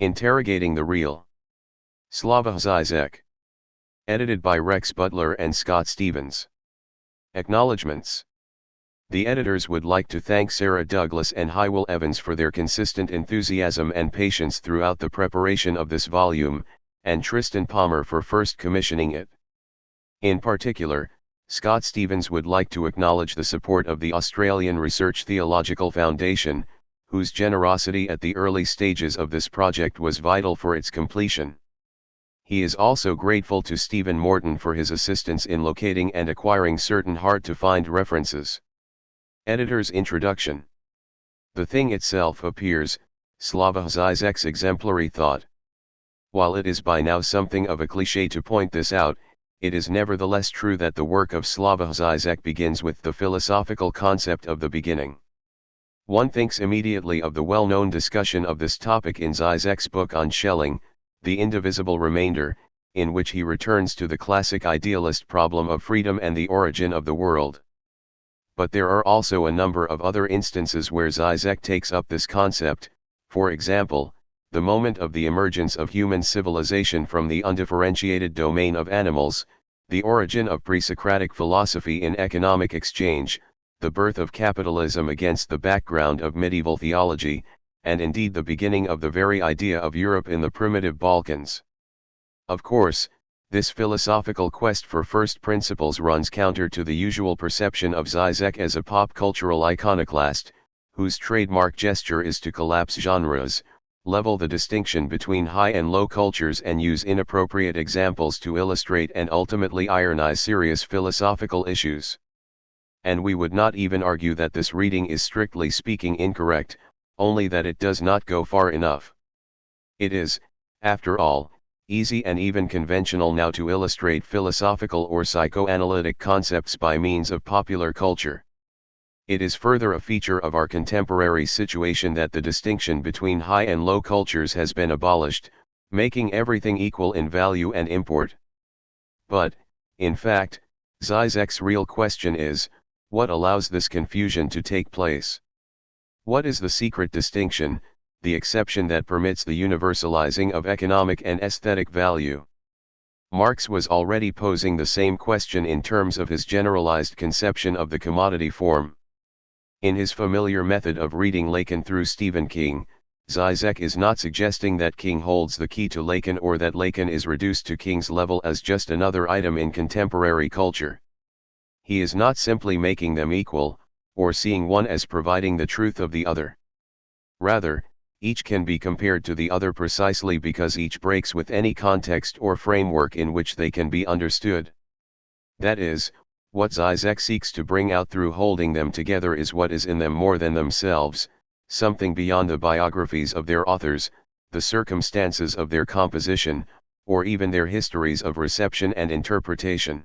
Interrogating the Real. Slavoj Zizek. Edited by Rex Butler and Scott Stevens. Acknowledgements. The editors would like to thank Sarah Douglas and Hywell Evans for their consistent enthusiasm and patience throughout the preparation of this volume, and Tristan Palmer for first commissioning it. In particular, Scott Stevens would like to acknowledge the support of the Australian Research Theological Foundation, whose generosity at the early stages of this project was vital for its completion. He is also grateful to Stephen Morton for his assistance in locating and acquiring certain hard-to-find references. Editor's Introduction. The thing itself appears, Slavoj Zizek's exemplary thought. While it is by now something of a cliché to point this out, it is nevertheless true that the work of Slavoj Zizek begins with the philosophical concept of the beginning. One thinks immediately of the well-known discussion of this topic in Zizek's book on Schelling, The Indivisible Remainder, in which he returns to the classic idealist problem of freedom and the origin of the world. But there are also a number of other instances where Zizek takes up this concept, for example, the moment of the emergence of human civilization from the undifferentiated domain of animals, the origin of pre-Socratic philosophy in economic exchange, the birth of capitalism against the background of medieval theology, and indeed the beginning of the very idea of Europe in the primitive Balkans. Of course, this philosophical quest for first principles runs counter to the usual perception of Zizek as a pop cultural iconoclast, whose trademark gesture is to collapse genres, level the distinction between high and low cultures and use inappropriate examples to illustrate and ultimately ironize serious philosophical issues. And we would not even argue that this reading is strictly speaking incorrect, only that it does not go far enough. It is, after all, easy and even conventional now to illustrate philosophical or psychoanalytic concepts by means of popular culture. It is further a feature of our contemporary situation that the distinction between high and low cultures has been abolished, making everything equal in value and import. But, in fact, Zizek's real question is, what allows this confusion to take place? What is the secret distinction, the exception that permits the universalizing of economic and aesthetic value? Marx was already posing the same question in terms of his generalized conception of the commodity form. In his familiar method of reading Lacan through Stephen King, Zizek is not suggesting that King holds the key to Lacan or that Lacan is reduced to King's level as just another item in contemporary culture. He is not simply making them equal, or seeing one as providing the truth of the other. Rather, each can be compared to the other precisely because each breaks with any context or framework in which they can be understood. That is, what Zizek seeks to bring out through holding them together is what is in them more than themselves, something beyond the biographies of their authors, the circumstances of their composition, or even their histories of reception and interpretation.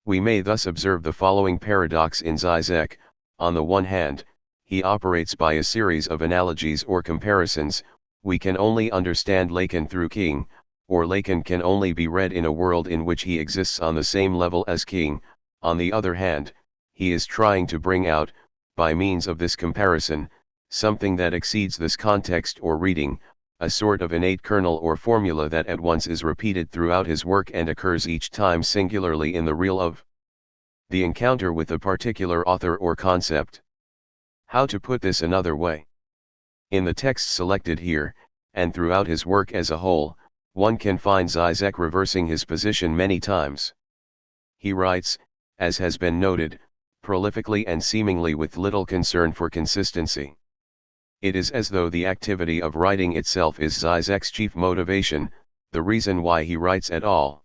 We may thus observe the following paradox in Zizek. On the one hand, he operates by a series of analogies or comparisons. We can only understand Lacan through King, or Lacan can only be read in a world in which he exists on the same level as King. On the other hand, he is trying to bring out, by means of this comparison, something that exceeds this context or reading, a sort of innate kernel or formula that at once is repeated throughout his work and occurs each time singularly in the reel of the encounter with a particular author or concept. How to put this another way? In the text selected here, and throughout his work as a whole, one can find Zizek reversing his position many times. He writes, as has been noted, prolifically and seemingly with little concern for consistency. It is as though the activity of writing itself is Zizek's chief motivation, the reason why he writes at all.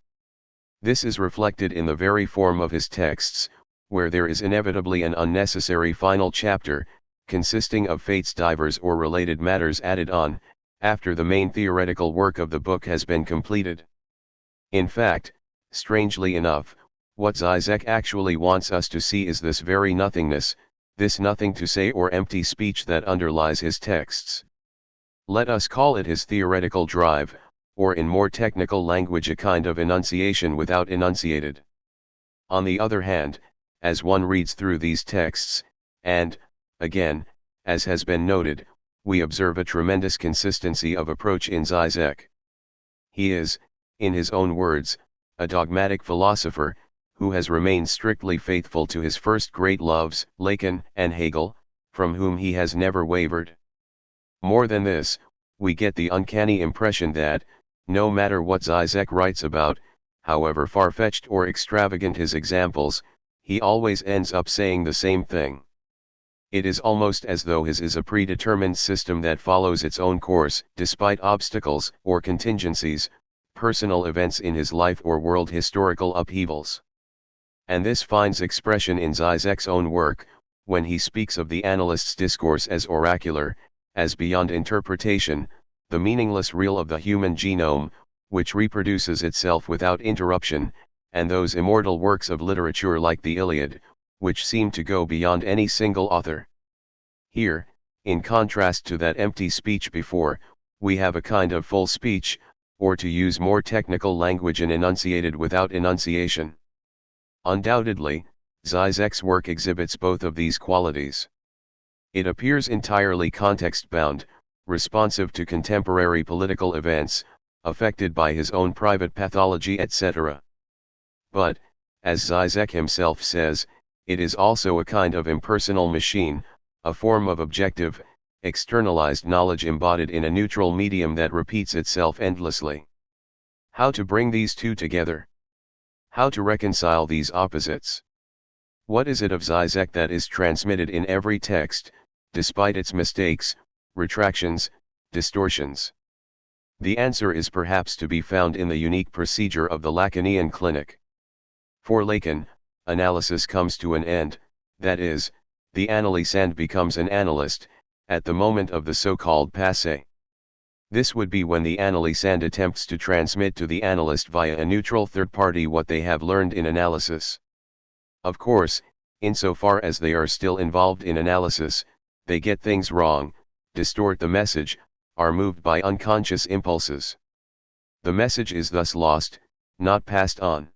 This is reflected in the very form of his texts, where there is inevitably an unnecessary final chapter, consisting of fates divers or related matters added on, after the main theoretical work of the book has been completed. In fact, strangely enough, what Zizek actually wants us to see is this very nothingness, this nothing to say or empty speech that underlies his texts. Let us call it his theoretical drive, or in more technical language a kind of enunciation without enunciated. On the other hand, as one reads through these texts, and, again, as has been noted, we observe a tremendous consistency of approach in Zizek. He is, in his own words, a dogmatic philosopher, who has remained strictly faithful to his first great loves, Lacan and Hegel, from whom he has never wavered. More than this, we get the uncanny impression that, no matter what Zizek writes about, however far-fetched or extravagant his examples, he always ends up saying the same thing. It is almost as though his is a predetermined system that follows its own course, despite obstacles or contingencies, personal events in his life or world historical upheavals. And this finds expression in Zizek's own work, when he speaks of the analyst's discourse as oracular, as beyond interpretation, the meaningless reel of the human genome, which reproduces itself without interruption, and those immortal works of literature like the Iliad, which seem to go beyond any single author. Here, in contrast to that empty speech before, we have a kind of full speech, or to use more technical language, an enunciated without enunciation. Undoubtedly, Zizek's work exhibits both of these qualities. It appears entirely context-bound, responsive to contemporary political events, affected by his own private pathology, etc. But, as Zizek himself says, it is also a kind of impersonal machine, a form of objective, externalized knowledge embodied in a neutral medium that repeats itself endlessly. How to bring these two together? How to reconcile these opposites? What is it of Zizek that is transmitted in every text, despite its mistakes, retractions, distortions? The answer is perhaps to be found in the unique procedure of the Lacanian clinic. For Lacan, analysis comes to an end, that is, the analysand becomes an analyst, at the moment of the so-called passé. This would be when the analysand attempts to transmit to the analyst via a neutral third party what they have learned in analysis. Of course, insofar as they are still involved in analysis, they get things wrong, distort the message, are moved by unconscious impulses. The message is thus lost, not passed on.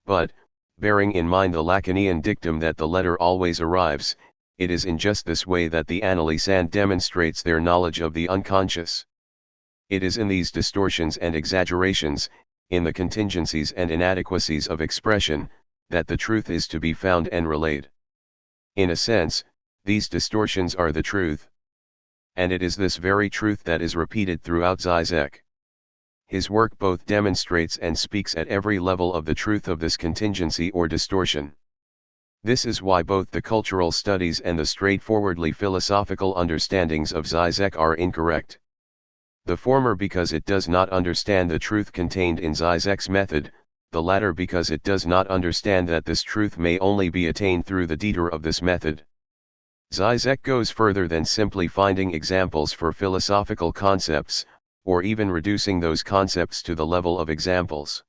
But, bearing in mind the Lacanian dictum that the letter always arrives, it is in just this way that the analysand demonstrates their knowledge of the unconscious. It is in these distortions and exaggerations, in the contingencies and inadequacies of expression, that the truth is to be found and relayed. In a sense, these distortions are the truth. And it is this very truth that is repeated throughout Zizek. His work both demonstrates and speaks at every level of the truth of this contingency or distortion. This is why both the cultural studies and the straightforwardly philosophical understandings of Zizek are incorrect. The former because it does not understand the truth contained in Zizek's method, the latter because it does not understand that this truth may only be attained through the detour of this method. Zizek goes further than simply finding examples for philosophical concepts, or even reducing those concepts to the level of examples.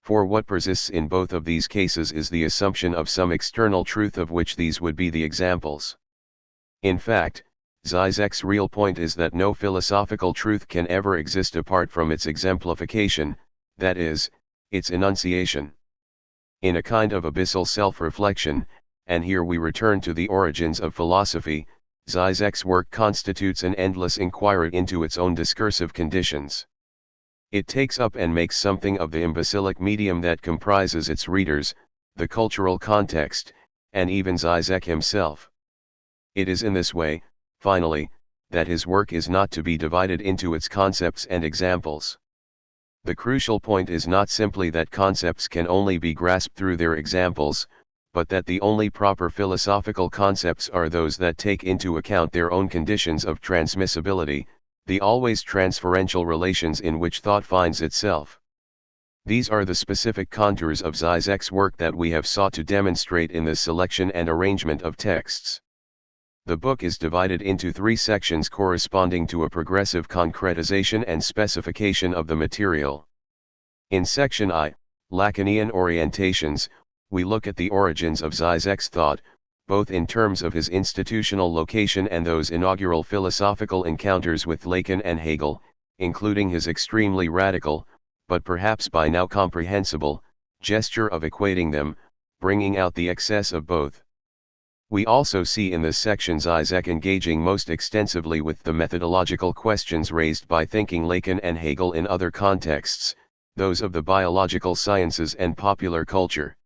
For what persists in both of these cases is the assumption of some external truth of which these would be the examples. In fact, Zizek's real point is that no philosophical truth can ever exist apart from its exemplification, that is, its enunciation. In a kind of abyssal self-reflection, and here we return to the origins of philosophy, Zizek's work constitutes an endless inquiry into its own discursive conditions. It takes up and makes something of the imbecilic medium that comprises its readers, the cultural context, and even Zizek himself. It is in this way, finally, that his work is not to be divided into its concepts and examples. The crucial point is not simply that concepts can only be grasped through their examples, but that the only proper philosophical concepts are those that take into account their own conditions of transmissibility, the always transferential relations in which thought finds itself. These are the specific contours of Zizek's work that we have sought to demonstrate in this selection and arrangement of texts. The book is divided into 3 sections corresponding to a progressive concretization and specification of the material. In section I, Lacanian Orientations, we look at the origins of Zizek's thought, both in terms of his institutional location and those inaugural philosophical encounters with Lacan and Hegel, including his extremely radical, but perhaps by now comprehensible, gesture of equating them, bringing out the excess of both. We also see in this section Zizek engaging most extensively with the methodological questions raised by thinking Lacan and Hegel in other contexts, those of the biological sciences and popular culture.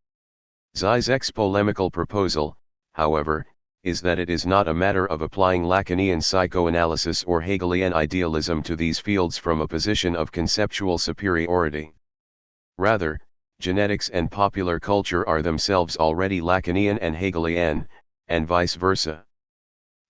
Zizek's polemical proposal, however, is that it is not a matter of applying Lacanian psychoanalysis or Hegelian idealism to these fields from a position of conceptual superiority. Rather, genetics and popular culture are themselves already Lacanian and Hegelian, and vice versa.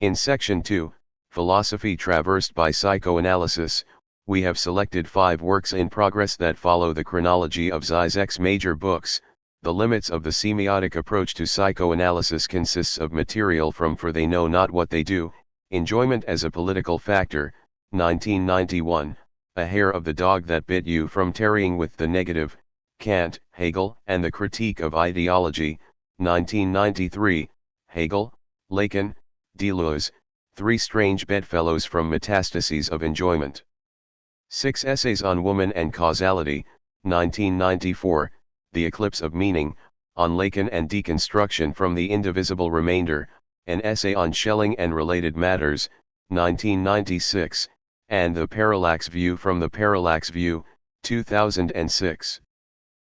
In Section 2, Philosophy Traversed by Psychoanalysis, we have selected 5 works in progress that follow the chronology of Zizek's major books. The limits of the semiotic approach to psychoanalysis consists of material from For They Know Not What They Do, Enjoyment as a Political Factor, 1991, A Hair of the Dog That Bit You From Tarrying with the Negative, Kant, Hegel, and the Critique of Ideology, 1993, Hegel, Lacan, Deleuze, Three Strange Bedfellows from Metastases of Enjoyment. 6 Essays on Woman and Causality, 1994, The Eclipse of Meaning, on Lacan and Deconstruction from the Indivisible Remainder, an essay on Schelling and Related Matters, 1996, and The Parallax View from the Parallax View, 2006.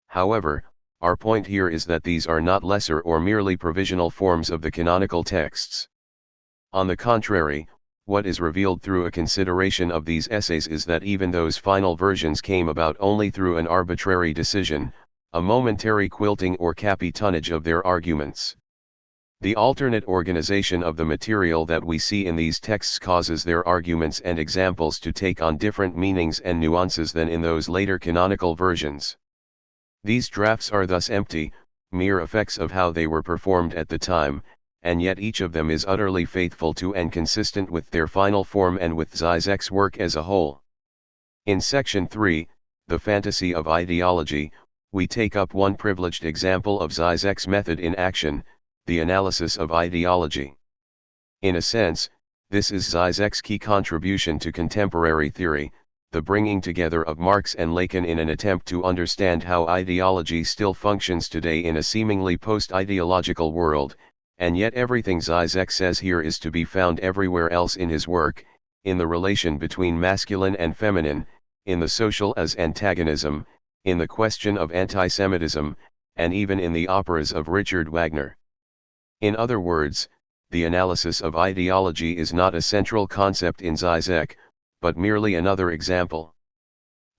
However, our point here is that these are not lesser or merely provisional forms of the canonical texts. On the contrary, what is revealed through a consideration of these essays is that even those final versions came about only through an arbitrary decision, a momentary quilting or capitonage of their arguments. The alternate organization of the material that we see in these texts causes their arguments and examples to take on different meanings and nuances than in those later canonical versions. These drafts are thus empty, mere effects of how they were performed at the time, and yet each of them is utterly faithful to and consistent with their final form and with Zizek's work as a whole. In Section 3, The Fantasy of Ideology, we take up one privileged example of Zizek's method in action, the analysis of ideology. In a sense, this is Zizek's key contribution to contemporary theory, the bringing together of Marx and Lacan in an attempt to understand how ideology still functions today in a seemingly post-ideological world, and yet everything Zizek says here is to be found everywhere else in his work, in the relation between masculine and feminine, in the social as antagonism, in the question of anti-Semitism, and even in the operas of Richard Wagner. In other words, the analysis of ideology is not a central concept in Zizek, but merely another example.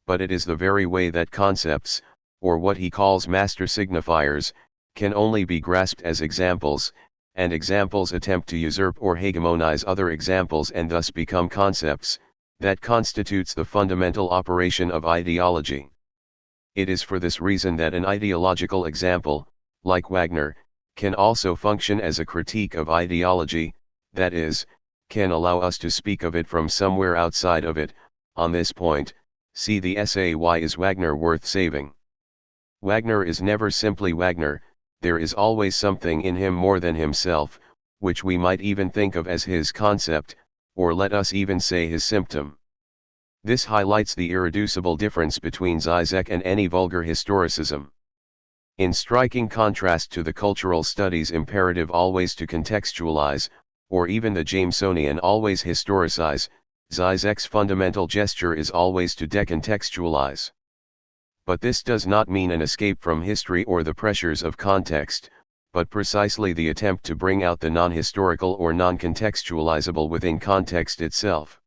But it is the very way that concepts, or what he calls master signifiers, can only be grasped as examples, and examples attempt to usurp or hegemonize other examples and thus become concepts, that constitutes the fundamental operation of ideology. It is for this reason that an ideological example, like Wagner, can also function as a critique of ideology, that is, can allow us to speak of it from somewhere outside of it. On this point, see the essay Why is Wagner Worth Saving? Wagner is never simply Wagner, there is always something in him more than himself, which we might even think of as his concept, or let us even say his symptom. This highlights the irreducible difference between Zizek and any vulgar historicism. In striking contrast to the cultural studies imperative always to contextualize, or even the Jamesonian always historicize, Zizek's fundamental gesture is always to decontextualize. But this does not mean an escape from history or the pressures of context, but precisely the attempt to bring out the non-historical or non-contextualizable within context itself.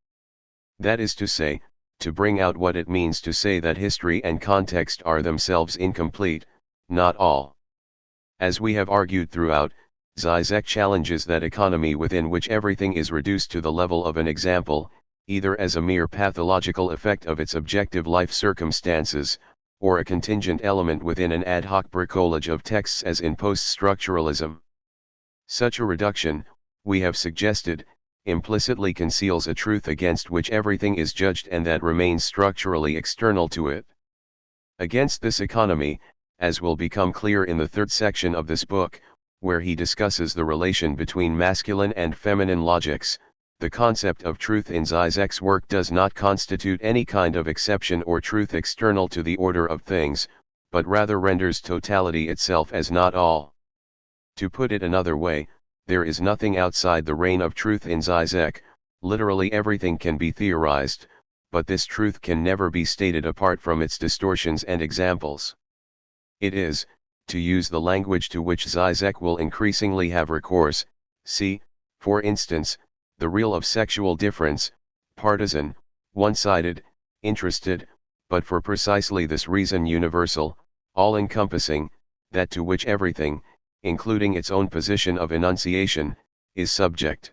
That is to say, to bring out what it means to say that history and context are themselves incomplete, not all. As we have argued throughout, Zizek challenges that economy within which everything is reduced to the level of an example, either as a mere pathological effect of its objective life circumstances, or a contingent element within an ad hoc bricolage of texts as in post-structuralism. Such a reduction, we have suggested, implicitly conceals a truth against which everything is judged and that remains structurally external to it. Against this economy, as will become clear in the third section of this book, where he discusses the relation between masculine and feminine logics, the concept of truth in Zizek's work does not constitute any kind of exception or truth external to the order of things, but rather renders totality itself as not all. To put it another way, there is nothing outside the reign of truth in Zizek, literally everything can be theorized, but this truth can never be stated apart from its distortions and examples. It is, to use the language to which Zizek will increasingly have recourse, see, for instance, the real of sexual difference, partisan, one-sided, interested, but for precisely this reason universal, all-encompassing, that to which everything, including its own position of enunciation, is subject.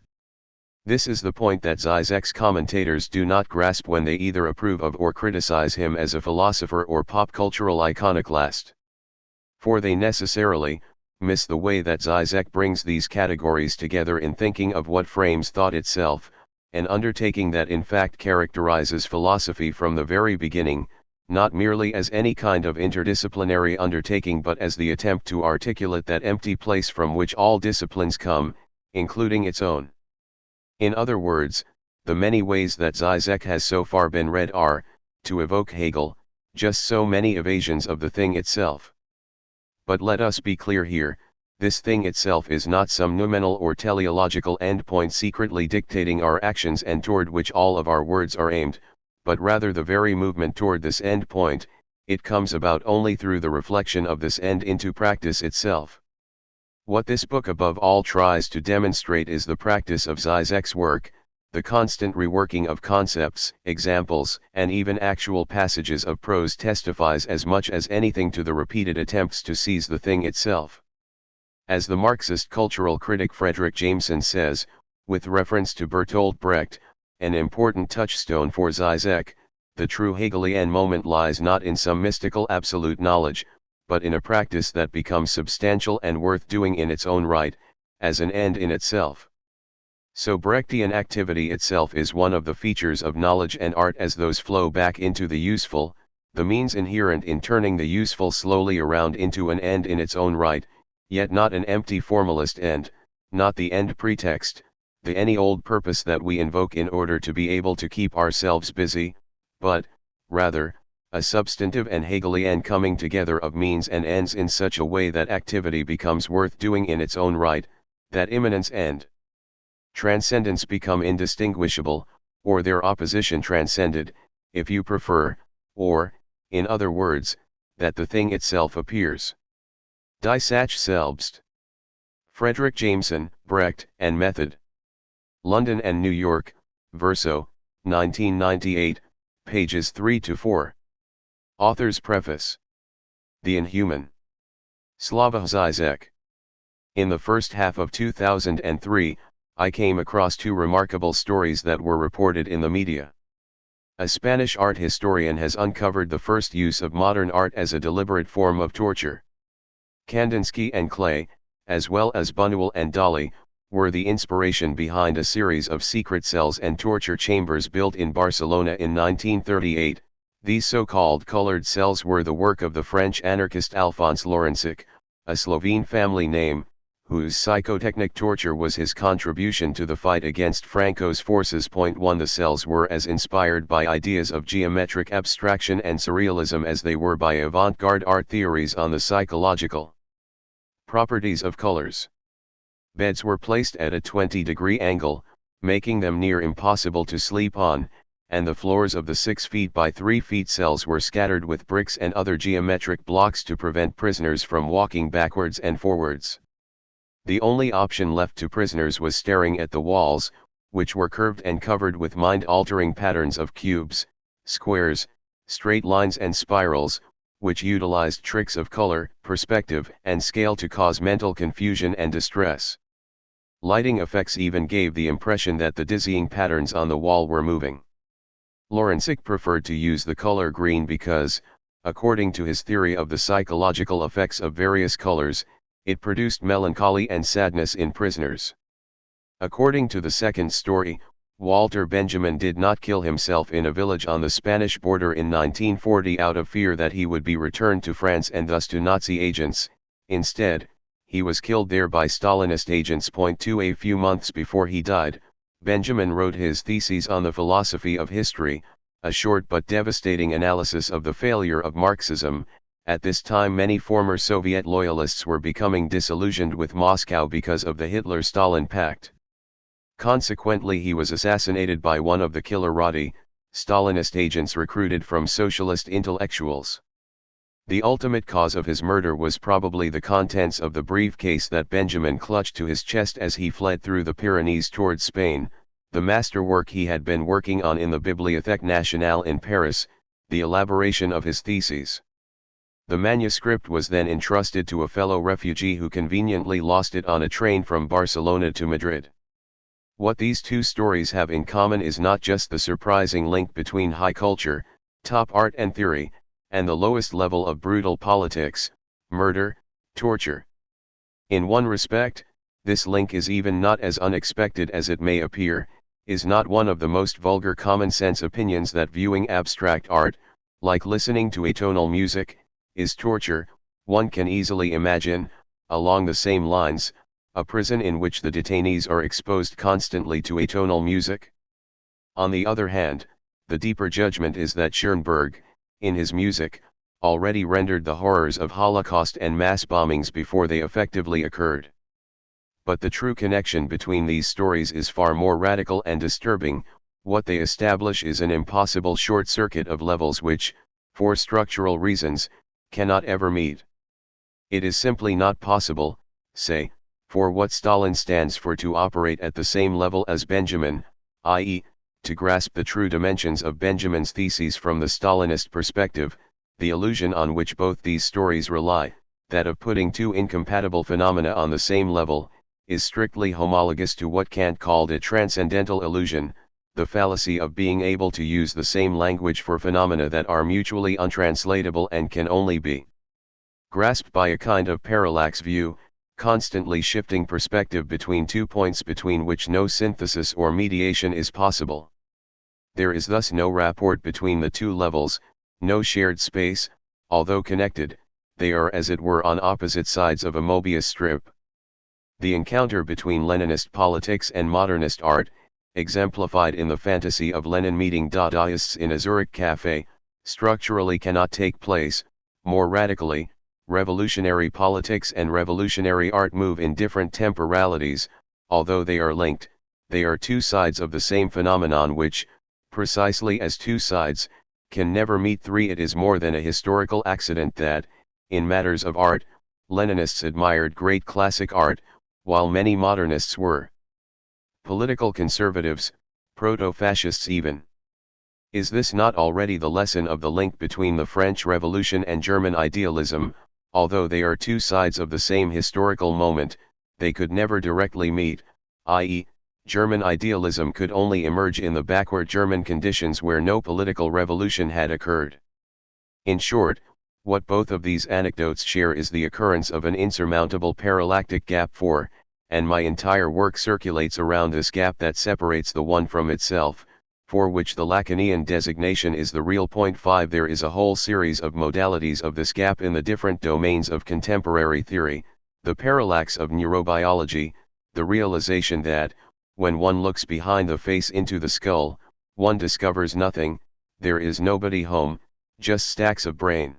This is the point that Zizek's commentators do not grasp when they either approve of or criticize him as a philosopher or pop-cultural iconoclast. For they necessarily miss the way that Zizek brings these categories together in thinking of what frames thought itself, an undertaking that in fact characterizes philosophy from the very beginning, not merely as any kind of interdisciplinary undertaking but as the attempt to articulate that empty place from which all disciplines come, including its own. In other words, the many ways that Zizek has so far been read are, to evoke Hegel, just so many evasions of the thing itself. But let us be clear here, this thing itself is not some noumenal or teleological endpoint secretly dictating our actions and toward which all of our words are aimed, but rather the very movement toward this endpoint. It comes about only through the reflection of this end into practice itself. What this book above all tries to demonstrate is the practice of Zizek's work, the constant reworking of concepts, examples, and even actual passages of prose testifies as much as anything to the repeated attempts to seize the thing itself. As the Marxist cultural critic Frederick Jameson says, with reference to Bertolt Brecht, an important touchstone for Zizek, the true Hegelian moment lies not in some mystical absolute knowledge, but in a practice that becomes substantial and worth doing in its own right, as an end in itself. So Brechtian activity itself is one of the features of knowledge and art as those flow back into the useful, the means inherent in turning the useful slowly around into an end in its own right, yet not an empty formalist end, not the end pretext, the any old purpose that we invoke in order to be able to keep ourselves busy, but, rather, a substantive and Hegelian coming together of means and ends in such a way that activity becomes worth doing in its own right, that immanence and transcendence become indistinguishable, or their opposition transcended, if you prefer, or, in other words, that the thing itself appears. Die Sache selbst. Frederick Jameson, Brecht and Method. London and New York, Verso, 1998, pages 3-4. Author's Preface. The Inhuman. Slavoj Zizek. In the first half of 2003, I came across two remarkable stories that were reported in the media. A Spanish art historian has uncovered the first use of modern art as a deliberate form of torture. Kandinsky and Klee, as well as Buñuel and Dalí, were the inspiration behind a series of secret cells and torture chambers built in Barcelona in 1938. These so-called colored cells were the work of the French anarchist Alphonse Lorenzsik, a Slovene family name, whose psychotechnic torture was his contribution to the fight against Franco's forces. 1. The cells were as inspired by ideas of geometric abstraction and surrealism as they were by avant-garde art theories on the psychological properties of colors. Beds were placed at a 20-degree angle, making them near impossible to sleep on, and the floors of the 6 feet by 3 feet cells were scattered with bricks and other geometric blocks to prevent prisoners from walking backwards and forwards. The only option left to prisoners was staring at the walls, which were curved and covered with mind-altering patterns of cubes, squares, straight lines and spirals, which utilized tricks of color, perspective, and scale to cause mental confusion and distress. Lighting effects even gave the impression that the dizzying patterns on the wall were moving. Lorenzsik preferred to use the color green because, according to his theory of the psychological effects of various colors, it produced melancholy and sadness in prisoners. According to the second story, Walter Benjamin did not kill himself in a village on the Spanish border in 1940 out of fear that he would be returned to France and thus to Nazi agents. Instead, he was killed there by Stalinist agents. 2 A few months before he died, Benjamin wrote his thesis on the philosophy of history, a short but devastating analysis of the failure of Marxism, At this time many former Soviet loyalists were becoming disillusioned with Moscow because of the Hitler-Stalin Pact. Consequently he was assassinated by one of the Killerati, Stalinist agents recruited from socialist intellectuals. The ultimate cause of his murder was probably the contents of the briefcase that Benjamin clutched to his chest as he fled through the Pyrenees towards Spain, the masterwork he had been working on in the Bibliothèque Nationale in Paris, the elaboration of his theses. The manuscript was then entrusted to a fellow refugee who conveniently lost it on a train from Barcelona to Madrid. What these two stories have in common is not just the surprising link between high culture, top art and theory, and the lowest level of brutal politics, murder, torture. In one respect, this link is even not as unexpected as it may appear, is not one of the most vulgar common-sense opinions that viewing abstract art, like listening to atonal music, is torture. One can easily imagine, along the same lines, a prison in which the detainees are exposed constantly to atonal music. On the other hand, the deeper judgment is that Schoenberg, in his music, already rendered the horrors of Holocaust and mass bombings before they effectively occurred. But the true connection between these stories is far more radical and disturbing. What they establish is an impossible short circuit of levels which, for structural reasons, cannot ever meet. It is simply not possible, say, for what Stalin stands for to operate at the same level as Benjamin, i.e., to grasp the true dimensions of Benjamin's theses from the Stalinist perspective. The illusion on which both these stories rely, that of putting two incompatible phenomena on the same level, is strictly homologous to what Kant called a transcendental illusion, the fallacy of being able to use the same language for phenomena that are mutually untranslatable and can only be grasped by a kind of parallax view, constantly shifting perspective between 2 points between which no synthesis or mediation is possible. There is thus no rapport between the two levels, no shared space, although connected, they are as it were on opposite sides of a Mobius strip. The encounter between Leninist politics and modernist art, exemplified in the fantasy of Lenin meeting Dadaists in a Zurich cafe, structurally cannot take place. More radically, revolutionary politics and revolutionary art move in different temporalities. Although they are linked, they are two sides of the same phenomenon which, precisely as two sides, can never meet. 3. It is more than a historical accident that, in matters of art, Leninists admired great classic art, while many modernists were political conservatives, proto-fascists even. Is this not already the lesson of the link between the French Revolution and German idealism? Although they are two sides of the same historical moment, they could never directly meet, i.e., German idealism could only emerge in the backward German conditions where no political revolution had occurred. In short, what both of these anecdotes share is the occurrence of an insurmountable parallactic gap and my entire work circulates around this gap that separates the one from itself, for which the Lacanian designation is the real point. 5. There is a whole series of modalities of this gap in the different domains of contemporary theory, the parallax of neurobiology, the realization that, when one looks behind the face into the skull, one discovers nothing, there is nobody home, just stacks of brain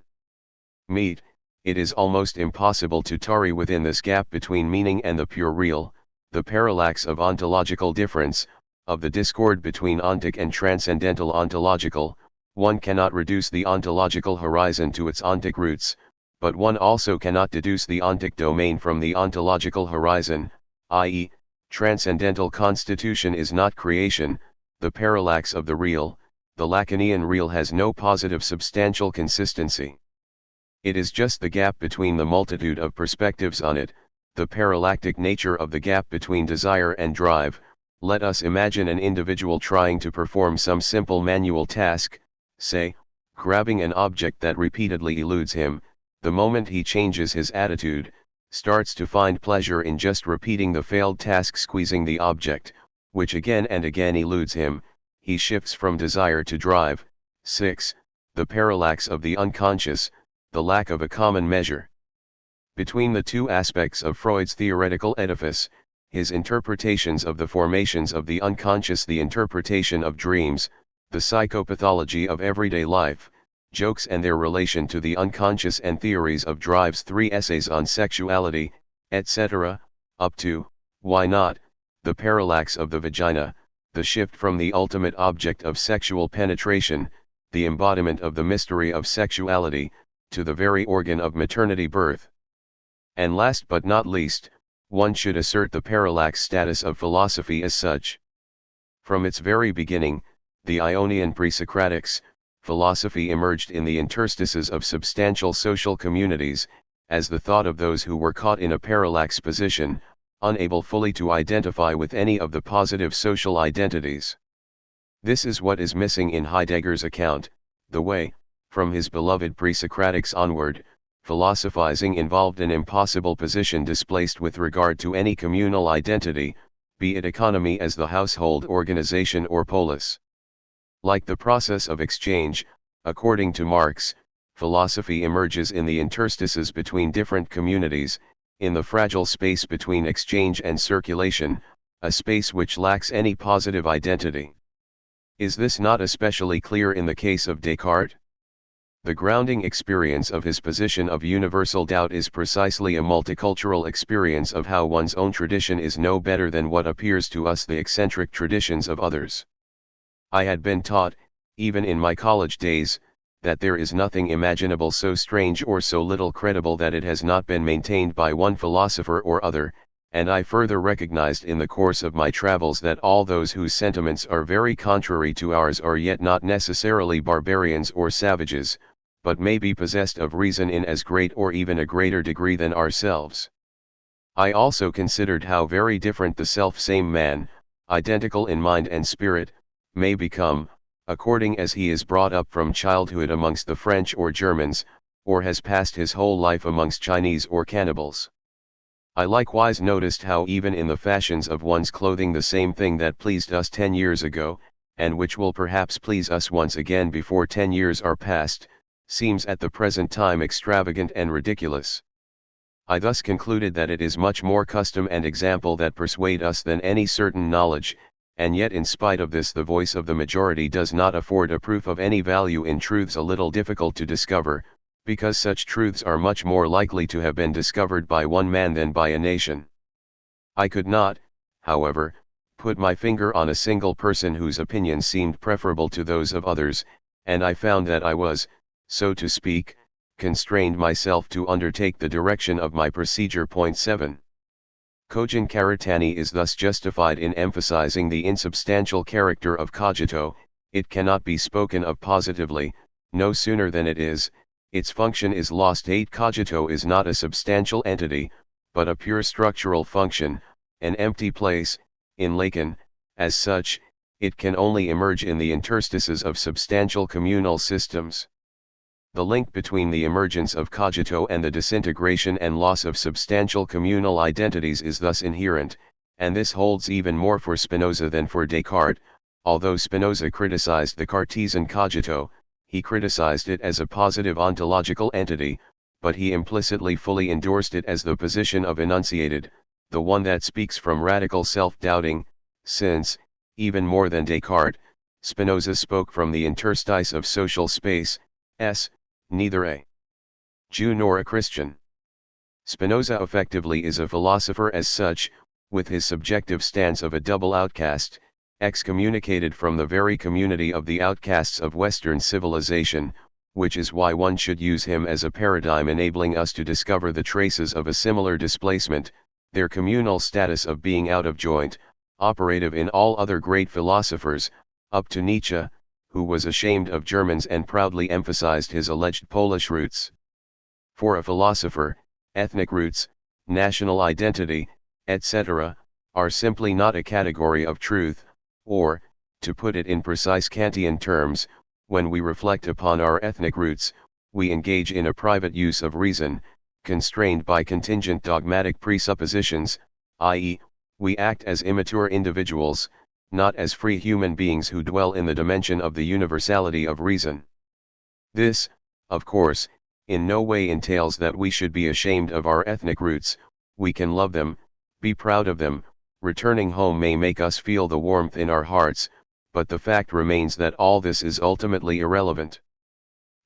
meat. It is almost impossible to tarry within this gap between meaning and the pure real, the parallax of ontological difference, of the discord between ontic and transcendental ontological. One cannot reduce the ontological horizon to its ontic roots, but one also cannot deduce the ontic domain from the ontological horizon, i.e., transcendental constitution is not creation. The parallax of the real, the Lacanian real has no positive substantial consistency. It is just the gap between the multitude of perspectives on it, the parallactic nature of the gap between desire and drive. Let us imagine an individual trying to perform some simple manual task, say, grabbing an object that repeatedly eludes him. The moment he changes his attitude, starts to find pleasure in just repeating the failed task, squeezing the object, which again and again eludes him, he shifts from desire to drive. 6. The parallax of the unconscious, the lack of a common measure between the two aspects of Freud's theoretical edifice, his interpretations of the formations of the unconscious, the interpretation of dreams, the psychopathology of everyday life, jokes and their relation to the unconscious and theories of drives, 3 essays on sexuality, etc., up to, why not, the parallax of the vagina, the shift from the ultimate object of sexual penetration, the embodiment of the mystery of sexuality, to the very organ of maternity birth. And last but not least, one should assert the parallax status of philosophy as such. From its very beginning, the Ionian pre-Socratics, philosophy emerged in the interstices of substantial social communities, as the thought of those who were caught in a parallax position, unable fully to identify with any of the positive social identities. This is what is missing in Heidegger's account, the way, from his beloved pre-Socratics onward, philosophizing involved an impossible position displaced with regard to any communal identity, be it economy as the household organization or polis. Like the process of exchange, according to Marx, philosophy emerges in the interstices between different communities, in the fragile space between exchange and circulation, a space which lacks any positive identity. Is this not especially clear in the case of Descartes? The grounding experience of his position of universal doubt is precisely a multicultural experience of how one's own tradition is no better than what appears to us the eccentric traditions of others. I had been taught, even in my college days, that there is nothing imaginable so strange or so little credible that it has not been maintained by one philosopher or other, and I further recognized in the course of my travels that all those whose sentiments are very contrary to ours are yet not necessarily barbarians or savages, but may be possessed of reason in as great or even a greater degree than ourselves. I also considered how very different the self-same man, identical in mind and spirit, may become, according as he is brought up from childhood amongst the French or Germans, or has passed his whole life amongst Chinese or cannibals. I likewise noticed how even in the fashions of one's clothing the same thing that pleased us 10 years ago, and which will perhaps please us once again before 10 years are past, seems at the present time extravagant and ridiculous. I thus concluded that it is much more custom and example that persuade us than any certain knowledge, and yet in spite of this the voice of the majority does not afford a proof of any value in truths a little difficult to discover, because such truths are much more likely to have been discovered by one man than by a nation. I could not, however, put my finger on a single person whose opinions seemed preferable to those of others, and I found that I was, so to speak, constrained myself to undertake the direction of my procedure. Point 7. Cogent caritani is thus justified in emphasizing the insubstantial character of cogito. It cannot be spoken of positively, no sooner than it is, its function is lost. 8. Cogito is not a substantial entity, but a pure structural function, an empty place. In Lacan, as such, it can only emerge in the interstices of substantial communal systems. The link between the emergence of cogito and the disintegration and loss of substantial communal identities is thus inherent, and this holds even more for Spinoza than for Descartes. Although Spinoza criticized the Cartesian cogito, he criticized it as a positive ontological entity, but he implicitly fully endorsed it as the position of enunciated, the one that speaks from radical self-doubting, since, even more than Descartes, Spinoza spoke from the interstice of social space, neither a Jew nor a Christian. Spinoza effectively is a philosopher as such, with his subjective stance of a double outcast, excommunicated from the very community of the outcasts of Western civilization, which is why one should use him as a paradigm enabling us to discover the traces of a similar displacement, their communal status of being out of joint, operative in all other great philosophers, up to Nietzsche, who was ashamed of Germans and proudly emphasized his alleged Polish roots. For a philosopher, ethnic roots, national identity, etc., are simply not a category of truth, or, to put it in precise Kantian terms, when we reflect upon our ethnic roots, we engage in a private use of reason, constrained by contingent dogmatic presuppositions, i.e., we act as immature individuals, not as free human beings who dwell in the dimension of the universality of reason. This, of course, in no way entails that we should be ashamed of our ethnic roots. We can love them, be proud of them, returning home may make us feel the warmth in our hearts, but the fact remains that all this is ultimately irrelevant.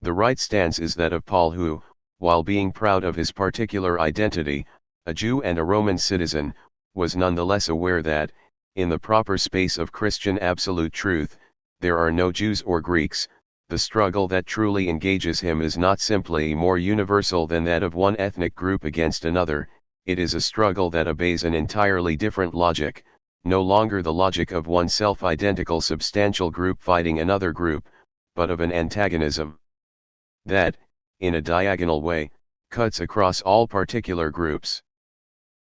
The right stance is that of Paul who, while being proud of his particular identity, a Jew and a Roman citizen, was nonetheless aware that, in the proper space of Christian absolute truth, there are no Jews or Greeks. The struggle that truly engages him is not simply more universal than that of one ethnic group against another, it is a struggle that obeys an entirely different logic, no longer the logic of one self-identical substantial group fighting another group, but of an antagonism that, in a diagonal way, cuts across all particular groups.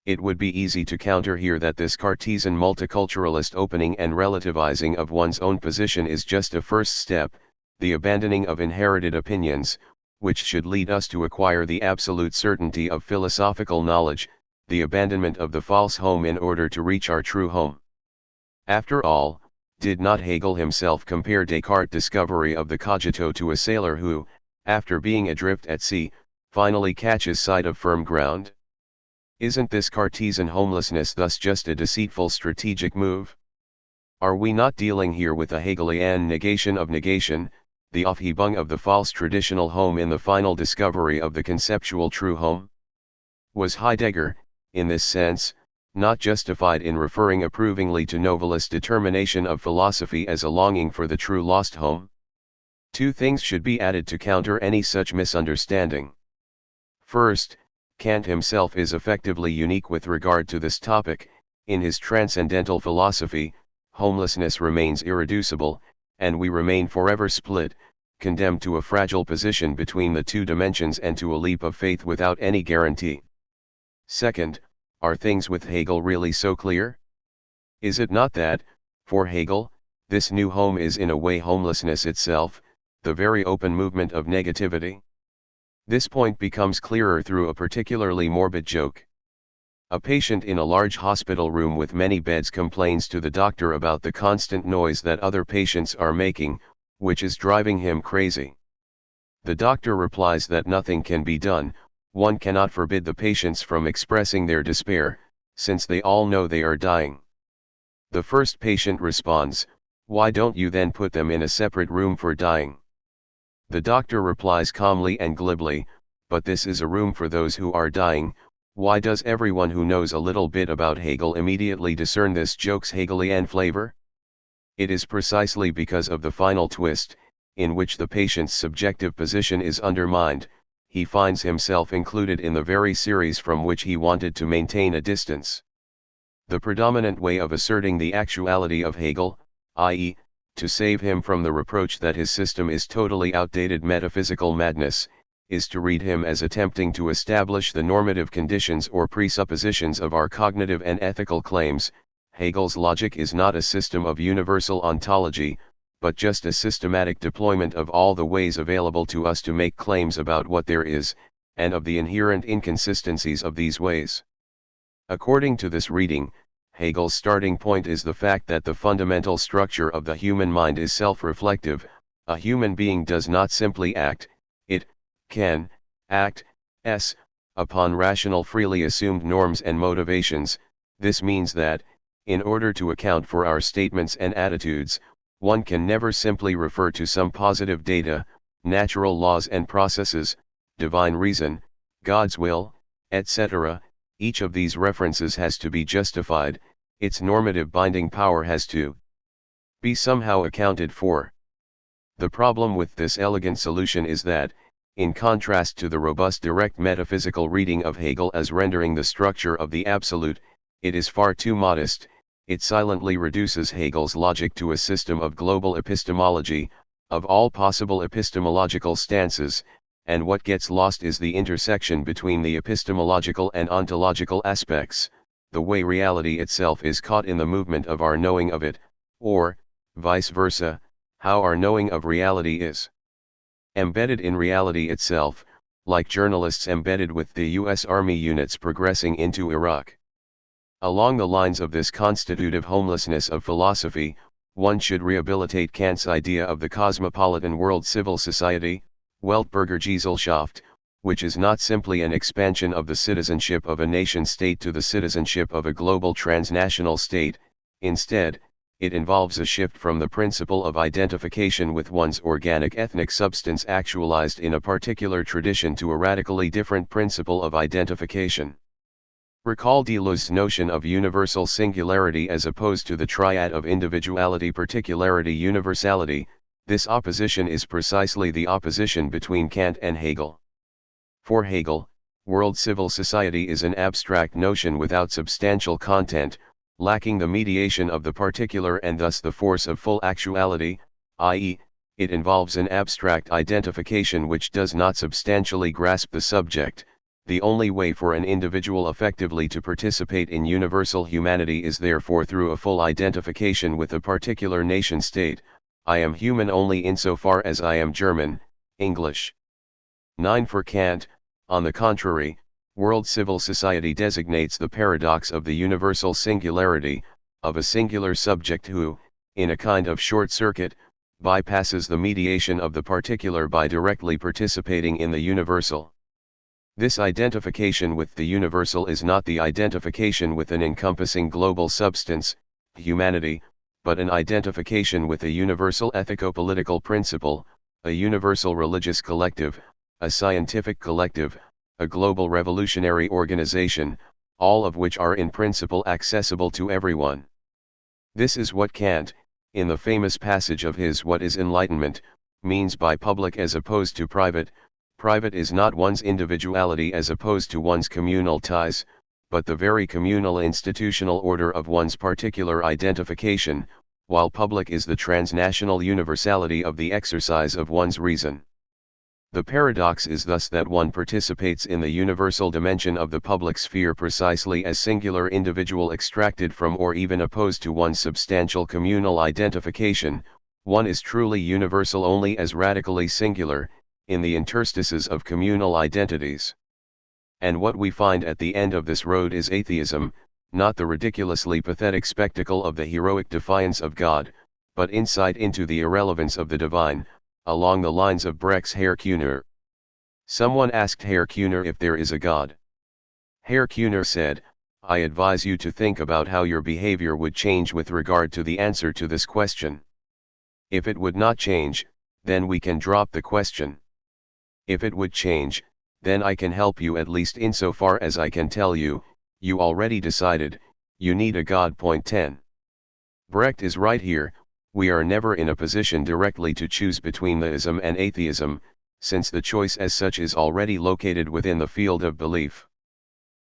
It would be easy to counter here that this Cartesian multiculturalist opening and relativizing of one's own position is just a first step, the abandoning of inherited opinions, which should lead us to acquire the absolute certainty of philosophical knowledge, the abandonment of the false home in order to reach our true home. After all, did not Hegel himself compare Descartes' discovery of the cogito to a sailor who, after being adrift at sea, finally catches sight of firm ground? Isn't this Cartesian homelessness thus just a deceitful strategic move? Are we not dealing here with a Hegelian negation of negation, the Aufhebung of the false traditional home in the final discovery of the conceptual true home? Was Heidegger, in this sense, not justified in referring approvingly to Novelist's determination of philosophy as a longing for the true lost home? Two things should be added to counter any such misunderstanding. First, Kant himself is effectively unique with regard to this topic. In his transcendental philosophy, homelessness remains irreducible, and we remain forever split, condemned to a fragile position between the two dimensions and to a leap of faith without any guarantee. Second, are things with Hegel really so clear? Is it not that, for Hegel, this new home is in a way homelessness itself, the very open movement of negativity? This point becomes clearer through a particularly morbid joke. A patient in a large hospital room with many beds complains to the doctor about the constant noise that other patients are making, which is driving him crazy. The doctor replies that nothing can be done, one cannot forbid the patients from expressing their despair, since they all know they are dying. The first patient responds, "Why don't you then put them in a separate room for dying?" The doctor replies calmly and glibly, "But this is a room for those who are dying." Why does everyone who knows a little bit about Hegel immediately discern this joke's Hegelian flavor? It is precisely because of the final twist, in which the patient's subjective position is undermined, he finds himself included in the very series from which he wanted to maintain a distance. The predominant way of asserting the actuality of Hegel, i.e., to save him from the reproach that his system is totally outdated metaphysical madness, is to read him as attempting to establish the normative conditions or presuppositions of our cognitive and ethical claims. Hegel's logic is not a system of universal ontology, but just a systematic deployment of all the ways available to us to make claims about what there is, and of the inherent inconsistencies of these ways. According to this reading, Hegel's starting point is the fact that the fundamental structure of the human mind is self-reflective. A human being does not simply act, it can act upon rational freely assumed norms and motivations. This means that, in order to account for our statements and attitudes, one can never simply refer to some positive data, natural laws and processes, divine reason, God's will, etc. Each of these references has to be justified, its normative binding power has to be somehow accounted for. The problem with this elegant solution is that, in contrast to the robust direct metaphysical reading of Hegel as rendering the structure of the absolute, it is far too modest. It silently reduces Hegel's logic to a system of global epistemology, of all possible epistemological stances, and what gets lost is the intersection between the epistemological and ontological aspects, the way reality itself is caught in the movement of our knowing of it, or, vice versa, how our knowing of reality is embedded in reality itself, like journalists embedded with the U.S. Army units progressing into Iraq. Along the lines of this constitutive homelessness of philosophy, one should rehabilitate Kant's idea of the cosmopolitan world civil society, Weltbürgergesellschaft, which is not simply an expansion of the citizenship of a nation-state to the citizenship of a global transnational state. Instead, it involves a shift from the principle of identification with one's organic ethnic substance actualized in a particular tradition to a radically different principle of identification. Recall Deleuze's notion of universal singularity as opposed to the triad of individuality, particularity, universality. This opposition is precisely the opposition between Kant and Hegel. For Hegel, world civil society is an abstract notion without substantial content, lacking the mediation of the particular and thus the force of full actuality, i.e., it involves an abstract identification which does not substantially grasp the subject. The only way for an individual effectively to participate in universal humanity is therefore through a full identification with a particular nation-state. I am human only insofar as I am German, English. 9. For Kant, on the contrary, world civil society designates the paradox of the universal singularity, of a singular subject who, in a kind of short circuit, bypasses the mediation of the particular by directly participating in the universal. This identification with the universal is not the identification with an encompassing global substance, humanity, but an identification with a universal ethico-political principle, a universal religious collective, a scientific collective, a global revolutionary organization, all of which are in principle accessible to everyone. This is what Kant, in the famous passage of his What is Enlightenment, means by public as opposed to private. Private is not one's individuality as opposed to one's communal ties, but the very communal institutional order of one's particular identification, while public is the transnational universality of the exercise of one's reason. The paradox is thus that one participates in the universal dimension of the public sphere precisely as singular individual extracted from or even opposed to one's substantial communal identification. One is truly universal only as radically singular, in the interstices of communal identities. And what we find at the end of this road is atheism, not the ridiculously pathetic spectacle of the heroic defiance of God, but insight into the irrelevance of the divine, along the lines of Brecht's Herr Kuhner. Someone asked Herr Kuhner if there is a God. Herr Kuhner said, "I advise you to think about how your behavior would change with regard to the answer to this question. If it would not change, then we can drop the question. If it would change, then I can help you at least insofar as I can tell you, you already decided, you need a God. 10. Brecht is right here. We are never in a position directly to choose between theism and atheism, since the choice as such is already located within the field of belief.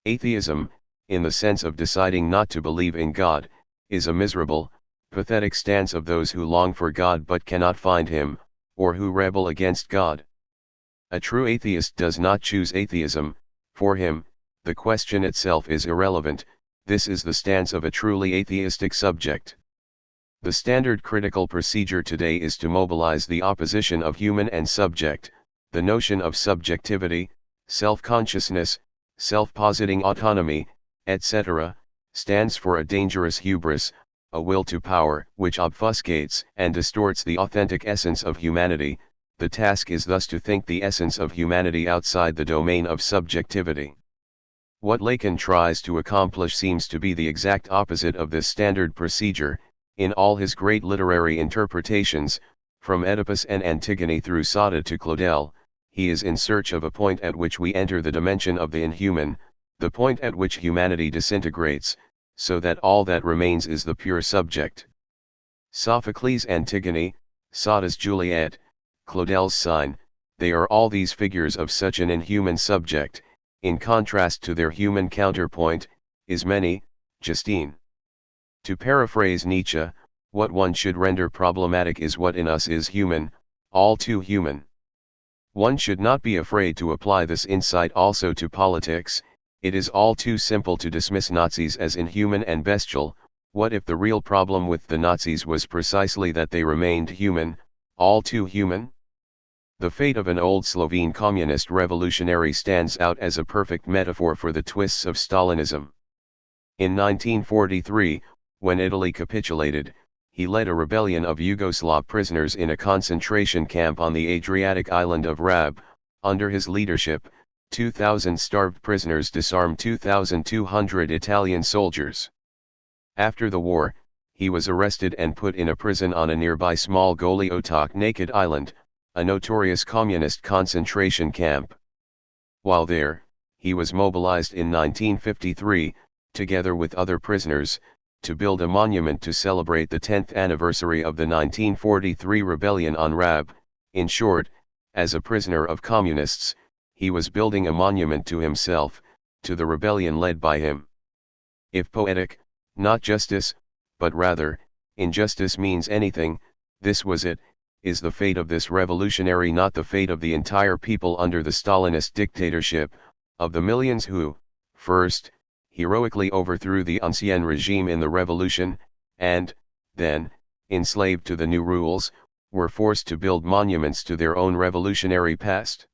Atheism, in the sense of deciding not to believe in God, is a miserable, pathetic stance of those who long for God but cannot find him, or who rebel against God. A true atheist does not choose atheism. For him, the question itself is irrelevant. This is the stance of a truly atheistic subject. The standard critical procedure today is to mobilize the opposition of human and subject. The notion of subjectivity, self-consciousness, self-positing autonomy, etc., stands for a dangerous hubris, a will to power, which obfuscates and distorts the authentic essence of humanity. The task is thus to think the essence of humanity outside the domain of subjectivity. What Lacan tries to accomplish seems to be the exact opposite of this standard procedure. In all his great literary interpretations, from Oedipus and Antigone through Sada to Claudel, he is in search of a point at which we enter the dimension of the inhuman, the point at which humanity disintegrates, so that all that remains is the pure subject. Sophocles' Antigone, Sada's Juliet, Claudel's Sign, they are all these figures of such an inhuman subject, in contrast to their human counterpoint, Ismene, Justine. To paraphrase Nietzsche, what one should render problematic is what in us is human, all too human. One should not be afraid to apply this insight also to politics. It is all too simple to dismiss Nazis as inhuman and bestial. What if the real problem with the Nazis was precisely that they remained human, all too human? The fate of an old Slovene communist revolutionary stands out as a perfect metaphor for the twists of Stalinism. In 1943, when Italy capitulated, he led a rebellion of Yugoslav prisoners in a concentration camp on the Adriatic island of Rab. Under his leadership, 2,000 starved prisoners disarmed 2,200 Italian soldiers. After the war, he was arrested and put in a prison on a nearby small Goli Otok Naked Island, a notorious communist concentration camp. While there, he was mobilized in 1953, together with other prisoners, to build a monument to celebrate the 10th anniversary of the 1943 rebellion on Rab. In short, as a prisoner of communists, he was building a monument to himself, to the rebellion led by him. If poetic, not justice, but rather, injustice means anything, this was it, is the fate of this revolutionary, not the fate of the entire people under the Stalinist dictatorship, of the millions who, first, heroically overthrew the ancien regime in the revolution, and, then, enslaved to the new rules, were forced to build monuments to their own revolutionary past.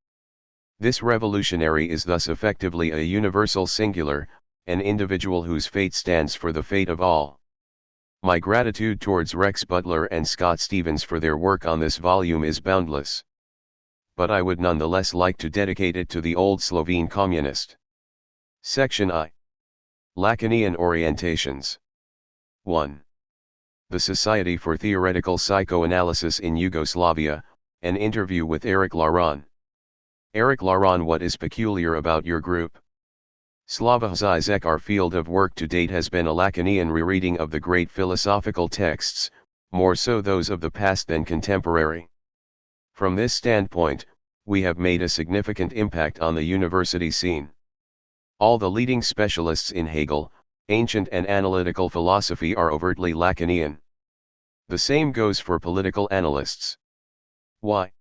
This revolutionary is thus effectively a universal singular, an individual whose fate stands for the fate of all. My gratitude towards Rex Butler and Scott Stevens for their work on this volume is boundless. But I would nonetheless like to dedicate it to the old Slovene communist. Section I. Lacanian Orientations. 1. The Society for Theoretical Psychoanalysis in Yugoslavia, an interview with Eric Laron. Eric Laron: what is peculiar about your group? Slavoj Zizek: our field of work to date has been a Lacanian rereading of the great philosophical texts, more so those of the past than contemporary. From this standpoint, we have made a significant impact on the university scene. All the leading specialists in Hegel, ancient and analytical philosophy are overtly Lacanian. The same goes for political analysts. Why?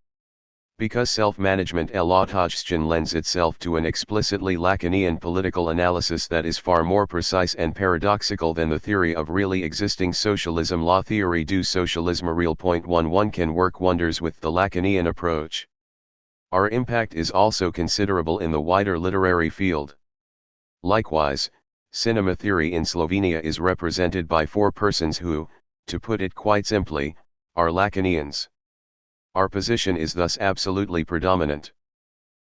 Because self-management Elotogstian lends itself to an explicitly Lacanian political analysis that is far more precise and paradoxical than the theory of really existing socialism. La theorie du socialisme real. 1 can work wonders with the Lacanian approach. Our impact is also considerable in the wider literary field. Likewise, cinema theory in Slovenia is represented by 4 persons who, to put it quite simply, are Lacanians. Our position is thus absolutely predominant.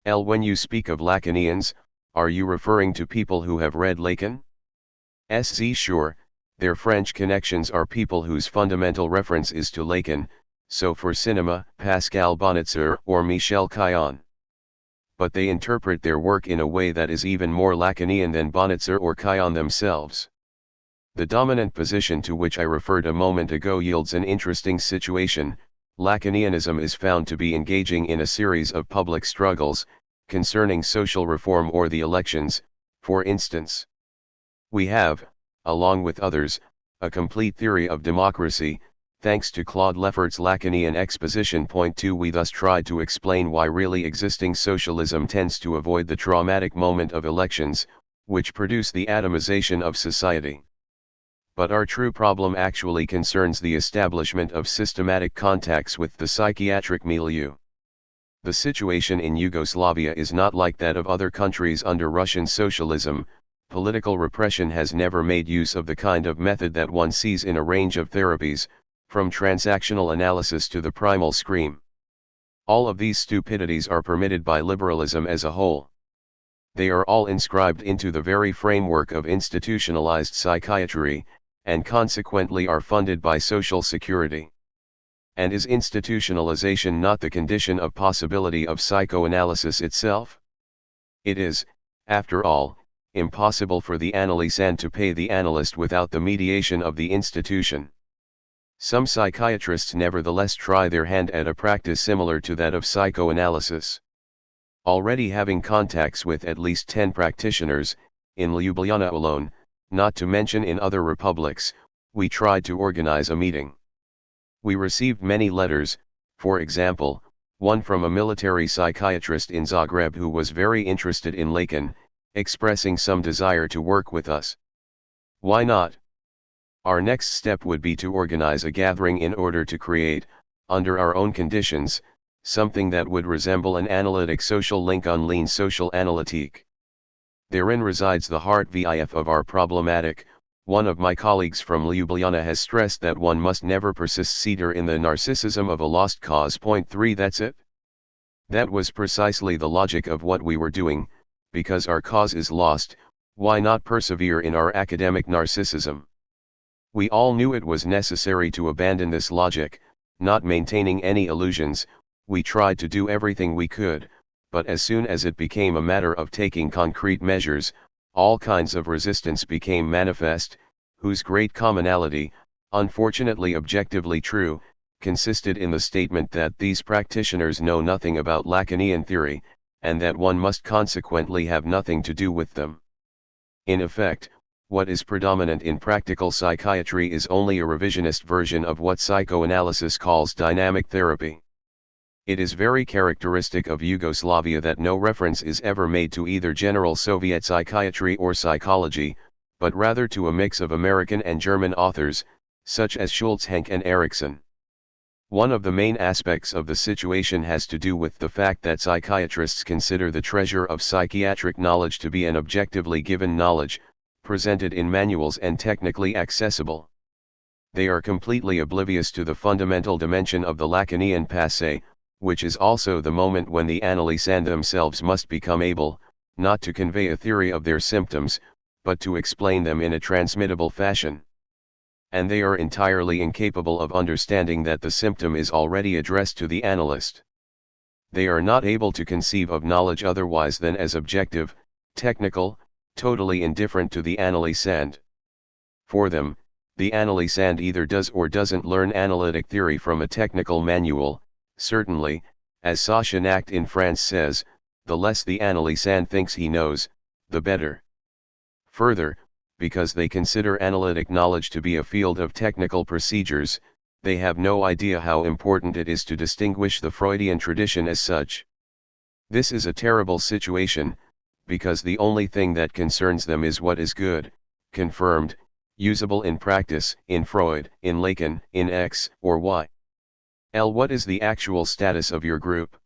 When you speak of Lacanians, are you referring to people who have read Lacan? Sure, their French connections are people whose fundamental reference is to Lacan, so for cinema, Pascal Bonitzer or Michel Caillon. But they interpret their work in a way that is even more Lacanian than Bonitzer or Caillon themselves. The dominant position to which I referred a moment ago yields an interesting situation. Lacanianism is found to be engaging in a series of public struggles, concerning social reform or the elections, for instance. We have, along with others, a complete theory of democracy, thanks to Claude Lefferts's Lacanian exposition. 2 We thus tried to explain why really existing socialism tends to avoid the traumatic moment of elections, which produce the atomization of society. But our true problem actually concerns the establishment of systematic contacts with the psychiatric milieu. The situation in Yugoslavia is not like that of other countries under Russian socialism. Political repression has never made use of the kind of method that one sees in a range of therapies, from transactional analysis to the primal scream. All of these stupidities are permitted by liberalism as a whole. They are all inscribed into the very framework of institutionalized psychiatry, and consequently are funded by Social Security. And is institutionalization not the condition of possibility of psychoanalysis itself? It is, after all, impossible for the analysand to pay the analyst without the mediation of the institution. Some psychiatrists nevertheless try their hand at a practice similar to that of psychoanalysis. Already having contacts with at least 10 practitioners, in Ljubljana alone, not to mention in other republics, we tried to organize a meeting. We received many letters, for example, one from a military psychiatrist in Zagreb who was very interested in Lacan, expressing some desire to work with us. Why not? Our next step would be to organize a gathering in order to create, under our own conditions, something that would resemble an analytic social link on lean social analytique. Therein resides the heart vif of our problematic. One of my colleagues from Ljubljana has stressed that one must never persist in the narcissism of a lost cause. 3 That's it. That was precisely the logic of what we were doing. Because our cause is lost, why not persevere in our academic narcissism? We all knew it was necessary to abandon this logic, not maintaining any illusions. We tried to do everything we could, but as soon as it became a matter of taking concrete measures, all kinds of resistance became manifest, whose great commonality, unfortunately objectively true, consisted in the statement that these practitioners know nothing about Lacanian theory, and that one must consequently have nothing to do with them. In effect, what is predominant in practical psychiatry is only a revisionist version of what psychoanalysis calls dynamic therapy. It is very characteristic of Yugoslavia that no reference is ever made to either general Soviet psychiatry or psychology, but rather to a mix of American and German authors, such as Schultz, Henke and Erickson. One of the main aspects of the situation has to do with the fact that psychiatrists consider the treasure of psychiatric knowledge to be an objectively given knowledge, presented in manuals and technically accessible. They are completely oblivious to the fundamental dimension of the Lacanian passé, which is also the moment when the analysand themselves must become able, not to convey a theory of their symptoms, but to explain them in a transmittable fashion. And they are entirely incapable of understanding that the symptom is already addressed to the analyst. They are not able to conceive of knowledge otherwise than as objective, technical, totally indifferent to the analysand. For them, the analysand either does or doesn't learn analytic theory from a technical manual. Certainly, as Sacha Nacht in France says, the less the analysand thinks he knows, the better. Further, because they consider analytic knowledge to be a field of technical procedures, they have no idea how important it is to distinguish the Freudian tradition as such. This is a terrible situation, because the only thing that concerns them is what is good, confirmed, usable in practice, in Freud, in Lacan, in X or Y. What is the actual status of your group?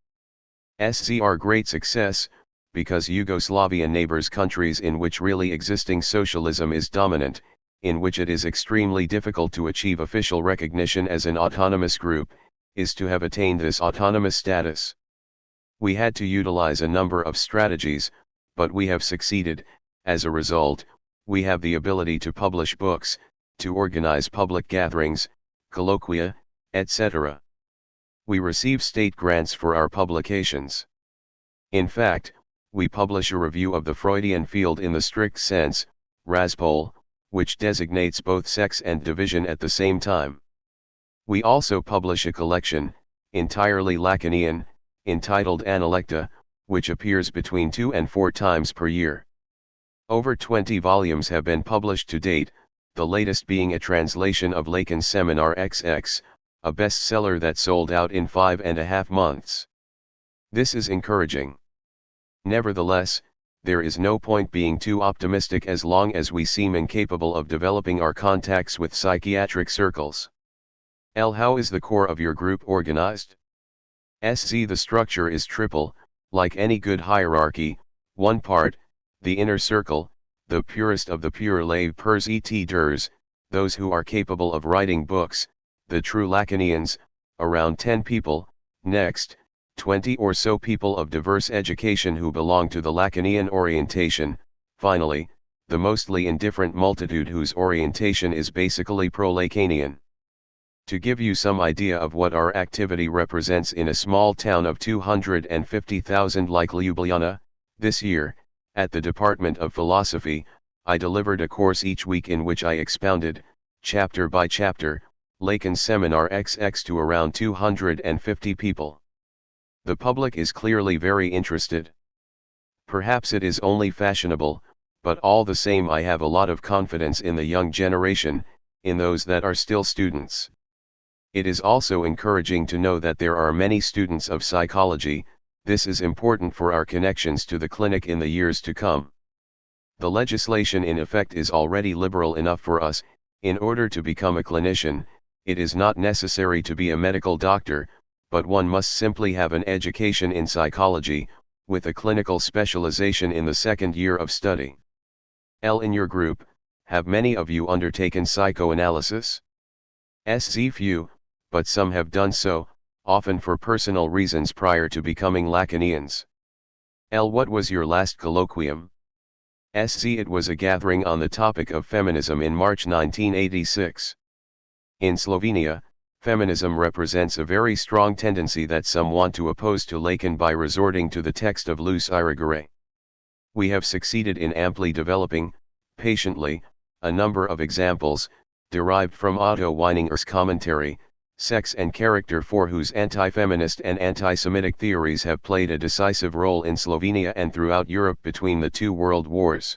SCR great success, because Yugoslavia neighbors countries in which really existing socialism is dominant, in which it is extremely difficult to achieve official recognition as an autonomous group, is to have attained this autonomous status. We had to utilize a number of strategies, but we have succeeded. As a result, we have the ability to publish books, to organize public gatherings, colloquia, etc. We receive state grants for our publications. In fact, we publish a review of the Freudian field in the strict sense, Raspol, which designates both sex and division at the same time. We also publish a collection, entirely Lacanian, entitled Analecta, which appears between 2 and 4 times per year. Over 20 volumes have been published to date, the latest being a translation of Lacan's Seminar XX, a bestseller that sold out in 5.5 months. This is encouraging. Nevertheless, there is no point being too optimistic as long as we seem incapable of developing our contacts with psychiatric circles. How is the core of your group organized? The structure is triple, like any good hierarchy. One part, the inner circle, the purest of the pure lay pers et durs, those who are capable of writing books, the true Lacanians, around 10 people. Next, 20 or so people of diverse education who belong to the Lacanian orientation. Finally, the mostly indifferent multitude whose orientation is basically pro-Lacanian. To give you some idea of what our activity represents in a small town of 250,000 like Ljubljana, this year, at the Department of Philosophy, I delivered a course each week in which I expounded, chapter by chapter, Lacan's Seminar XX to around 250 people. The public is clearly very interested. Perhaps it is only fashionable, but all the same I have a lot of confidence in the young generation, in those that are still students. It is also encouraging to know that there are many students of psychology. This is important for our connections to the clinic in the years to come. The legislation in effect is already liberal enough for us. In order to become a clinician, it is not necessary to be a medical doctor, but one must simply have an education in psychology, with a clinical specialization in the second year of study. In your group, have many of you undertaken psychoanalysis? Few, but some have done so, often for personal reasons prior to becoming Lacanians. What was your last colloquium? It was a gathering on the topic of feminism in March 1986. In Slovenia, feminism represents a very strong tendency that some want to oppose to Lacan by resorting to the text of Luce Irigaray. We have succeeded in amply developing, patiently, a number of examples, derived from Otto Weininger's commentary, Sex and Character, for whose anti-feminist and anti-Semitic theories have played a decisive role in Slovenia and throughout Europe between the two world wars.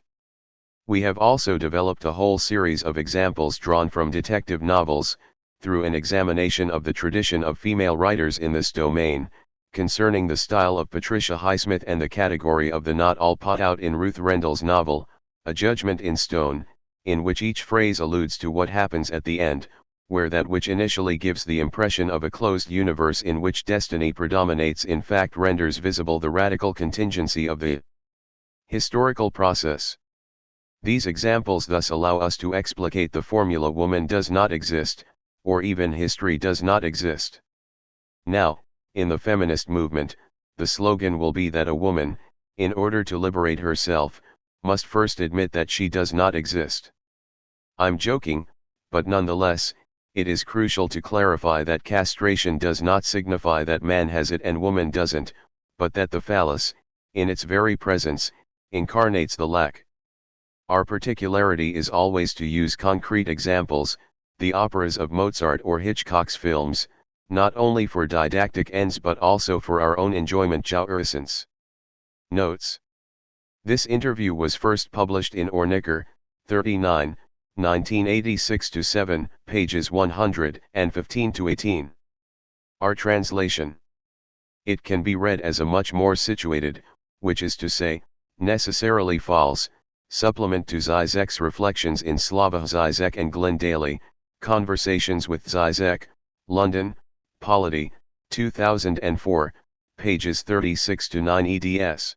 We have also developed a whole series of examples drawn from detective novels, through an examination of the tradition of female writers in this domain, concerning the style of Patricia Highsmith and the category of the not all put out in Ruth Rendell's novel, A Judgment in Stone, in which each phrase alludes to what happens at the end, where that which initially gives the impression of a closed universe in which destiny predominates in fact renders visible the radical contingency of the historical process. These examples thus allow us to explicate the formula woman does not exist, or even history does not exist. Now, in the feminist movement, the slogan will be that a woman, in order to liberate herself, must first admit that she does not exist. I'm joking, but nonetheless, it is crucial to clarify that castration does not signify that man has it and woman doesn't, but that the phallus, in its very presence, incarnates the lack. Our particularity is always to use concrete examples, the operas of Mozart or Hitchcock's films, not only for didactic ends but also for our own enjoyment. Jourisons. Notes. This interview was first published in Orniker, 39, 1986-7, pages 115-18. Our translation. It can be read as a much more situated, which is to say, necessarily false, supplement to Zizek's reflections in Slavoj Zizek and Glenn Daly, Conversations with Zizek, London, Polity, 2004, pages 36-9 eds.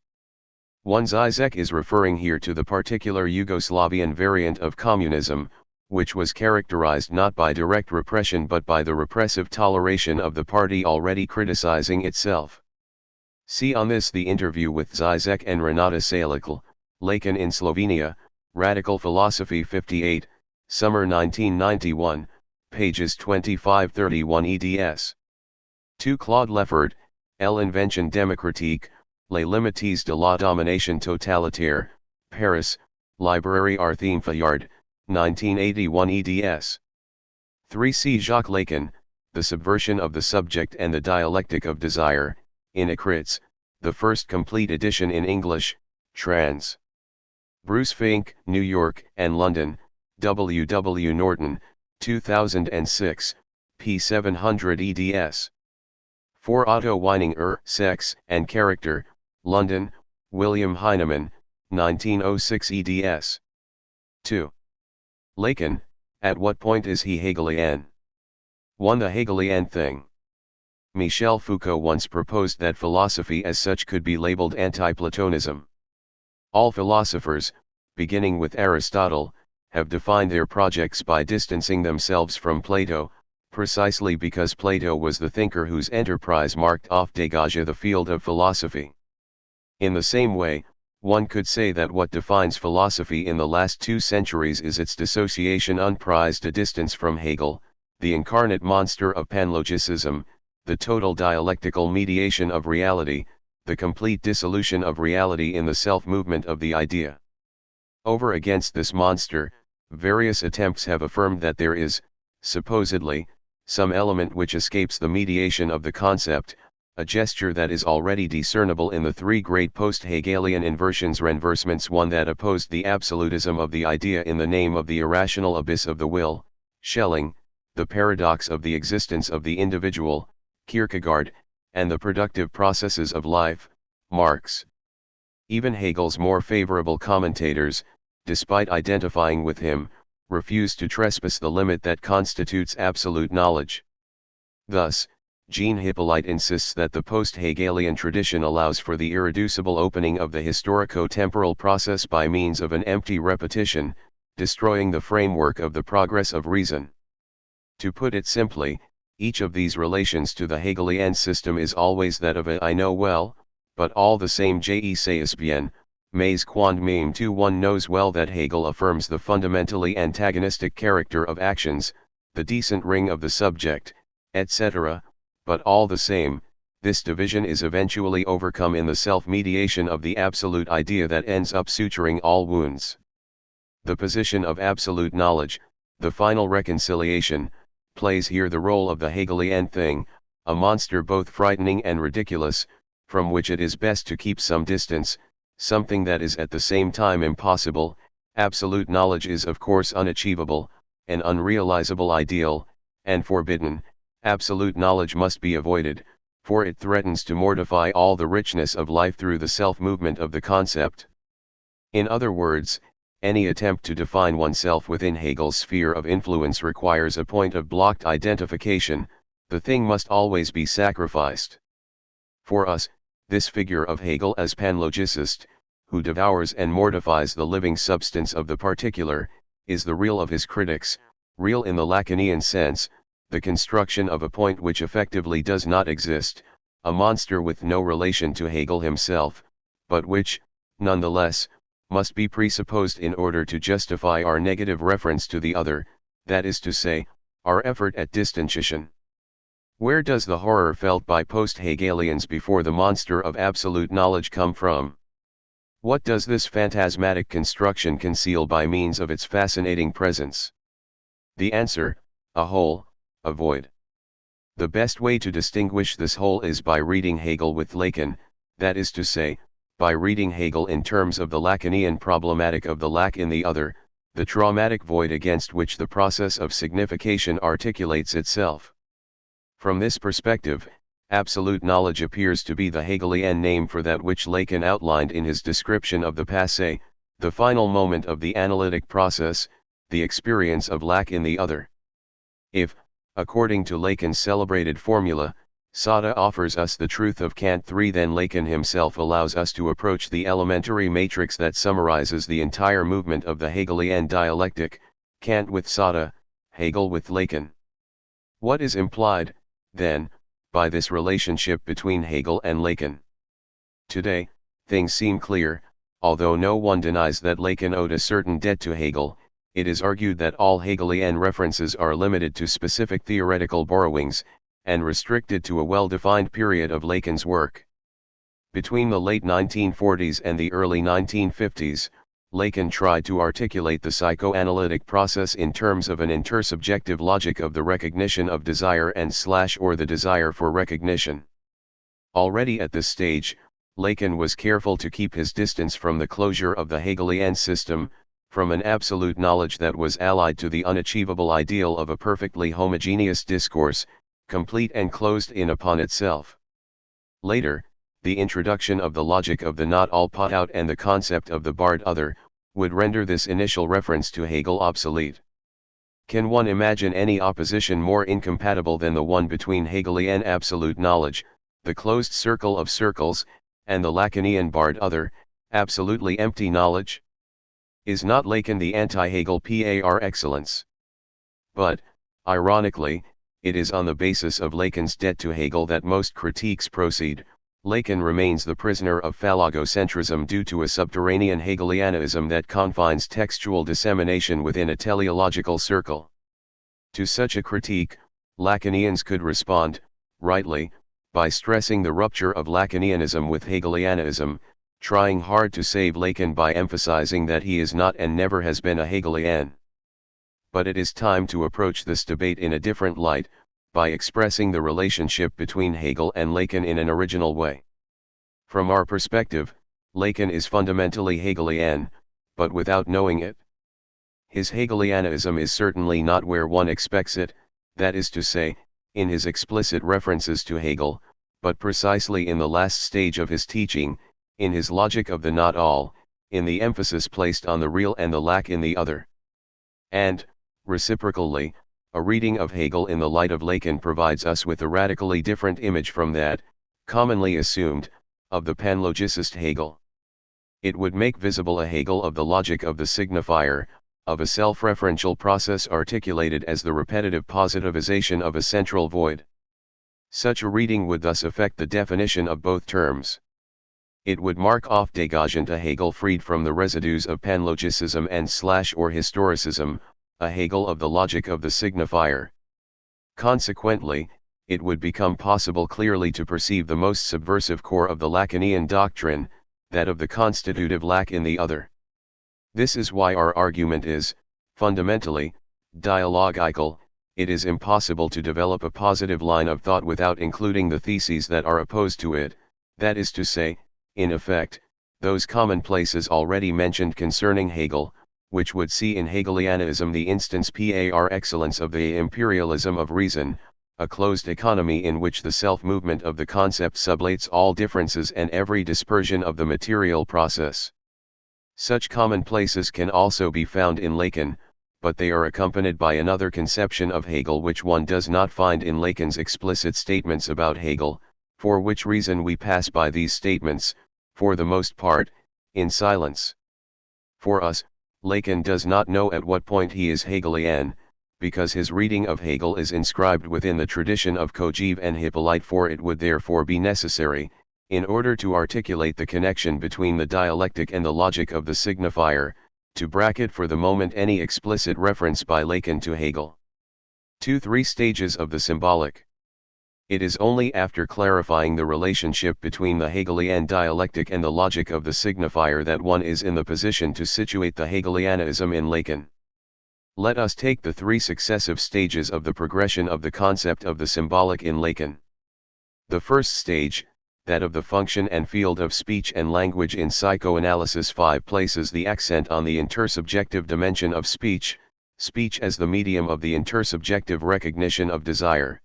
1. Zizek is referring here to the particular Yugoslavian variant of communism, which was characterized not by direct repression but by the repressive toleration of the party already criticizing itself. See on this the interview with Zizek and Renata Salikal, Lacan in Slovenia, Radical Philosophy 58, Summer 1991, pages 25-31 eds. 2. Claude Lefford, L'Invention démocratique, Les limites de la domination totalitaire, Paris, Librairie Arthème Fayard, 1981 eds. 3. C. Jacques Lacan, The Subversion of the Subject and the Dialectic of Desire, in Écrits, the first complete edition in English, trans. Bruce Fink, New York and London, W. W. Norton, 2006, p. 700 eds. 4. Otto Weininger, Sex and Character, London, William Heinemann, 1906 eds. 2. Lacan, At What Point Is He Hegelian? 1. The Hegelian Thing. Michel Foucault once proposed that philosophy as such could be labeled anti-Platonism. All philosophers, beginning with Aristotle, have defined their projects by distancing themselves from Plato, precisely because Plato was the thinker whose enterprise marked off dégage the field of philosophy. In the same way, one could say that what defines philosophy in the last 2 centuries is its dissociation unprized a distance from Hegel, the incarnate monster of panlogicism, the total dialectical mediation of reality, the complete dissolution of reality in the self-movement of the idea. Over against this monster, various attempts have affirmed that there is, supposedly, some element which escapes the mediation of the concept, a gesture that is already discernible in the 3 great post-Hegelian inversions renversements, one that opposed the absolutism of the idea in the name of the irrational abyss of the will, Schelling, the paradox of the existence of the individual, Kierkegaard, and the productive processes of life, Marx. Even Hegel's more favorable commentators, despite identifying with him, refuse to trespass the limit that constitutes absolute knowledge. Thus, Jean Hippolyte insists that the post-Hegelian tradition allows for the irreducible opening of the historico-temporal process by means of an empty repetition, destroying the framework of the progress of reason. To put it simply, each of these relations to the Hegelian system is always that of a I know well, but all the same je sais bien, mais quand meme to one knows well that Hegel affirms the fundamentally antagonistic character of actions, the decent ring of the subject, etc., but all the same, this division is eventually overcome in the self-mediation of the absolute idea that ends up suturing all wounds. The position of absolute knowledge, the final reconciliation, plays here the role of the Hegelian thing, a monster both frightening and ridiculous, from which it is best to keep some distance, something that is at the same time impossible. Absolute knowledge is of course unachievable, an unrealizable ideal, and forbidden. Absolute knowledge must be avoided, for it threatens to mortify all the richness of life through the self-movement of the concept. In other words, any attempt to define oneself within Hegel's sphere of influence requires a point of blocked identification. The thing must always be sacrificed. For us, this figure of Hegel as panlogicist, who devours and mortifies the living substance of the particular, is the real of his critics, real in the Lacanian sense, the construction of a point which effectively does not exist, a monster with no relation to Hegel himself, but which, nonetheless, must be presupposed in order to justify our negative reference to the other, that is to say, our effort at distanciation. Where does the horror felt by post-Hegelians before the monster of absolute knowledge come from? What does this phantasmatic construction conceal by means of its fascinating presence? The answer, a hole, a void. The best way to distinguish this hole is by reading Hegel with Lacan, that is to say, by reading Hegel in terms of the Lacanian problematic of the lack in the other, the traumatic void against which the process of signification articulates itself. From this perspective, absolute knowledge appears to be the Hegelian name for that which Lacan outlined in his description of the passé, the final moment of the analytic process, the experience of lack in the other. If, according to Lacan's celebrated formula, Sada offers us the truth of Kant 3, then Lacan himself allows us to approach the elementary matrix that summarizes the entire movement of the Hegelian dialectic, Kant with Sada, Hegel with Lacan. What is implied, then, by this relationship between Hegel and Lacan? Today, things seem clear. Although no one denies that Lacan owed a certain debt to Hegel, it is argued that all Hegelian references are limited to specific theoretical borrowings, and restricted to a well-defined period of Lacan's work. Between the late 1940s and the early 1950s, Lacan tried to articulate the psychoanalytic process in terms of an intersubjective logic of the recognition of desire or the desire for recognition. Already at this stage, Lacan was careful to keep his distance from the closure of the Hegelian system, from an absolute knowledge that was allied to the unachievable ideal of a perfectly homogeneous discourse, complete and closed in upon itself. Later, the introduction of the logic of the not all pot out and the concept of the barred other, would render this initial reference to Hegel obsolete. Can one imagine any opposition more incompatible than the one between Hegelian absolute knowledge, the closed circle of circles, and the Lacanian barred other, absolutely empty knowledge? Is not Lacan the anti-Hegel par excellence? But, ironically, it is on the basis of Lacan's debt to Hegel that most critiques proceed. Lacan remains the prisoner of phallogocentrism due to a subterranean Hegelianism that confines textual dissemination within a teleological circle. To such a critique, Lacanians could respond, rightly, by stressing the rupture of Lacanianism with Hegelianism, trying hard to save Lacan by emphasizing that he is not and never has been a Hegelian. But it is time to approach this debate in a different light, by expressing the relationship between Hegel and Lacan in an original way. From our perspective, Lacan is fundamentally Hegelian, but without knowing it. His Hegelianism is certainly not where one expects it, that is to say, in his explicit references to Hegel, but precisely in the last stage of his teaching, in his logic of the not all, in the emphasis placed on the real and the lack in the other. And, reciprocally, a reading of Hegel in the light of Lacan provides us with a radically different image from that, commonly assumed, of the panlogicist Hegel. It would make visible a Hegel of the logic of the signifier, of a self-referential process articulated as the repetitive positivization of a central void. Such a reading would thus affect the definition of both terms. It would mark off dégagement a Hegel freed from the residues of panlogicism and / or historicism, a Hegel of the logic of the signifier. Consequently, it would become possible clearly to perceive the most subversive core of the Lacanian doctrine, that of the constitutive lack in the other. This is why our argument is, fundamentally, dialogical. It is impossible to develop a positive line of thought without including the theses that are opposed to it, that is to say, in effect, those commonplaces already mentioned concerning Hegel, which would see in Hegelianism the instance par excellence of the imperialism of reason, a closed economy in which the self-movement of the concept sublates all differences and every dispersion of the material process. Such commonplaces can also be found in Lacan, but they are accompanied by another conception of Hegel which one does not find in Lacan's explicit statements about Hegel, for which reason we pass by these statements, for the most part, in silence. For us, Lacan does not know at what point he is Hegelian, because his reading of Hegel is inscribed within the tradition of Kojève and Hippolyte, for it would therefore be necessary, in order to articulate the connection between the dialectic and the logic of the signifier, to bracket for the moment any explicit reference by Lacan to Hegel. 2-3 stages of the symbolic. It is only after clarifying the relationship between the Hegelian dialectic and the logic of the signifier that one is in the position to situate the Hegelianism in Lacan. Let us take the 3 successive stages of the progression of the concept of the symbolic in Lacan. The first stage, that of the function and field of speech and language in psychoanalysis 5, places the accent on the intersubjective dimension of speech, speech as the medium of the intersubjective recognition of desire.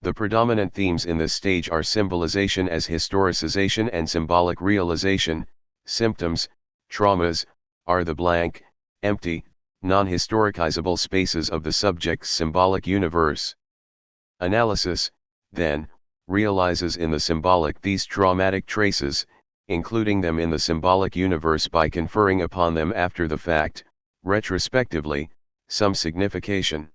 The predominant themes in this stage are symbolization as historicization and symbolic realization. Symptoms, traumas, are the blank, empty, non-historicizable spaces of the subject's symbolic universe. Analysis, then, realizes in the symbolic these traumatic traces, including them in the symbolic universe by conferring upon them after the fact, retrospectively, some signification.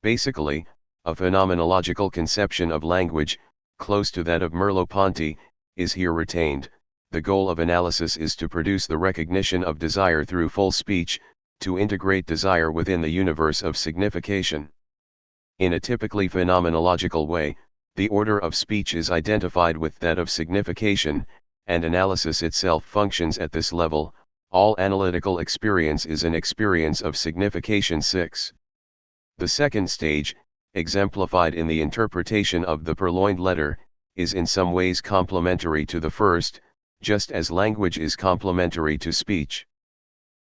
Basically, a phenomenological conception of language, close to that of Merleau-Ponty, is here retained. The goal of analysis is to produce the recognition of desire through full speech, to integrate desire within the universe of signification. In a typically phenomenological way, the order of speech is identified with that of signification, and analysis itself functions at this level. All analytical experience is an experience of signification. 6. The second stage, exemplified in the interpretation of the purloined letter, is in some ways complementary to the first, just as language is complementary to speech.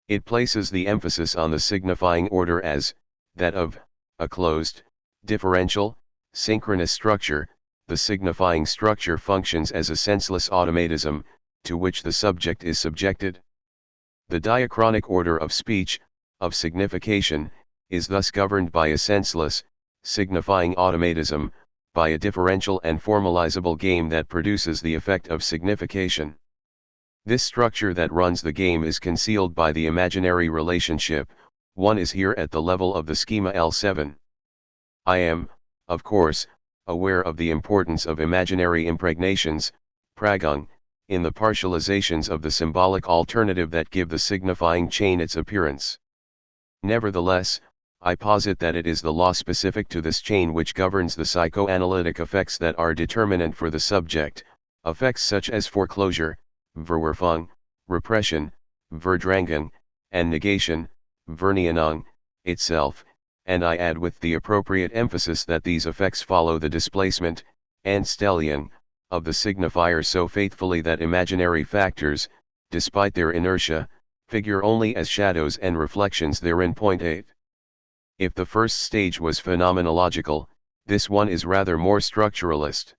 It places the emphasis on the signifying order as that of a closed, differential, synchronous structure. The signifying structure functions as a senseless automatism, to which the subject is subjected. The diachronic order of speech, of signification, is thus governed by a senseless, signifying automatism, by a differential and formalizable game that produces the effect of signification. This structure that runs the game is concealed by the imaginary relationship. One is here at the level of the schema L7. I am, of course, aware of the importance of imaginary impregnations, Pragung, in the partializations of the symbolic alternative that give the signifying chain its appearance. Nevertheless, I posit that it is the law specific to this chain which governs the psychoanalytic effects that are determinant for the subject, effects such as foreclosure, Verwerfung, repression, Verdrängung, and negation, Verneinung, itself, and I add with the appropriate emphasis that these effects follow the displacement, Anstellung, of the signifier so faithfully that imaginary factors, despite their inertia, figure only as shadows and reflections therein. 8. If the first stage was phenomenological, this one is rather more structuralist.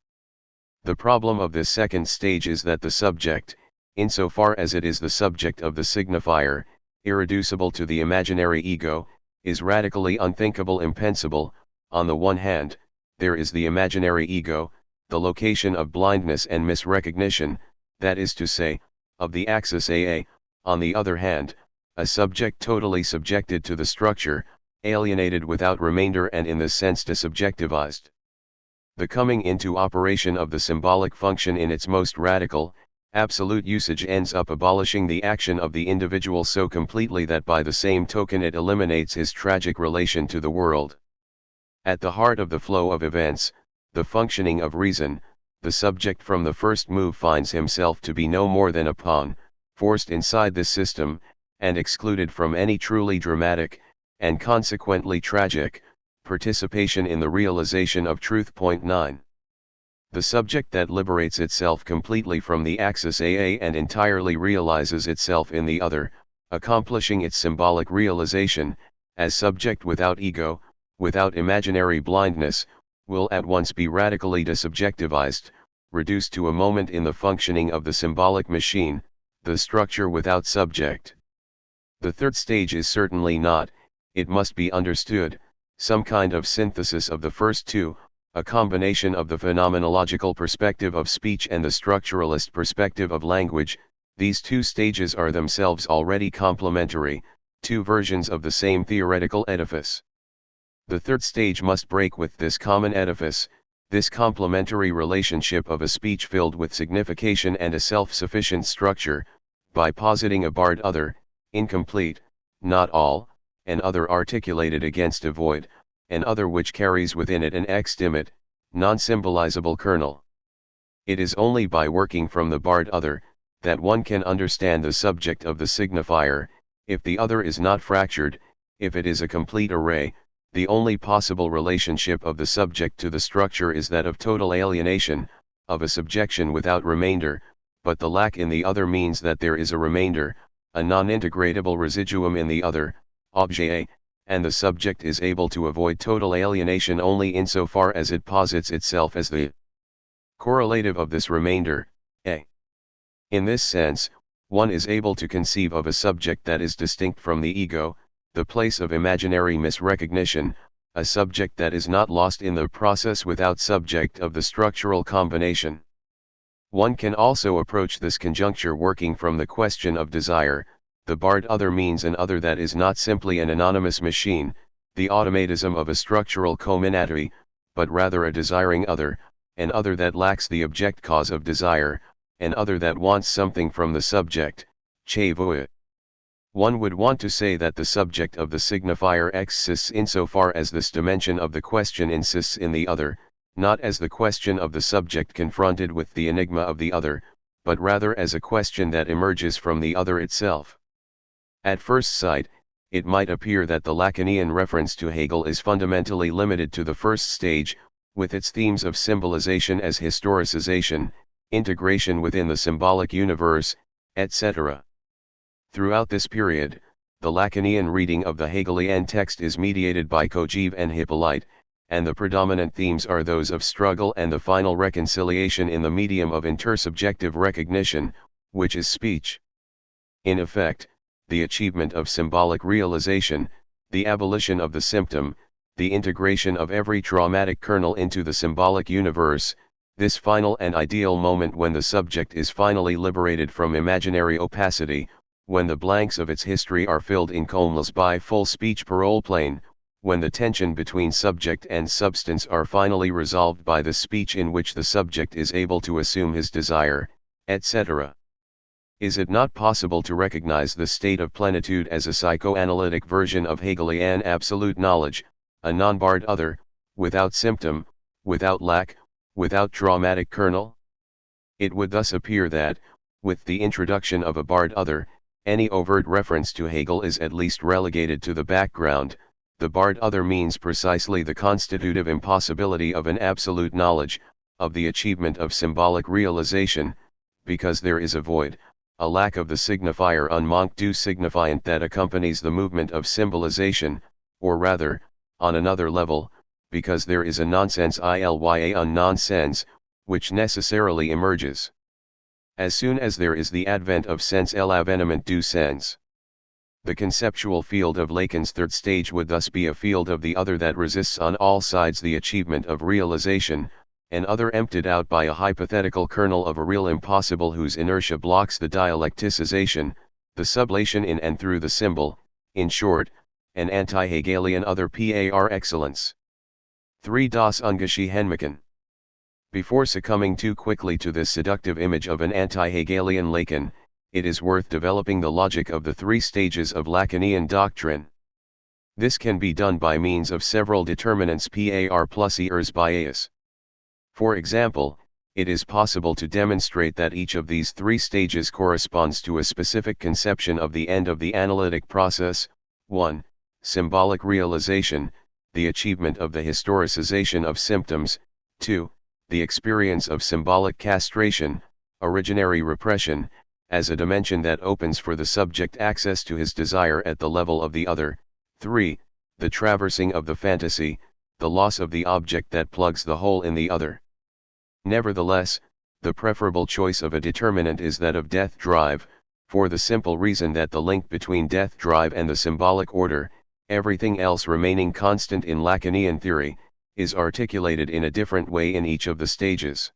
The problem of this second stage is that the subject, insofar as it is the subject of the signifier, irreducible to the imaginary ego, is radically unthinkable impensible. On the one hand, there is the imaginary ego, the location of blindness and misrecognition, that is to say, of the axis AA. On the other hand, a subject totally subjected to the structure, alienated without remainder and in this sense desubjectivized. The coming into operation of the symbolic function in its most radical, Absolute usage ends up abolishing the action of the individual so completely that by the same token it eliminates his tragic relation to the world. At the heart of the flow of events, the functioning of reason, the subject from the first move finds himself to be no more than a pawn, forced inside this system, and excluded from any truly dramatic, and consequently tragic, participation in the realization of truth. 9. The subject that liberates itself completely from the axis AA and entirely realizes itself in the other, accomplishing its symbolic realization, as subject without ego, without imaginary blindness, will at once be radically desubjectivized, reduced to a moment in the functioning of the symbolic machine, the structure without subject. The third stage is certainly not, it must be understood, some kind of synthesis of the first two, a combination of the phenomenological perspective of speech and the structuralist perspective of language. These two stages are themselves already complementary, two versions of the same theoretical edifice. The third stage must break with this common edifice, this complementary relationship of a speech filled with signification and a self-sufficient structure, by positing a barred other, incomplete, not all, an other articulated against a void, an other which carries within it an extimate, non-symbolizable kernel. It is only by working from the barred other, that one can understand the subject of the signifier. If the other is not fractured, if it is a complete array, the only possible relationship of the subject to the structure is that of total alienation, of a subjection without remainder, but the lack in the other means that there is a remainder, a non-integratable residuum in the other, objet A, and the subject is able to avoid total alienation only insofar as it posits itself as the correlative of this remainder, A. In this sense, one is able to conceive of a subject that is distinct from the ego, the place of imaginary misrecognition, a subject that is not lost in the process without subject of the structural combination. One can also approach this conjuncture working from the question of desire. The barred other means an other that is not simply an anonymous machine, the automatism of a structural commonality, but rather a desiring other, an other that lacks the object cause of desire, an other that wants something from the subject, che veut. One would want to say that the subject of the signifier exists insofar as this dimension of the question insists in the other, not as the question of the subject confronted with the enigma of the other, but rather as a question that emerges from the other itself. At first sight, it might appear that the Lacanian reference to Hegel is fundamentally limited to the first stage, with its themes of symbolization as historicization, integration within the symbolic universe, etc. Throughout this period, the Lacanian reading of the Hegelian text is mediated by Kojève and Hippolyte, and the predominant themes are those of struggle and the final reconciliation in the medium of intersubjective recognition, which is speech. In effect, the achievement of symbolic realization, the abolition of the symptom, the integration of every traumatic kernel into the symbolic universe, this final and ideal moment when the subject is finally liberated from imaginary opacity, when the blanks of its history are filled in comeless by full speech parole plane, when the tension between subject and substance are finally resolved by the speech in which the subject is able to assume his desire, etc. Is it not possible to recognize the state of plenitude as a psychoanalytic version of Hegelian absolute knowledge, a non-barred other, without symptom, without lack, without traumatic kernel? It would thus appear that, with the introduction of a barred other, any overt reference to Hegel is at least relegated to the background. The barred other means precisely the constitutive impossibility of an absolute knowledge, of the achievement of symbolic realization, because there is a void, a lack of the signifier un manque du signifiant that accompanies the movement of symbolization, or rather, on another level, because there is a nonsense ilya un nonsense, which necessarily emerges as soon as there is the advent of sense l'avènement du sens. The conceptual field of Lacan's third stage would thus be a field of the other that resists on all sides the achievement of realization, an other emptied out by a hypothetical kernel of a real impossible whose inertia blocks the dialecticization, the sublation in and through the symbol, in short, an anti-Hegelian other par excellence. 3. Das Ungeschiehene. Before succumbing too quickly to this seductive image of an anti-Hegelian Lacan, it is worth developing the logic of the three stages of Lacanian doctrine. This can be done by means of several determinants par plus ers bias. For example, it is possible to demonstrate that each of these three stages corresponds to a specific conception of the end of the analytic process. 1. Symbolic realization, the achievement of the historicization of symptoms. 2. The experience of symbolic castration, originary repression, as a dimension that opens for the subject access to his desire at the level of the other. 3. The traversing of the fantasy, the loss of the object that plugs the hole in the other. Nevertheless, the preferable choice of a determinant is that of death drive, for the simple reason that the link between death drive and the symbolic order, everything else remaining constant in Lacanian theory, is articulated in a different way in each of the stages.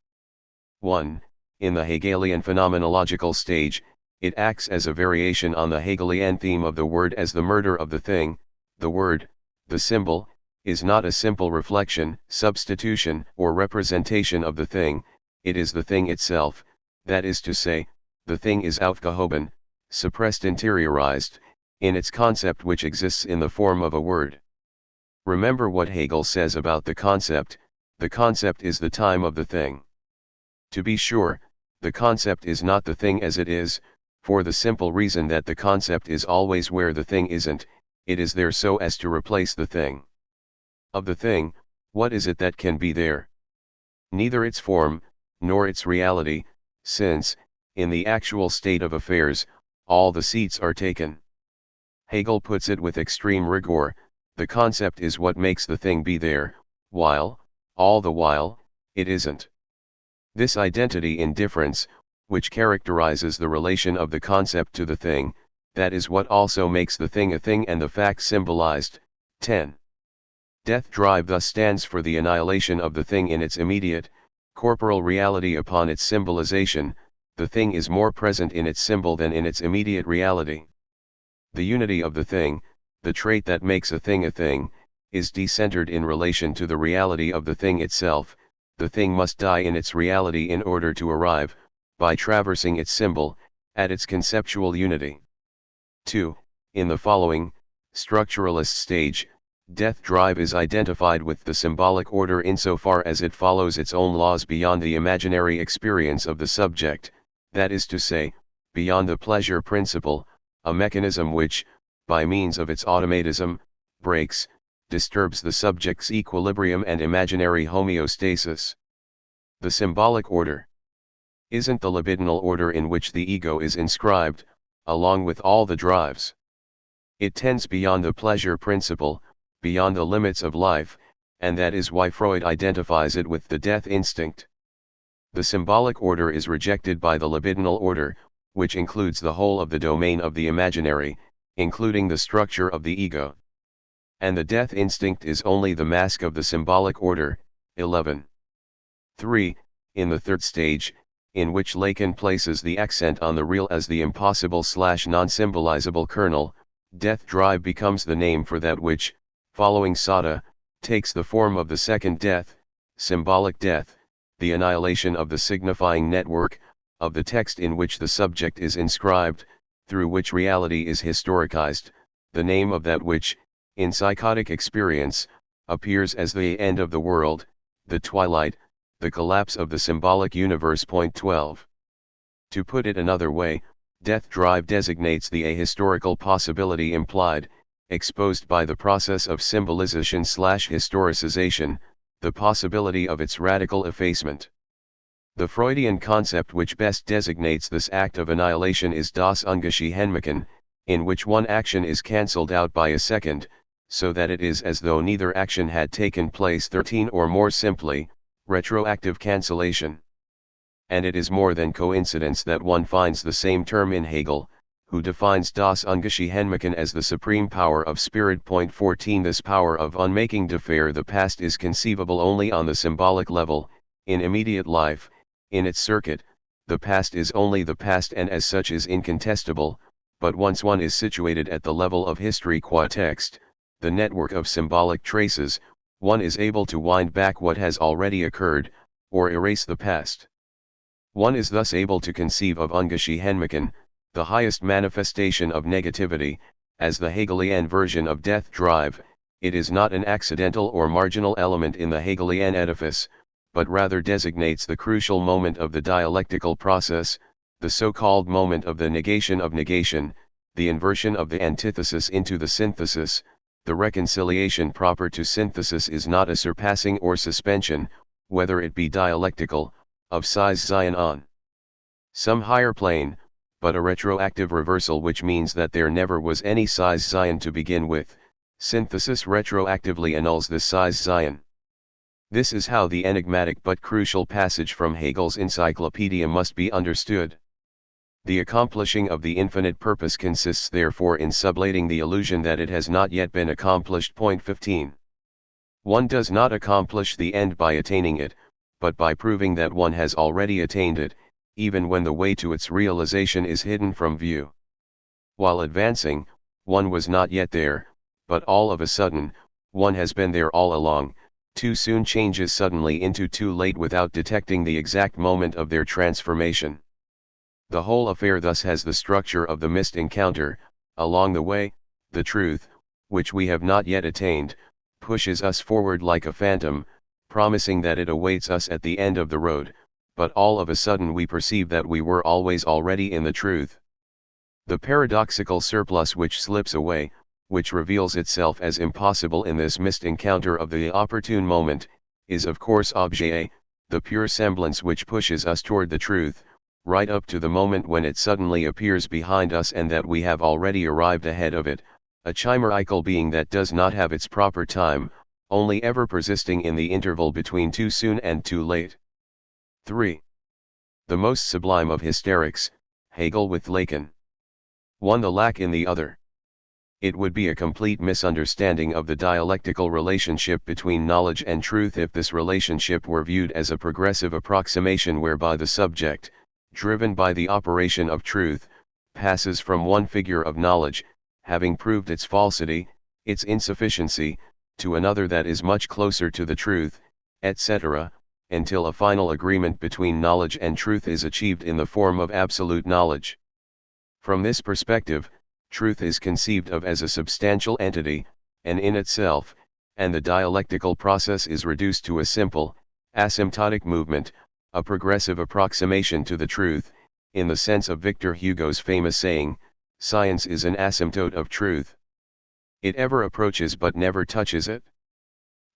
1. In the Hegelian phenomenological stage, it acts as a variation on the Hegelian theme of the word as the murder of the thing. The word, the symbol, is not a simple reflection, substitution, or representation of the thing, it is the thing itself, that is to say, the thing is aufgehoben, suppressed, interiorized, in its concept which exists in the form of a word. Remember what Hegel says about the concept is the time of the thing. To be sure, the concept is not the thing as it is, for the simple reason that the concept is always where the thing isn't, it is there so as to replace the thing. Of the thing, what is it that can be there? Neither its form, nor its reality, since, in the actual state of affairs, all the seats are taken. Hegel puts it with extreme rigor, the concept is what makes the thing be there, while, all the while, it isn't. This identity in difference, which characterizes the relation of the concept to the thing, that is what also makes the thing a thing and the fact symbolized. 10. Death drive thus stands for the annihilation of the thing in its immediate, corporal reality upon its symbolization. The thing is more present in its symbol than in its immediate reality. The unity of the thing, the trait that makes a thing, is decentered in relation to the reality of the thing itself. The thing must die in its reality in order to arrive, by traversing its symbol, at its conceptual unity. 2. In the following, structuralist stage, death drive is identified with the symbolic order insofar as it follows its own laws beyond the imaginary experience of the subject, that is to say, beyond the pleasure principle, a mechanism which, by means of its automatism, breaks, disturbs the subject's equilibrium and imaginary homeostasis. The symbolic order isn't the libidinal order in which the ego is inscribed, along with all the drives. It tends beyond the pleasure principle, beyond the limits of life, and that is why Freud identifies it with the death instinct. The symbolic order is rejected by the libidinal order, which includes the whole of the domain of the imaginary, including the structure of the ego. And the death instinct is only the mask of the symbolic order. 11. 3. In the third stage, in which Lacan places the accent on the real as the impossible/non-symbolizable kernel, death drive becomes the name for that which, following Sada, takes the form of the second death, symbolic death, the annihilation of the signifying network, of the text in which the subject is inscribed, through which reality is historicized, the name of that which, in psychotic experience, appears as the end of the world, the twilight, the collapse of the symbolic universe. 12. To put it another way, death drive designates the ahistorical possibility implied, exposed by the process of symbolization/historicization, the possibility of its radical effacement. The Freudian concept which best designates this act of annihilation is das Ungeschehenmachen, in which one action is cancelled out by a second, so that it is as though neither action had taken place. 13. Or more simply, retroactive cancellation. And it is more than coincidence that one finds the same term in Hegel, who defines das Ungeschehenmachen as the supreme power of spirit. 14. This power of unmaking defer the past is conceivable only on the symbolic level, in immediate life, in its circuit. The past is only the past and as such is incontestable, but once one is situated at the level of history qua text, the network of symbolic traces, one is able to wind back what has already occurred, or erase the past. One is thus able to conceive of Ungeschiehtenmachen, the highest manifestation of negativity, as the Hegelian version of death drive. It is not an accidental or marginal element in the Hegelian edifice, but rather designates the crucial moment of the dialectical process, the so-called moment of the negation, the inversion of the antithesis into the synthesis. The reconciliation proper to synthesis is not a surpassing or suspension, whether it be dialectical, of size Zion on some higher plane, but a retroactive reversal, which means that there never was any size Zion to begin with. Synthesis retroactively annuls the size Zion. This is how the enigmatic but crucial passage from Hegel's Encyclopedia must be understood. The accomplishing of the infinite purpose consists therefore in sublating the illusion that it has not yet been accomplished. Point 15. One does not accomplish the end by attaining it, but by proving that one has already attained it, even when the way to its realization is hidden from view. While advancing, one was not yet there, but all of a sudden, one has been there all along. Too soon changes suddenly into too late without detecting the exact moment of their transformation. The whole affair thus has the structure of the missed encounter. Along the way, the truth, which we have not yet attained, pushes us forward like a phantom, promising that it awaits us at the end of the road, but all of a sudden we perceive that we were always already in the truth. The paradoxical surplus which slips away, which reveals itself as impossible in this missed encounter of the opportune moment, is of course objet, the pure semblance which pushes us toward the truth, right up to the moment when it suddenly appears behind us and that we have already arrived ahead of it, a chimerical being that does not have its proper time, only ever persisting in the interval between too soon and too late. 3. The most sublime of hysterics, Hegel with Lacan. 1. The lack in the other. It would be a complete misunderstanding of the dialectical relationship between knowledge and truth if this relationship were viewed as a progressive approximation whereby the subject, driven by the operation of truth, passes from one figure of knowledge, having proved its falsity, its insufficiency, to another that is much closer to the truth, etc., until a final agreement between knowledge and truth is achieved in the form of absolute knowledge. From this perspective, truth is conceived of as a substantial entity, and in itself, and the dialectical process is reduced to a simple, asymptotic movement, a progressive approximation to the truth, in the sense of Victor Hugo's famous saying, "Science is an asymptote of truth. It ever approaches but never touches it."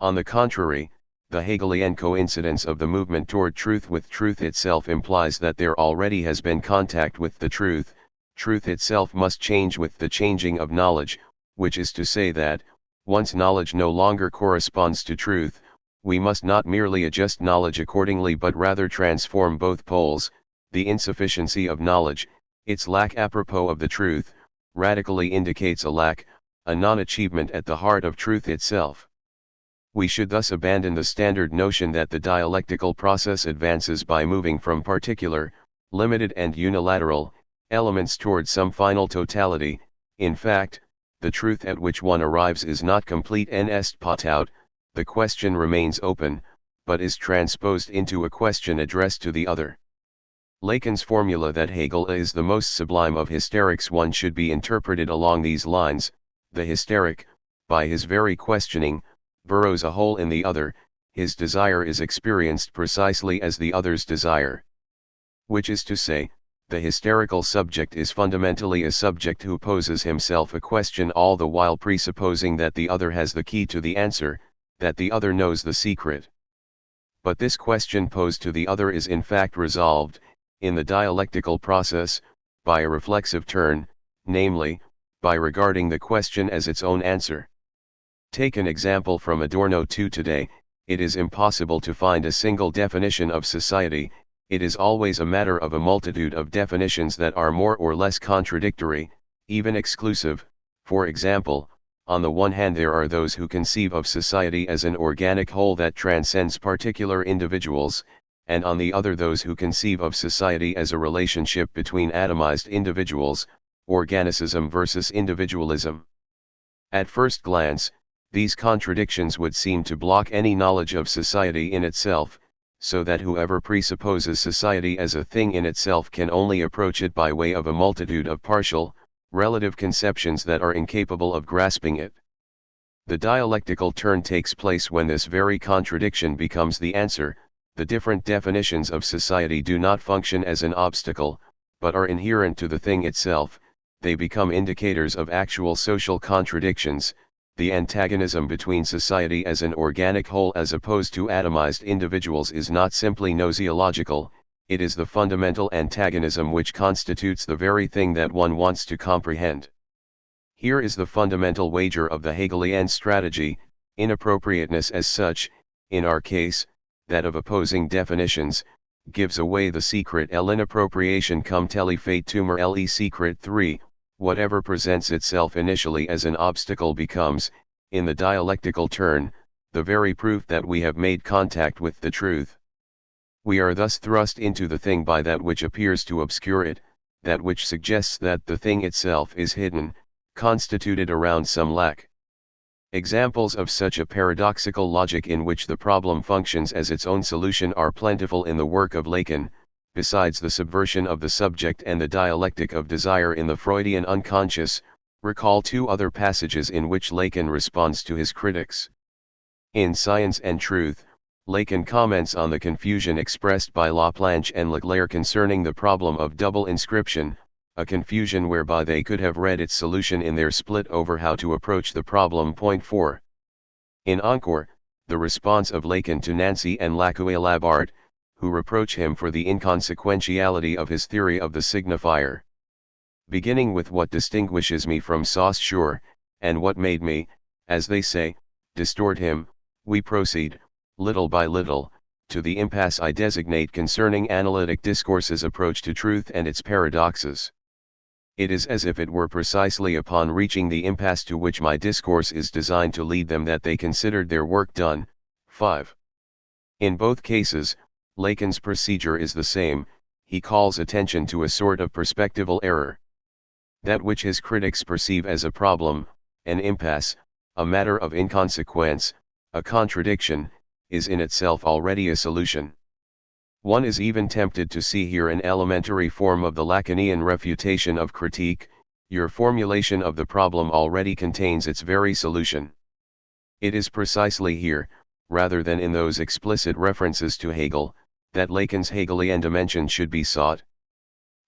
On the contrary, the Hegelian coincidence of the movement toward truth with truth itself implies that there already has been contact with the truth. Truth itself must change with the changing of knowledge, which is to say that, once knowledge no longer corresponds to truth, we must not merely adjust knowledge accordingly but rather transform both poles. The insufficiency of knowledge, its lack apropos of the truth, radically indicates a lack, a non-achievement at the heart of truth itself. We should thus abandon the standard notion that the dialectical process advances by moving from particular, limited and unilateral, elements toward some final totality. In fact, the truth at which one arrives is not complete and est potaut. The question remains open, but is transposed into a question addressed to the other. Lacan's formula that Hegel is the most sublime of hysterics one should be interpreted along these lines. The hysteric, by his very questioning, burrows a hole in the other, his desire is experienced precisely as the other's desire. Which is to say, the hysterical subject is fundamentally a subject who poses himself a question all the while presupposing that the other has the key to the answer, that the other knows the secret. But this question posed to the other is in fact resolved, in the dialectical process, by a reflexive turn, namely, by regarding the question as its own answer. Take an example from Adorno to today. It is impossible to find a single definition of society. It is always a matter of a multitude of definitions that are more or less contradictory, even exclusive. For example, on the one hand there are those who conceive of society as an organic whole that transcends particular individuals, and on the other those who conceive of society as a relationship between atomized individuals, organicism versus individualism. At first glance, these contradictions would seem to block any knowledge of society in itself, so that whoever presupposes society as a thing in itself can only approach it by way of a multitude of partial, relative conceptions that are incapable of grasping it. The dialectical turn takes place when this very contradiction becomes the answer. The different definitions of society do not function as an obstacle, but are inherent to the thing itself. They become indicators of actual social contradictions. The antagonism between society as an organic whole as opposed to atomized individuals is not simply gnosiological, it is the fundamental antagonism which constitutes the very thing that one wants to comprehend. Here is the fundamental wager of the Hegelian strategy: inappropriateness as such, in our case, that of opposing definitions, gives away the secret. L'inappropriation cum teli fate tumor le secret 3. Whatever presents itself initially as an obstacle becomes, in the dialectical turn, the very proof that we have made contact with the truth. We are thus thrust into the thing by that which appears to obscure it, that which suggests that the thing itself is hidden, constituted around some lack. Examples of such a paradoxical logic in which the problem functions as its own solution are plentiful in the work of Lacan. Besides the subversion of the subject and the dialectic of desire in the Freudian unconscious, recall two other passages in which Lacan responds to his critics. In Science and Truth, Lacan comments on the confusion expressed by Laplanche and Leclerc concerning the problem of double inscription, a confusion whereby they could have read its solution in their split over how to approach the problem. Point 4. In Encore, the response of Lacan to Nancy and Lacoue-Labart, who reproach him for the inconsequentiality of his theory of the signifier. Beginning with what distinguishes me from Saussure, and what made me, as they say, distort him, we proceed, little by little, to the impasse I designate concerning analytic discourse's approach to truth and its paradoxes. It is as if it were precisely upon reaching the impasse to which my discourse is designed to lead them that they considered their work done. 5. In both cases, Lacan's procedure is the same. He calls attention to a sort of perspectival error. That which his critics perceive as a problem, an impasse, a matter of inconsequence, a contradiction, is in itself already a solution. One is even tempted to see here an elementary form of the Lacanian refutation of critique: your formulation of the problem already contains its very solution. It is precisely here, rather than in those explicit references to Hegel, that Lacan's Hegelian dimension should be sought.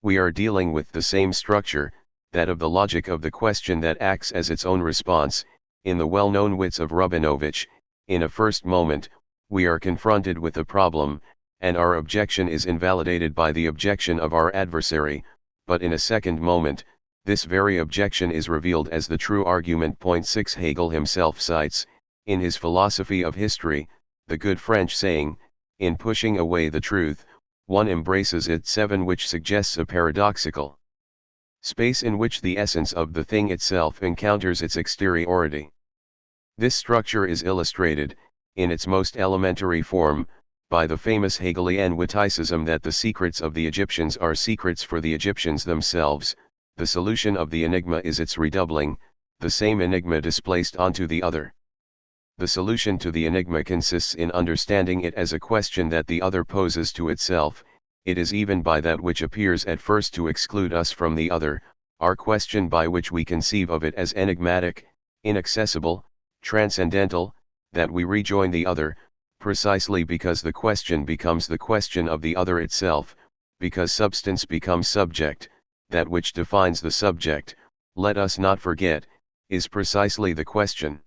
We are dealing with the same structure, that of the logic of the question that acts as its own response. In the well-known wits of Rubinovich, in a first moment, we are confronted with a problem, and our objection is invalidated by the objection of our adversary, but in a second moment, this very objection is revealed as the true argument. Point 6. Hegel himself cites, in his Philosophy of History, the good French saying, in pushing away the truth, one embraces it. 7. Which suggests a paradoxical space in which the essence of the thing itself encounters its exteriority. This structure is illustrated, in its most elementary form, by the famous Hegelian witticism that the secrets of the Egyptians are secrets for the Egyptians themselves. The solution of the enigma is its redoubling, the same enigma displaced onto the other. The solution to the enigma consists in understanding it as a question that the other poses to itself. It is even by that which appears at first to exclude us from the other, our question, by which we conceive of it as enigmatic, inaccessible, transcendental, that we rejoin the other, precisely because the question becomes the question of the other itself, because substance becomes subject. That which defines the subject, let us not forget, is precisely the question.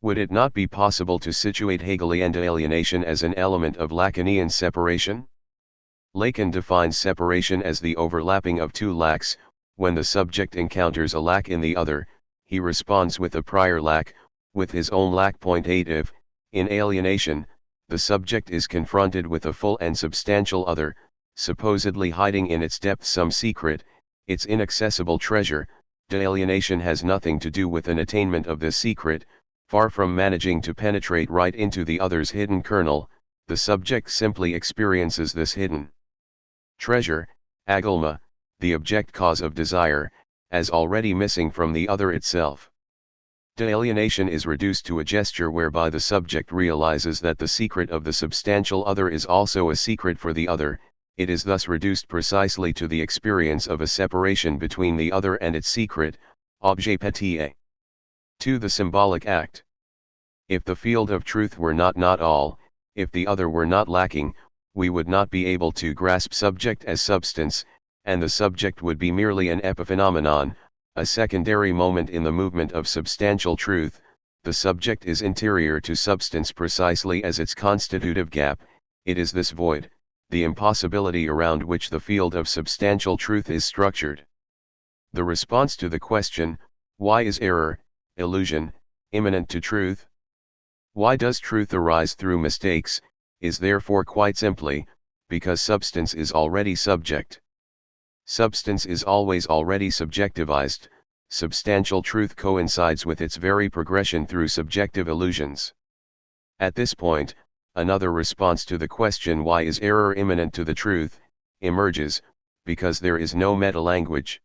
Would it not be possible to situate Hegelian alienation as an element of Lacanian separation? Lacan defines separation as the overlapping of two lacks. When the subject encounters a lack in the other, he responds with a prior lack, with his own lack. Point 8. If, in alienation, the subject is confronted with a full and substantial other, supposedly hiding in its depths some secret, its inaccessible treasure, alienation has nothing to do with an attainment of this secret. Far from managing to penetrate right into the other's hidden kernel, the subject simply experiences this hidden treasure, agulma, the object cause of desire, as already missing from the other itself. Alienation is reduced to a gesture whereby the subject realizes that the secret of the substantial other is also a secret for the other. It is thus reduced precisely to the experience of a separation between the other and its secret, objet petit. 2. The symbolic act. If the field of truth were not all, if the other were not lacking, we would not be able to grasp subject as substance, and the subject would be merely an epiphenomenon, a secondary moment in the movement of substantial truth. The subject is interior to substance precisely as its constitutive gap. It is this void, the impossibility around which the field of substantial truth is structured. The response to the question, why is error, illusion, immanent to truth? Why does truth arise through mistakes, is therefore quite simply, because substance is already subject. Substance is always already subjectivized, substantial truth coincides with its very progression through subjective illusions. At this point, another response to the question why is error immanent to the truth, emerges, because there is no meta-language.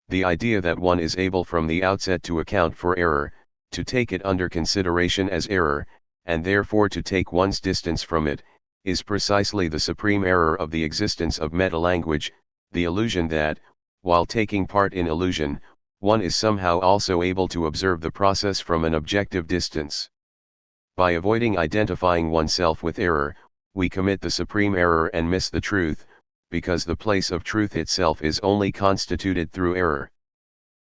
The idea that one is able from the outset to account for error, to take it under consideration as error, and therefore to take one's distance from it, is precisely the supreme error of the existence of meta-language, the illusion that, while taking part in illusion, one is somehow also able to observe the process from an objective distance. By avoiding identifying oneself with error, we commit the supreme error and miss the truth, because the place of truth itself is only constituted through error.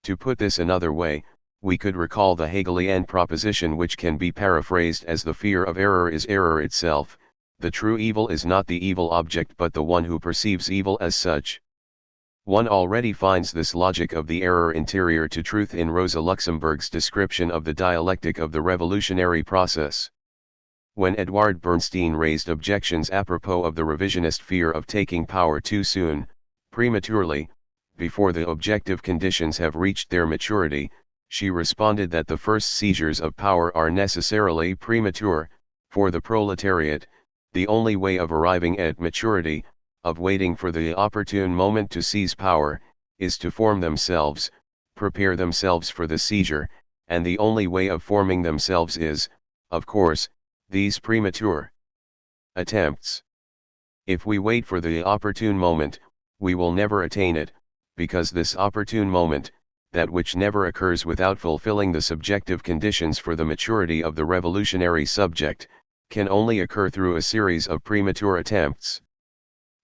To put this another way, we could recall the Hegelian proposition which can be paraphrased as the fear of error is error itself. The true evil is not the evil object but the one who perceives evil as such. One already finds this logic of the error interior to truth in Rosa Luxemburg's description of the dialectic of the revolutionary process. When Edward Bernstein raised objections apropos of the revisionist fear of taking power too soon, prematurely, before the objective conditions have reached their maturity, she responded that the first seizures of power are necessarily premature. For the proletariat, the only way of arriving at maturity, of waiting for the opportune moment to seize power, is to form themselves, prepare themselves for the seizure, and the only way of forming themselves is, of course, these premature attempts. If we wait for the opportune moment, we will never attain it, because this opportune moment, that which never occurs without fulfilling the subjective conditions for the maturity of the revolutionary subject, can only occur through a series of premature attempts.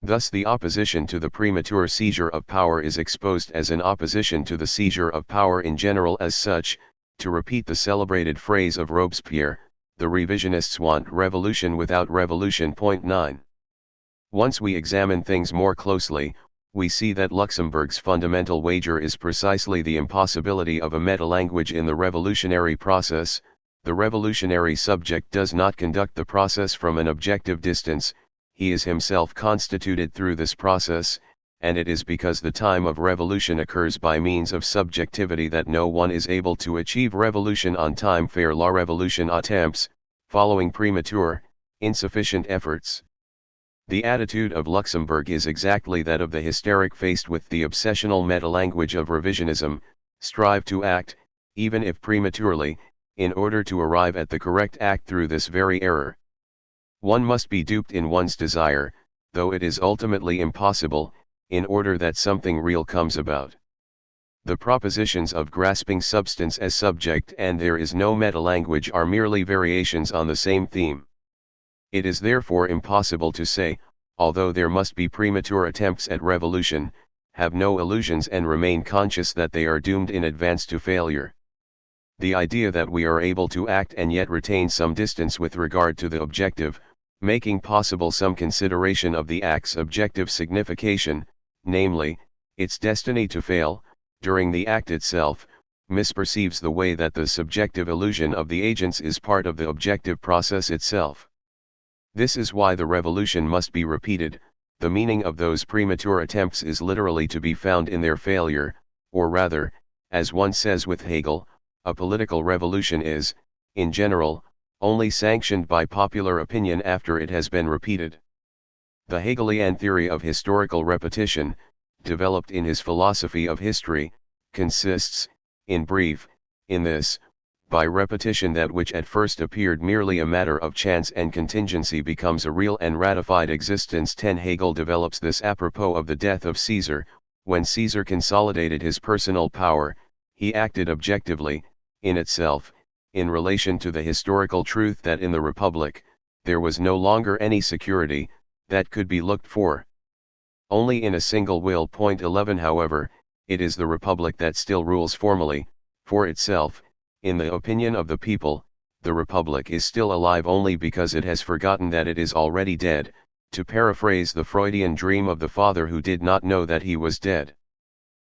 Thus the opposition to the premature seizure of power is exposed as an opposition to the seizure of power in general as such. To repeat the celebrated phrase of Robespierre, the revisionists want revolution without revolution. 9. Once we examine things more closely, we see that Luxemburg's fundamental wager is precisely the impossibility of a meta-language in the revolutionary process. The revolutionary subject does not conduct the process from an objective distance, he is himself constituted through this process, and it is because the time of revolution occurs by means of subjectivity that no one is able to achieve revolution on time. Faire la révolution à temps, following premature, insufficient efforts. The attitude of Luxemburg is exactly that of the hysteric faced with the obsessional meta-language of revisionism. Strive to act, even if prematurely, in order to arrive at the correct act through this very error. One must be duped in one's desire, though it is ultimately impossible, in order that something real comes about. The propositions of grasping substance as subject and there is no meta-language are merely variations on the same theme. It is therefore impossible to say, although there must be premature attempts at revolution, have no illusions and remain conscious that they are doomed in advance to failure. The idea that we are able to act and yet retain some distance with regard to the objective, making possible some consideration of the act's objective signification, namely, its destiny to fail, during the act itself, misperceives the way that the subjective illusion of the agents is part of the objective process itself. This is why the revolution must be repeated. The meaning of those premature attempts is literally to be found in their failure, or rather, as one says with Hegel, a political revolution is, in general, only sanctioned by popular opinion after it has been repeated. The Hegelian theory of historical repetition, developed in his philosophy of history, consists, in brief, in this: By repetition, that which at first appeared merely a matter of chance and contingency becomes a real and ratified existence. 10. Hegel develops this apropos of the death of Caesar. When Caesar consolidated his personal power, he acted objectively, in itself, in relation to the historical truth that in the Republic, there was no longer any security that could be looked for. Only in a single will. 11. However, it is the Republic that still rules formally, for itself. In the opinion of the people, the Republic is still alive only because it has forgotten that it is already dead, to paraphrase the Freudian dream of the father who did not know that he was dead.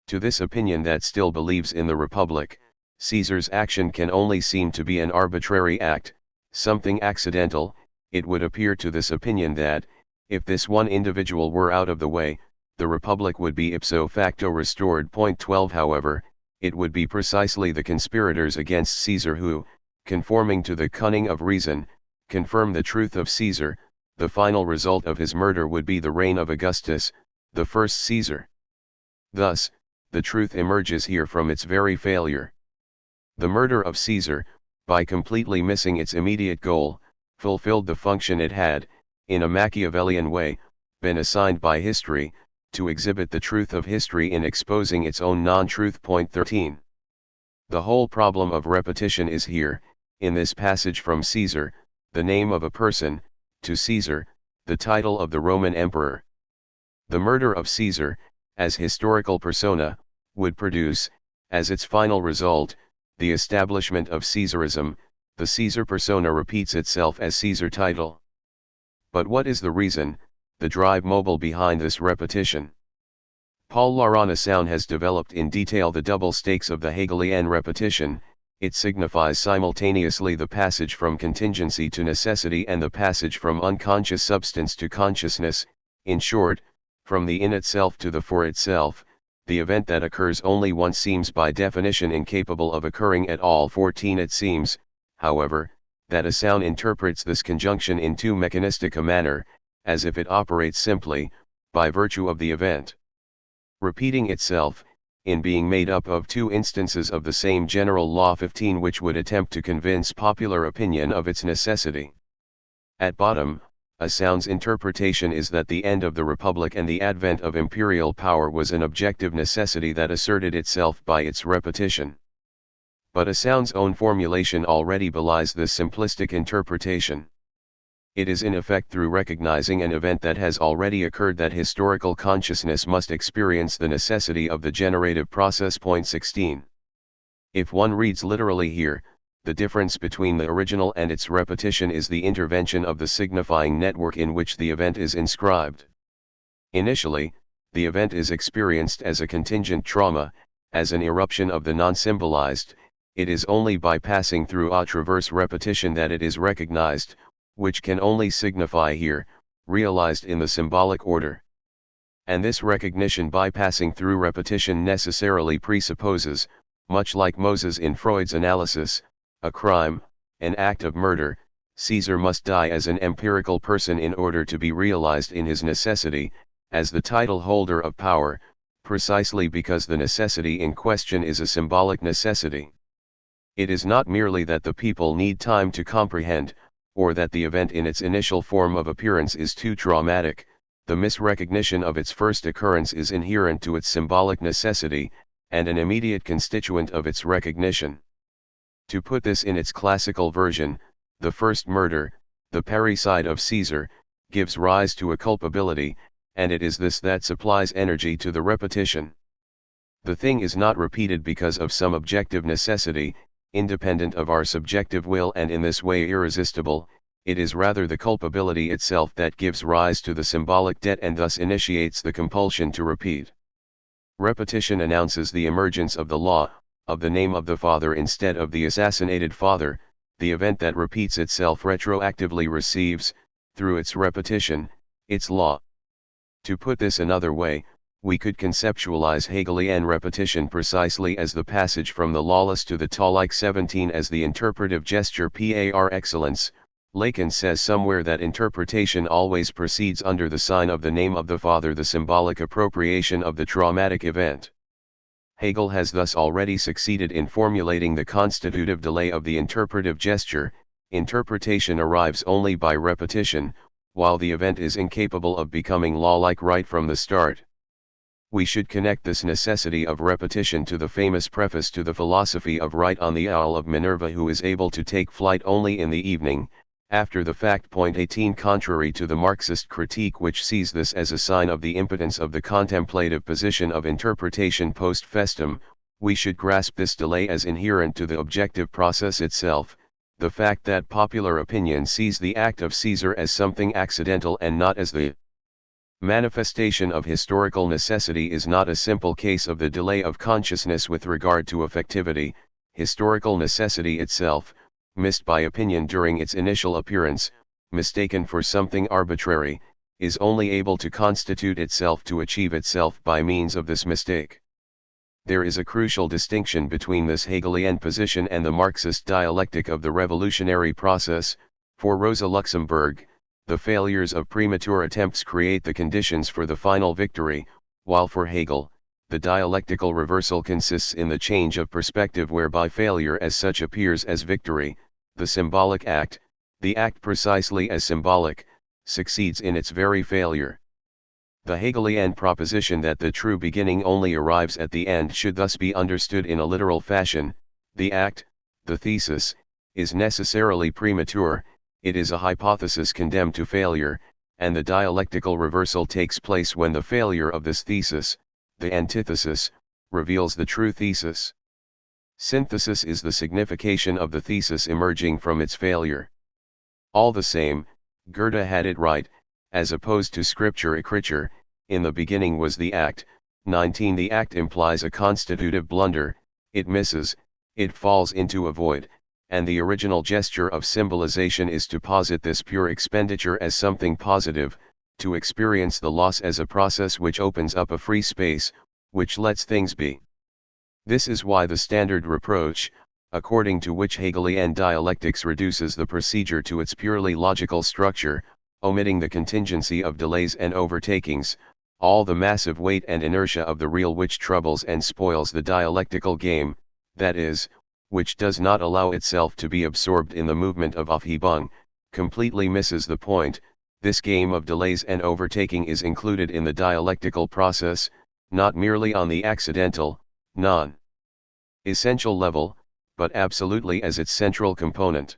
To this opinion that still believes in the Republic, Caesar's action can only seem to be an arbitrary act, something accidental. It would appear to this opinion that, if this one individual were out of the way, the Republic would be ipso facto restored. 12. However, it would be precisely the conspirators against Caesar who, conforming to the cunning of reason, confirm the truth of Caesar. The final result of his murder would be the reign of Augustus, the first Caesar. Thus, the truth emerges here from its very failure. The murder of Caesar, by completely missing its immediate goal, fulfilled the function it had, in a Machiavellian way, been assigned by history, to exhibit the truth of history in exposing its own non-truth. 13. The whole problem of repetition is here, in this passage from Caesar, the name of a person, to Caesar, the title of the Roman emperor. The murder of Caesar, as historical persona, would produce, as its final result, the establishment of Caesarism. The Caesar persona repeats itself as Caesar title. But what is the reason, the drive mobile behind this repetition? Paul Laurent has developed in detail the double stakes of the Hegelian repetition. It signifies simultaneously the passage from contingency to necessity and the passage from unconscious substance to consciousness, in short, from the in itself to the for itself. The event that occurs only once seems by definition incapable of occurring at all. 14. It seems, however, that a sound interprets this conjunction in too mechanistic a manner, as if it operates simply, by virtue of the event repeating itself, in being made up of two instances of the same general law. 15. Which would attempt to convince popular opinion of its necessity. At bottom, a sound's interpretation is that the end of the Republic and the advent of imperial power was an objective necessity that asserted itself by its repetition. But a sound's own formulation already belies this simplistic interpretation. It is in effect through recognizing an event that has already occurred that historical consciousness must experience the necessity of the generative process. 16. If one reads literally here, the difference between the original and its repetition is the intervention of the signifying network in which the event is inscribed. Initially, the event is experienced as a contingent trauma, as an eruption of the non-symbolized. It is only by passing through a traverse repetition that it is recognized, which can only signify here, realized in the symbolic order. And this recognition by passing through repetition necessarily presupposes, much like Moses in Freud's analysis, a crime, an act of murder. Caesar must die as an empirical person in order to be realized in his necessity, as the title holder of power, precisely because the necessity in question is a symbolic necessity. It is not merely that the people need time to comprehend, or that the event in its initial form of appearance is too traumatic. The misrecognition of its first occurrence is inherent to its symbolic necessity, and an immediate constituent of its recognition. To put this in its classical version, the first murder, the parricide of Caesar, gives rise to a culpability, and it is this that supplies energy to the repetition. The thing is not repeated because of some objective necessity, independent of our subjective will and in this way irresistible. It is rather the culpability itself that gives rise to the symbolic debt and thus initiates the compulsion to repeat. Repetition announces the emergence of the law, of the name of the father instead of the assassinated father. The event that repeats itself retroactively receives, through its repetition, its law. To put this another way, we could conceptualize Hegelian repetition precisely as the passage from the lawless to the tall-like. 17 as the interpretive gesture par excellence. Lacan says somewhere that interpretation always proceeds under the sign of the name of the father, the symbolic appropriation of the traumatic event. Hegel has thus already succeeded in formulating the constitutive delay of the interpretive gesture. Interpretation arrives only by repetition, while the event is incapable of becoming law-like right from the start. We should connect this necessity of repetition to the famous preface to the Philosophy of Right on the owl of Minerva, who is able to take flight only in the evening, after the fact. 18 Contrary to the Marxist critique, which sees this as a sign of the impotence of the contemplative position of interpretation post festum, we should grasp this delay as inherent to the objective process itself. The fact that popular opinion sees the act of Caesar as something accidental and not as the manifestation of historical necessity is not a simple case of the delay of consciousness with regard to effectivity. Historical necessity itself, missed by opinion during its initial appearance, mistaken for something arbitrary, is only able to constitute itself to achieve itself by means of this mistake. There is a crucial distinction between this Hegelian position and the Marxist dialectic of the revolutionary process. For Rosa Luxemburg, the failures of premature attempts create the conditions for the final victory, while for Hegel, the dialectical reversal consists in the change of perspective whereby failure as such appears as victory. The symbolic act, the act precisely as symbolic, succeeds in its very failure. The Hegelian proposition that the true beginning only arrives at the end should thus be understood in a literal fashion. The act, the thesis, is necessarily premature. It is a hypothesis condemned to failure, and the dialectical reversal takes place when the failure of this thesis, the antithesis, reveals the true thesis. Synthesis is the signification of the thesis emerging from its failure. All the same, Goethe had it right, as opposed to scripture écriture, in the beginning was the act. 19 The act implies a constitutive blunder, it misses, it falls into a void, and the original gesture of symbolization is to posit this pure expenditure as something positive, to experience the loss as a process which opens up a free space, which lets things be. This is why the standard reproach, according to which Hegelian dialectics reduces the procedure to its purely logical structure, omitting the contingency of delays and overtakings, all the massive weight and inertia of the real which troubles and spoils the dialectical game, that is, which does not allow itself to be absorbed in the movement of Aufhebung, completely misses the point. This game of delays and overtaking is included in the dialectical process, not merely on the accidental, non-essential level, but absolutely as its central component.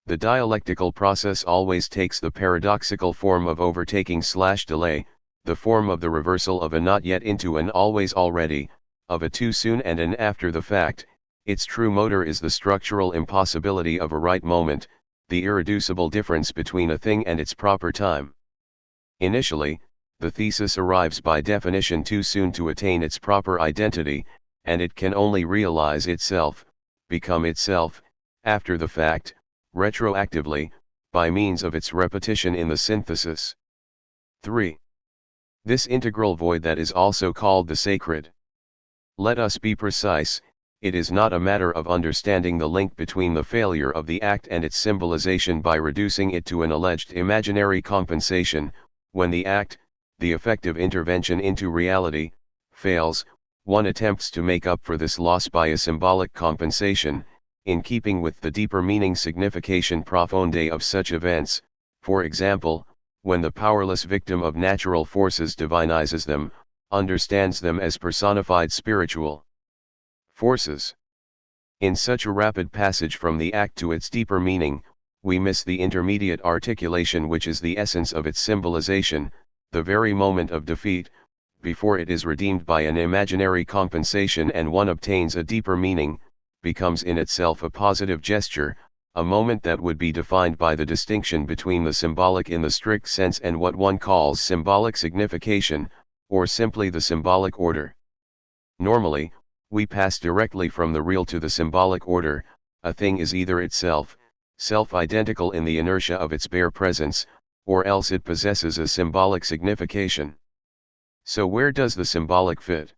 The dialectical process always takes the paradoxical form of overtaking/delay, the form of the reversal of a not yet into an always already, of a too soon and an after the fact. Its true motor is the structural impossibility of a right moment, the irreducible difference between a thing and its proper time. Initially, the thesis arrives by definition too soon to attain its proper identity, and it can only realize itself, become itself, after the fact, retroactively, by means of its repetition in the synthesis. 3. This integral void that is also called the sacred. Let us be precise. It is not a matter of understanding the link between the failure of the act and its symbolization by reducing it to an alleged imaginary compensation. When the act, the effective intervention into reality, fails, one attempts to make up for this loss by a symbolic compensation, in keeping with the deeper meaning signification profonde of such events. For example, when the powerless victim of natural forces divinizes them, understands them as personified spiritual forces. In such a rapid passage from the act to its deeper meaning, we miss the intermediate articulation which is the essence of its symbolization. The very moment of defeat, before it is redeemed by an imaginary compensation and one obtains a deeper meaning, becomes in itself a positive gesture, a moment that would be defined by the distinction between the symbolic in the strict sense and what one calls symbolic signification, or simply the symbolic order. Normally, we pass directly from the real to the symbolic order. A thing is either itself, self-identical in the inertia of its bare presence, or else it possesses a symbolic signification. So where does the symbolic fit?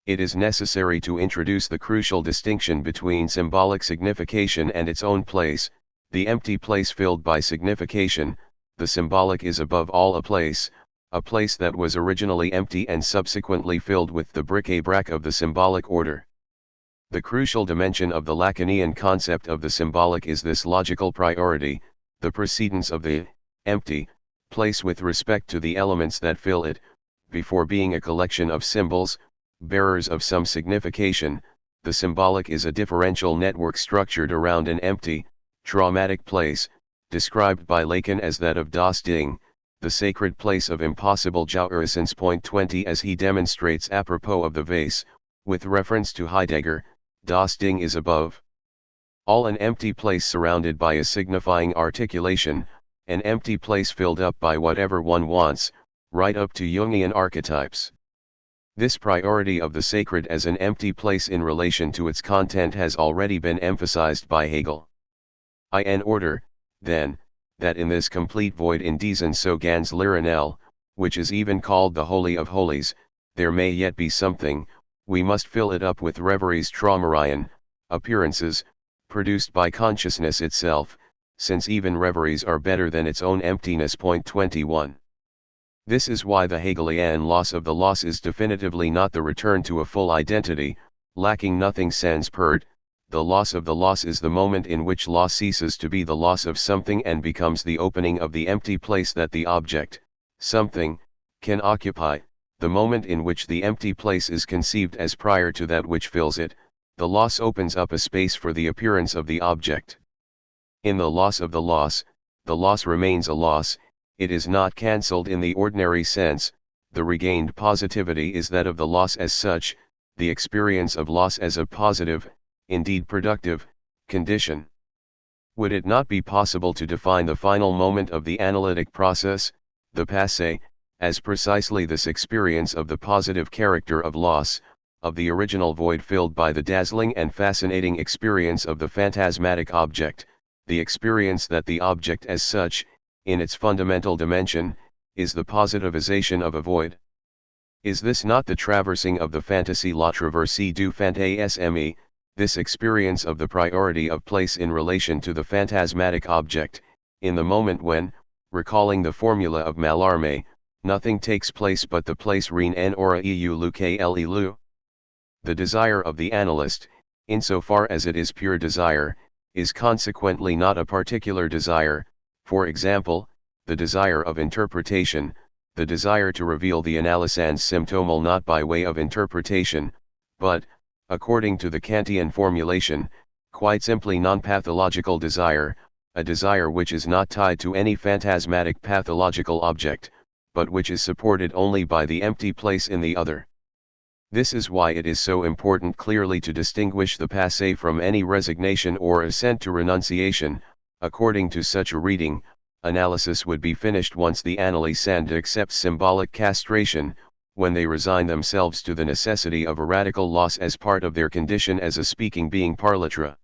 It is necessary to introduce the crucial distinction between symbolic signification and its own place, the empty place filled by signification. The symbolic is above all a place, a place that was originally empty and subsequently filled with the bric-a-brac of the symbolic order. The crucial dimension of the Lacanian concept of the symbolic is this logical priority, the precedence of the empty place with respect to the elements that fill it, before being a collection of symbols, bearers of some signification. The symbolic is a differential network structured around an empty, traumatic place, described by Lacan as that of das Ding, the sacred place of impossible jouissance. 20 As he demonstrates apropos of the vase, with reference to Heidegger, das Ding is above all an empty place surrounded by a signifying articulation, an empty place filled up by whatever one wants, right up to Jungian archetypes. This priority of the sacred as an empty place in relation to its content has already been emphasized by Hegel. In order, then, that in this complete void in diesen so ganz lirinell, which is even called the Holy of Holies, there may yet be something, we must fill it up with reveries Traumerian, appearances, produced by consciousness itself, since even reveries are better than its own emptiness. 21. This is why the Hegelian loss of the loss is definitively not the return to a full identity, lacking nothing sans perte. The loss of the loss is the moment in which loss ceases to be the loss of something and becomes the opening of the empty place that the object, something, can occupy, the moment in which the empty place is conceived as prior to that which fills it. The loss opens up a space for the appearance of the object. In the loss of the loss remains a loss. It is not cancelled in the ordinary sense. The regained positivity is that of the loss as such, the experience of loss as a positive, indeed productive, condition. Would it not be possible to define the final moment of the analytic process, the passé, as precisely this experience of the positive character of loss, of the original void filled by the dazzling and fascinating experience of the phantasmatic object, the experience that the object as such, in its fundamental dimension, is the positivization of a void? Is this not the traversing of the fantasy, la traversée du fantasme, this experience of the priority of place in relation to the phantasmatic object, in the moment when, recalling the formula of Mallarmé, nothing takes place but the place rien en aura eu lu? The desire of the analyst, insofar as it is pure desire, is consequently not a particular desire, for example, the desire of interpretation, the desire to reveal the analysans symptomal not by way of interpretation, but, according to the Kantian formulation, quite simply non-pathological desire, a desire which is not tied to any phantasmatic pathological object, but which is supported only by the empty place in the other. This is why it is so important clearly to distinguish the passé from any resignation or assent to renunciation. According to such a reading, analysis would be finished once the analysand accepts symbolic castration, when they resign themselves to the necessity of a radical loss as part of their condition as a speaking being par l'être.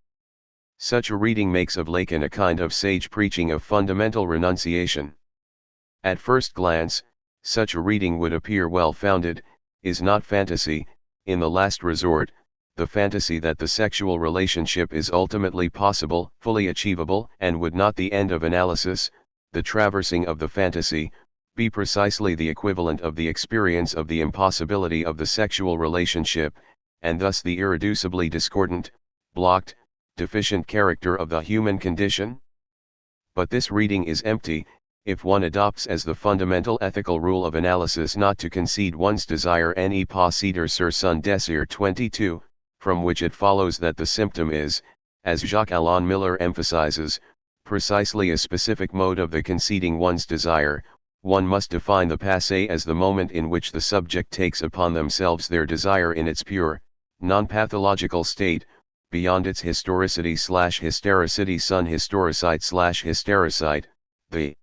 Such a reading makes of Lacan a kind of sage preaching of fundamental renunciation. At first glance, such a reading would appear well-founded. Is not fantasy, in the last resort, the fantasy that the sexual relationship is ultimately possible, fully achievable, and would not the end of analysis, the traversing of the fantasy, be precisely the equivalent of the experience of the impossibility of the sexual relationship, and thus the irreducibly discordant, blocked, deficient character of the human condition? But this reading is empty, if one adopts as the fundamental ethical rule of analysis not to concede one's desire ne posséder sur son désir. 22, from which it follows that the symptom is, as Jacques-Alain Miller emphasizes, precisely a specific mode of the conceding one's desire. One must define the passé as the moment in which the subject takes upon themselves their desire in its pure, non-pathological state, beyond its historicity/hystericity sun historicite/hystericite. The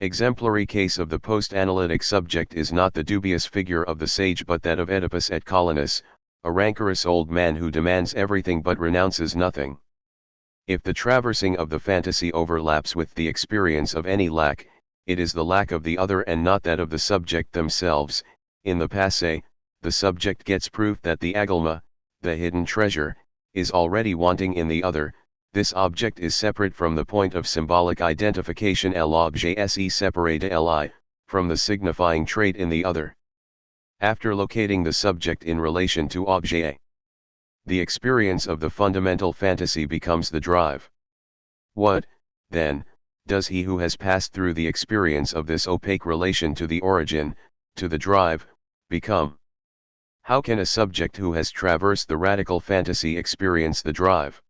exemplary case of the post-analytic subject is not the dubious figure of the sage but that of Oedipus at Colonus, a rancorous old man who demands everything but renounces nothing. If the traversing of the fantasy overlaps with the experience of any lack, it is the lack of the other and not that of the subject themselves. In the passé, the subject gets proof that the agulma, the hidden treasure, is already wanting in the other. This object is separate from the point of symbolic identification. L'objet est séparé de li, from the signifying trait in the other. After locating the subject in relation to objet, the experience of the fundamental fantasy becomes the drive. What, then, does he who has passed through the experience of this opaque relation to the origin, to the drive, become? How can a subject who has traversed the radical fantasy experience the drive?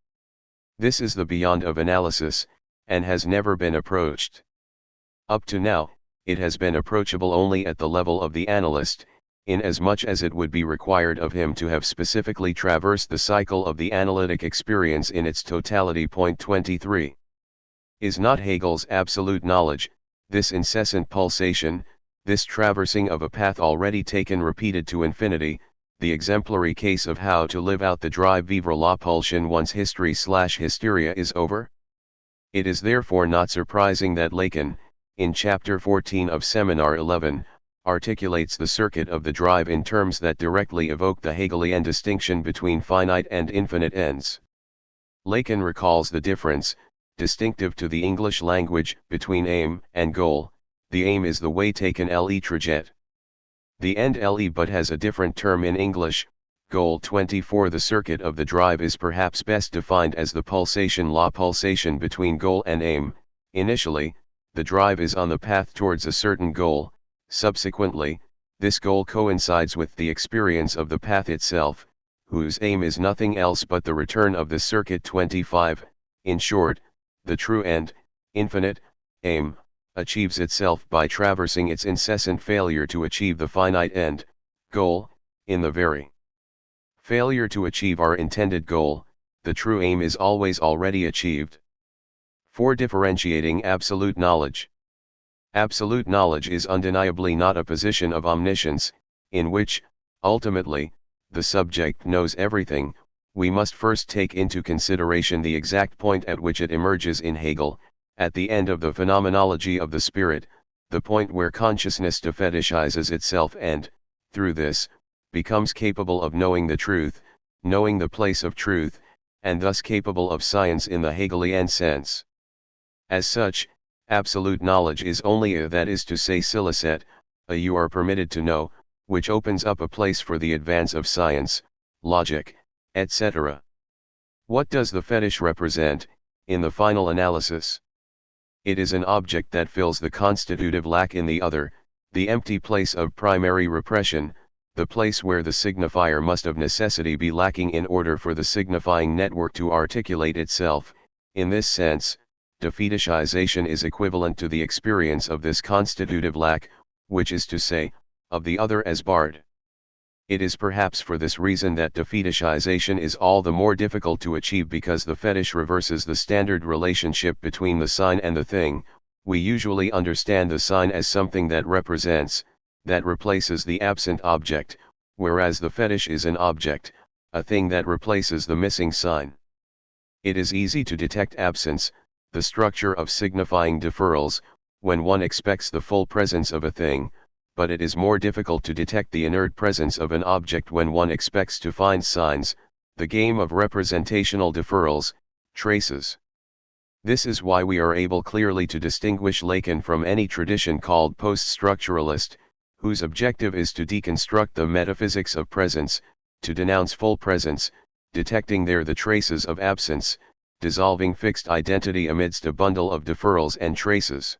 This is the beyond of analysis, and has never been approached. Up to now, it has been approachable only at the level of the analyst, inasmuch as it would be required of him to have specifically traversed the cycle of the analytic experience in its totality. 23. Is not Hegel's absolute knowledge, this incessant pulsation, this traversing of a path already taken repeated to infinity, the exemplary case of how to live out the drive vivre la pulsion once history/hysteria is over? It is therefore not surprising that Lacan, in chapter 14 of Seminar 11, articulates the circuit of the drive in terms that directly evoke the Hegelian distinction between finite and infinite ends. Lacan recalls the difference, distinctive to the English language, between aim and goal. The aim is the way taken le trajet. The end le but has a different term in English. Goal. 24. The circuit of the drive is perhaps best defined as the pulsation la pulsation between goal and aim. Initially, the drive is on the path towards a certain goal. Subsequently, this goal coincides with the experience of the path itself, whose aim is nothing else but the return of the circuit. 25. In short, the true end, infinite, aim, achieves itself by traversing its incessant failure to achieve the finite end, goal, in the very failure to achieve our intended goal. The true aim is always already achieved. 4. Differentiating absolute knowledge. Absolute knowledge is undeniably not a position of omniscience, in which, ultimately, the subject knows everything. We must first take into consideration the exact point at which it emerges in Hegel, at the end of the phenomenology of the spirit, the point where consciousness defetishizes itself and, through this, becomes capable of knowing the truth, knowing the place of truth, and thus capable of science in the Hegelian sense. As such, absolute knowledge is only a, that is to say silicet, a you are permitted to know, which opens up a place for the advance of science, logic, etc. What does the fetish represent, in the final analysis? It is an object that fills the constitutive lack in the other, the empty place of primary repression, the place where the signifier must of necessity be lacking in order for the signifying network to articulate itself. In this sense, defetishization is equivalent to the experience of this constitutive lack, which is to say, of the other as barred. It is perhaps for this reason that defetishization is all the more difficult to achieve, because the fetish reverses the standard relationship between the sign and the thing. We usually understand the sign as something that represents, that replaces the absent object, whereas the fetish is an object, a thing that replaces the missing sign. It is easy to detect absence, the structure of signifying deferrals, when one expects the full presence of a thing, but it is more difficult to detect the inert presence of an object when one expects to find signs, the game of representational deferrals, traces. This is why we are able clearly to distinguish Lacan from any tradition called post-structuralist, whose objective is to deconstruct the metaphysics of presence, to denounce full presence, detecting there the traces of absence, dissolving fixed identity amidst a bundle of deferrals and traces.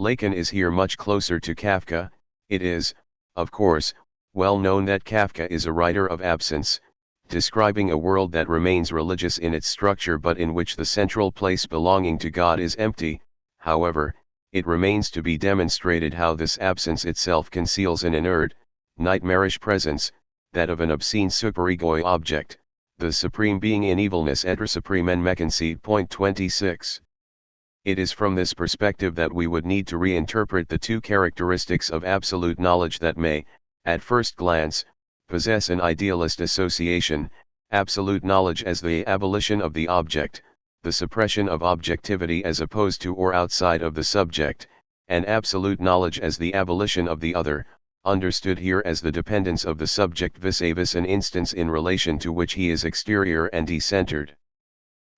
Lacan is here much closer to Kafka. It is, of course, well known that Kafka is a writer of absence, describing a world that remains religious in its structure but in which the central place belonging to God is empty. However, it remains to be demonstrated how this absence itself conceals an inert, nightmarish presence, that of an obscene superegoi object, the supreme being in evilness etre supreme en mechanicide. 26. It is from this perspective that we would need to reinterpret the two characteristics of absolute knowledge that may, at first glance, possess an idealist association: absolute knowledge as the abolition of the object, the suppression of objectivity as opposed to or outside of the subject, and absolute knowledge as the abolition of the other, understood here as the dependence of the subject vis-a-vis an instance in relation to which he is exterior and decentered.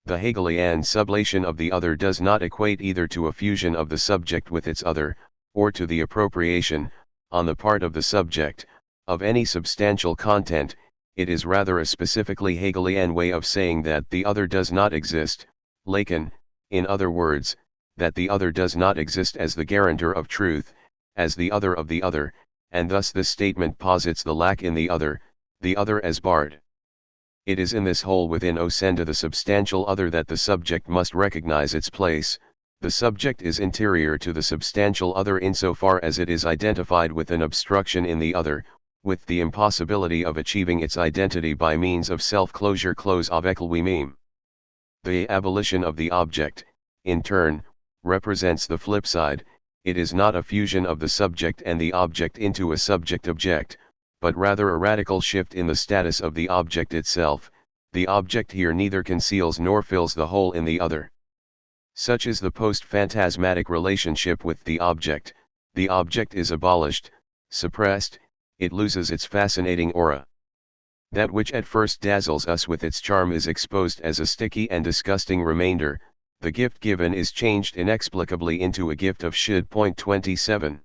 The Hegelian sublation of the other does not equate either to a fusion of the subject with its other, or to the appropriation, on the part of the subject, of any substantial content. It is rather a specifically Hegelian way of saying that the other does not exist, Lacan, in other words, that the other does not exist as the guarantor of truth, as the other of the other, and thus this statement posits the lack in the other as barred. It is in this whole within Osenda the substantial other that the subject must recognize its place. The subject is interior to the substantial other insofar as it is identified with an obstruction in the other, with the impossibility of achieving its identity by means of self-closure close avec lui-même. The abolition of the object, in turn, represents the flip side. It is not a fusion of the subject and the object into a subject-object, but rather a radical shift in the status of the object itself. The object here neither conceals nor fills the hole in the other. Such is the post-phantasmatic relationship with the object. The object is abolished, suppressed, it loses its fascinating aura. That which at first dazzles us with its charm is exposed as a sticky and disgusting remainder. The gift given is changed inexplicably into a gift of should. 27.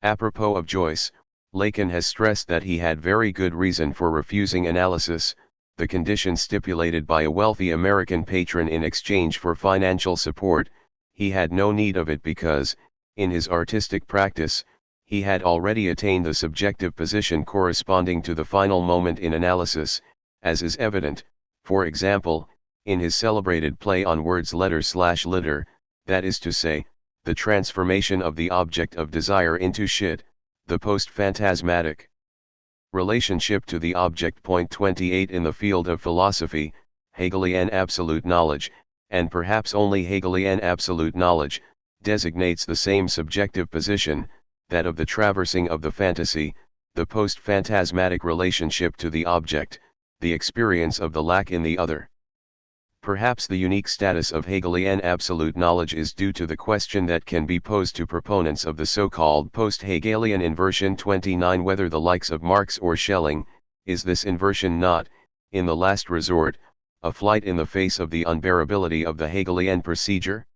Apropos of Joyce, Lacan has stressed that he had very good reason for refusing analysis, the condition stipulated by a wealthy American patron in exchange for financial support. He had no need of it because, in his artistic practice, he had already attained the subjective position corresponding to the final moment in analysis, as is evident, for example, in his celebrated play on words letter/litter, that is to say, the transformation of the object of desire into shit, the post-phantasmatic relationship to the object. 28 In the field of philosophy, Hegelian absolute knowledge, and perhaps only Hegelian absolute knowledge, designates the same subjective position, that of the traversing of the fantasy, the post-phantasmatic relationship to the object, the experience of the lack in the other. Perhaps the unique status of Hegelian absolute knowledge is due to the question that can be posed to proponents of the so-called post-Hegelian inversion 29 whether the likes of Marx or Schelling, is this inversion not, in the last resort, a flight in the face of the unbearability of the Hegelian procedure?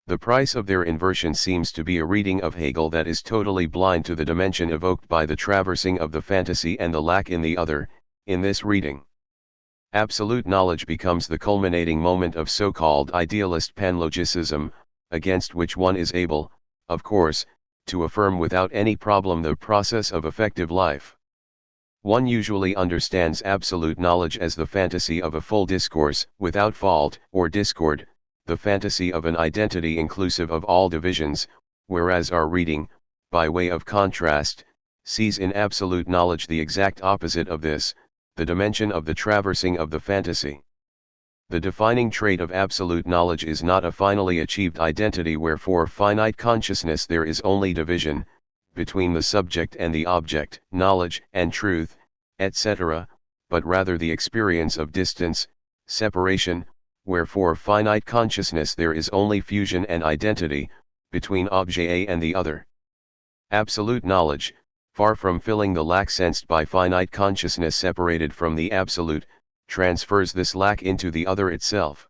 The price of their inversion seems to be a reading of Hegel that is totally blind to the dimension evoked by the traversing of the fantasy and the lack in the other. In this reading, absolute knowledge becomes the culminating moment of so-called idealist panlogicism, against which one is able, of course, to affirm without any problem the process of effective life. One usually understands absolute knowledge as the fantasy of a full discourse, without fault or discord, the fantasy of an identity inclusive of all divisions, whereas our reading, by way of contrast, sees in absolute knowledge the exact opposite of this, the dimension of the traversing of the fantasy. The defining trait of absolute knowledge is not a finally achieved identity where for finite consciousness there is only division, between the subject and the object, knowledge and truth, etc., but rather the experience of distance, separation, where for finite consciousness there is only fusion and identity, between objet A and the other. Absolute knowledge, far from filling the lack sensed by finite consciousness separated from the absolute, transfers this lack into the other itself.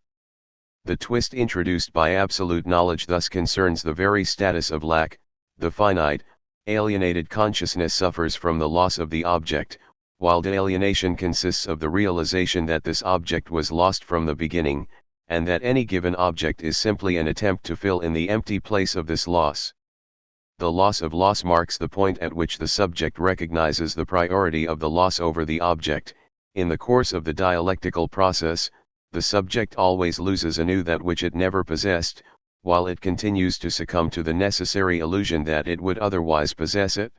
The twist introduced by absolute knowledge thus concerns the very status of lack. The finite, alienated consciousness suffers from the loss of the object, while de-alienation consists of the realization that this object was lost from the beginning, and that any given object is simply an attempt to fill in the empty place of this loss. The loss of loss marks the point at which the subject recognizes the priority of the loss over the object. In the course of the dialectical process, the subject always loses anew that which it never possessed, while it continues to succumb to the necessary illusion that it would otherwise possess it.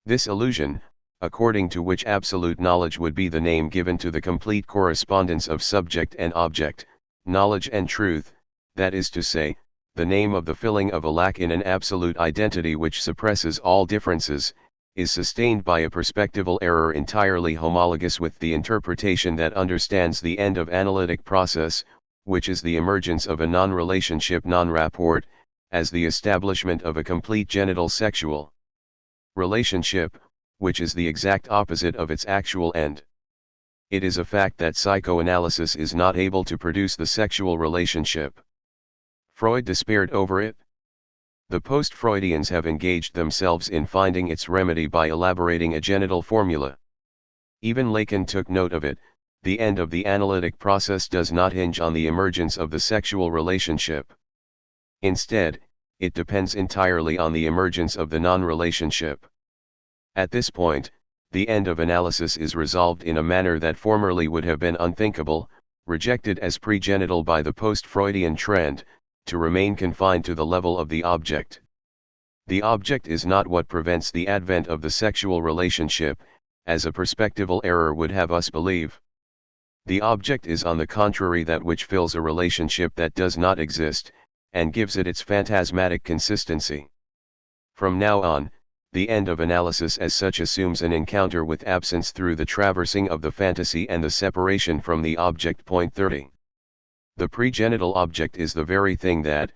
This illusion, according to which absolute knowledge would be the name given to the complete correspondence of subject and object, knowledge and truth, that is to say, the name of the filling of a lack in an absolute identity which suppresses all differences, is sustained by a perspectival error entirely homologous with the interpretation that understands the end of analytic process, which is the emergence of a non-relationship non-rapport, as the establishment of a complete genital sexual relationship, which is the exact opposite of its actual end. It is a fact that psychoanalysis is not able to produce the sexual relationship. Freud despaired over it. The post-Freudians have engaged themselves in finding its remedy by elaborating a genital formula. Even Lacan took note of it. The end of the analytic process does not hinge on the emergence of the sexual relationship. Instead, it depends entirely on the emergence of the non-relationship. At this point, the end of analysis is resolved in a manner that formerly would have been unthinkable, rejected as pre-genital by the post-Freudian trend, to remain confined to the level of the object. The object is not what prevents the advent of the sexual relationship, as a perspectival error would have us believe. The object is on the contrary that which fills a relationship that does not exist, and gives it its phantasmatic consistency. From now on, the end of analysis as such assumes an encounter with absence through the traversing of the fantasy and the separation from the object. Point 30. The pregenital object is the very thing that,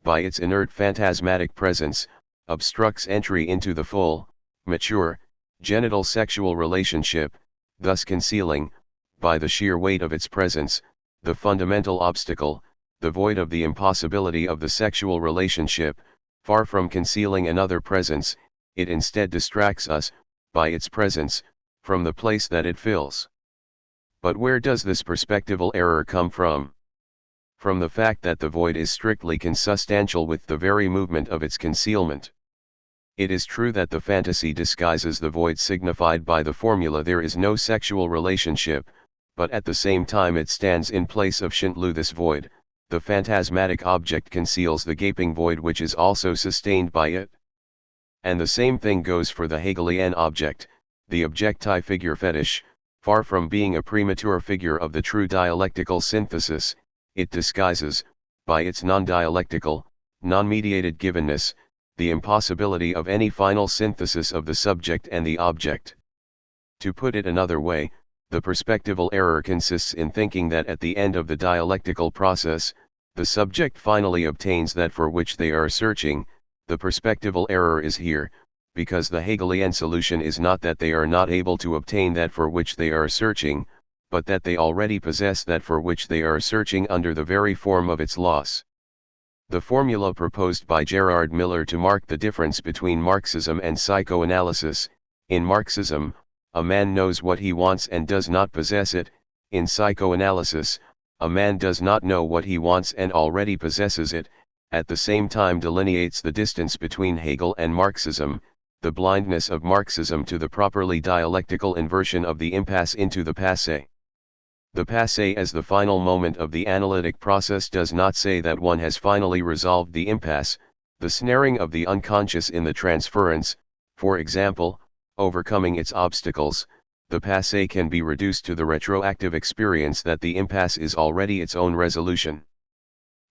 by its inert phantasmatic presence, obstructs entry into the full, mature, genital sexual relationship, thus concealing, by the sheer weight of its presence, the fundamental obstacle, the void of the impossibility of the sexual relationship. Far from concealing another presence, it instead distracts us, by its presence, from the place that it fills. But where does this perspectival error come from? From the fact that the void is strictly consubstantial with the very movement of its concealment. It is true that the fantasy disguises the void signified by the formula there is no sexual relationship, but at the same time it stands in place of Shintlu. This void, the phantasmatic object, conceals the gaping void which is also sustained by it. And the same thing goes for the Hegelian object, the objecti figure fetish. Far from being a premature figure of the true dialectical synthesis, it disguises, by its non-dialectical, non-mediated givenness, the impossibility of any final synthesis of the subject and the object. To put it another way, the perspectival error consists in thinking that at the end of the dialectical process, the subject finally obtains that for which they are searching. The perspectival error is here, because the Hegelian solution is not that they are not able to obtain that for which they are searching, but that they already possess that for which they are searching under the very form of its loss. The formula proposed by Gerard Miller to mark the difference between Marxism and psychoanalysis: in Marxism, a man knows what he wants and does not possess it; in psychoanalysis, a man does not know what he wants and already possesses it. At the same time delineates the distance between Hegel and Marxism, the blindness of Marxism to the properly dialectical inversion of the impasse into the passé. The passé as the final moment of the analytic process does not say that one has finally resolved the impasse, the snaring of the unconscious in the transference, for example, overcoming its obstacles. The passé can be reduced to the retroactive experience that the impasse is already its own resolution.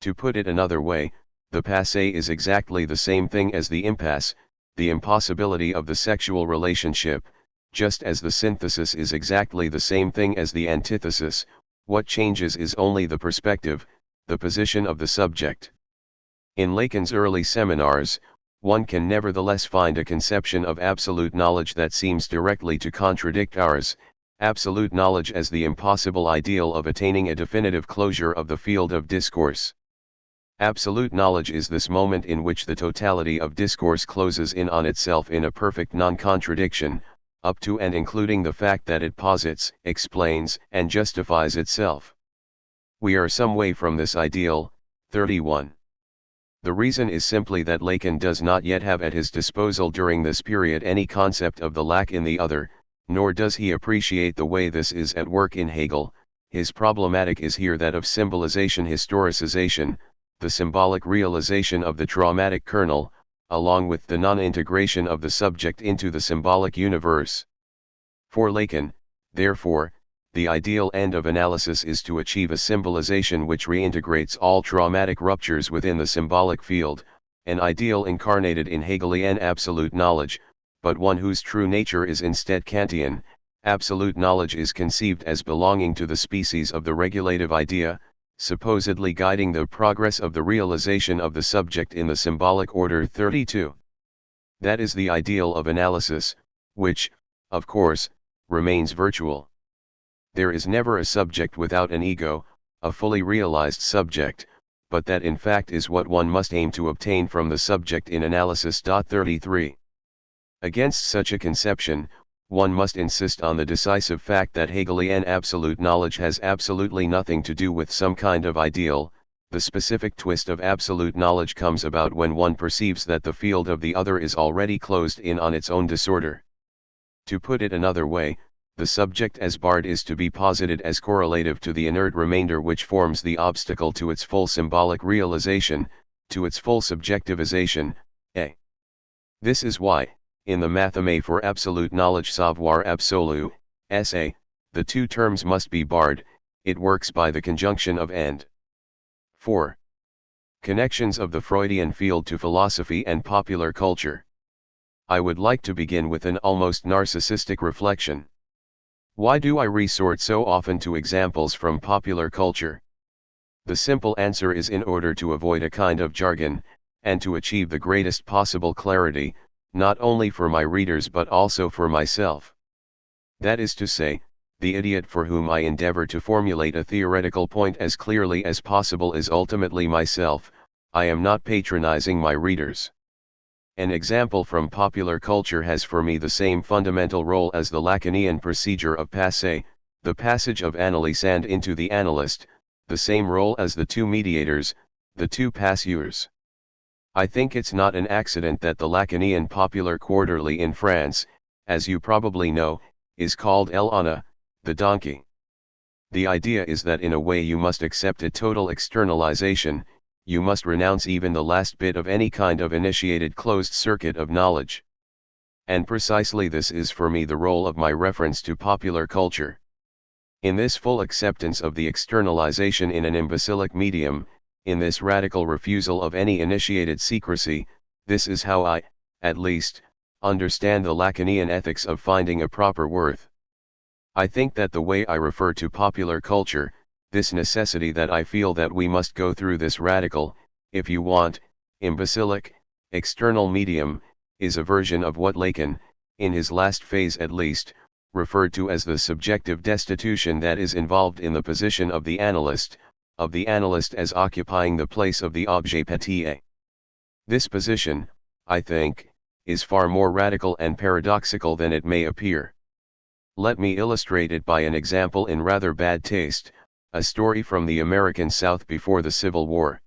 To put it another way, the passé is exactly the same thing as the impasse, the impossibility of the sexual relationship, just as the synthesis is exactly the same thing as the antithesis. What changes is only the perspective, the position of the subject. In Lacan's early seminars, one can nevertheless find a conception of absolute knowledge that seems directly to contradict ours: absolute knowledge as the impossible ideal of attaining a definitive closure of the field of discourse. Absolute knowledge is this moment in which the totality of discourse closes in on itself in a perfect non-contradiction, up to and including the fact that it posits, explains, and justifies itself. We are some way from this ideal. 31. The reason is simply that Lacan does not yet have at his disposal during this period any concept of the lack in the other, nor does he appreciate the way this is at work in Hegel. His problematic is here that of symbolization, historicization, the symbolic realization of the traumatic kernel, along with the non-integration of the subject into the symbolic universe. For Lacan, therefore, the ideal end of analysis is to achieve a symbolization which reintegrates all traumatic ruptures within the symbolic field, an ideal incarnated in Hegelian absolute knowledge, but one whose true nature is instead Kantian. Absolute knowledge is conceived as belonging to the species of the regulative idea, supposedly guiding the progress of the realization of the subject in the symbolic order. 32. That is the ideal of analysis, which, of course, remains virtual. There is never a subject without an ego, a fully realized subject, but that in fact is what one must aim to obtain from the subject in analysis. 33. Against such a conception, one must insist on the decisive fact that Hegelian absolute knowledge has absolutely nothing to do with some kind of ideal. The specific twist of absolute knowledge comes about when one perceives that the field of the other is already closed in on its own disorder. To put it another way, the subject as barred is to be posited as correlative to the inert remainder which forms the obstacle to its full symbolic realization, to its full subjectivization. This is why, in the matheme for absolute knowledge savoir absolu, SA, the two terms must be barred. It works by the conjunction of and. 4. Connections of the Freudian field to philosophy and popular culture. I would like to begin with an almost narcissistic reflection. Why do I resort so often to examples from popular culture? The simple answer is in order to avoid a kind of jargon, and to achieve the greatest possible clarity, not only for my readers but also for myself. That is to say, the idiot for whom I endeavor to formulate a theoretical point as clearly as possible is ultimately myself. I am not patronizing my readers. An example from popular culture has for me the same fundamental role as the Lacanian procedure of passé, the passage of analysand into the analyst, the same role as the two mediators, the two passeurs. I think it's not an accident that the Lacanian popular quarterly in France, as you probably know, is called l'âne, the donkey. The idea is that in a way you must accept a total externalization, you must renounce even the last bit of any kind of initiated closed circuit of knowledge. And precisely this is for me the role of my reference to popular culture. In this full acceptance of the externalization in an imbecilic medium, in this radical refusal of any initiated secrecy, this is how I, at least, understand the Lacanian ethics of finding a proper worth. I think that the way I refer to popular culture, this necessity that I feel that we must go through this radical, if you want, imbecilic, external medium, is a version of what Lacan, in his last phase at least, referred to as the subjective destitution that is involved in the position of the analyst as occupying the place of the objet petit. This position, I think, is far more radical and paradoxical than it may appear. Let me illustrate it by an example in rather bad taste, a story from the American South before the Civil War.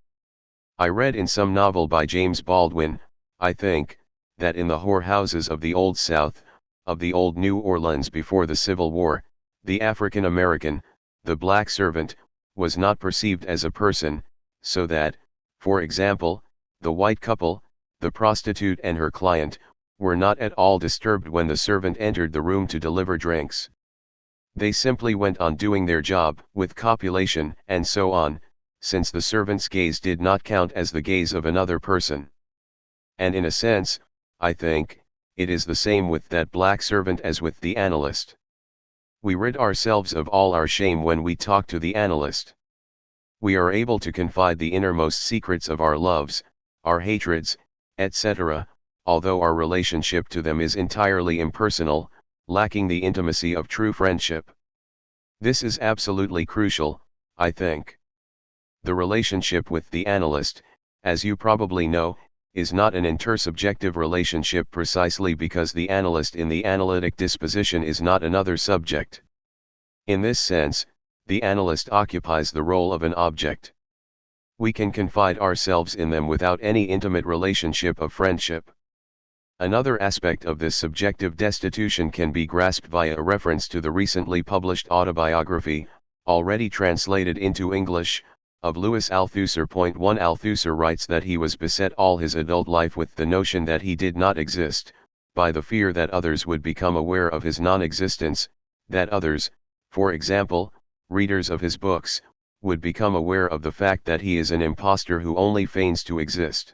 I read in some novel by James Baldwin, I think, that in the whorehouses of the Old South, of the old New Orleans before the Civil War, the African American, the black servant, was not perceived as a person, so that, for example, the white couple, the prostitute and her client, were not at all disturbed when the servant entered the room to deliver drinks. They simply went on doing their job, with copulation and so on, since the servant's gaze did not count as the gaze of another person. And in a sense, I think, it is the same with that black servant as with the analyst. We rid ourselves of all our shame when we talk to the analyst. We are able to confide the innermost secrets of our loves, our hatreds, etc., although our relationship to them is entirely impersonal, lacking the intimacy of true friendship. This is absolutely crucial, I think. The relationship with the analyst, as you probably know, is not an intersubjective relationship precisely because the analyst in the analytic disposition is not another subject. In this sense, the analyst occupies the role of an object. We can confide ourselves in them without any intimate relationship of friendship. Another aspect of this subjective destitution can be grasped via a reference to the recently published autobiography, already translated into English, of Louis Althusser. 1 Althusser writes that he was beset all his adult life with the notion that he did not exist, by the fear that others would become aware of his non-existence, that others, for example, readers of his books, would become aware of the fact that he is an impostor who only feigns to exist.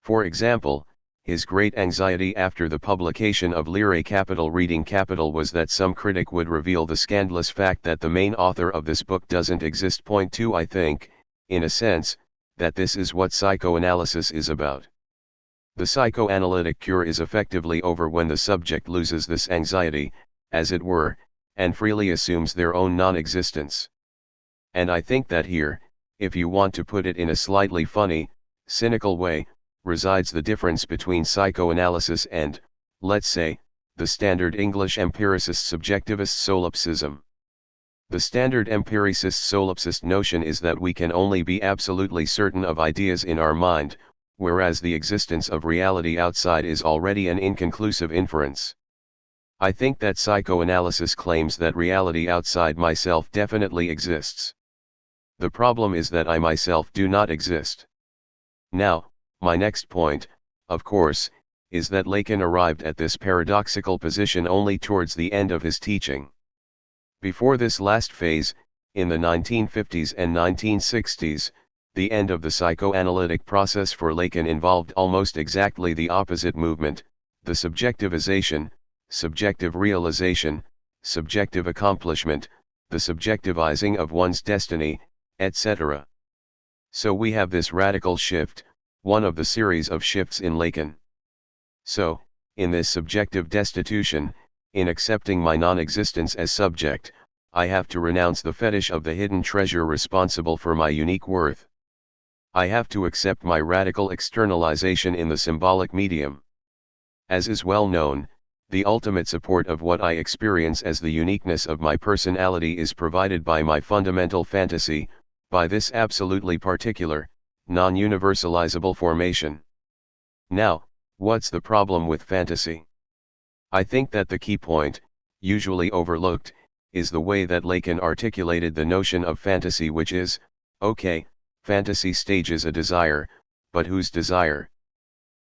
For example, his great anxiety after the publication of Lire Capital Reading Capital was that some critic would reveal the scandalous fact that the main author of this book doesn't exist. 2 I think, in a sense, that this is what psychoanalysis is about. The psychoanalytic cure is effectively over when the subject loses this anxiety, as it were, and freely assumes their own non-existence. And I think that here, if you want to put it in a slightly funny, cynical way, resides the difference between psychoanalysis and, let's say, the standard English empiricist subjectivist solipsism. The standard empiricist solipsist notion is that we can only be absolutely certain of ideas in our mind, whereas the existence of reality outside is already an inconclusive inference. I think that psychoanalysis claims that reality outside myself definitely exists. The problem is that I myself do not exist. Now, my next point, of course, is that Lacan arrived at this paradoxical position only towards the end of his teaching. Before this last phase, in the 1950s and 1960s, the end of the psychoanalytic process for Lacan involved almost exactly the opposite movement, the subjectivization, subjective realization, subjective accomplishment, the subjectivizing of one's destiny, etc. So we have this radical shift, one of the series of shifts in Lacan. So, in this subjective destitution, in accepting my non-existence as subject, I have to renounce the fetish of the hidden treasure responsible for my unique worth. I have to accept my radical externalization in the symbolic medium. As is well known, the ultimate support of what I experience as the uniqueness of my personality is provided by my fundamental fantasy, by this absolutely particular, non-universalizable formation. Now, what's the problem with fantasy? I think that the key point, usually overlooked, is the way that Lacan articulated the notion of fantasy, which is, okay, fantasy stages a desire, but whose desire?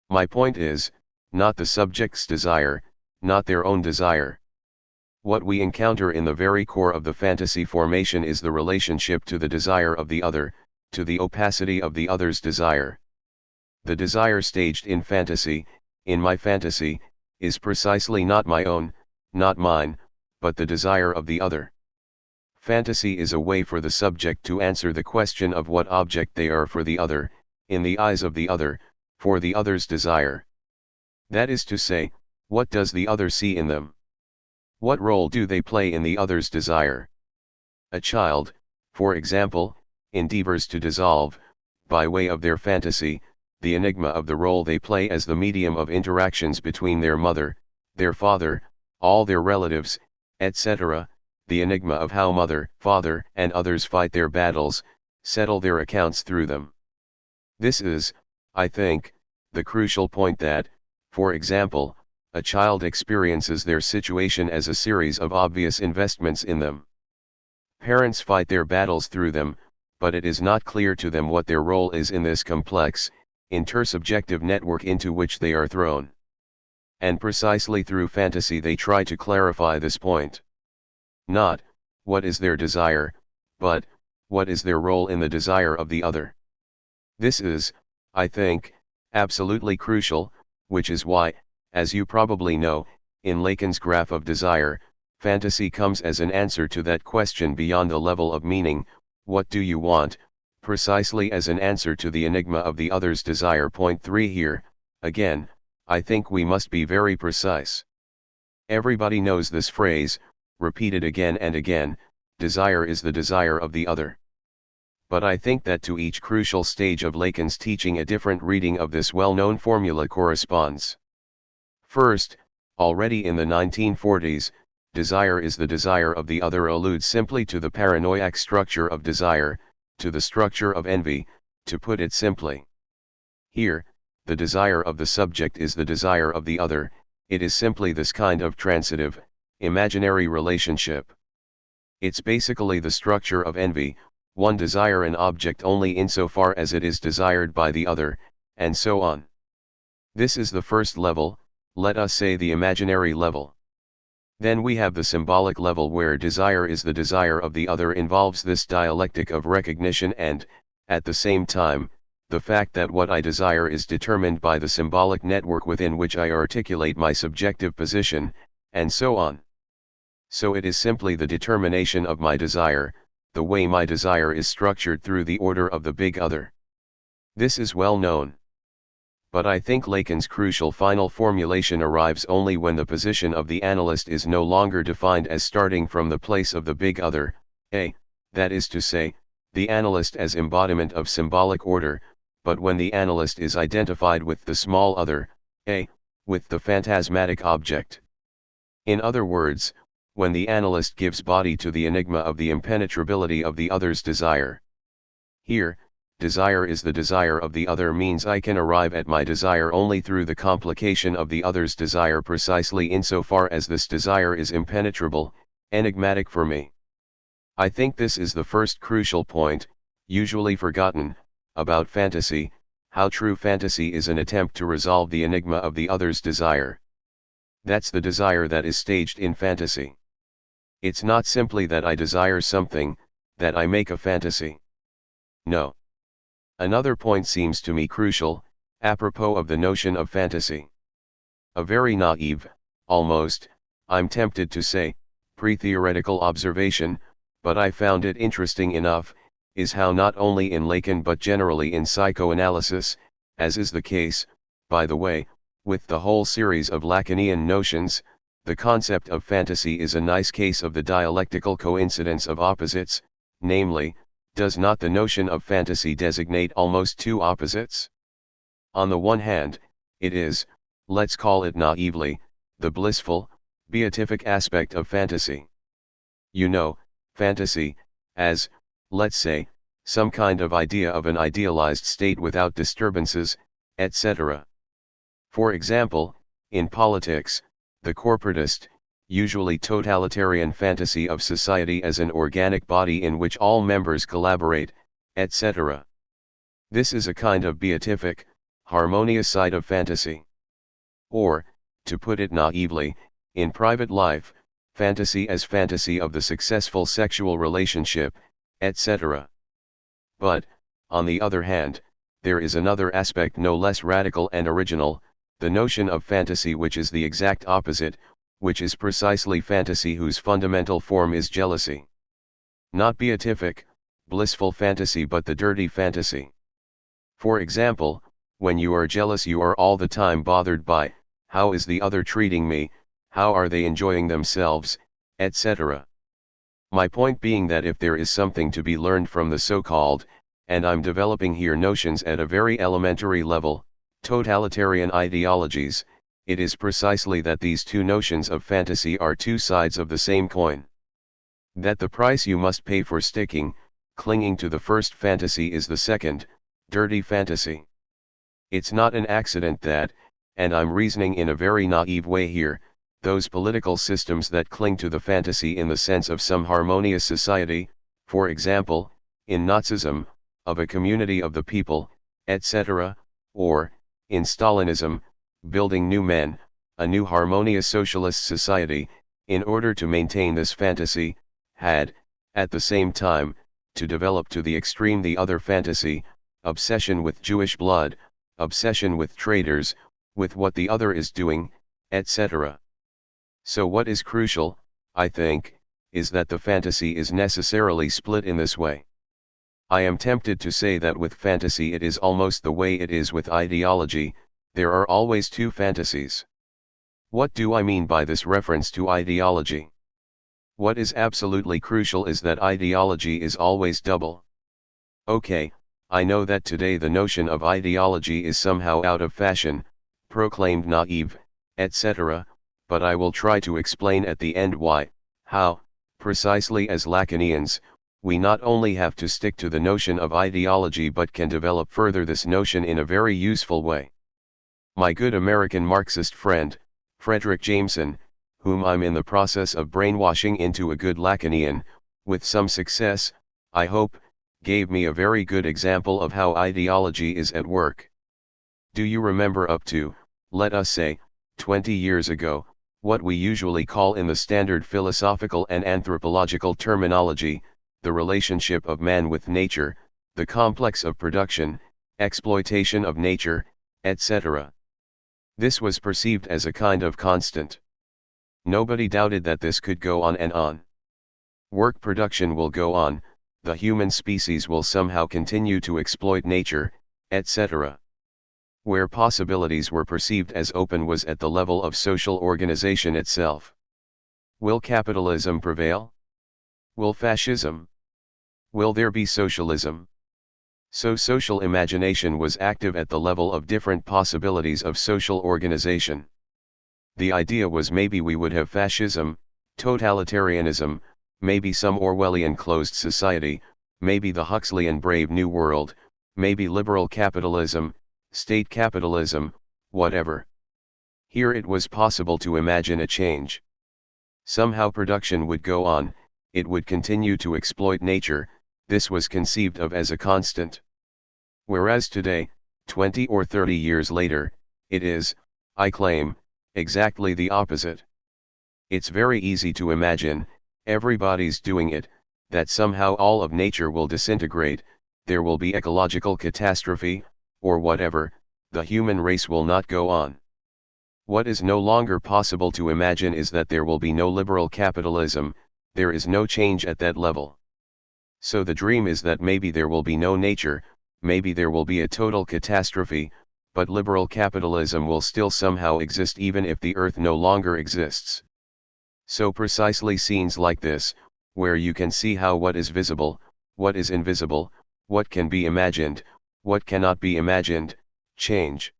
My point is, not the subject's desire, not their own desire. What we encounter in the very core of the fantasy formation is the relationship to the desire of the other, to the opacity of the other's desire. The desire staged in fantasy, in my fantasy, is precisely not my own, not mine, but the desire of the other. Fantasy is a way for the subject to answer the question of what object they are for the other, in the eyes of the other, for the other's desire. That is to say, what does the other see in them? What role do they play in the other's desire? A child, for example, endeavors to dissolve, by way of their fantasy, the enigma of the role they play as the medium of interactions between their mother, their father, all their relatives, etc., the enigma of how mother, father, and others fight their battles, settle their accounts through them. This is, I think, the crucial point that, for example, a child experiences their situation as a series of obvious investments in them. Parents fight their battles through them, but it is not clear to them what their role is in this complex, intersubjective network into which they are thrown. And precisely through fantasy they try to clarify this point. Not, what is their desire, but, what is their role in the desire of the other. This is, I think, absolutely crucial, which is why, as you probably know, in Lacan's graph of desire, fantasy comes as an answer to that question beyond the level of meaning, what do you want, precisely as an answer to the enigma of the other's desire. Point 3 here, again, I think we must be very precise. Everybody knows this phrase, repeated again and again, desire is the desire of the other. But I think that to each crucial stage of Lacan's teaching a different reading of this well-known formula corresponds. First, already in the 1940s, desire is the desire of the other alludes simply to the paranoiac structure of desire, to the structure of envy, to put it simply. Here, the desire of the subject is the desire of the other, it is simply this kind of transitive, imaginary relationship. It's basically the structure of envy, one desire an object only insofar as it is desired by the other, and so on. This is the first level, let us say the imaginary level. Then we have the symbolic level where desire is the desire of the other involves this dialectic of recognition and, at the same time, the fact that what I desire is determined by the symbolic network within which I articulate my subjective position, and so on. So it is simply the determination of my desire, the way my desire is structured through the order of the big other. This is well known. But I think Lacan's crucial final formulation arrives only when the position of the analyst is no longer defined as starting from the place of the big other, that is to say, the analyst as embodiment of symbolic order, but when the analyst is identified with the small other, with the phantasmatic object. In other words, when the analyst gives body to the enigma of the impenetrability of the other's desire. Here, desire is the desire of the other means I can arrive at my desire only through the complication of the other's desire precisely insofar as this desire is impenetrable, enigmatic for me. I think this is the first crucial point, usually forgotten, about fantasy, how true fantasy is an attempt to resolve the enigma of the other's desire. That's the desire that is staged in fantasy. It's not simply that I desire something, that I make a fantasy. No. Another point seems to me crucial, apropos of the notion of fantasy. A very naive, almost, I'm tempted to say, pre-theoretical observation, but I found it interesting enough, is how not only in Lacan but generally in psychoanalysis, as is the case, by the way, with the whole series of Lacanian notions, the concept of fantasy is a nice case of the dialectical coincidence of opposites, namely, does not the notion of fantasy designate almost two opposites? On the one hand, it is, let's call it naively, the blissful, beatific aspect of fantasy. You know, fantasy, as, let's say, some kind of idea of an idealized state without disturbances, etc. For example, in politics, the corporatist, usually totalitarian fantasy of society as an organic body in which all members collaborate, etc. This is a kind of beatific, harmonious side of fantasy. Or, to put it naively, in private life, fantasy as fantasy of the successful sexual relationship, etc. But, on the other hand, there is another aspect no less radical and original, the notion of fantasy which is the exact opposite, which is precisely fantasy whose fundamental form is jealousy. Not beatific, blissful fantasy but the dirty fantasy. For example, when you are jealous you are all the time bothered by, how is the other treating me, how are they enjoying themselves, etc. My point being that if there is something to be learned from the so-called, and I'm developing here notions at a very elementary level, totalitarian ideologies, it is precisely that these two notions of fantasy are two sides of the same coin. That the price you must pay for sticking, clinging to the first fantasy is the second, dirty fantasy. It's not an accident that, and I'm reasoning in a very naive way here, those political systems that cling to the fantasy in the sense of some harmonious society, for example, in Nazism, of a community of the people, etc., or, in Stalinism, building new men, a new harmonious socialist society, in order to maintain this fantasy, had, at the same time, to develop to the extreme the other fantasy, obsession with Jewish blood, obsession with traitors, with what the other is doing, etc. So what is crucial, I think, is that the fantasy is necessarily split in this way. I am tempted to say that with fantasy it is almost the way it is with ideology, there are always two fantasies. What do I mean by this reference to ideology? What is absolutely crucial is that ideology is always double. Okay, I know that today the notion of ideology is somehow out of fashion, proclaimed naive, etc., but I will try to explain at the end why, how, precisely as Lacanians, we not only have to stick to the notion of ideology but can develop further this notion in a very useful way. My good American Marxist friend, Frederick Jameson, whom I'm in the process of brainwashing into a good Lacanian, with some success, I hope, gave me a very good example of how ideology is at work. Do you remember up to, let us say, 20 years ago, what we usually call in the standard philosophical and anthropological terminology, the relationship of man with nature, the complex of production, exploitation of nature, etc. This was perceived as a kind of constant. Nobody doubted that this could go on and on. Work production will go on, the human species will somehow continue to exploit nature, etc. Where possibilities were perceived as open was at the level of social organization itself. Will capitalism prevail? Will fascism? Will there be socialism? So social imagination was active at the level of different possibilities of social organization. The idea was maybe we would have fascism, totalitarianism, maybe some Orwellian closed society, maybe the Huxleyan Brave New World, maybe liberal capitalism, state capitalism, whatever. Here it was possible to imagine a change. Somehow production would go on, it would continue to exploit nature, this was conceived of as a constant. Whereas today, 20 or 30 years later, it is, I claim, exactly the opposite. It's very easy to imagine, everybody's doing it, that somehow all of nature will disintegrate, there will be ecological catastrophe, or whatever, the human race will not go on. What is no longer possible to imagine is that there will be no liberal capitalism, there is no change at that level. So the dream is that maybe there will be no nature, maybe there will be a total catastrophe, but liberal capitalism will still somehow exist even if the earth no longer exists. So precisely scenes like this, where you can see how what is visible, what is invisible, what can be imagined, what cannot be imagined, change.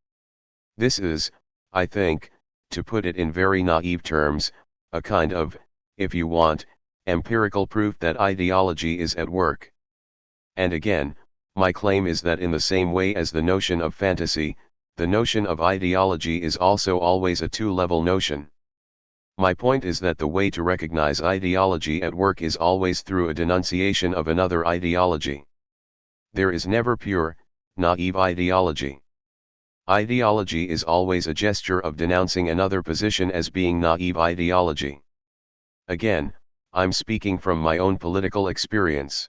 This is, I think, to put it in very naive terms, a kind of, if you want, empirical proof that ideology is at work. And again, my claim is that in the same way as the notion of fantasy, the notion of ideology is also always a two-level notion. My point is that the way to recognize ideology at work is always through a denunciation of another ideology. There is never pure, naive ideology. Ideology is always a gesture of denouncing another position as being naive ideology. Again, I'm speaking from my own political experience.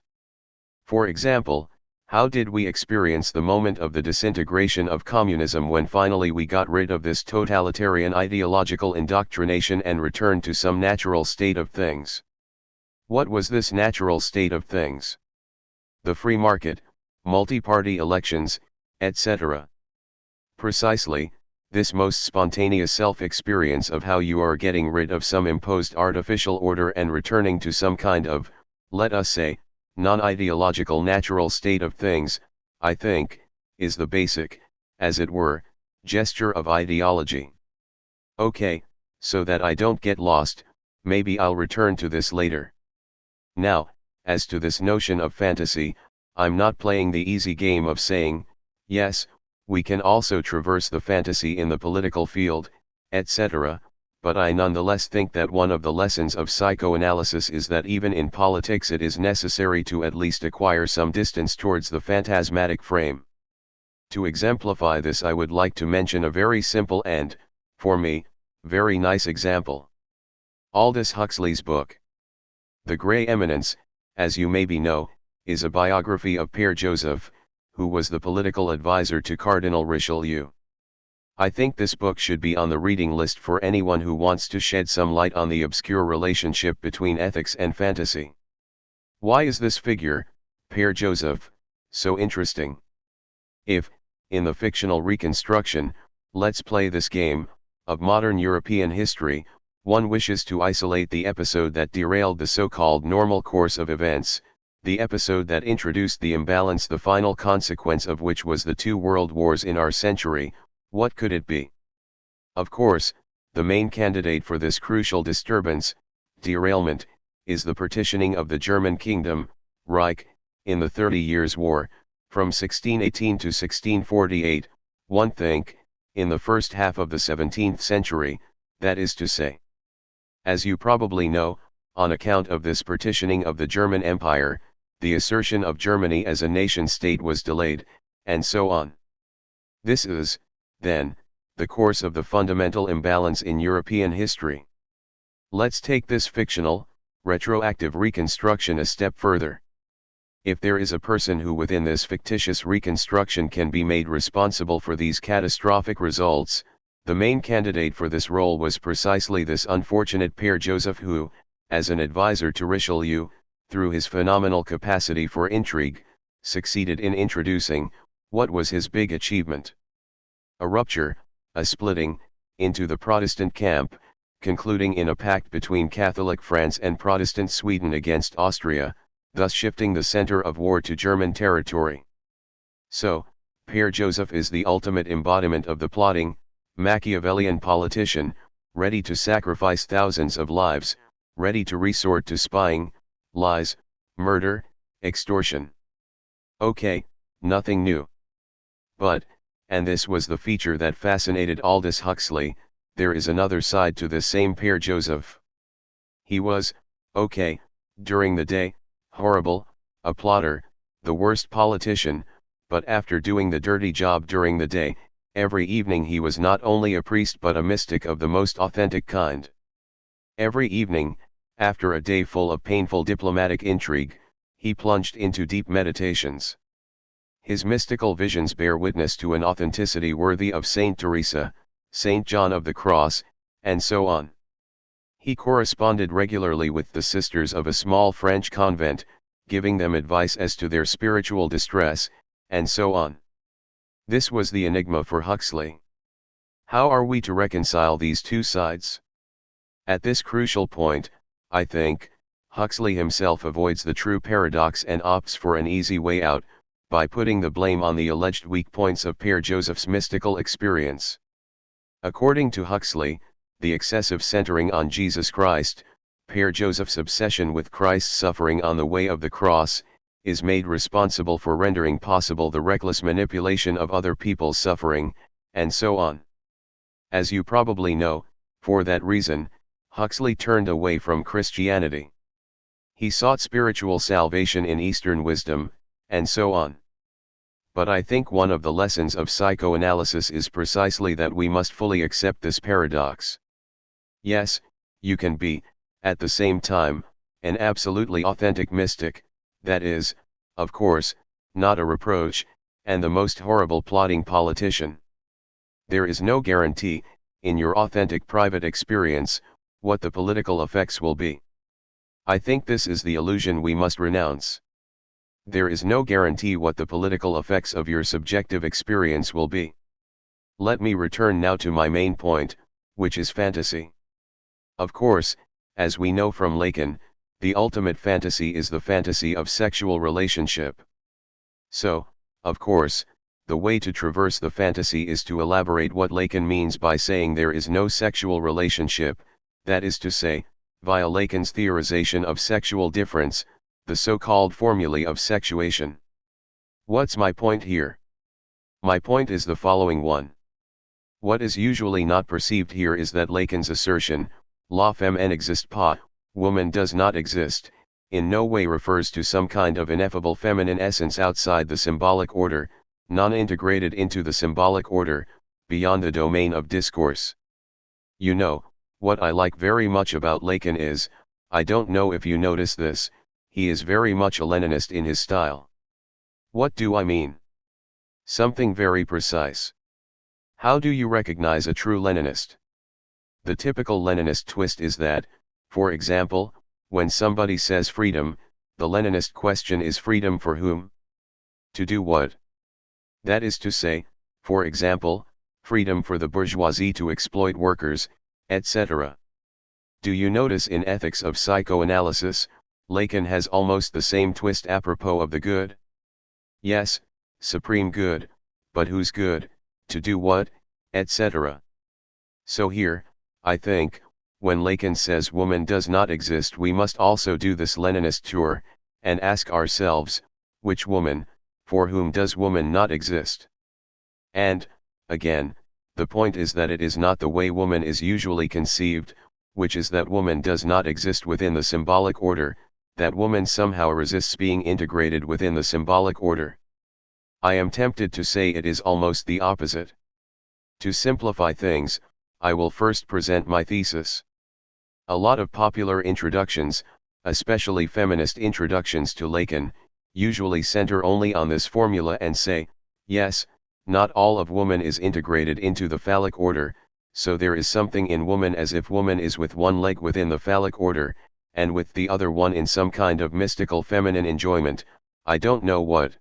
For example, how did we experience the moment of the disintegration of communism when finally we got rid of this totalitarian ideological indoctrination and returned to some natural state of things? What was this natural state of things? The free market, multi-party elections, etc. Precisely, this most spontaneous self-experience of how you are getting rid of some imposed artificial order and returning to some kind of, let us say, non-ideological natural state of things, I think, is the basic, as it were, gesture of ideology. Okay, so that I don't get lost, maybe I'll return to this later. Now, as to this notion of fantasy, I'm not playing the easy game of saying, yes, we can also traverse the fantasy in the political field, etc., but I nonetheless think that one of the lessons of psychoanalysis is that even in politics it is necessary to at least acquire some distance towards the phantasmatic frame. To exemplify this, I would like to mention a very simple and, for me, very nice example. Aldous Huxley's book. The Grey Eminence, as you maybe know, is a biography of Père Joseph, who was the political advisor to Cardinal Richelieu. I think this book should be on the reading list for anyone who wants to shed some light on the obscure relationship between ethics and fantasy. Why is this figure, Père Joseph, so interesting? If, in the fictional reconstruction, let's play this game, of modern European history, one wishes to isolate the episode that derailed the so-called normal course of events, the episode that introduced the imbalance, the final consequence of which was the two world wars in our century, what could it be? Of course, the main candidate for this crucial disturbance, derailment, is the partitioning of the German kingdom, Reich, in the 30 Years' War, from 1618 to 1648, one think, in the first half of the 17th century, that is to say. As you probably know, on account of this partitioning of the German Empire, the assertion of Germany as a nation-state was delayed, and so on. This is, then, the course of the fundamental imbalance in European history. Let's take this fictional, retroactive reconstruction a step further. If there is a person who within this fictitious reconstruction can be made responsible for these catastrophic results, the main candidate for this role was precisely this unfortunate Père Joseph who, as an advisor to Richelieu, through his phenomenal capacity for intrigue, succeeded in introducing, what was his big achievement? A rupture, a splitting, into the Protestant camp, concluding in a pact between Catholic France and Protestant Sweden against Austria, thus shifting the center of war to German territory. So, Père Joseph is the ultimate embodiment of the plotting, Machiavellian politician, ready to sacrifice thousands of lives, ready to resort to spying, lies, murder, extortion. Okay, nothing new. But, and this was the feature that fascinated Aldous Huxley, there is another side to this same Père Joseph. He was, okay, during the day, horrible, a plotter, the worst politician, but after doing the dirty job during the day, every evening he was not only a priest but a mystic of the most authentic kind. Every evening, after a day full of painful diplomatic intrigue, he plunged into deep meditations. His mystical visions bear witness to an authenticity worthy of Saint Teresa, Saint John of the Cross, and so on. He corresponded regularly with the sisters of a small French convent, giving them advice as to their spiritual distress, and so on. This was the enigma for Huxley. How are we to reconcile these two sides? At this crucial point, I think, Huxley himself avoids the true paradox and opts for an easy way out, by putting the blame on the alleged weak points of Père Joseph's mystical experience. According to Huxley, the excessive centering on Jesus Christ, Père Joseph's obsession with Christ's suffering on the way of the cross, is made responsible for rendering possible the reckless manipulation of other people's suffering, and so on. As you probably know, for that reason, Huxley turned away from Christianity. He sought spiritual salvation in Eastern wisdom, and so on. But I think one of the lessons of psychoanalysis is precisely that we must fully accept this paradox. Yes, you can be, at the same time, an absolutely authentic mystic, that is, of course, not a reproach, and the most horrible plotting politician. There is no guarantee, in your authentic private experience, what the political effects will be. I think this is the illusion we must renounce. There is no guarantee what the political effects of your subjective experience will be. Let me return now to my main point, which is fantasy. Of course, as we know from Lacan, the ultimate fantasy is the fantasy of sexual relationship. So, of course, the way to traverse the fantasy is to elaborate what Lacan means by saying there is no sexual relationship, that is to say, via Lacan's theorization of sexual difference, the so-called formulae of sexuation. What's my point here? My point is the following one. What is usually not perceived here is that Lacan's assertion, la femme n'existe pas, woman does not exist, in no way refers to some kind of ineffable feminine essence outside the symbolic order, non-integrated into the symbolic order, beyond the domain of discourse. You know, what I like very much about Lacan is, I don't know if you notice this, he is very much a Leninist in his style. What do I mean? Something very precise. How do you recognize a true Leninist? The typical Leninist twist is that, for example, when somebody says freedom, the Leninist question is freedom for whom? To do what? That is to say, for example, freedom for the bourgeoisie to exploit workers, etc. Do you notice in Ethics of Psychoanalysis, Lacan has almost the same twist apropos of the good? Yes, supreme good, but whose good, to do what, etc. So here, I think, when Lacan says woman does not exist, we must also do this Leninist tour, and ask ourselves, which woman, for whom does woman not exist? And, again, the point is that it is not the way woman is usually conceived, which is that woman does not exist within the symbolic order, that woman somehow resists being integrated within the symbolic order. I am tempted to say it is almost the opposite. To simplify things, I will first present my thesis. A lot of popular introductions, especially feminist introductions to Lacan, usually center only on this formula and say, yes, not all of woman is integrated into the phallic order, so there is something in woman as if woman is with one leg within the phallic order, and with the other one in some kind of mystical feminine enjoyment, I don't know what.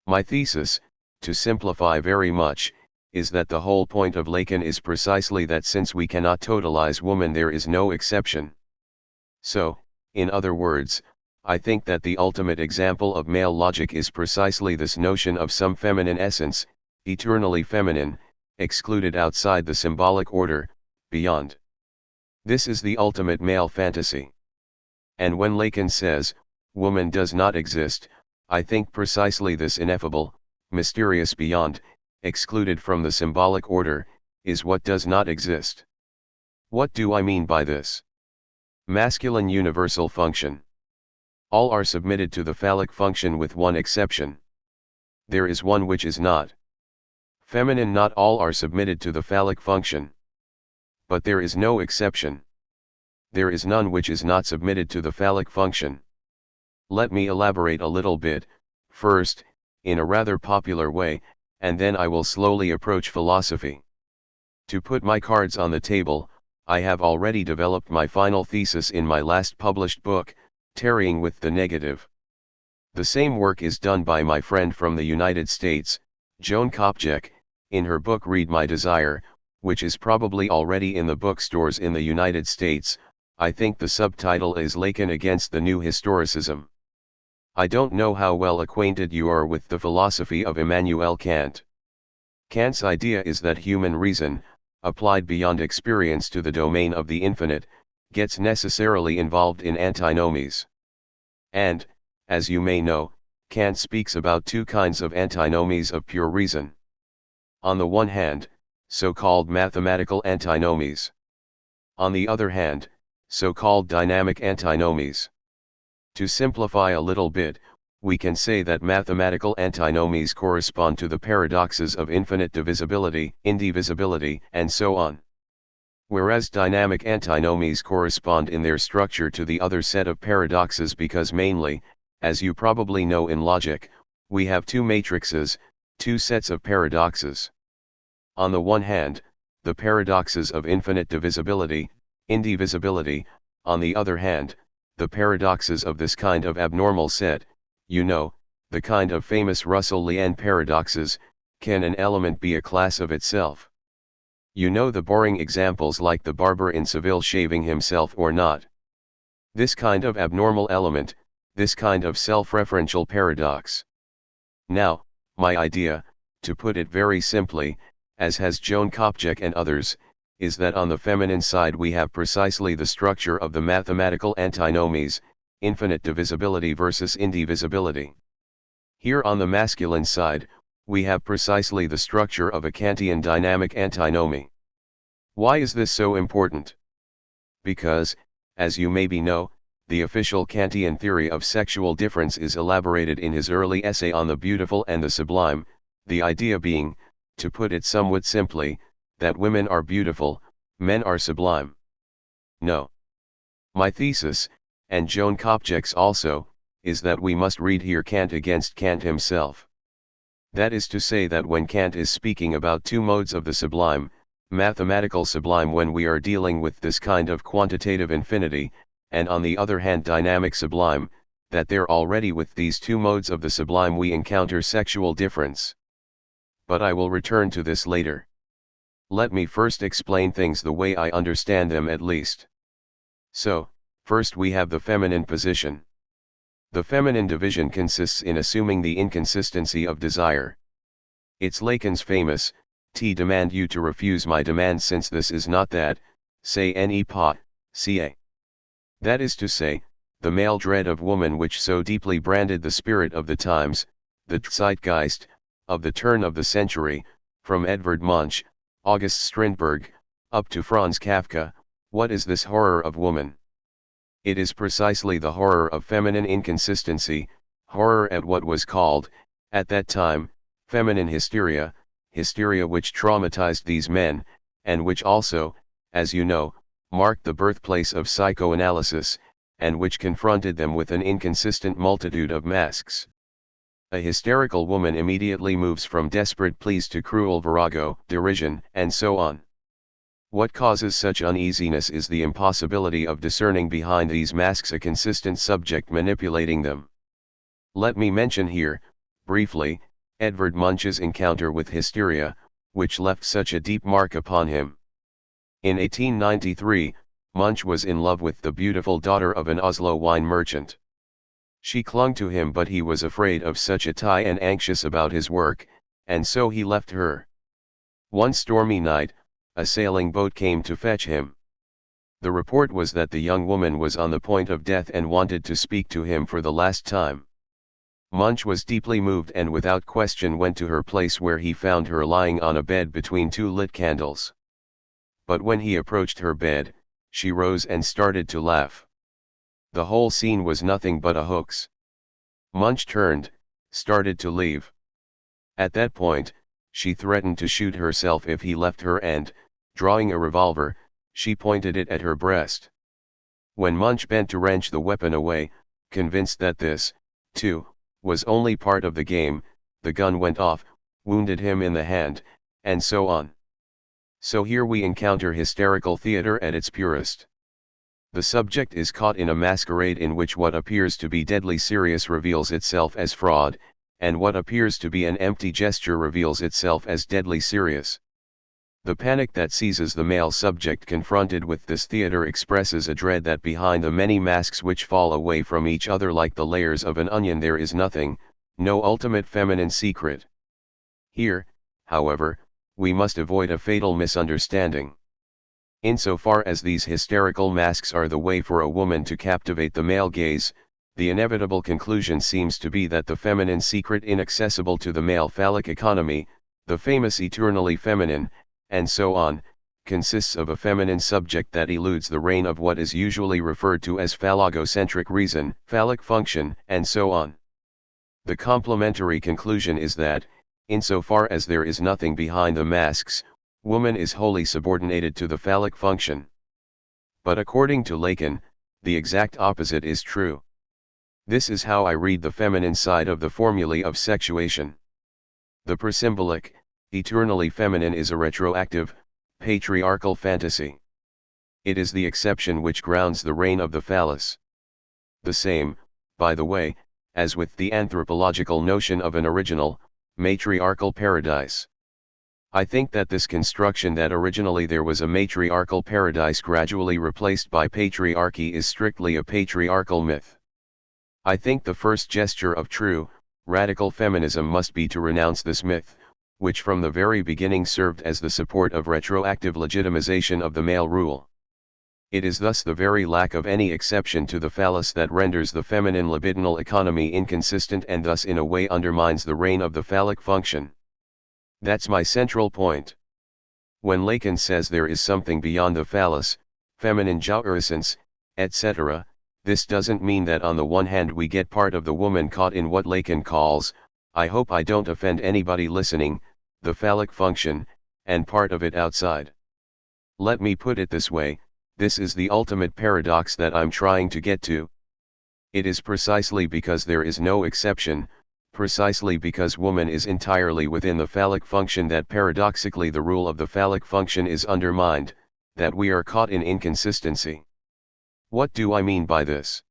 My thesis, to simplify very much, is that the whole point of Lacan is precisely that since we cannot totalize woman there is no exception. So, in other words, I think that the ultimate example of male logic is precisely this notion of some feminine essence, eternally feminine, excluded outside the symbolic order, beyond. This is the ultimate male fantasy. And when Lacan says, woman does not exist, I think precisely this ineffable, mysterious beyond, excluded from the symbolic order, is what does not exist. What do I mean by this? Masculine universal function. All are submitted to the phallic function with one exception. There is one which is not. Feminine, not all are submitted to the phallic function. But there is no exception. There is none which is not submitted to the phallic function. Let me elaborate a little bit, first, in a rather popular way, and then I will slowly approach philosophy. To put my cards on the table, I have already developed my final thesis in my last published book, Tarrying with the Negative. The same work is done by my friend from the United States, Joan Kopjek, in her book Read My Desire, which is probably already in the bookstores in the United States. I think the subtitle is Lacan Against the New Historicism. I don't know how well acquainted you are with the philosophy of Immanuel Kant. Kant's idea is that human reason, applied beyond experience to the domain of the infinite, gets necessarily involved in antinomies. And, as you may know, Kant speaks about two kinds of antinomies of pure reason. On the one hand, so-called mathematical antinomies. On the other hand, so-called dynamic antinomies. To simplify a little bit, we can say that mathematical antinomies correspond to the paradoxes of infinite divisibility, indivisibility, and so on. Whereas dynamic antinomies correspond in their structure to the other set of paradoxes because mainly, as you probably know in logic, we have two matrices, two sets of paradoxes. On the one hand, the paradoxes of infinite divisibility, indivisibility, on the other hand, the paradoxes of this kind of abnormal set, you know, the kind of famous Russell-Lien paradoxes. Can an element be a class of itself? You know the boring examples like the barber in Seville shaving himself or not. This kind of abnormal element, this kind of self-referential paradox. Now, my idea, to put it very simply, as has Joan Kopjek and others, is that on the feminine side we have precisely the structure of the mathematical antinomies, infinite divisibility versus indivisibility. Here on the masculine side, we have precisely the structure of a Kantian dynamic antinomy. Why is this so important? Because, as you maybe know, the official Kantian theory of sexual difference is elaborated in his early essay on the beautiful and the sublime, the idea being, to put it somewhat simply, that women are beautiful, men are sublime. No. My thesis, and Joan Kopjek's also, is that we must read here Kant against Kant himself. That is to say that when Kant is speaking about two modes of the sublime, mathematical sublime when we are dealing with this kind of quantitative infinity, and on the other hand dynamic sublime, that there already with these two modes of the sublime we encounter sexual difference. But I will return to this later. Let me first explain things the way I understand them at least. So, first we have the feminine position. The feminine division consists in assuming the inconsistency of desire. It's Lacan's famous, demand you to refuse my demand since this is not that, say ne pas, ca. That is to say, the male dread of woman which so deeply branded the spirit of the times, the Zeitgeist, of the turn of the century, from Edvard Munch, August Strindberg, up to Franz Kafka. What is this horror of woman? It is precisely the horror of feminine inconsistency, horror at what was called, at that time, feminine hysteria, hysteria which traumatized these men, and which also, as you know, marked the birthplace of psychoanalysis, and which confronted them with an inconsistent multitude of masks. A hysterical woman immediately moves from desperate pleas to cruel virago, derision, and so on. What causes such uneasiness is the impossibility of discerning behind these masks a consistent subject manipulating them. Let me mention here, briefly, Edvard Munch's encounter with hysteria, which left such a deep mark upon him. In 1893, Munch was in love with the beautiful daughter of an Oslo wine merchant. She clung to him, but he was afraid of such a tie and anxious about his work, and so he left her. One stormy night, a sailing boat came to fetch him. The report was that the young woman was on the point of death and wanted to speak to him for the last time. Munch was deeply moved and without question went to her place, where he found her lying on a bed between two lit candles. But when he approached her bed, she rose and started to laugh. The whole scene was nothing but a hoax. Munch turned, started to leave. At that point, she threatened to shoot herself if he left her and, drawing a revolver, she pointed it at her breast. When Munch bent to wrench the weapon away, convinced that this, too, was only part of the game, the gun went off, wounded him in the hand, and so on. So here we encounter hysterical theater at its purest. The subject is caught in a masquerade in which what appears to be deadly serious reveals itself as fraud, and what appears to be an empty gesture reveals itself as deadly serious. The panic that seizes the male subject confronted with this theater expresses a dread that behind the many masks which fall away from each other like the layers of an onion there is nothing, no ultimate feminine secret. Here, however, we must avoid a fatal misunderstanding. Insofar as these hysterical masks are the way for a woman to captivate the male gaze, the inevitable conclusion seems to be that the feminine secret inaccessible to the male phallic economy, the famous eternally feminine, and so on, consists of a feminine subject that eludes the reign of what is usually referred to as phallogocentric reason, phallic function, and so on. The complementary conclusion is that, insofar as there is nothing behind the masks, woman is wholly subordinated to the phallic function. But according to Lacan, the exact opposite is true. This is how I read the feminine side of the formulae of sexuation. The presymbolic, eternally feminine is a retroactive, patriarchal fantasy. It is the exception which grounds the reign of the phallus. The same, by the way, as with the anthropological notion of an original, matriarchal paradise. I think that this construction that originally there was a matriarchal paradise gradually replaced by patriarchy is strictly a patriarchal myth. I think the first gesture of true, radical feminism must be to renounce this myth, which from the very beginning served as the support of retroactive legitimization of the male rule. It is thus the very lack of any exception to the phallus that renders the feminine libidinal economy inconsistent and thus in a way undermines the reign of the phallic function. That's my central point. When Lacan says there is something beyond the phallus, feminine jouissance, etc., this doesn't mean that on the one hand we get part of the woman caught in what Lacan calls, I hope I don't offend anybody listening, the phallic function, and part of it outside. Let me put it this way, this is the ultimate paradox that I'm trying to get to. It is precisely because there is no exception, precisely because woman is entirely within the phallic function that paradoxically the rule of the phallic function is undermined, that we are caught in inconsistency. What do I mean by this?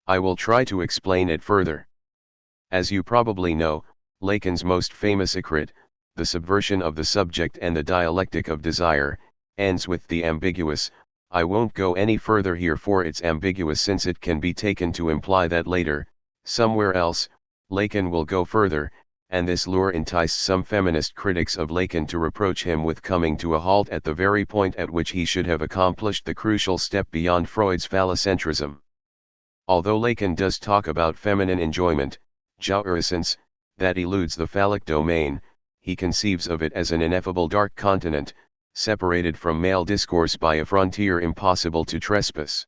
I will try to explain it further. As you probably know, Lacan's most famous écrit, The Subversion of the Subject and the Dialectic of Desire, ends with the ambiguous, I won't go any further here for it's ambiguous since it can be taken to imply that later, somewhere else, Lacan will go further, and this lure enticed some feminist critics of Lacan to reproach him with coming to a halt at the very point at which he should have accomplished the crucial step beyond Freud's phallocentrism. Although Lacan does talk about feminine enjoyment, jouissance, that eludes the phallic domain, he conceives of it as an ineffable dark continent, separated from male discourse by a frontier impossible to trespass.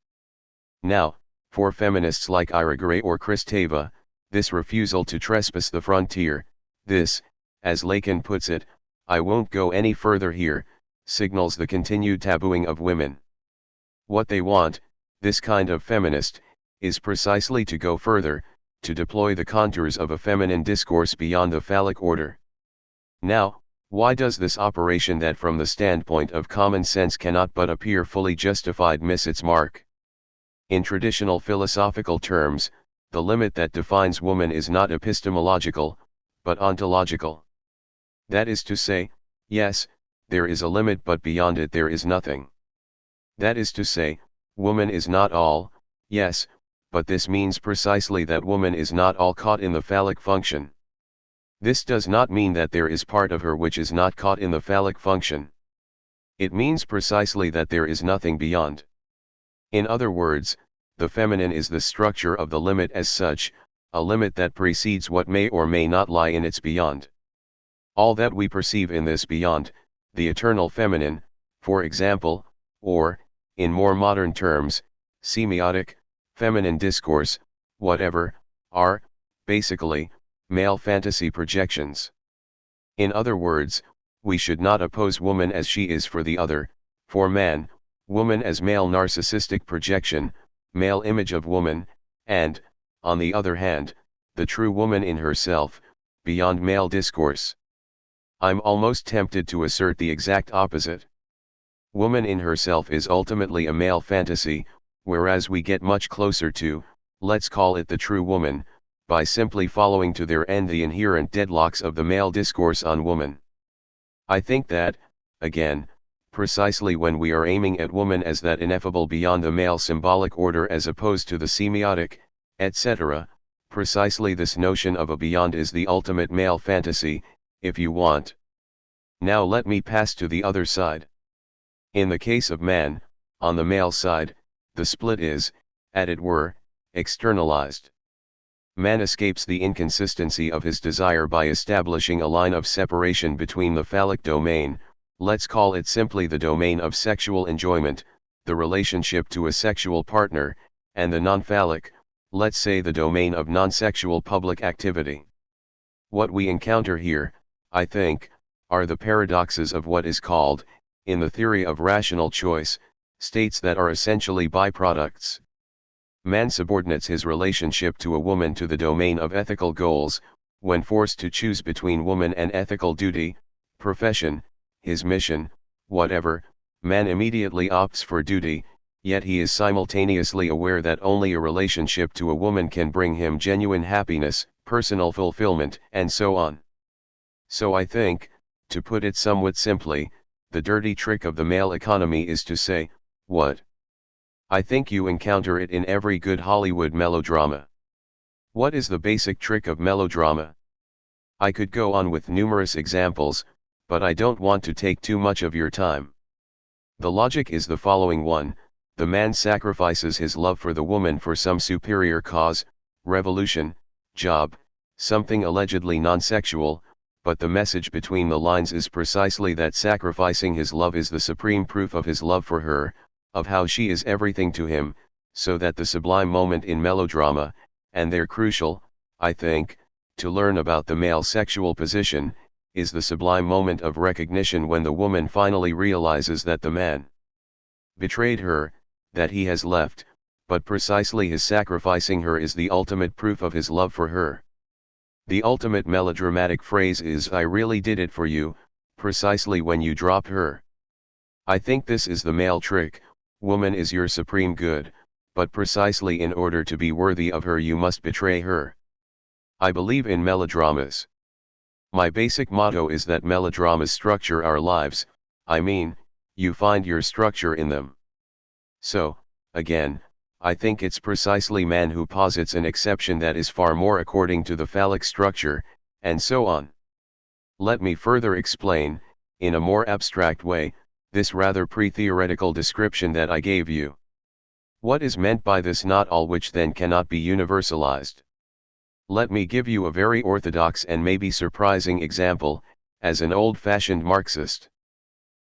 Now, for feminists like Irigaray or Kristeva, this refusal to trespass the frontier, this, as Lacan puts it, I won't go any further here, signals the continued tabooing of women. What they want, this kind of feminist, is precisely to go further, to deploy the contours of a feminine discourse beyond the phallic order. Now, why does this operation that from the standpoint of common sense cannot but appear fully justified miss its mark? In traditional philosophical terms, the limit that defines woman is not epistemological, but ontological. That is to say, yes, there is a limit but beyond it there is nothing. That is to say, woman is not all, yes, but this means precisely that woman is not all caught in the phallic function. This does not mean that there is part of her which is not caught in the phallic function. It means precisely that there is nothing beyond. In other words, the feminine is the structure of the limit as such, a limit that precedes what may or may not lie in its beyond. All that we perceive in this beyond, the eternal feminine, for example, or, in more modern terms, semiotic, feminine discourse, whatever, are, basically, male fantasy projections. In other words, we should not oppose woman as she is for the other, for man, woman as male narcissistic projection, male image of woman, and, on the other hand, the true woman in herself, beyond male discourse. I'm almost tempted to assert the exact opposite. Woman in herself is ultimately a male fantasy, whereas we get much closer to, let's call it the true woman, by simply following to their end the inherent deadlocks of the male discourse on woman. I think that, again, precisely when we are aiming at woman as that ineffable beyond the male symbolic order as opposed to the semiotic, etc., precisely this notion of a beyond is the ultimate male fantasy, if you want. Now let me pass to the other side. In the case of man, on the male side, the split is, as it were, externalized. Man escapes the inconsistency of his desire by establishing a line of separation between the phallic domain, let's call it simply the domain of sexual enjoyment, the relationship to a sexual partner, and the non-phallic, let's say the domain of non-sexual public activity. What we encounter here, I think, are the paradoxes of what is called, in the theory of rational choice, states that are essentially byproducts. Man subordinates his relationship to a woman to the domain of ethical goals. When forced to choose between woman and ethical duty, profession, his mission, whatever, man immediately opts for duty, yet he is simultaneously aware that only a relationship to a woman can bring him genuine happiness, personal fulfillment, and so on. So I think, to put it somewhat simply, the dirty trick of the male economy is to say, what? I think you encounter it in every good Hollywood melodrama. What is the basic trick of melodrama? I could go on with numerous examples, but I don't want to take too much of your time. The logic is the following one: the man sacrifices his love for the woman for some superior cause, revolution, job, something allegedly non-sexual, but the message between the lines is precisely that sacrificing his love is the supreme proof of his love for her, of how she is everything to him, so that the sublime moment in melodrama, and they're crucial, I think, to learn about the male sexual position, is the sublime moment of recognition when the woman finally realizes that the man betrayed her, that he has left, but precisely his sacrificing her is the ultimate proof of his love for her. The ultimate melodramatic phrase is "I really did it for you," precisely when you drop her. I think this is the male trick. Woman is your supreme good, but precisely in order to be worthy of her you must betray her. I believe in melodramas. My basic motto is that melodramas structure our lives, I mean, you find your structure in them. So, again, I think it's precisely man who posits an exception that is far more according to the phallic structure, and so on. Let me further explain, in a more abstract way, this rather pre-theoretical description that I gave you. What is meant by this not all which then cannot be universalized? Let me give you a very orthodox and maybe surprising example, as an old-fashioned Marxist.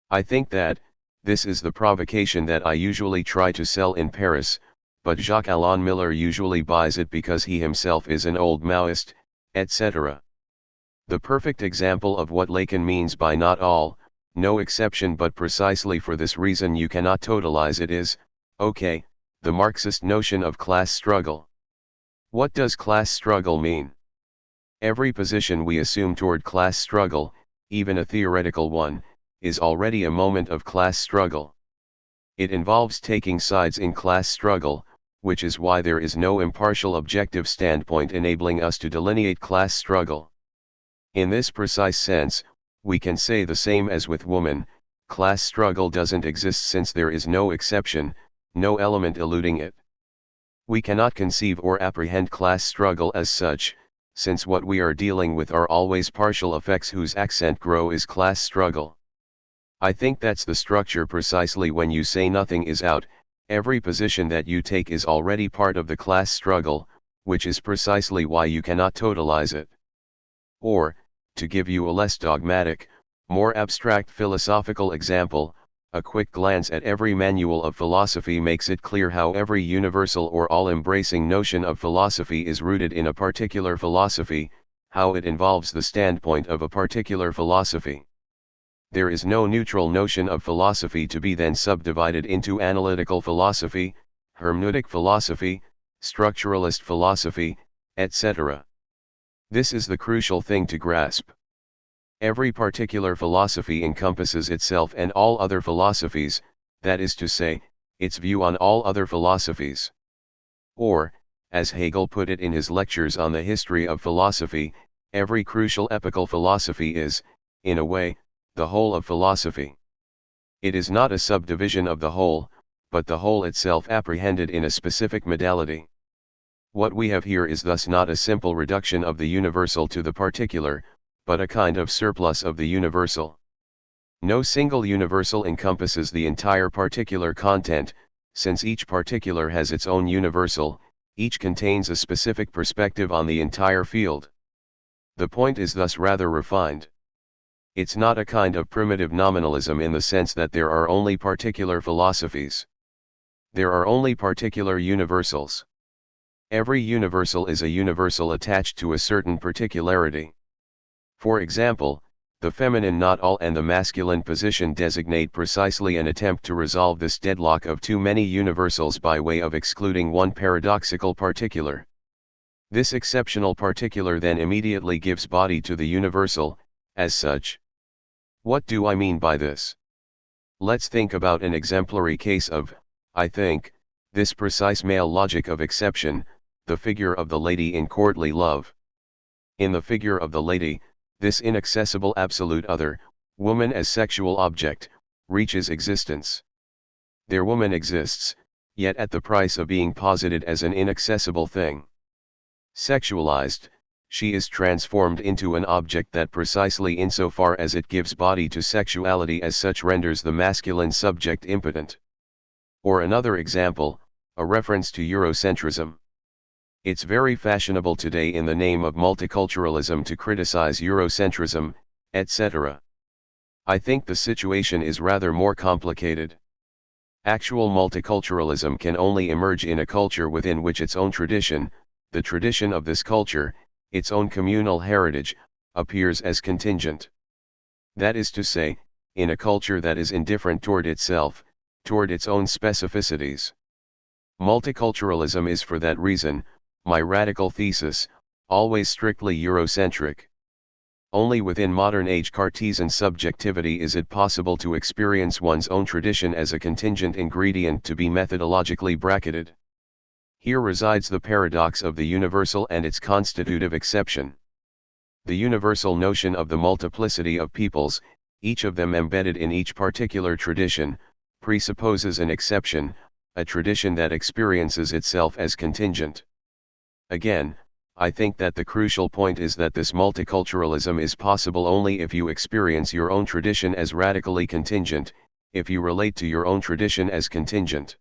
I think that, this is the provocation that I usually try to sell in Paris, but Jacques-Alain Miller usually buys it because he himself is an old Maoist, etc. The perfect example of what Lacan means by not all, no exception but precisely for this reason you cannot totalize it is, okay, the Marxist notion of class struggle. What does class struggle mean? Every position we assume toward class struggle, even a theoretical one, is already a moment of class struggle. It involves taking sides in class struggle, which is why there is no impartial objective standpoint enabling us to delineate class struggle. In this precise sense, we can say the same as with woman, class struggle doesn't exist since there is no exception, no element eluding it. We cannot conceive or apprehend class struggle as such, since what we are dealing with are always partial effects whose accent grow is class struggle. I think that's the structure precisely when you say nothing is out, every position that you take is already part of the class struggle, which is precisely why you cannot totalize it. Or, to give you a less dogmatic, more abstract philosophical example, a quick glance at every manual of philosophy makes it clear how every universal or all-embracing notion of philosophy is rooted in a particular philosophy, how it involves the standpoint of a particular philosophy. There is no neutral notion of philosophy to be then subdivided into analytical philosophy, hermeneutic philosophy, structuralist philosophy, etc. This is the crucial thing to grasp. Every particular philosophy encompasses itself and all other philosophies, that is to say, its view on all other philosophies. Or, as Hegel put it in his lectures on the history of philosophy, every crucial epochal philosophy is, in a way, the whole of philosophy. It is not a subdivision of the whole, but the whole itself apprehended in a specific modality. What we have here is thus not a simple reduction of the universal to the particular, but a kind of surplus of the universal. No single universal encompasses the entire particular content, since each particular has its own universal, each contains a specific perspective on the entire field. The point is thus rather refined. It's not a kind of primitive nominalism in the sense that there are only particular philosophies. There are only particular universals. Every universal is a universal attached to a certain particularity. For example, the feminine not all and the masculine position designate precisely an attempt to resolve this deadlock of too many universals by way of excluding one paradoxical particular. This exceptional particular then immediately gives body to the universal, as such. What do I mean by this? Let's think about an exemplary case of, I think, this precise male logic of exception, the figure of the lady in courtly love. In the figure of the lady, this inaccessible absolute other, woman as sexual object, reaches existence. Their woman exists, yet at the price of being posited as an inaccessible thing. Sexualized, she is transformed into an object that precisely insofar as it gives body to sexuality as such renders the masculine subject impotent. Or another example, a reference to Eurocentrism. It's very fashionable today in the name of multiculturalism to criticize Eurocentrism, etc. I think the situation is rather more complicated. Actual multiculturalism can only emerge in a culture within which its own tradition, the tradition of this culture, its own communal heritage, appears as contingent. That is to say, in a culture that is indifferent toward itself, toward its own specificities. Multiculturalism is for that reason, my radical thesis, always strictly Eurocentric. Only within modern age Cartesian subjectivity is it possible to experience one's own tradition as a contingent ingredient to be methodologically bracketed. Here resides the paradox of the universal and its constitutive exception. The universal notion of the multiplicity of peoples, each of them embedded in each particular tradition, presupposes an exception, a tradition that experiences itself as contingent. Again, I think that the crucial point is that this multiculturalism is possible only if you experience your own tradition as radically contingent, if you relate to your own tradition as contingent.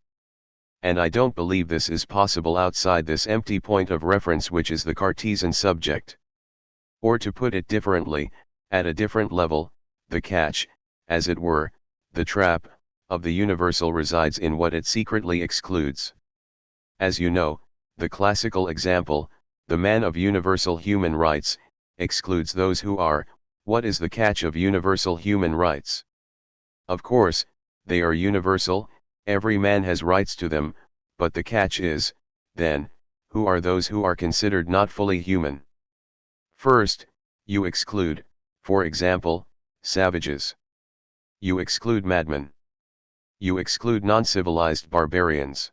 And I don't believe this is possible outside this empty point of reference which is the Cartesian subject. Or to put it differently, at a different level, the catch, as it were, the trap, of the universal resides in what it secretly excludes. As you know, the classical example, the man of universal human rights, excludes those who are, what is the catch of universal human rights? Of course, they are universal, every man has rights to them, but the catch is, then, who are those who are considered not fully human? First, you exclude, for example, savages. You exclude madmen. You exclude non-civilized barbarians.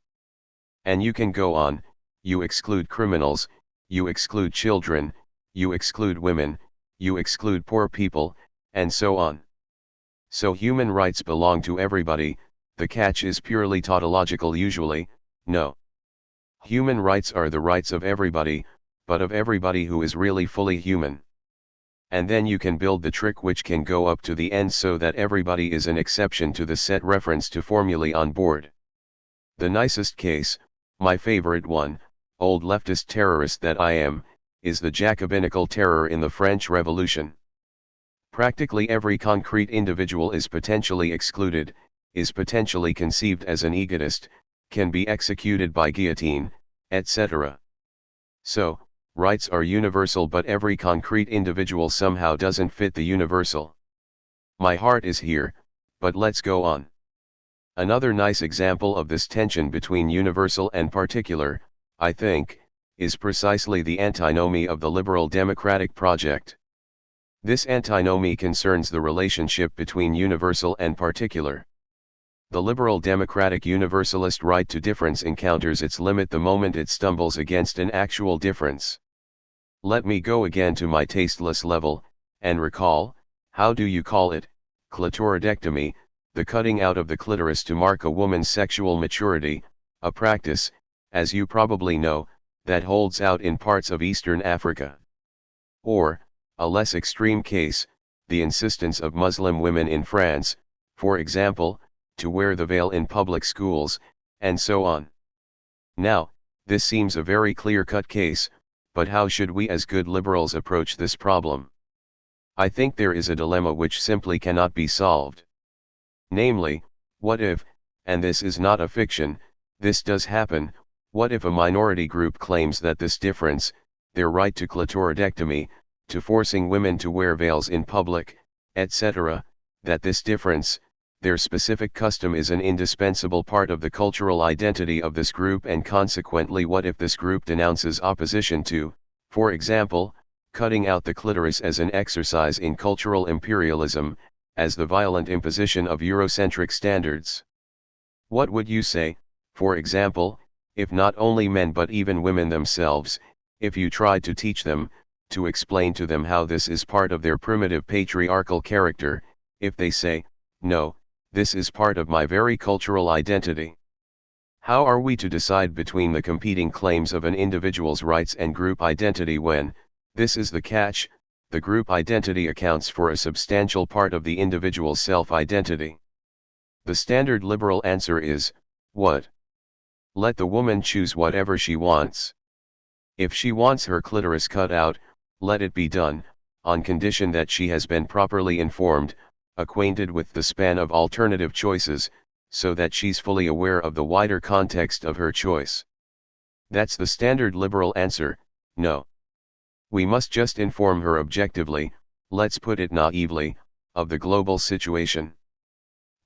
And you can go on, you exclude criminals, you exclude children, you exclude women, you exclude poor people, and so on. So human rights belong to everybody, the catch is purely tautological usually, no. Human rights are the rights of everybody, but of everybody who is really fully human. And then you can build the trick which can go up to the end so that everybody is an exception to the set reference to formulae on board. The nicest case, my favorite one, old leftist terrorist that I am, is the Jacobinical terror in the French Revolution. Practically every concrete individual is potentially excluded, is potentially conceived as an egotist, can be executed by guillotine, etc. So, rights are universal, but every concrete individual somehow doesn't fit the universal. My heart is here, but let's go on. Another nice example of this tension between universal and particular, I think, is precisely the antinomy of the liberal democratic project. This antinomy concerns the relationship between universal and particular. The liberal democratic universalist right to difference encounters its limit the moment it stumbles against an actual difference. Let me go again to my tasteless level, and recall, how do you call it, clitoridectomy, the cutting out of the clitoris to mark a woman's sexual maturity, a practice, as you probably know, that holds out in parts of Eastern Africa. Or, a less extreme case, the insistence of Muslim women in France, for example, to wear the veil in public schools, and so on. Now, this seems a very clear-cut case, but how should we as good liberals approach this problem? I think there is a dilemma which simply cannot be solved. Namely, what if, and this is not a fiction, this does happen, what if a minority group claims that this difference, their right to clitoridectomy, to forcing women to wear veils in public, etc., that this difference, their specific custom is an indispensable part of the cultural identity of this group, and consequently what if this group denounces opposition to, for example, cutting out the clitoris as an exercise in cultural imperialism, as the violent imposition of Eurocentric standards? What would you say, for example, if not only men but even women themselves, if you tried to teach them, to explain to them how this is part of their primitive patriarchal character, if they say, no, this is part of my very cultural identity? How are we to decide between the competing claims of an individual's rights and group identity when, this is the catch, the group identity accounts for a substantial part of the individual's self-identity? The standard liberal answer is, what? Let the woman choose whatever she wants. If she wants her clitoris cut out, let it be done, on condition that she has been properly informed, acquainted with the span of alternative choices, so that she's fully aware of the wider context of her choice. That's the standard liberal answer, no. We must just inform her objectively, let's put it naively, of the global situation.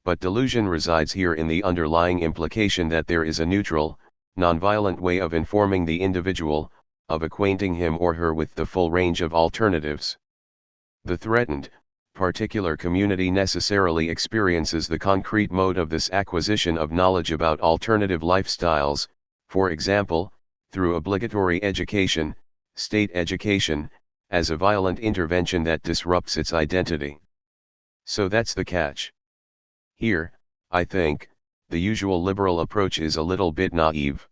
But delusion resides here in the underlying implication that there is a neutral, nonviolent way of informing the individual, of acquainting him or her with the full range of alternatives. The threatened, particular community necessarily experiences the concrete mode of this acquisition of knowledge about alternative lifestyles, for example, through obligatory education, state education, as a violent intervention that disrupts its identity. So that's the catch. Here, I think, the usual liberal approach is a little bit naive.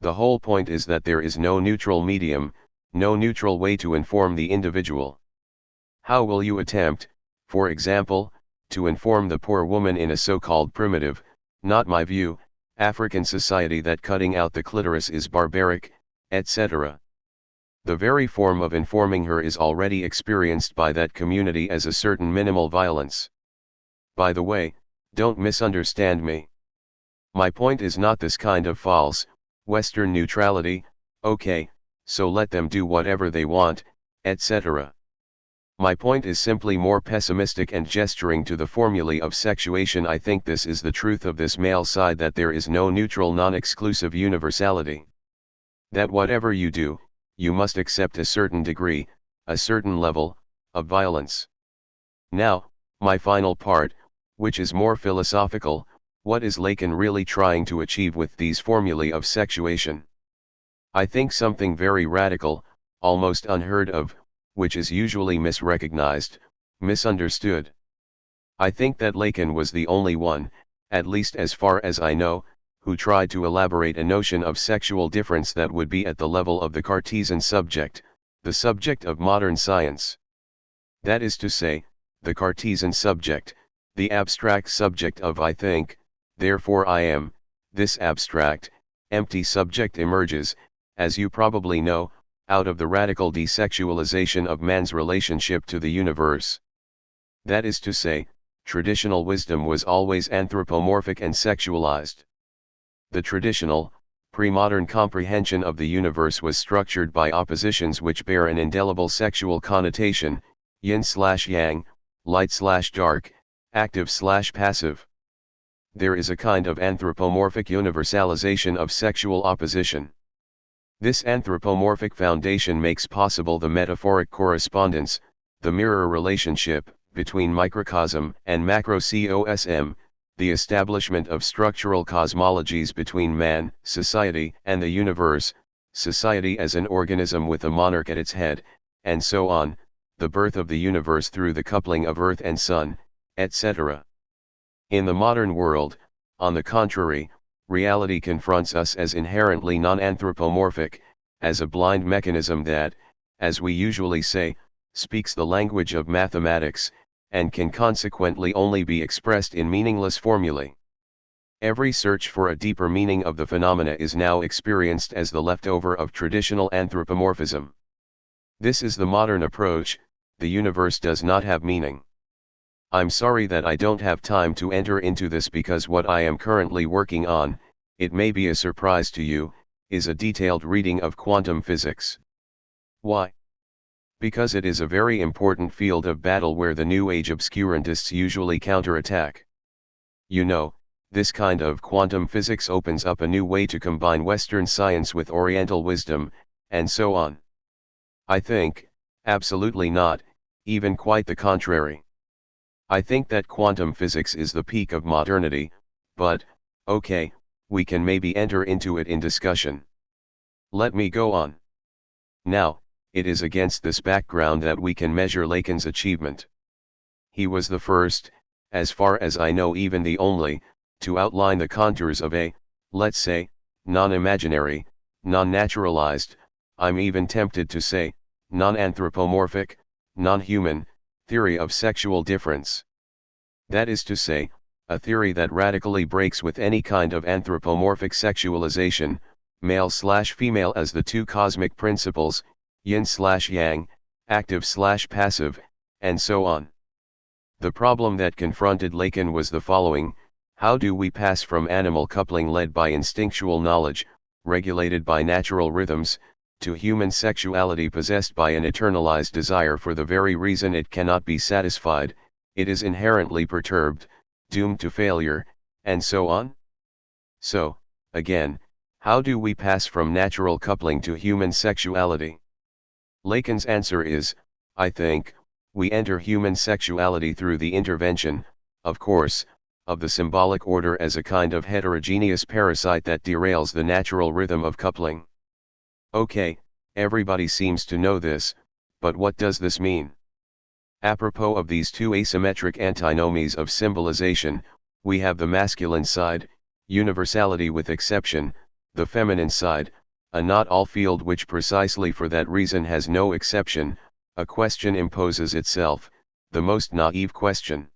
The whole point is that there is no neutral medium, no neutral way to inform the individual. How will you attempt, for example, to inform the poor woman in a so-called primitive, not my view, African society that cutting out the clitoris is barbaric, etc.? The very form of informing her is already experienced by that community as a certain minimal violence. By the way, don't misunderstand me. My point is not this kind of false, Western neutrality, okay, so let them do whatever they want, etc. My point is simply more pessimistic and gesturing to the formulae of sexuation. I think this is the truth of this male side, that there is no neutral non-exclusive universality. That whatever you do, you must accept a certain degree, a certain level, of violence. Now, my final part, which is more philosophical, what is Lacan really trying to achieve with these formulae of sexuation? I think something very radical, almost unheard of, which is usually misrecognized, misunderstood. I think that Lacan was the only one, at least as far as I know, who tried to elaborate a notion of sexual difference that would be at the level of the Cartesian subject, the subject of modern science. That is to say, the Cartesian subject, the abstract subject of I think, therefore I am. This abstract, empty subject emerges, as you probably know, out of the radical desexualization of man's relationship to the universe. That is to say, traditional wisdom was always anthropomorphic and sexualized. The traditional, pre-modern comprehension of the universe was structured by oppositions which bear an indelible sexual connotation, yin/yang, light/dark, active/passive. There is a kind of anthropomorphic universalization of sexual opposition. This anthropomorphic foundation makes possible the metaphoric correspondence, the mirror relationship, between microcosm and macrocosm, the establishment of structural cosmologies between man, society, and the universe, society as an organism with a monarch at its head, and so on, the birth of the universe through the coupling of earth and sun, etc. In the modern world, on the contrary, reality confronts us as inherently non-anthropomorphic, as a blind mechanism that, as we usually say, speaks the language of mathematics, and can consequently only be expressed in meaningless formulae. Every search for a deeper meaning of the phenomena is now experienced as the leftover of traditional anthropomorphism. This is the modern approach: the universe does not have meaning. I'm sorry that I don't have time to enter into this because what I am currently working on, it may be a surprise to you, is a detailed reading of quantum physics. Why? Because it is a very important field of battle where the New Age obscurantists usually counterattack. You know, this kind of quantum physics opens up a new way to combine Western science with Oriental wisdom, and so on. I think, absolutely not, even quite the contrary. I think that quantum physics is the peak of modernity, but, okay, we can maybe enter into it in discussion. Let me go on. Now, it is against this background that we can measure Lacan's achievement. He was the first, as far as I know even the only, to outline the contours of a, let's say, non-imaginary, non-naturalized, I'm even tempted to say, non-anthropomorphic, non-human, theory of sexual difference. That is to say, a theory that radically breaks with any kind of anthropomorphic sexualization, male/female as the two cosmic principles, yin/yang, active/passive, and so on. The problem that confronted Lacan was the following: how do we pass from animal coupling led by instinctual knowledge, regulated by natural rhythms, to human sexuality possessed by an eternalized desire for the very reason it cannot be satisfied, it is inherently perturbed, doomed to failure, and so on? So, again, how do we pass from natural coupling to human sexuality? Lacan's answer is, I think, we enter human sexuality through the intervention, of course, of the symbolic order as a kind of heterogeneous parasite that derails the natural rhythm of coupling. Okay, everybody seems to know this, but what does this mean? Apropos of these two asymmetric antinomies of symbolization, we have the masculine side, universality with exception, the feminine side, a not-all field which precisely for that reason has no exception. A question imposes itself, the most naive question.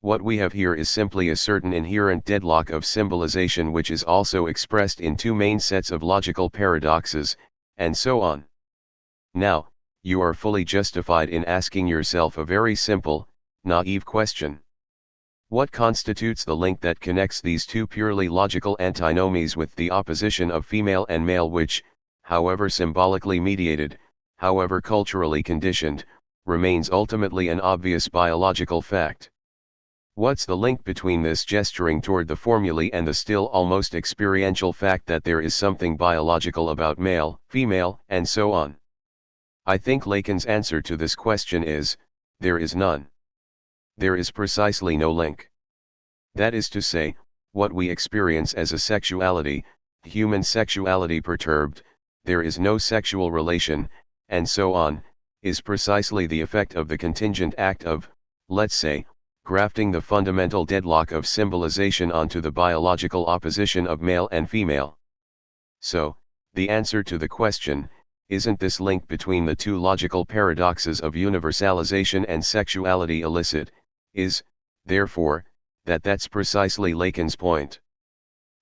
What we have here is simply a certain inherent deadlock of symbolization which is also expressed in two main sets of logical paradoxes, and so on. Now, you are fully justified in asking yourself a very simple, naive question. What constitutes the link that connects these two purely logical antinomies with the opposition of female and male which, however symbolically mediated, however culturally conditioned, remains ultimately an obvious biological fact? What's the link between this gesturing toward the formulae and the still almost experiential fact that there is something biological about male, female, and so on? I think Lacan's answer to this question is, there is none. There is precisely no link. That is to say, what we experience as a sexuality, human sexuality perturbed, there is no sexual relation, and so on, is precisely the effect of the contingent act of, let's say, grafting the fundamental deadlock of symbolization onto the biological opposition of male and female. So, the answer to the question, isn't this link between the two logical paradoxes of universalization and sexuality illicit, is, therefore, that's precisely Lacan's point.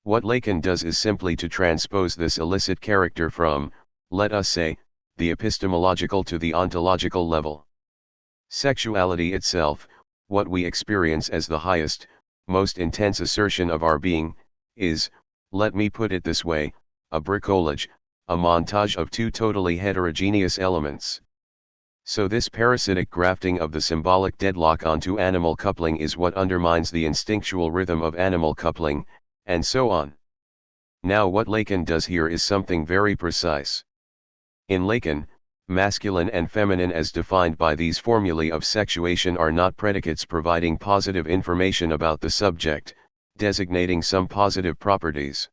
What Lacan does is simply to transpose this illicit character from, let us say, the epistemological to the ontological level. Sexuality itself, what we experience as the highest, most intense assertion of our being, is, let me put it this way, a bricolage, a montage of two totally heterogeneous elements. So this parasitic grafting of the symbolic deadlock onto animal coupling is what undermines the instinctual rhythm of animal coupling, and so on. Now what Lacan does here is something very precise. In Lacan, masculine and feminine as defined by these formulae of sexuation are not predicates providing positive information about the subject, designating some positive properties.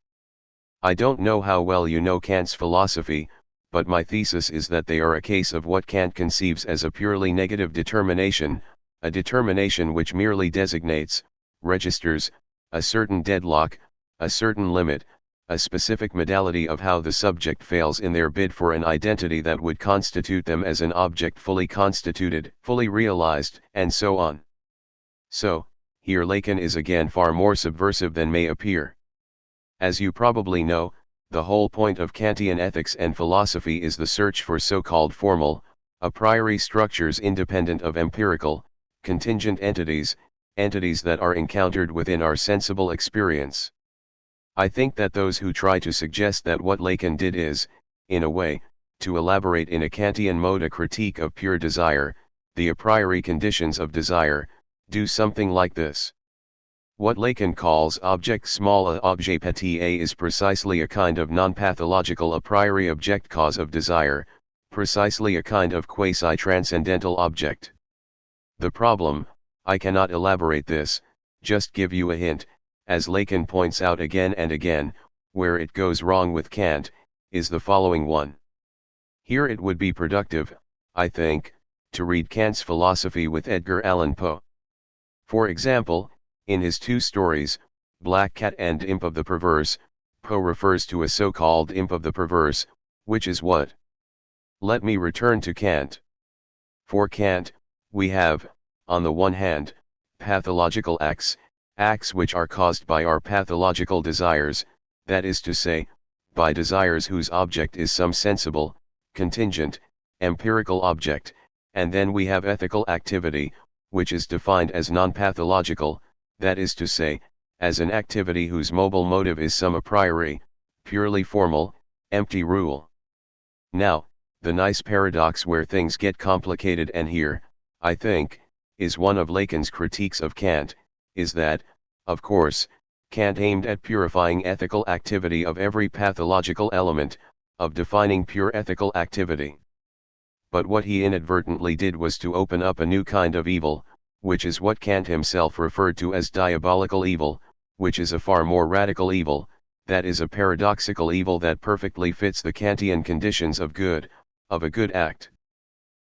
I don't know how well you know Kant's philosophy, but my thesis is that they are a case of what Kant conceives as a purely negative determination, a determination which merely designates, registers, a certain deadlock, a certain limit, a specific modality of how the subject fails in their bid for an identity that would constitute them as an object fully constituted, fully realized, and so on. So, here Lacan is again far more subversive than may appear. As you probably know, the whole point of Kantian ethics and philosophy is the search for so-called formal, a priori structures independent of empirical, contingent entities, entities that are encountered within our sensible experience. I think that those who try to suggest that what Lacan did is, in a way, to elaborate in a Kantian mode a critique of pure desire, the a priori conditions of desire, do something like this. What Lacan calls object small a objet petit a is precisely a kind of non-pathological a priori object cause of desire, precisely a kind of quasi-transcendental object. The problem, I cannot elaborate this, just give you a hint, as Lacan points out again and again, where it goes wrong with Kant, is the following one. Here it would be productive, I think, to read Kant's philosophy with Edgar Allan Poe. For example, in his two stories, Black Cat and Imp of the Perverse, Poe refers to a so-called imp of the perverse, which is what? Let me return to Kant. For Kant, we have, on the one hand, pathological acts, acts which are caused by our pathological desires, that is to say, by desires whose object is some sensible, contingent, empirical object, and then we have ethical activity, which is defined as non-pathological, that is to say, as an activity whose mobile motive is some a priori, purely formal, empty rule. Now, the nice paradox where things get complicated, and here, I think, is one of Lacan's critiques of Kant, is that, of course, Kant aimed at purifying ethical activity of every pathological element, of defining pure ethical activity. But what he inadvertently did was to open up a new kind of evil, which is what Kant himself referred to as diabolical evil, which is a far more radical evil, that is a paradoxical evil that perfectly fits the Kantian conditions of good, of a good act.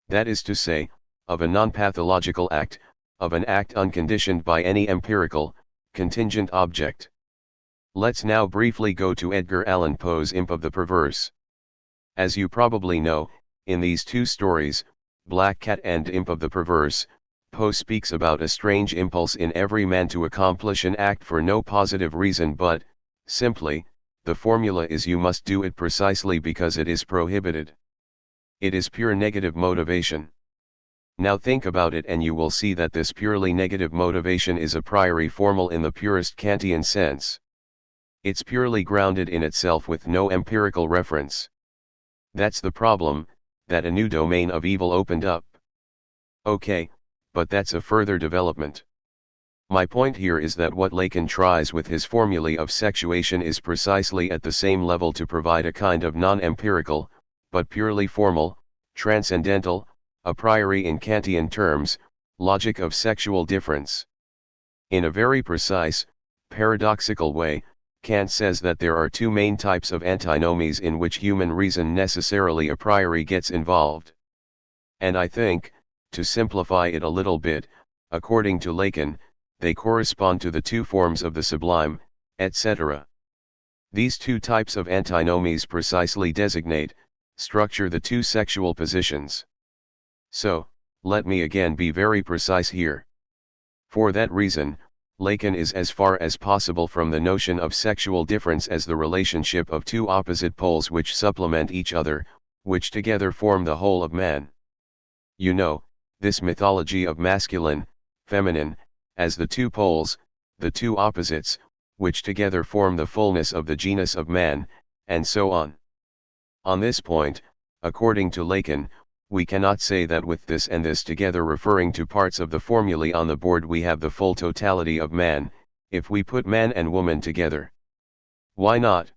That is to say, of a non-pathological act, of an act unconditioned by any empirical, contingent object. Let's now briefly go to Edgar Allan Poe's Imp of the Perverse. As you probably know, in these two stories, Black Cat and Imp of the Perverse, Poe speaks about a strange impulse in every man to accomplish an act for no positive reason but, simply, the formula is you must do it precisely because it is prohibited. It is pure negative motivation. Now think about it and you will see that this purely negative motivation is a priori formal in the purest Kantian sense. It's purely grounded in itself with no empirical reference. That's the problem, that a new domain of evil opened up. Okay, but that's a further development. My point here is that what Lacan tries with his formulae of sexuation is precisely at the same level to provide a kind of non-empirical, but purely formal, transcendental, a priori in Kantian terms, logic of sexual difference. In a very precise, paradoxical way, Kant says that there are two main types of antinomies in which human reason necessarily a priori gets involved. And I think, to simplify it a little bit, according to Lacan, they correspond to the two forms of the sublime, etc. These two types of antinomies precisely designate, structure the two sexual positions. So, let me again be very precise here. For that reason, Lacan is as far as possible from the notion of sexual difference as the relationship of two opposite poles which supplement each other, which together form the whole of man. You know, this mythology of masculine, feminine, as the two poles, the two opposites, which together form the fullness of the genus of man, and so on. On this point, according to Lacan, we cannot say that with this and this together referring to parts of the formulae on the board we have the full totality of man, if we put man and woman together. Why not?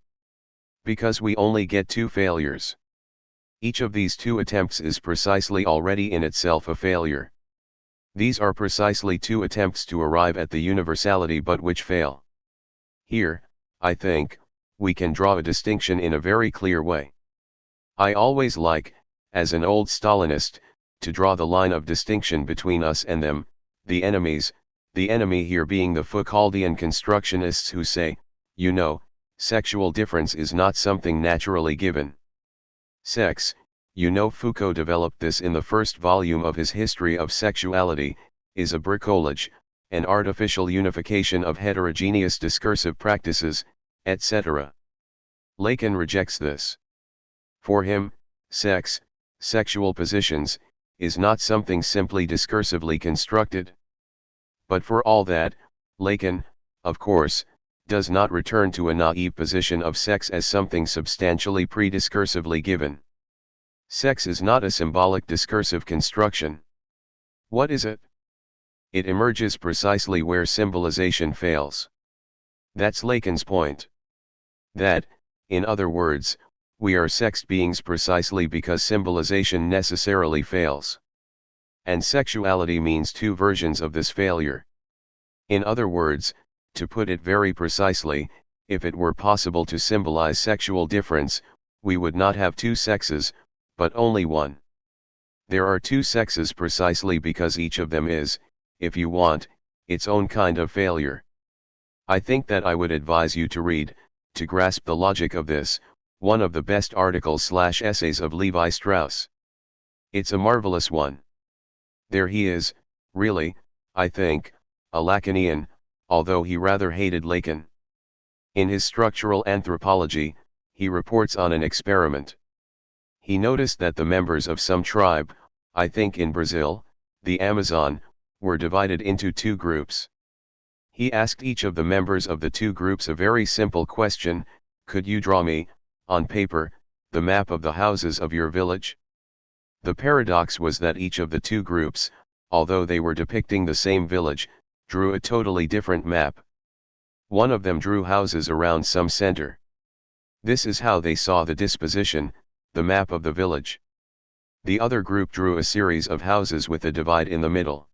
Because we only get two failures. Each of these two attempts is precisely already in itself a failure. These are precisely two attempts to arrive at the universality but which fail. Here, I think, we can draw a distinction in a very clear way. I always like, as an old Stalinist, to draw the line of distinction between us and them, the enemies, the enemy here being the Foucauldian constructionists who say, you know, sexual difference is not something naturally given. Sex, you know, Foucault developed this in the first volume of his History of Sexuality, is a bricolage, an artificial unification of heterogeneous discursive practices, etc. Lacan rejects this. For him, sex, sexual positions, is not something simply discursively constructed. But for all that, Lacan, of course, does not return to a naive position of sex as something substantially pre-discursively given. Sex is not a symbolic discursive construction. What is it? It emerges precisely where symbolization fails. That's Lacan's point. That, in other words, we are sexed beings precisely because symbolization necessarily fails. And sexuality means two versions of this failure. In other words, to put it very precisely, if it were possible to symbolize sexual difference, we would not have two sexes, but only one. There are two sexes precisely because each of them is, if you want, its own kind of failure. I think that I would advise you to read, to grasp the logic of this, one of the best articles/essays of Levi Strauss. It's a marvelous one. There he is, really, I think, a Lacanian, although he rather hated Lacan. In his Structural Anthropology, he reports on an experiment. He noticed that the members of some tribe, I think in Brazil, the Amazon, were divided into two groups. He asked each of the members of the two groups a very simple question: could you draw me, on paper, the map of the houses of your village? The paradox was that each of the two groups, although they were depicting the same village, drew a totally different map. One of them drew houses around some center. This is how they saw the disposition, the map of the village. The other group drew a series of houses with a divide in the middle.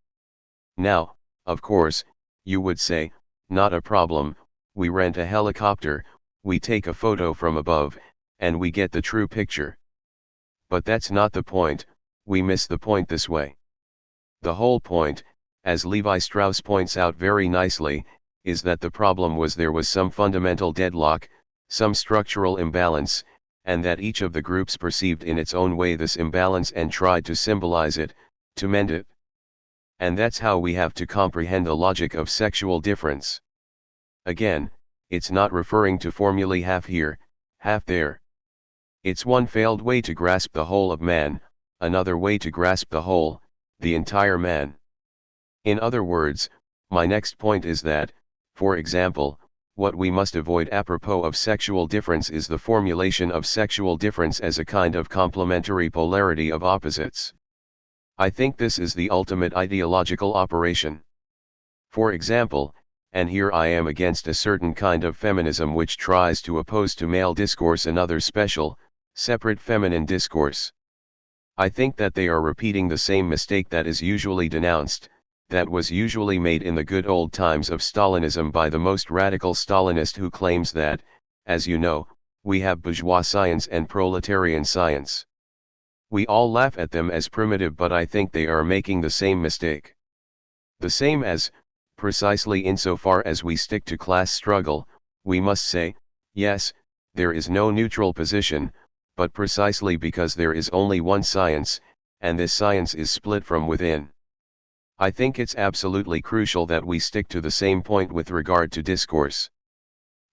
Now, of course, you would say, not a problem, we rent a helicopter, we take a photo from above, and we get the true picture. But that's not the point, we miss the point this way. The whole point, as Levi Strauss points out very nicely, is that the problem was there was some fundamental deadlock, some structural imbalance, and that each of the groups perceived in its own way this imbalance and tried to symbolize it, to mend it. And that's how we have to comprehend the logic of sexual difference. Again, it's not referring to formulae half here, half there. It's one failed way to grasp the whole of man, another way to grasp the whole, the entire man. In other words, my next point is that, for example, what we must avoid apropos of sexual difference is the formulation of sexual difference as a kind of complementary polarity of opposites. I think this is the ultimate ideological operation. For example, and here I am against a certain kind of feminism which tries to oppose to male discourse another special, separate feminine discourse. I think that they are repeating the same mistake that is usually denounced, that was usually made in the good old times of Stalinism by the most radical Stalinist who claims that, as you know, we have bourgeois science and proletarian science. We all laugh at them as primitive, but I think they are making the same mistake. The same as, precisely insofar as we stick to class struggle, we must say, yes, there is no neutral position, but precisely because there is only one science, and this science is split from within. I think it's absolutely crucial that we stick to the same point with regard to discourse.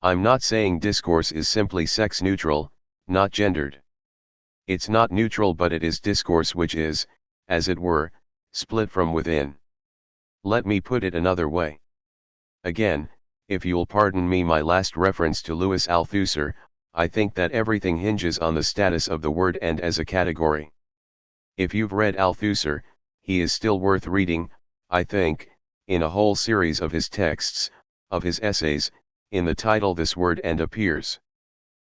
I'm not saying discourse is simply sex neutral, not gendered. It's not neutral, but it is discourse which is, as it were, split from within. Let me put it another way. Again, if you'll pardon me my last reference to Louis Althusser, I think that everything hinges on the status of the word and as a category. If you've read Althusser, he is still worth reading, I think, in a whole series of his texts, of his essays, in the title This Word and appears.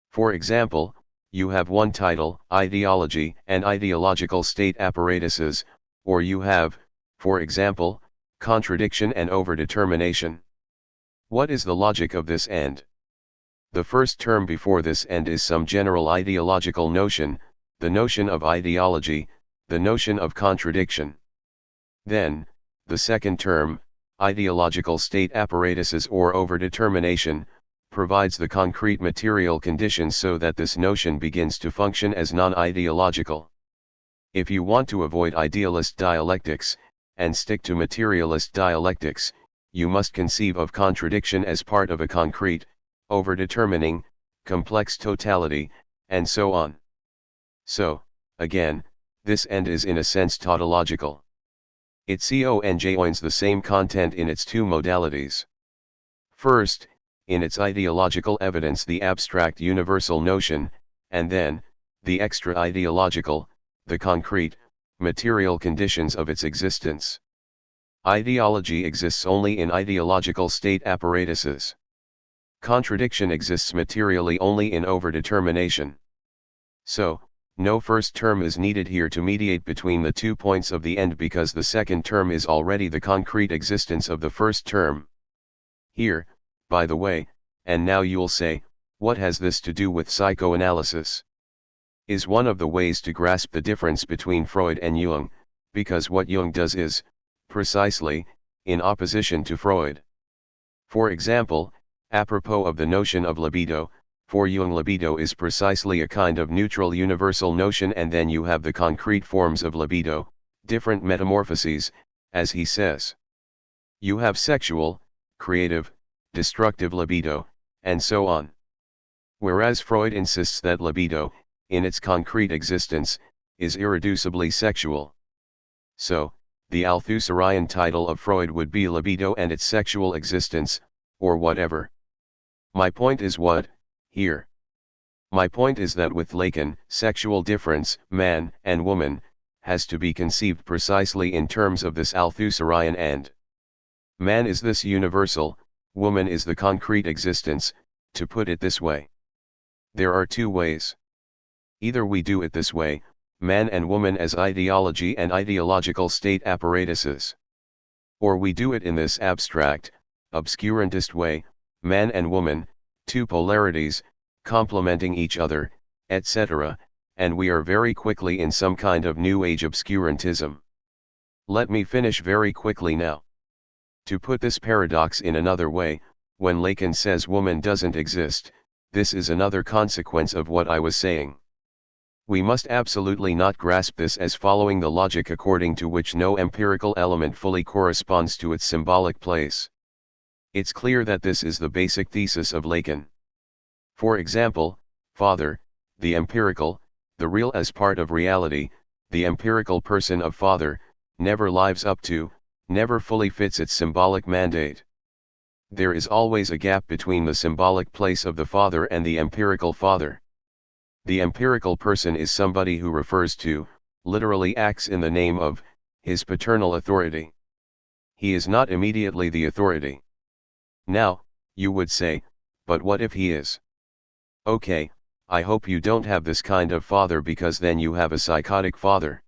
For example, you have one title, Ideology and Ideological State Apparatuses, or you have, for example, Contradiction and Overdetermination. What is the logic of this end? The first term before this end is some general ideological notion, the notion of ideology, the notion of contradiction. Then, the second term, ideological state apparatuses or overdetermination, provides the concrete material conditions so that this notion begins to function as non-ideological. If you want to avoid idealist dialectics, and stick to materialist dialectics, you must conceive of contradiction as part of a concrete, overdetermining, complex totality, and so on. So, again, this end is in a sense tautological. It conjoins the same content in its two modalities. First, in its ideological evidence the abstract universal notion, and then, the extra-ideological, the concrete, material conditions of its existence. Ideology exists only in ideological state apparatuses. Contradiction exists materially only in overdetermination. So, no first term is needed here to mediate between the 2 points of the end because the second term is already the concrete existence of the first term. Here, by the way, and now you'll say, what has this to do with psychoanalysis? Is one of the ways to grasp the difference between Freud and Jung, because what Jung does is, precisely, in opposition to Freud. For example, apropos of the notion of libido, for Jung libido is precisely a kind of neutral universal notion, and then you have the concrete forms of libido, different metamorphoses, as he says. You have sexual, creative, destructive libido, and so on. Whereas Freud insists that libido, in its concrete existence, is irreducibly sexual. So, the Althusserian title of Freud would be libido and its sexual existence, or whatever. My point is what, here? My point is that with Lacan, sexual difference, man and woman, has to be conceived precisely in terms of this Althusserian end. Man is this universal, woman is the concrete existence, to put it this way. There are two ways. Either we do it this way, man and woman as ideology and ideological state apparatuses. Or we do it in this abstract, obscurantist way, man and woman, two polarities, complementing each other, etc., and we are very quickly in some kind of New Age obscurantism. Let me finish very quickly now. To put this paradox in another way, when Lacan says woman doesn't exist, this is another consequence of what I was saying. We must absolutely not grasp this as following the logic according to which no empirical element fully corresponds to its symbolic place. It's clear that this is the basic thesis of Lacan. For example, father, the empirical, the real as part of reality, the empirical person of father, never lives up to, never fully fits its symbolic mandate. There is always a gap between the symbolic place of the father and the empirical father. The empirical person is somebody who refers to, literally acts in the name of, his paternal authority. He is not immediately the authority. Now, you would say, but what if he is? Okay, I hope you don't have this kind of father because then you have a psychotic father.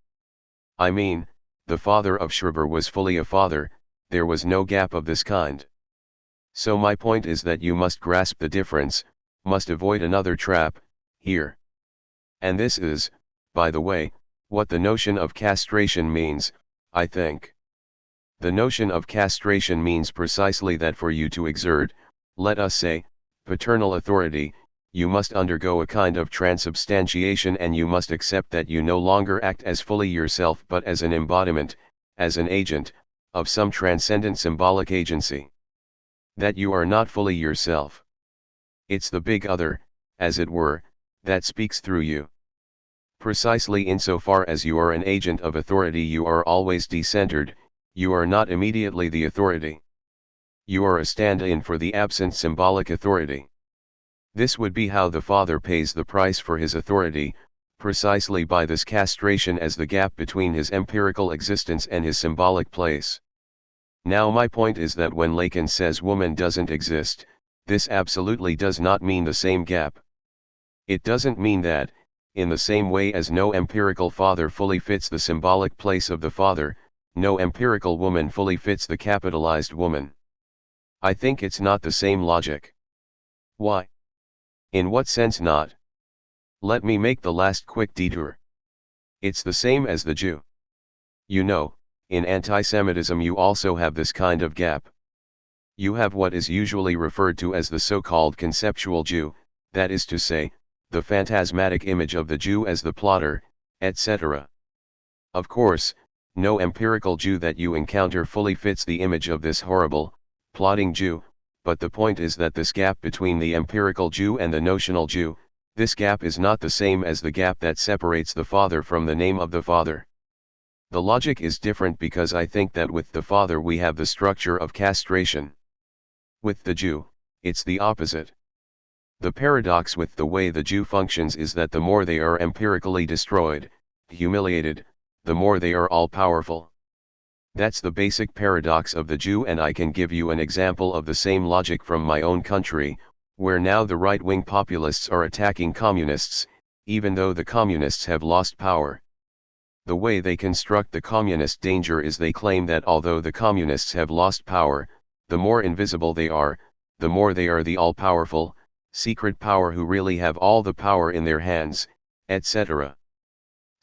I mean, the father of Schreber was fully a father, there was no gap of this kind. So my point is that you must grasp the difference, must avoid another trap, here. And this is, by the way, what the notion of castration means, I think. The notion of castration means precisely that for you to exert, let us say, paternal authority, you must undergo a kind of transubstantiation, and you must accept that you no longer act as fully yourself but as an embodiment, as an agent, of some transcendent symbolic agency. That you are not fully yourself. It's the big other, as it were, that speaks through you. Precisely insofar as you are an agent of authority, you are always decentered, you are not immediately the authority. You are a stand-in for the absent symbolic authority. This would be how the Father pays the price for his authority, precisely by this castration as the gap between his empirical existence and his symbolic place. Now my point is that when Lacan says woman doesn't exist, this absolutely does not mean the same gap. It doesn't mean that, in the same way as no empirical father fully fits the symbolic place of the father, no empirical woman fully fits the capitalized woman. I think it's not the same logic. Why? In what sense not? Let me make the last quick detour. It's the same as the Jew. You know, in anti-Semitism you also have this kind of gap. You have what is usually referred to as the so-called conceptual Jew, that is to say, the phantasmatic image of the Jew as the plotter, etc. Of course, no empirical Jew that you encounter fully fits the image of this horrible, plotting Jew, but the point is that this gap between the empirical Jew and the notional Jew, this gap is not the same as the gap that separates the Father from the name of the Father. The logic is different because I think that with the Father we have the structure of castration. With the Jew, it's the opposite. The paradox with the way the Jew functions is that the more they are empirically destroyed, humiliated, the more they are all-powerful. That's the basic paradox of the Jew, and I can give you an example of the same logic from my own country, where now the right-wing populists are attacking communists, even though the communists have lost power. The way they construct the communist danger is they claim that although the communists have lost power, the more invisible they are, the more they are the all-powerful, secret power who really have all the power in their hands, etc.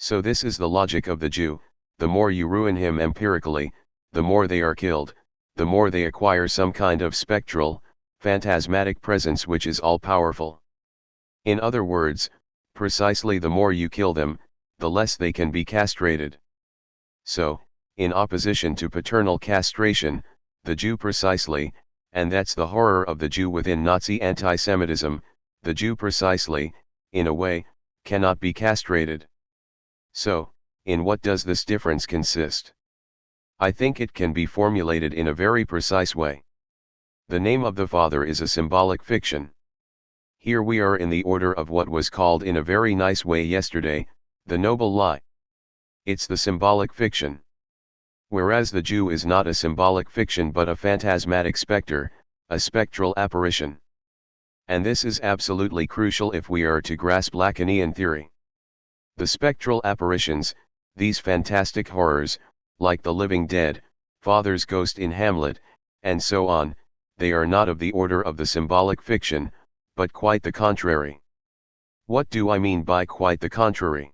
So this is the logic of the Jew: the more you ruin him empirically, the more they are killed, the more they acquire some kind of spectral, phantasmatic presence which is all-powerful. In other words, precisely the more you kill them, the less they can be castrated. So, in opposition to paternal castration, the Jew precisely, and that's the horror of the Jew within Nazi anti-Semitism, the Jew precisely, in a way, cannot be castrated. So, in what does this difference consist? I think it can be formulated in a very precise way. The name of the Father is a symbolic fiction. Here we are in the order of what was called in a very nice way yesterday, the noble lie. It's the symbolic fiction. Whereas the Jew is not a symbolic fiction but a phantasmatic specter, a spectral apparition. And this is absolutely crucial if we are to grasp Lacanian theory. The spectral apparitions, these fantastic horrors, like the living dead, Father's ghost in Hamlet, and so on, they are not of the order of the symbolic fiction, but quite the contrary. What do I mean by quite the contrary?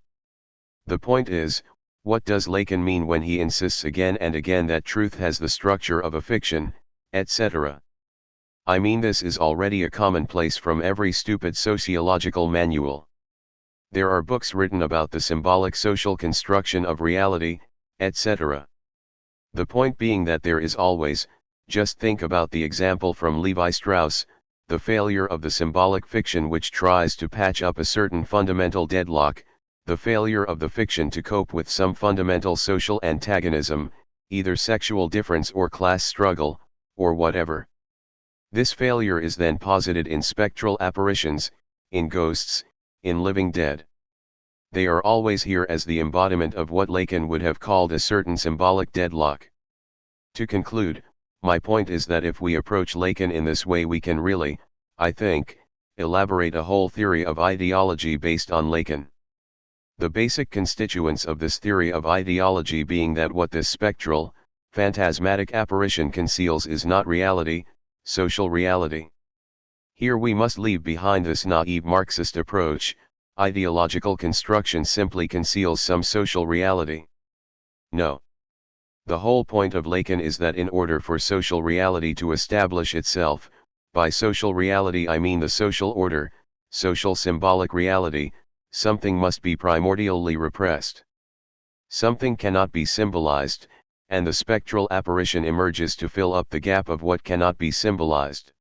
The point is, what does Lacan mean when he insists again and again that truth has the structure of a fiction, etc.? I mean, this is already a commonplace from every stupid sociological manual. There are books written about the symbolic social construction of reality, etc. The point being that there is always, just think about the example from Levi Strauss, the failure of the symbolic fiction which tries to patch up a certain fundamental deadlock, the failure of the fiction to cope with some fundamental social antagonism, either sexual difference or class struggle, or whatever. This failure is then posited in spectral apparitions, in ghosts, in living dead. They are always here as the embodiment of what Lacan would have called a certain symbolic deadlock. To conclude, my point is that if we approach Lacan in this way we can really, I think, elaborate a whole theory of ideology based on Lacan. The basic constituents of this theory of ideology being that what this spectral, phantasmatic apparition conceals is not reality, social reality. Here we must leave behind this naive Marxist approach: ideological construction simply conceals some social reality. No. The whole point of Lacan is that in order for social reality to establish itself, by social reality I mean the social order, social symbolic reality, something must be primordially repressed. Something cannot be symbolized, and the spectral apparition emerges to fill up the gap of what cannot be symbolized.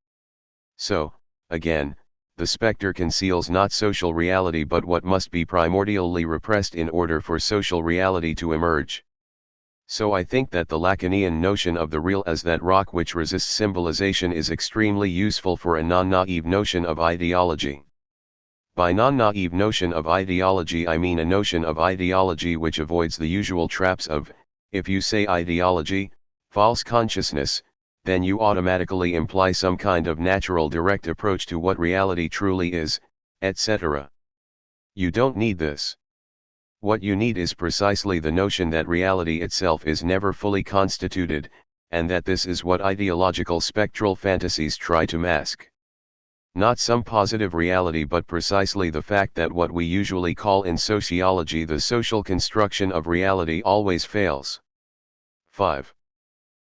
So, again, the spectre conceals not social reality but what must be primordially repressed in order for social reality to emerge. So I think that the Lacanian notion of the real as that rock which resists symbolization is extremely useful for a non-naive notion of ideology. By non-naive notion of ideology I mean a notion of ideology which avoids the usual traps of, if you say ideology, false consciousness, then you automatically imply some kind of natural direct approach to what reality truly is, etc. You don't need this. What you need is precisely the notion that reality itself is never fully constituted, and that this is what ideological spectral fantasies try to mask. Not some positive reality but precisely the fact that what we usually call in sociology the social construction of reality always fails. 5.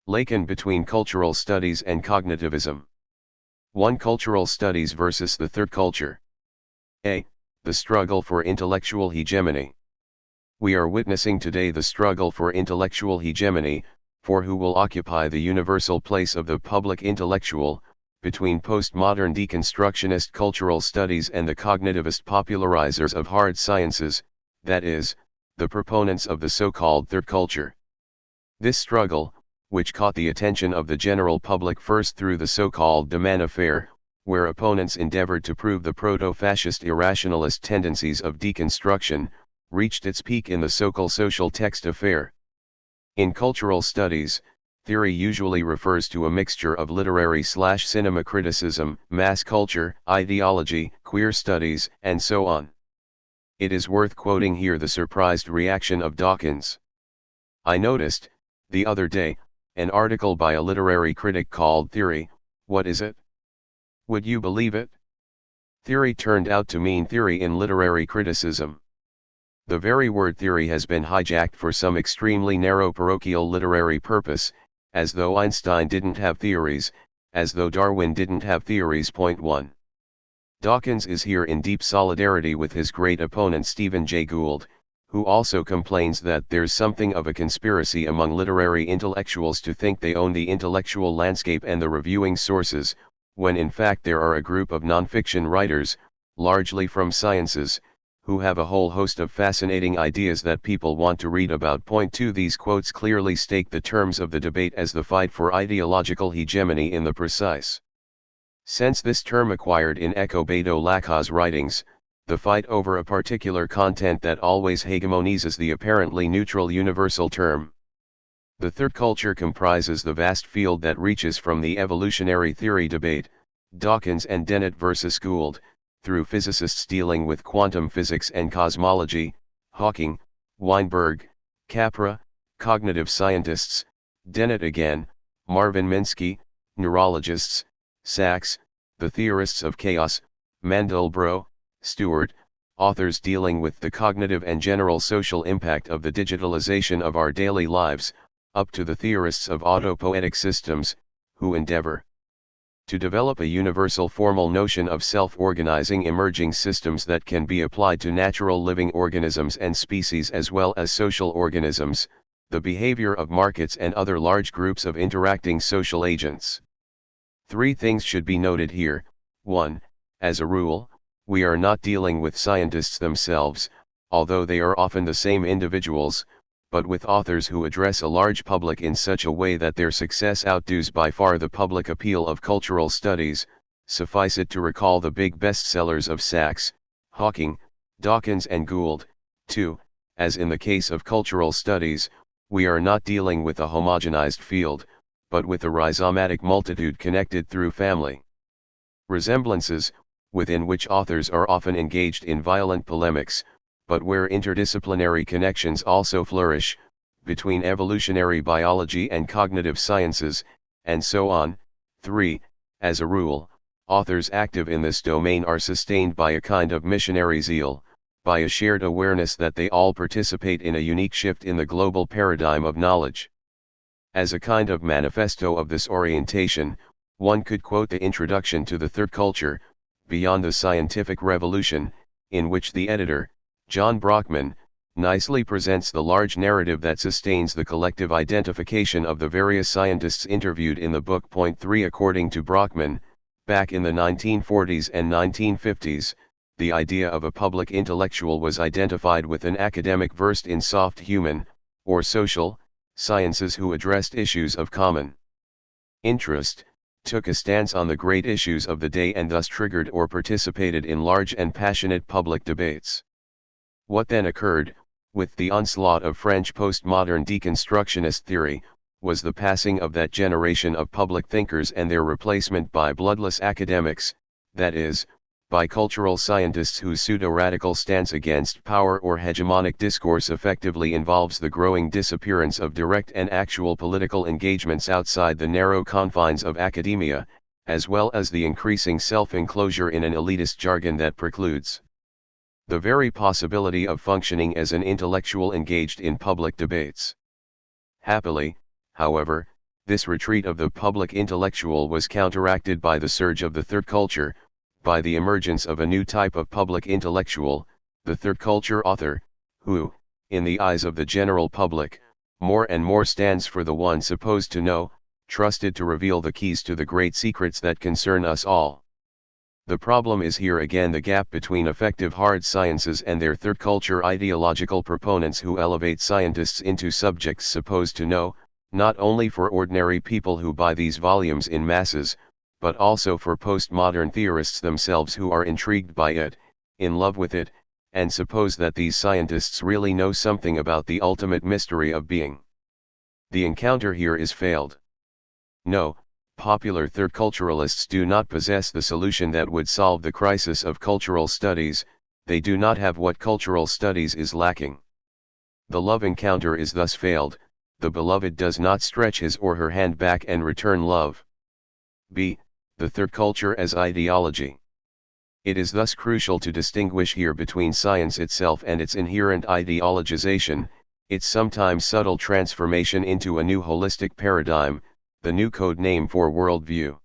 Lacan between cultural studies and cognitivism. 1. Cultural studies versus the third culture. A. The struggle for intellectual hegemony. We are witnessing today the struggle for intellectual hegemony, for who will occupy the universal place of the public intellectual, between postmodern deconstructionist cultural studies and the cognitivist popularizers of hard sciences, that is, the proponents of the so-called third culture. This struggle, which caught the attention of the general public first through the so-called De Man affair, where opponents endeavored to prove the proto-fascist irrationalist tendencies of deconstruction, reached its peak in the so-called social text affair. In cultural studies, theory usually refers to a mixture of literary/cinema criticism, mass culture, ideology, queer studies, and so on. It is worth quoting here the surprised reaction of Dawkins. I noticed, the other day, an article by a literary critic called Theory, what is it? Would you believe it? Theory turned out to mean theory in literary criticism. The very word theory has been hijacked for some extremely narrow parochial literary purpose, as though Einstein didn't have theories, as though Darwin didn't have theories. 1. Dawkins is here in deep solidarity with his great opponent Stephen Jay Gould, who also complains that there's something of a conspiracy among literary intellectuals to think they own the intellectual landscape and the reviewing sources, when in fact there are a group of non-fiction writers, largely from sciences, who have a whole host of fascinating ideas that people want to read about. 2. These quotes clearly stake the terms of the debate as the fight for ideological hegemony in the precise sense this term acquired in Eco Beto Laca's writings, the fight over a particular content that always hegemonizes the apparently neutral universal term. The third culture comprises the vast field that reaches from the evolutionary theory debate, Dawkins and Dennett versus Gould, through physicists dealing with quantum physics and cosmology, Hawking, Weinberg, Capra, cognitive scientists, Dennett again, Marvin Minsky, neurologists, Sachs, the theorists of chaos, Mandelbrot, Stewart, authors dealing with the cognitive and general social impact of the digitalization of our daily lives, up to the theorists of autopoietic systems, who endeavor to develop a universal formal notion of self-organizing emerging systems that can be applied to natural living organisms and species as well as social organisms, the behavior of markets and other large groups of interacting social agents. 3 things should be noted here. 1. As a rule, we are not dealing with scientists themselves, although they are often the same individuals, but with authors who address a large public in such a way that their success outdoes by far the public appeal of cultural studies. Suffice it to recall the big bestsellers of Sachs, Hawking, Dawkins and Gould. 2. As in the case of cultural studies, we are not dealing with a homogenized field, but with a rhizomatic multitude connected through family resemblances, within which authors are often engaged in violent polemics, but where interdisciplinary connections also flourish, between evolutionary biology and cognitive sciences, and so on. 3. As a rule, authors active in this domain are sustained by a kind of missionary zeal, by a shared awareness that they all participate in a unique shift in the global paradigm of knowledge. As a kind of manifesto of this orientation, one could quote the introduction to the Third Culture, Beyond the Scientific Revolution, in which the editor, John Brockman, nicely presents the large narrative that sustains the collective identification of the various scientists interviewed in the book. Point 3. According to Brockman, back in the 1940s and 1950s, the idea of a public intellectual was identified with an academic versed in soft human, or social, sciences who addressed issues of common interest, took a stance on the great issues of the day and thus triggered or participated in large and passionate public debates. What then occurred, with the onslaught of French postmodern deconstructionist theory, was the passing of that generation of public thinkers and their replacement by bloodless academics, that is, by cultural scientists whose pseudo-radical stance against power or hegemonic discourse effectively involves the growing disappearance of direct and actual political engagements outside the narrow confines of academia, as well as the increasing self-enclosure in an elitist jargon that precludes the very possibility of functioning as an intellectual engaged in public debates. Happily, however, this retreat of the public intellectual was counteracted by the surge of the Third Culture, by the emergence of a new type of public intellectual, the Third Culture author, who, in the eyes of the general public, more and more stands for the one supposed to know, trusted to reveal the keys to the great secrets that concern us all. The problem is here again the gap between effective hard sciences and their Third Culture ideological proponents who elevate scientists into subjects supposed to know, not only for ordinary people who buy these volumes in masses, but also for postmodern theorists themselves who are intrigued by it, in love with it, and suppose that these scientists really know something about the ultimate mystery of being. The encounter here is failed. No, popular third culturalists do not possess the solution that would solve the crisis of cultural studies, they do not have what cultural studies is lacking. The love encounter is thus failed, the beloved does not stretch his or her hand back and return love. b. The third culture as ideology. It is thus crucial to distinguish here between science itself and its inherent ideologization, its sometimes subtle transformation into a new holistic paradigm, the new code name for worldview.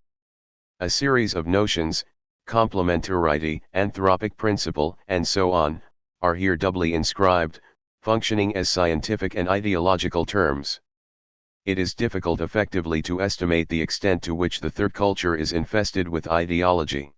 A series of notions, complementarity, anthropic principle, and so on, are here doubly inscribed, functioning as scientific and ideological terms. It is difficult effectively to estimate the extent to which the third culture is infested with ideology.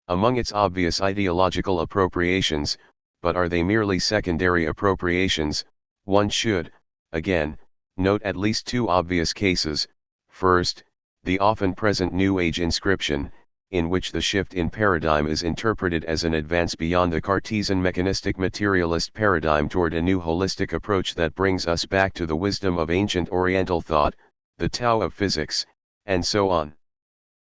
Among its obvious ideological appropriations, but are they merely secondary appropriations, one should, again, note at least two obvious cases. First, the often present New Age inscription, in which the shift in paradigm is interpreted as an advance beyond the Cartesian mechanistic materialist paradigm toward a new holistic approach that brings us back to the wisdom of ancient Oriental thought, the Tao of physics, and so on.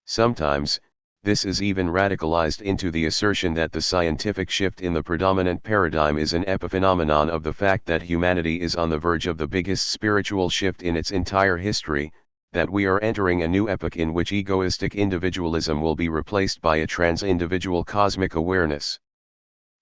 Sometimes, this is even radicalized into the assertion that the scientific shift in the predominant paradigm is an epiphenomenon of the fact that humanity is on the verge of the biggest spiritual shift in its entire history, that we are entering a new epoch in which egoistic individualism will be replaced by a trans-individual cosmic awareness.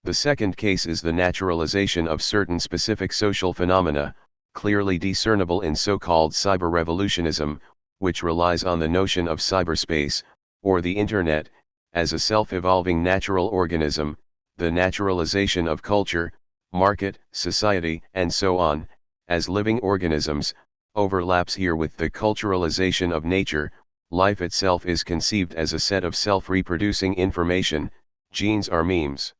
The second case is the naturalization of certain specific social phenomena, clearly discernible in so-called cyber-revolutionism, which relies on the notion of cyberspace, or the Internet, as a self-evolving natural organism, the naturalization of culture, market, society, and so on, as living organisms, overlaps here with the culturalization of nature. Life itself is conceived as a set of self-reproducing information, genes are memes.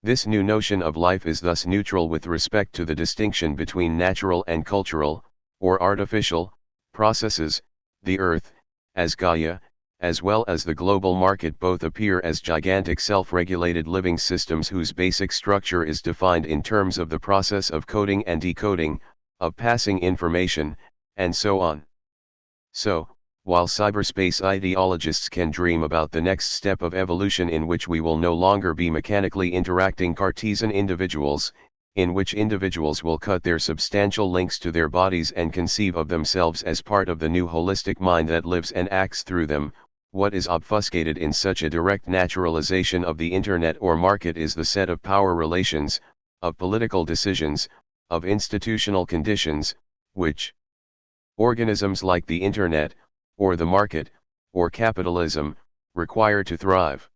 This new notion of life is thus neutral with respect to the distinction between natural and cultural, or artificial, processes. The Earth, as Gaia, as well as the global market both appear as gigantic self-regulated living systems whose basic structure is defined in terms of the process of coding and decoding, of passing information, and so on. So, while cyberspace ideologists can dream about the next step of evolution in which we will no longer be mechanically interacting Cartesian individuals, in which individuals will cut their substantial links to their bodies and conceive of themselves as part of the new holistic mind that lives and acts through them, what is obfuscated in such a direct naturalization of the Internet or market is the set of power relations, of political decisions, of institutional conditions, which organisms like the internet, or the market, or capitalism, require to thrive.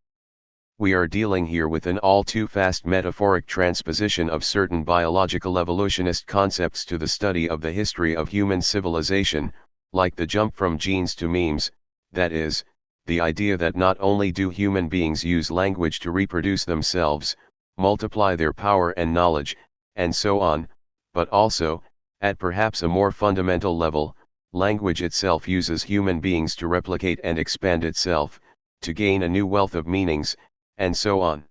We are dealing here with an all too fast metaphoric transposition of certain biological evolutionist concepts to the study of the history of human civilization, like the jump from genes to memes, that is, the idea that not only do human beings use language to reproduce themselves, multiply their power and knowledge, and so on, but also, at perhaps a more fundamental level, language itself uses human beings to replicate and expand itself, to gain a new wealth of meanings, and so on.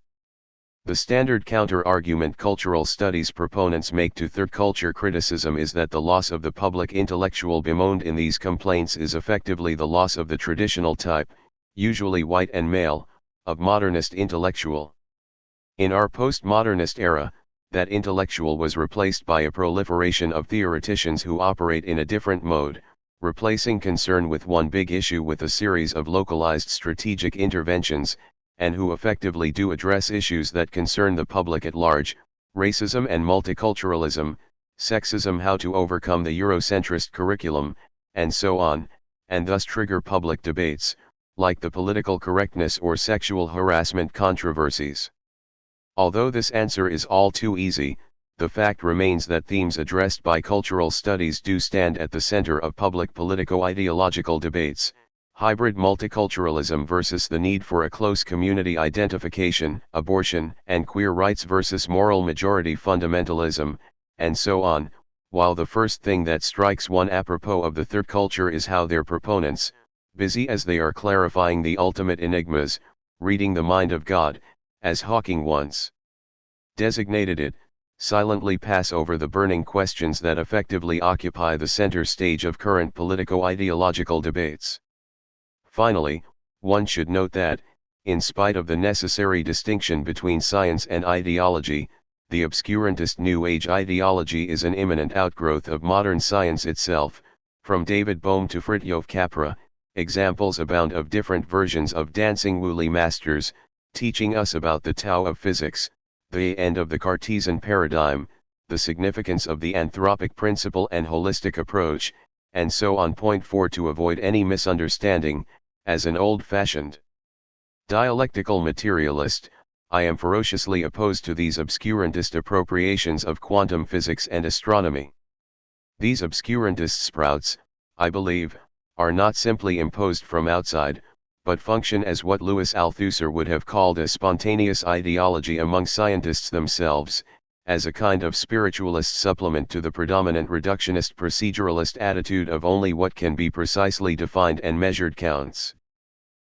The standard counter-argument cultural studies proponents make to third culture criticism is that the loss of the public intellectual bemoaned in these complaints is effectively the loss of the traditional type, usually white and male, of modernist intellectual. In our postmodernist era, that intellectual was replaced by a proliferation of theoreticians who operate in a different mode, replacing concern with one big issue with a series of localized strategic interventions, and who effectively do address issues that concern the public at large: racism and multiculturalism, sexism, how to overcome the Eurocentrist curriculum, and so on, and thus trigger public debates, like the political correctness or sexual harassment controversies. Although this answer is all too easy, the fact remains that themes addressed by cultural studies do stand at the center of public politico-ideological debates: hybrid multiculturalism versus the need for a close community identification, abortion and queer rights versus moral majority fundamentalism, and so on, while the first thing that strikes one apropos of the third culture is how their proponents, busy as they are clarifying the ultimate enigmas, reading the mind of God, as Hawking once designated it, silently pass over the burning questions that effectively occupy the center stage of current politico-ideological debates. Finally, one should note that, in spite of the necessary distinction between science and ideology, the obscurantist New Age ideology is an imminent outgrowth of modern science itself. From David Bohm to Fritjof Capra, examples abound of different versions of dancing woolly masters, teaching us about the Tao of physics, the end of the Cartesian paradigm, the significance of the anthropic principle and holistic approach, and so on. Point 4. To avoid any misunderstanding, as an old-fashioned dialectical materialist, I am ferociously opposed to these obscurantist appropriations of quantum physics and astronomy. These obscurantist sprouts, I believe, are not simply imposed from outside, but function as what Louis Althusser would have called a spontaneous ideology among scientists themselves, as a kind of spiritualist supplement to the predominant reductionist proceduralist attitude of only what can be precisely defined and measured counts.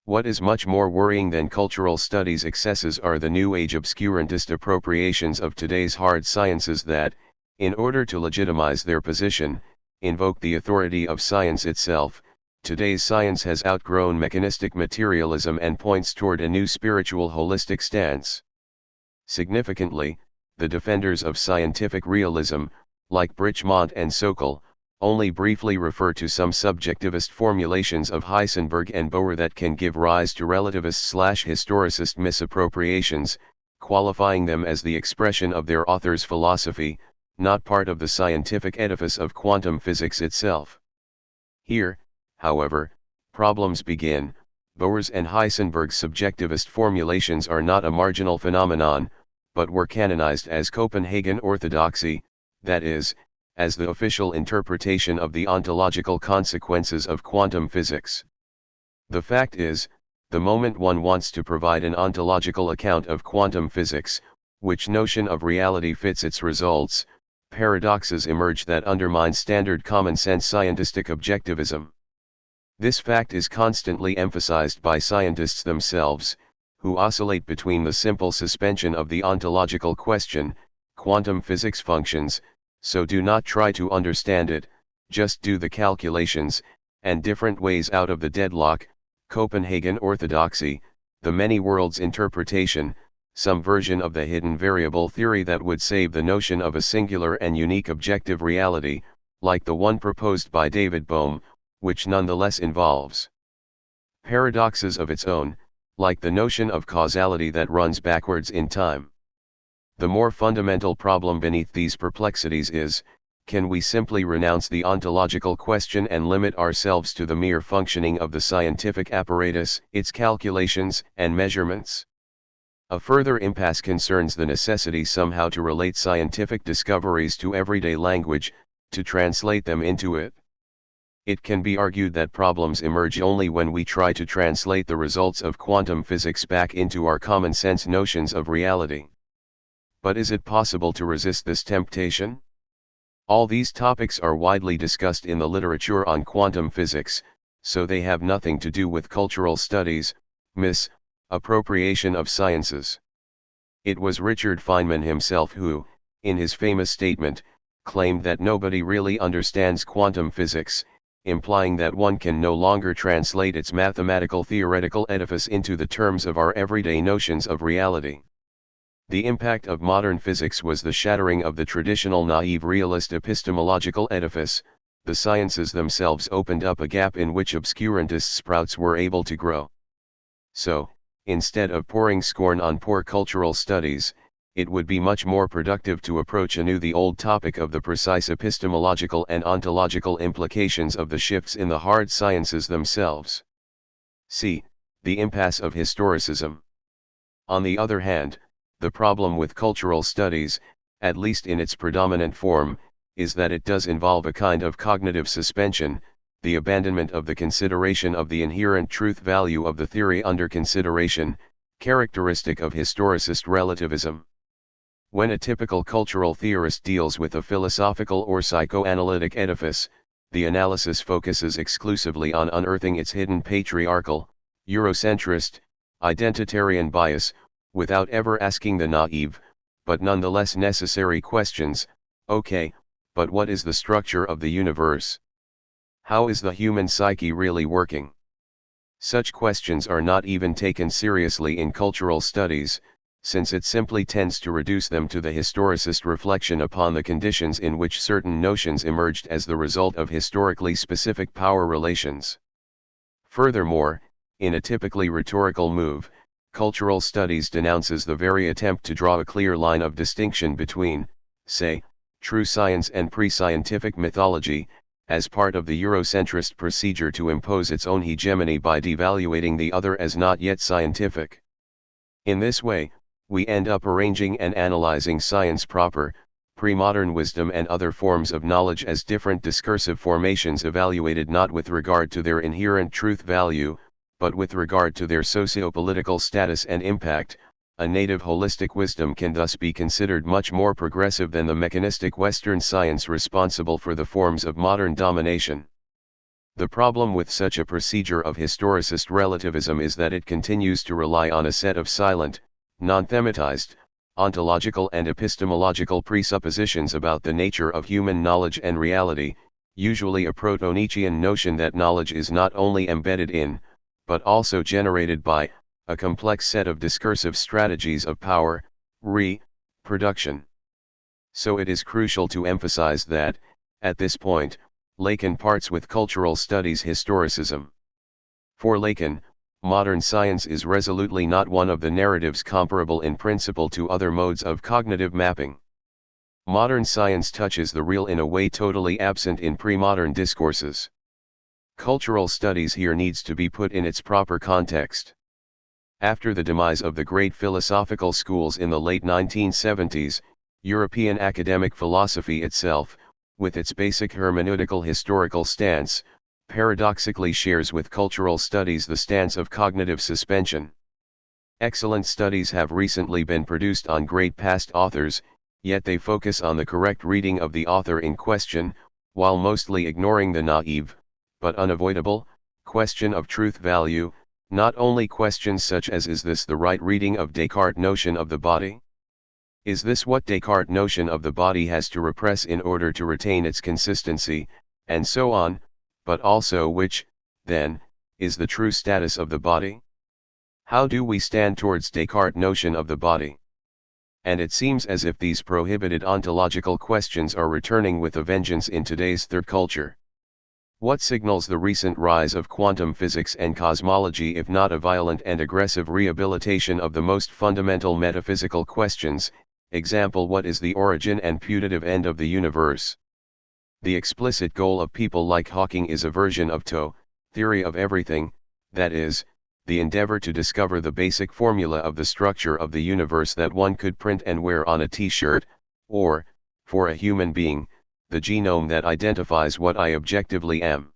What is much more worrying than cultural studies excesses are the New Age obscurantist appropriations of today's hard sciences that, in order to legitimize their position, invoke the authority of science itself. Today's science has outgrown mechanistic materialism and points toward a new spiritual holistic stance. Significantly, the defenders of scientific realism, like Brichmont and Sokal, only briefly refer to some subjectivist formulations of Heisenberg and Bohr that can give rise to relativist/historicist misappropriations, qualifying them as the expression of their author's philosophy, not part of the scientific edifice of quantum physics itself. Here, however, problems begin. Bohr's and Heisenberg's subjectivist formulations are not a marginal phenomenon, but were canonized as Copenhagen orthodoxy, that is, as the official interpretation of the ontological consequences of quantum physics. The fact is, the moment one wants to provide an ontological account of quantum physics, which notion of reality fits its results, paradoxes emerge that undermine standard common-sense scientistic objectivism. This fact is constantly emphasized by scientists themselves, who oscillate between the simple suspension of the ontological question: quantum physics functions, so do not try to understand it, just do the calculations, and different ways out of the deadlock: Copenhagen orthodoxy, the many worlds interpretation, some version of the hidden variable theory that would save the notion of a singular and unique objective reality, like the one proposed by David Bohm, which nonetheless involves paradoxes of its own, like the notion of causality that runs backwards in time. The more fundamental problem beneath these perplexities is, Can we simply renounce the ontological question and limit ourselves to the mere functioning of the scientific apparatus, its calculations and measurements? A further impasse concerns the necessity somehow to relate scientific discoveries to everyday language, to translate them into it. It can be argued that problems emerge only when we try to translate the results of quantum physics back into our common sense notions of reality. But is it possible to resist this temptation? All these topics are widely discussed in the literature on quantum physics, so they have nothing to do with cultural studies, misappropriation of sciences. It was Richard Feynman himself who, in his famous statement, claimed that nobody really understands quantum physics, implying that one can no longer translate its mathematical theoretical edifice into the terms of our everyday notions of reality. The impact of modern physics was the shattering of the traditional naive realist epistemological edifice. The sciences themselves opened up a gap in which obscurantist sprouts were able to grow. So, instead of pouring scorn on poor cultural studies, it would be much more productive to approach anew the old topic of the precise epistemological and ontological implications of the shifts in the hard sciences themselves. C. The impasse of historicism. On the other hand, the problem with cultural studies, at least in its predominant form, is that it does involve a kind of cognitive suspension, the abandonment of the consideration of the inherent truth value of the theory under consideration, characteristic of historicist relativism. When a typical cultural theorist deals with a philosophical or psychoanalytic edifice, the analysis focuses exclusively on unearthing its hidden patriarchal, Eurocentrist, identitarian bias, without ever asking the naive, but nonetheless necessary questions: okay, but what is the structure of the universe? How is the human psyche really working? Such questions are not even taken seriously in cultural studies, since it simply tends to reduce them to the historicist reflection upon the conditions in which certain notions emerged as the result of historically specific power relations. Furthermore, in a typically rhetorical move, cultural studies denounces the very attempt to draw a clear line of distinction between, say, true science and pre-scientific mythology, as part of the Eurocentrist procedure to impose its own hegemony by devaluating the other as not yet scientific. In this way, we end up arranging and analyzing science proper, pre-modern wisdom and other forms of knowledge as different discursive formations evaluated not with regard to their inherent truth value, but with regard to their socio-political status and impact. A native holistic wisdom can thus be considered much more progressive than the mechanistic Western science responsible for the forms of modern domination. The problem with such a procedure of historicist relativism is that it continues to rely on a set of silent, non-thematized, ontological and epistemological presuppositions about the nature of human knowledge and reality, usually a proto-Nietzschean notion that knowledge is not only embedded in, but also generated by, a complex set of discursive strategies of power, reproduction. So it is crucial to emphasize that, at this point, Lacan parts with cultural studies historicism. For Lacan, modern science is resolutely not one of the narratives comparable in principle to other modes of cognitive mapping. Modern science touches the real in a way totally absent in pre-modern discourses. Cultural studies here needs to be put in its proper context. After the demise of the great philosophical schools in the late 1970s, European academic philosophy itself, with its basic hermeneutical historical stance, paradoxically shares with cultural studies the stance of cognitive suspension. Excellent studies have recently been produced on great past authors, yet they focus on the correct reading of the author in question, while mostly ignoring the naive, but unavoidable, question of truth value. Not only questions such as is this the right reading of Descartes' notion of the body? Is this what Descartes' notion of the body has to repress in order to retain its consistency, and so on, but also which, then, is the true status of the body? How do we stand towards Descartes' notion of the body? And it seems as if these prohibited ontological questions are returning with a vengeance in today's third culture. What signals the recent rise of quantum physics and cosmology if not a violent and aggressive rehabilitation of the most fundamental metaphysical questions, example what is the origin and putative end of the universe? The explicit goal of people like Hawking is a version of TO, theory of everything, that is, the endeavor to discover the basic formula of the structure of the universe that one could print and wear on a t-shirt, or, for a human being, the genome that identifies what I objectively am.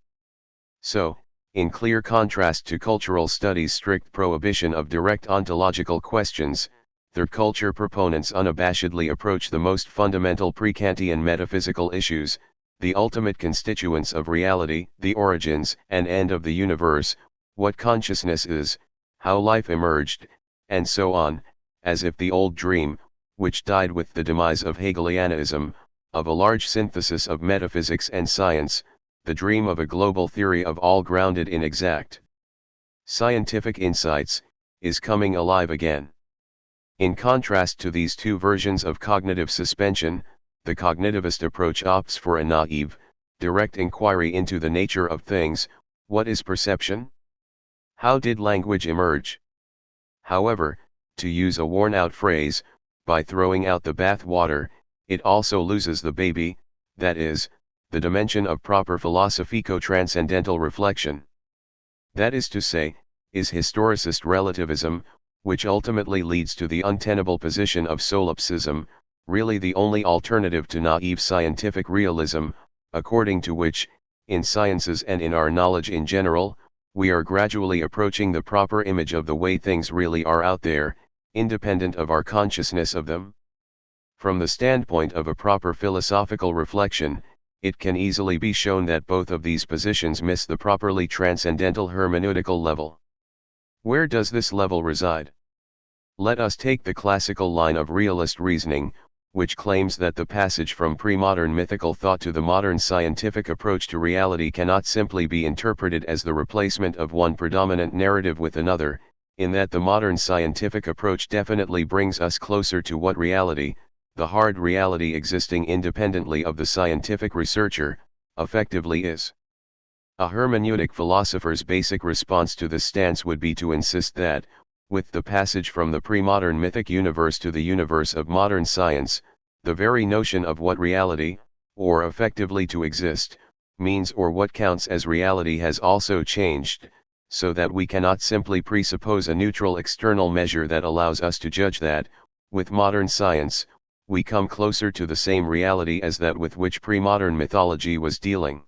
So, in clear contrast to cultural studies' strict prohibition of direct ontological questions, third culture proponents unabashedly approach the most fundamental pre-Kantian metaphysical issues, the ultimate constituents of reality, the origins and end of the universe, what consciousness is, how life emerged, and so on, as if the old dream, which died with the demise of Hegelianism, of a large synthesis of metaphysics and science, the dream of a global theory of all grounded in exact scientific insights, is coming alive again. In contrast to these two versions of cognitive suspension, the cognitivist approach opts for a naive, direct inquiry into the nature of things. What is perception? How did language emerge? However, to use a worn-out phrase, by throwing out the bath water, it also loses the baby, that is, the dimension of proper philosophico-transcendental reflection. That is to say, is historicist relativism, which ultimately leads to the untenable position of solipsism, really the only alternative to naive scientific realism, according to which, in sciences and in our knowledge in general, we are gradually approaching the proper image of the way things really are out there, independent of our consciousness of them? From the standpoint of a proper philosophical reflection, it can easily be shown that both of these positions miss the properly transcendental hermeneutical level. Where does this level reside? Let us take the classical line of realist reasoning, which claims that the passage from pre-modern mythical thought to the modern scientific approach to reality cannot simply be interpreted as the replacement of one predominant narrative with another, in that the modern scientific approach definitely brings us closer to what reality, the hard reality existing independently of the scientific researcher, effectively is. A hermeneutic philosopher's basic response to this stance would be to insist that, with the passage from the pre-modern mythic universe to the universe of modern science, the very notion of what reality, or effectively to exist, means or what counts as reality has also changed, so that we cannot simply presuppose a neutral external measure that allows us to judge that, with modern science, we come closer to the same reality as that with which pre-modern mythology was dealing.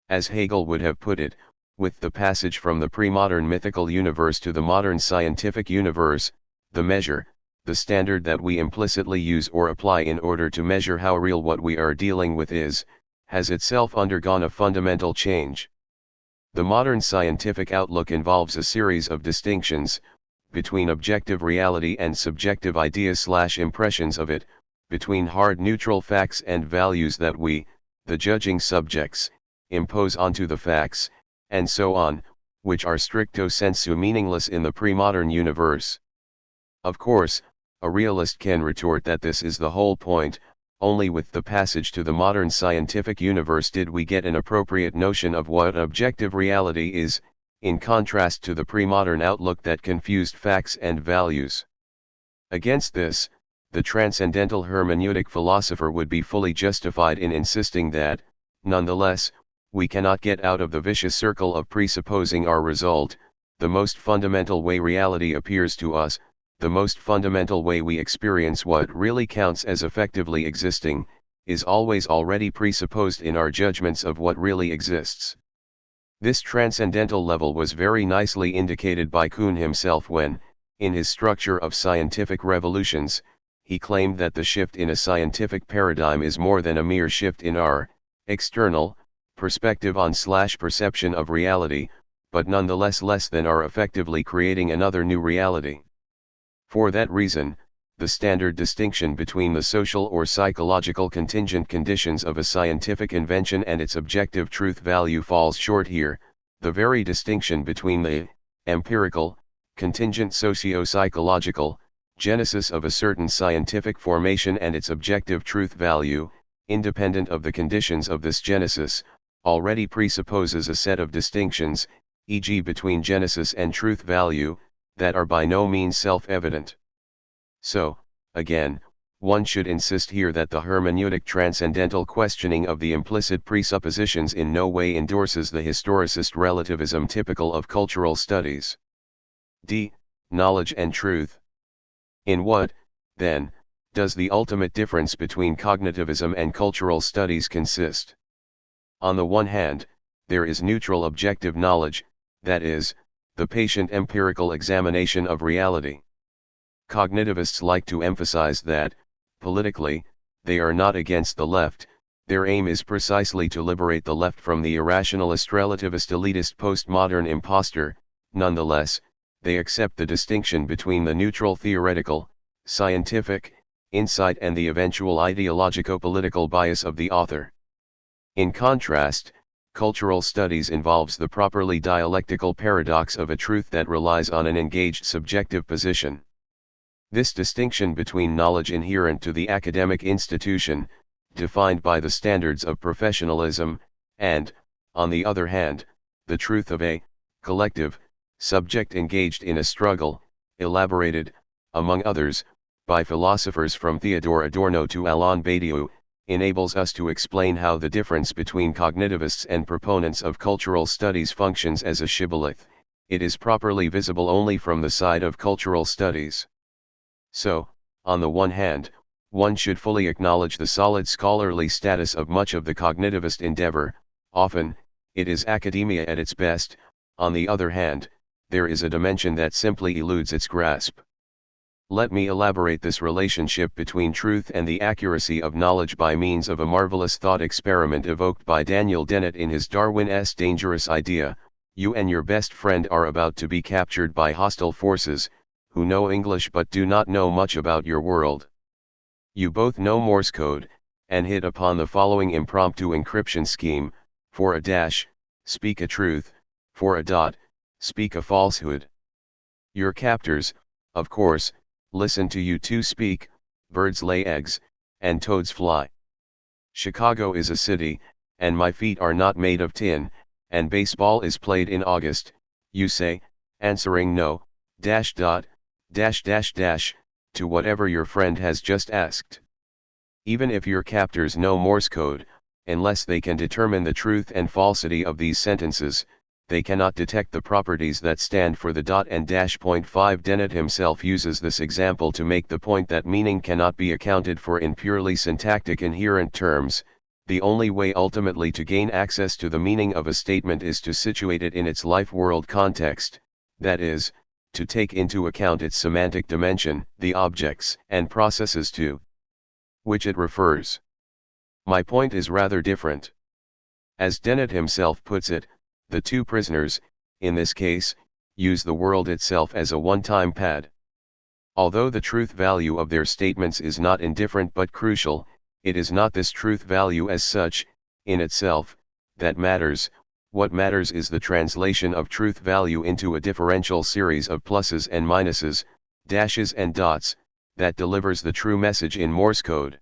As Hegel would have put it, with the passage from the pre-modern mythical universe to the modern scientific universe, the measure, the standard that we implicitly use or apply in order to measure how real what we are dealing with is, has itself undergone a fundamental change. The modern scientific outlook involves a series of distinctions, between objective reality and subjective ideas/impressions of it, between hard neutral facts and values that we, the judging subjects, impose onto the facts, and so on, which are stricto sensu meaningless in the pre-modern universe. Of course, a realist can retort that this is the whole point. Only with the passage to the modern scientific universe did we get an appropriate notion of what objective reality is, in contrast to the pre-modern outlook that confused facts and values. Against this, the transcendental hermeneutic philosopher would be fully justified in insisting that, nonetheless, we cannot get out of the vicious circle of presupposing our result. The most fundamental way reality appears to us, the most fundamental way we experience what really counts as effectively existing, is always already presupposed in our judgments of what really exists. This transcendental level was very nicely indicated by Kuhn himself when, in his Structure of Scientific Revolutions, he claimed that the shift in a scientific paradigm is more than a mere shift in our external perspective on/perception of reality, but nonetheless less than are effectively creating another new reality. For that reason, the standard distinction between the social or psychological contingent conditions of a scientific invention and its objective truth value falls short here. The very distinction between the empirical, contingent socio-psychological genesis of a certain scientific formation and its objective truth value, independent of the conditions of this genesis, already presupposes a set of distinctions, e.g. between genesis and truth value, that are by no means self-evident. So, again, One should insist here that the hermeneutic transcendental questioning of the implicit presuppositions in no way endorses the historicist relativism typical of cultural studies. D. Knowledge and truth. In what, then, does the ultimate difference between cognitivism and cultural studies consist? On the one hand, there is neutral objective knowledge, that is, the patient empirical examination of reality. Cognitivists like to emphasize that, politically, they are not against the left. Their aim is precisely to liberate the left from the irrationalist relativist elitist postmodern impostor. Nonetheless, they accept the distinction between the neutral theoretical, scientific, insight and the eventual ideologico-political bias of the author. In contrast, cultural studies involves the properly dialectical paradox of a truth that relies on an engaged subjective position. This distinction between knowledge inherent to the academic institution, defined by the standards of professionalism, and, on the other hand, the truth of a collective subject engaged in a struggle, elaborated, among others, by philosophers from Theodor Adorno to Alain Badiou, enables us to explain how the difference between cognitivists and proponents of cultural studies functions as a shibboleth. It is properly visible only from the side of cultural studies. So, on the one hand, one should fully acknowledge the solid scholarly status of much of the cognitivist endeavor. Often, it is academia at its best. On the other hand, there is a dimension that simply eludes its grasp. Let me elaborate this relationship between truth and the accuracy of knowledge by means of a marvelous thought experiment evoked by Daniel Dennett in his Darwin's Dangerous Idea. You and your best friend are about to be captured by hostile forces, who know English but do not know much about your world. You both know Morse code, and hit upon the following impromptu encryption scheme: for a dash, speak a truth; for a dot, speak a falsehood. Your captors, of course, listen to you two speak. Birds lay eggs, and toads fly. Chicago is a city, and my feet are not made of tin, and baseball is played in August. You say, answering no, dash dot, dash dash dash, to whatever your friend has just asked. Even if your captors know Morse code, unless they can determine the truth and falsity of these sentences, they cannot detect the properties that stand for the dot and dash. 5 Dennett himself uses this example to make the point that meaning cannot be accounted for in purely syntactic inherent terms. The only way ultimately to gain access to the meaning of a statement is to situate it in its life-world context, that is, to take into account its semantic dimension, the objects and processes to which it refers. My point is rather different. As Dennett himself puts it, the two prisoners, in this case, use the world itself as a one-time pad. Although the truth value of their statements is not indifferent but crucial, it is not this truth value as such, in itself, that matters. What matters is the translation of truth value into a differential series of pluses and minuses, dashes and dots, that delivers the true message in Morse code.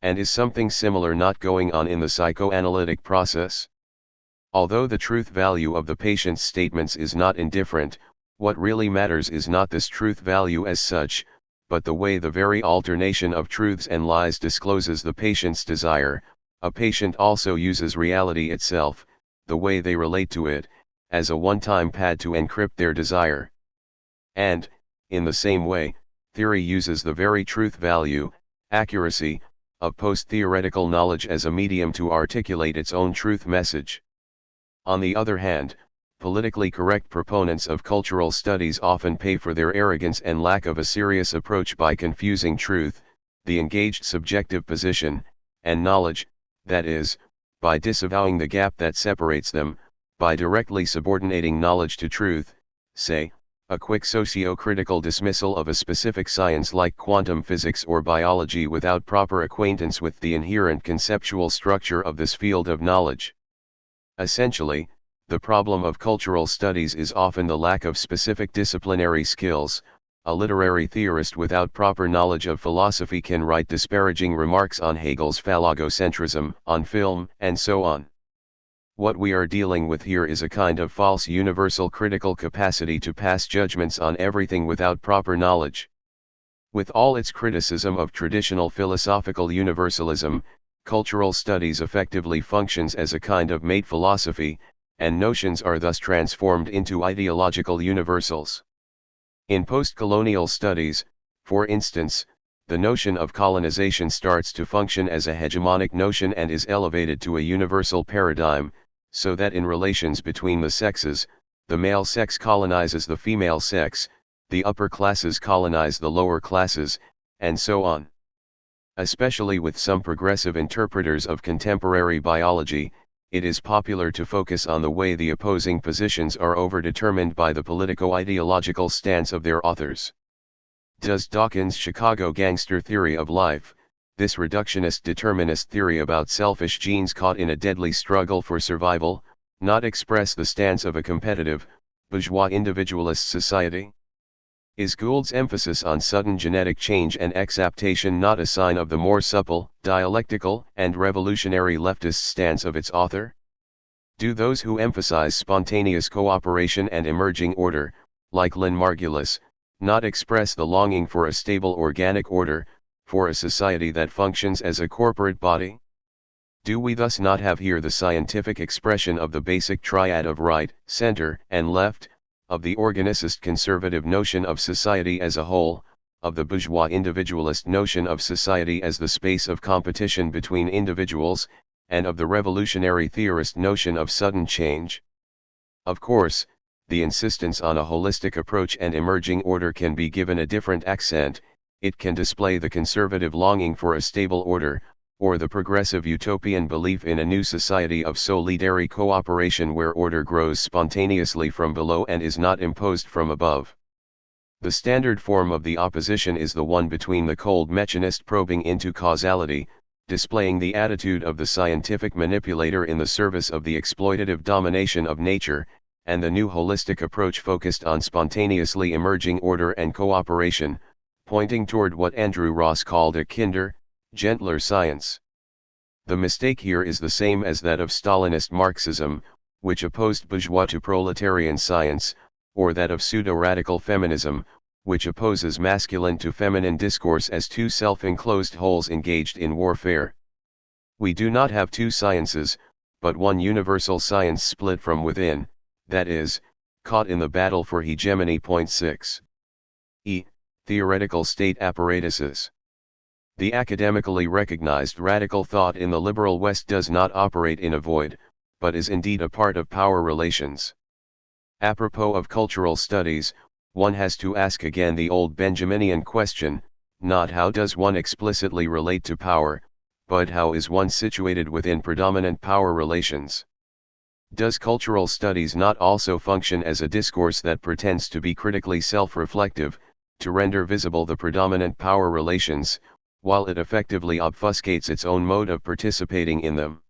And is something similar not going on in the psychoanalytic process? Although the truth value of the patient's statements is not indifferent, what really matters is not this truth value as such, but the way the very alternation of truths and lies discloses the patient's desire. A patient also uses reality itself, the way they relate to it, as a one-time pad to encrypt their desire. And, in the same way, theory uses the very truth value, accuracy, of post-theoretical knowledge as a medium to articulate its own truth message. On the other hand, politically correct proponents of cultural studies often pay for their arrogance and lack of a serious approach by confusing truth, the engaged subjective position, and knowledge, that is, by disavowing the gap that separates them, by directly subordinating knowledge to truth, say, a quick socio-critical dismissal of a specific science like quantum physics or biology without proper acquaintance with the inherent conceptual structure of this field of knowledge. Essentially, the problem of cultural studies is often the lack of specific disciplinary skills. A literary theorist without proper knowledge of philosophy can write disparaging remarks on Hegel's phallogocentrism, on film, and so on. What we are dealing with here is a kind of false universal critical capacity to pass judgments on everything without proper knowledge. With all its criticism of traditional philosophical universalism, cultural studies effectively functions as a kind of mate philosophy, and notions are thus transformed into ideological universals. In post-colonial studies, for instance, the notion of colonization starts to function as a hegemonic notion and is elevated to a universal paradigm, so that in relations between the sexes, the male sex colonizes the female sex, the upper classes colonize the lower classes, and so on. Especially with some progressive interpreters of contemporary biology, it is popular to focus on the way the opposing positions are overdetermined by the politico-ideological stance of their authors. Does Dawkins' Chicago gangster theory of life, this reductionist determinist theory about selfish genes caught in a deadly struggle for survival, not express the stance of a competitive, bourgeois individualist society? Is Gould's emphasis on sudden genetic change and exaptation not a sign of the more supple, dialectical, and revolutionary leftist stance of its author? Do those who emphasize spontaneous cooperation and emerging order, like Lynn Margulis, not express the longing for a stable organic order, for a society that functions as a corporate body? Do we thus not have here the scientific expression of the basic triad of right, center, and left, of the organicist conservative notion of society as a whole, of the bourgeois individualist notion of society as the space of competition between individuals, and of the revolutionary theorist notion of sudden change? Of course, the insistence on a holistic approach and emerging order can be given a different accent. It can display the conservative longing for a stable order, or the progressive utopian belief in a new society of solidary cooperation where order grows spontaneously from below and is not imposed from above. The standard form of the opposition is the one between the cold mechanist probing into causality, displaying the attitude of the scientific manipulator in the service of the exploitative domination of nature, and the new holistic approach focused on spontaneously emerging order and cooperation, pointing toward what Andrew Ross called a kinder, gentler science. The mistake here is the same as that of Stalinist Marxism, which opposed bourgeois to proletarian science, or that of pseudo-radical feminism, which opposes masculine to feminine discourse as two self-enclosed wholes engaged in warfare. We do not have two sciences, but one universal science split from within, that is, caught in the battle for hegemony. 6. Theoretical state apparatuses. The academically recognized radical thought in the liberal West does not operate in a void, but is indeed a part of power relations. Apropos of cultural studies, one has to ask again the old Benjaminian question, not how does one explicitly relate to power, but how is one situated within predominant power relations? Does cultural studies not also function as a discourse that pretends to be critically self-reflective, to render visible the predominant power relations, while it effectively obfuscates its own mode of participating in them?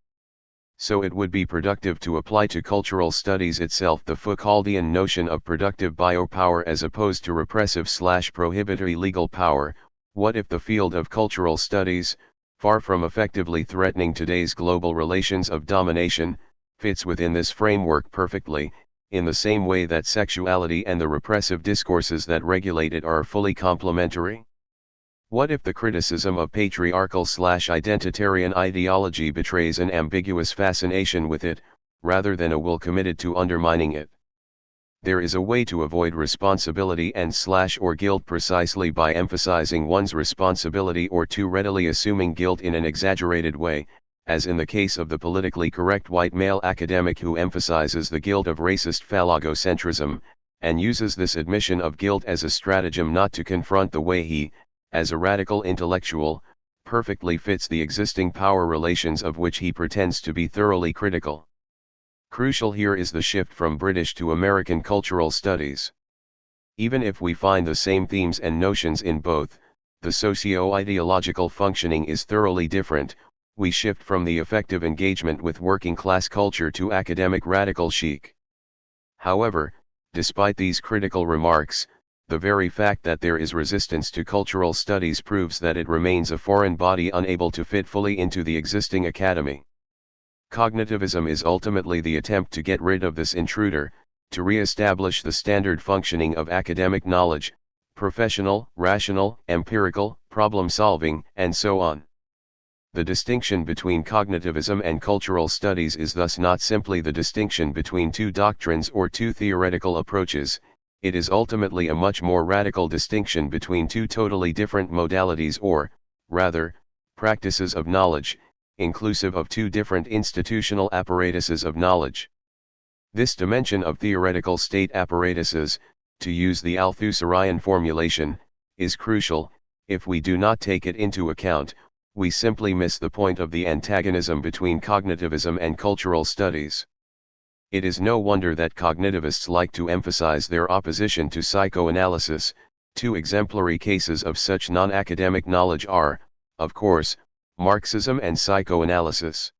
So it would be productive to apply to cultural studies itself the Foucauldian notion of productive biopower as opposed to repressive/prohibitory legal power. What if the field of cultural studies, far from effectively threatening today's global relations of domination, fits within this framework perfectly, in the same way that sexuality and the repressive discourses that regulate it are fully complementary? What if the criticism of patriarchal/identitarian ideology betrays an ambiguous fascination with it, rather than a will committed to undermining it? There is a way to avoid responsibility and/or guilt precisely by emphasizing one's responsibility or too readily assuming guilt in an exaggerated way, as in the case of the politically correct white male academic who emphasizes the guilt of racist phallogocentrism, and uses this admission of guilt as a stratagem not to confront the way he, as a radical intellectual, perfectly fits the existing power relations of which he pretends to be thoroughly critical. Crucial here is the shift from British to American cultural studies. Even if we find the same themes and notions in both, the socio-ideological functioning is thoroughly different. We shift from the effective engagement with working-class culture to academic radical chic. However, despite these critical remarks, the very fact that there is resistance to cultural studies proves that it remains a foreign body unable to fit fully into the existing academy. Cognitivism is ultimately the attempt to get rid of this intruder, to re-establish the standard functioning of academic knowledge, professional, rational, empirical, problem-solving, and so on. The distinction between cognitivism and cultural studies is thus not simply the distinction between two doctrines or two theoretical approaches, it is ultimately a much more radical distinction between two totally different modalities or, rather, practices of knowledge, inclusive of two different institutional apparatuses of knowledge. This dimension of theoretical state apparatuses, to use the Althusserian formulation, is crucial. If we do not take it into account, we simply miss the point of the antagonism between cognitivism and cultural studies. It is no wonder that cognitivists like to emphasize their opposition to psychoanalysis. Two exemplary cases of such non-academic knowledge are, of course, Marxism and psychoanalysis.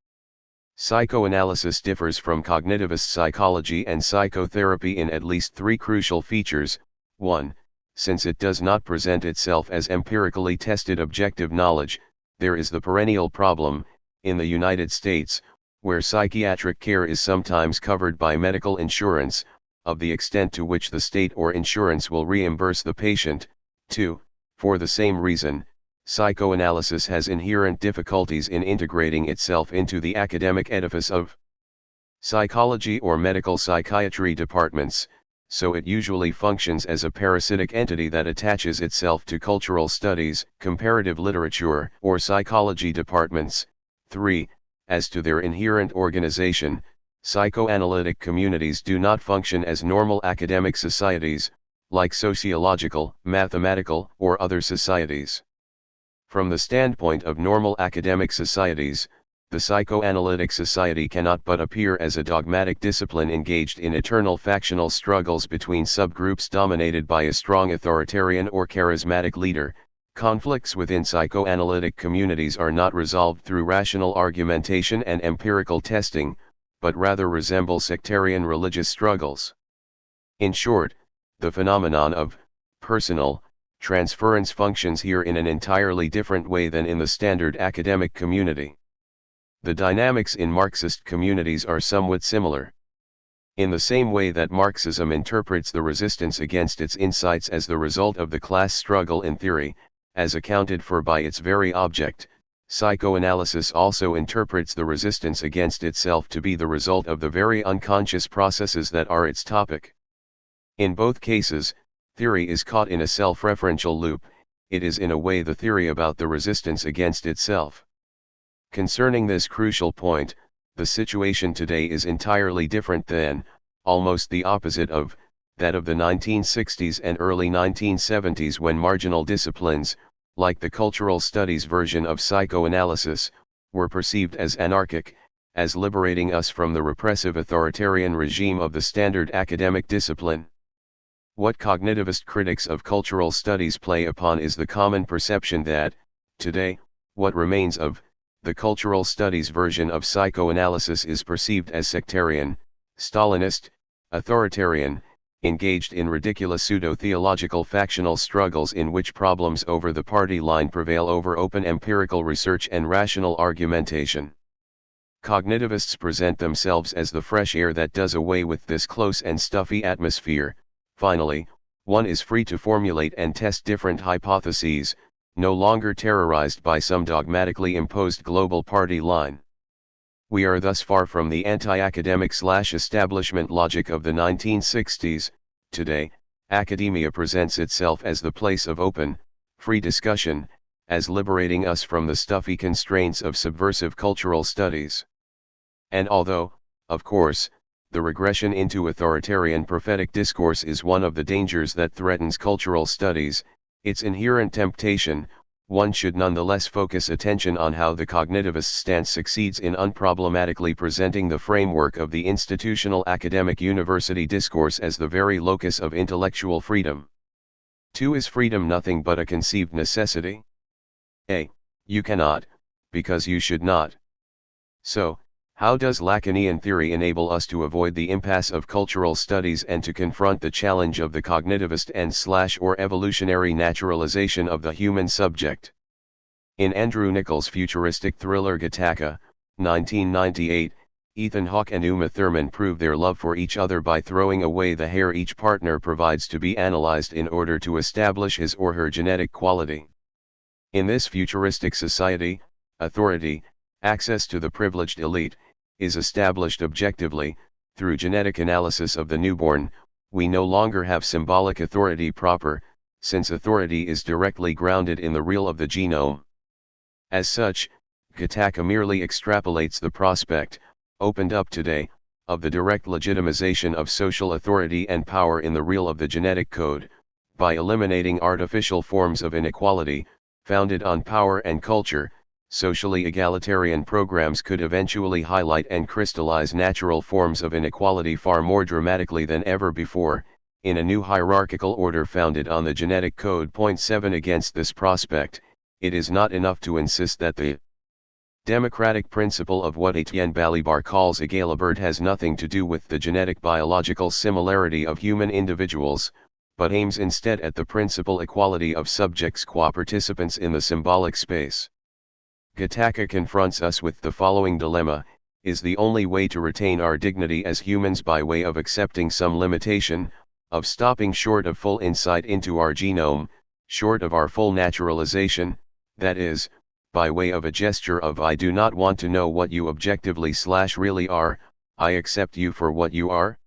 Psychoanalysis differs from cognitivist psychology and psychotherapy in at least three crucial features. 1. Since it does not present itself as empirically tested objective knowledge, there is the perennial problem, in the United States, where psychiatric care is sometimes covered by medical insurance, of the extent to which the state or insurance will reimburse the patient. 2. For the same reason, psychoanalysis has inherent difficulties in integrating itself into the academic edifice of psychology or medical psychiatry departments, so it usually functions as a parasitic entity that attaches itself to cultural studies, comparative literature, or psychology departments. 3. As to their inherent organization, psychoanalytic communities do not function as normal academic societies, like sociological, mathematical, or other societies. From the standpoint of normal academic societies, the psychoanalytic society cannot but appear as a dogmatic discipline engaged in eternal factional struggles between subgroups dominated by a strong authoritarian or charismatic leader. Conflicts within psychoanalytic communities are not resolved through rational argumentation and empirical testing, but rather resemble sectarian religious struggles. In short, the phenomenon of personal transference functions here in an entirely different way than in the standard academic community. The dynamics in Marxist communities are somewhat similar. In the same way that Marxism interprets the resistance against its insights as the result of the class struggle in theory, as accounted for by its very object, psychoanalysis also interprets the resistance against itself to be the result of the very unconscious processes that are its topic. In both cases, theory is caught in a self-referential loop, it is in a way the theory about the resistance against itself. Concerning this crucial point, the situation today is entirely different than, almost the opposite of, that of the 1960s and early 1970s when marginal disciplines, like the cultural studies version of psychoanalysis, were perceived as anarchic, as liberating us from the repressive authoritarian regime of the standard academic discipline. What cognitivist critics of cultural studies play upon is the common perception that, today, what remains of the cultural studies version of psychoanalysis is perceived as sectarian, Stalinist, authoritarian, engaged in ridiculous pseudo-theological factional struggles in which problems over the party line prevail over open empirical research and rational argumentation. Cognitivists present themselves as the fresh air that does away with this close and stuffy atmosphere. Finally, one is free to formulate and test different hypotheses, no longer terrorized by some dogmatically imposed global party line. We are thus far from the anti-academic/establishment logic of the 1960s. Today, academia presents itself as the place of open, free discussion, as liberating us from the stuffy constraints of subversive cultural studies. And although, of course, the regression into authoritarian prophetic discourse is one of the dangers that threatens cultural studies, its inherent temptation, one should nonetheless focus attention on how the cognitivist stance succeeds in unproblematically presenting the framework of the institutional academic university discourse as the very locus of intellectual freedom. 2. Is freedom nothing but a conceived necessity? A. You cannot, because you should not. So, how does Lacanian theory enable us to avoid the impasse of cultural studies and to confront the challenge of the cognitivist and/or evolutionary naturalization of the human subject? In Andrew Nickol's futuristic thriller Gattaca, 1998, Ethan Hawke and Uma Thurman prove their love for each other by throwing away the hair each partner provides to be analyzed in order to establish his or her genetic quality. In this futuristic society, authority, access to the privileged elite, is established objectively, through genetic analysis of the newborn. We no longer have symbolic authority proper, since authority is directly grounded in the real of the genome. As such, Gattaca merely extrapolates the prospect, opened up today, of the direct legitimization of social authority and power in the real of the genetic code, by eliminating artificial forms of inequality, founded on power and culture. Socially egalitarian programs could eventually highlight and crystallize natural forms of inequality far more dramatically than ever before, in a new hierarchical order founded on the genetic code. Point 7 Against this prospect, it is not enough to insist that the democratic principle of what Etienne Balibar calls Egalibert has nothing to do with the genetic biological similarity of human individuals, but aims instead at the principal equality of subjects qua participants in the symbolic space. Gattaca confronts us with the following dilemma: is the only way to retain our dignity as humans by way of accepting some limitation, of stopping short of full insight into our genome, short of our full naturalization, that is, by way of a gesture of I do not want to know what you objectively/really are, I accept you for what you are?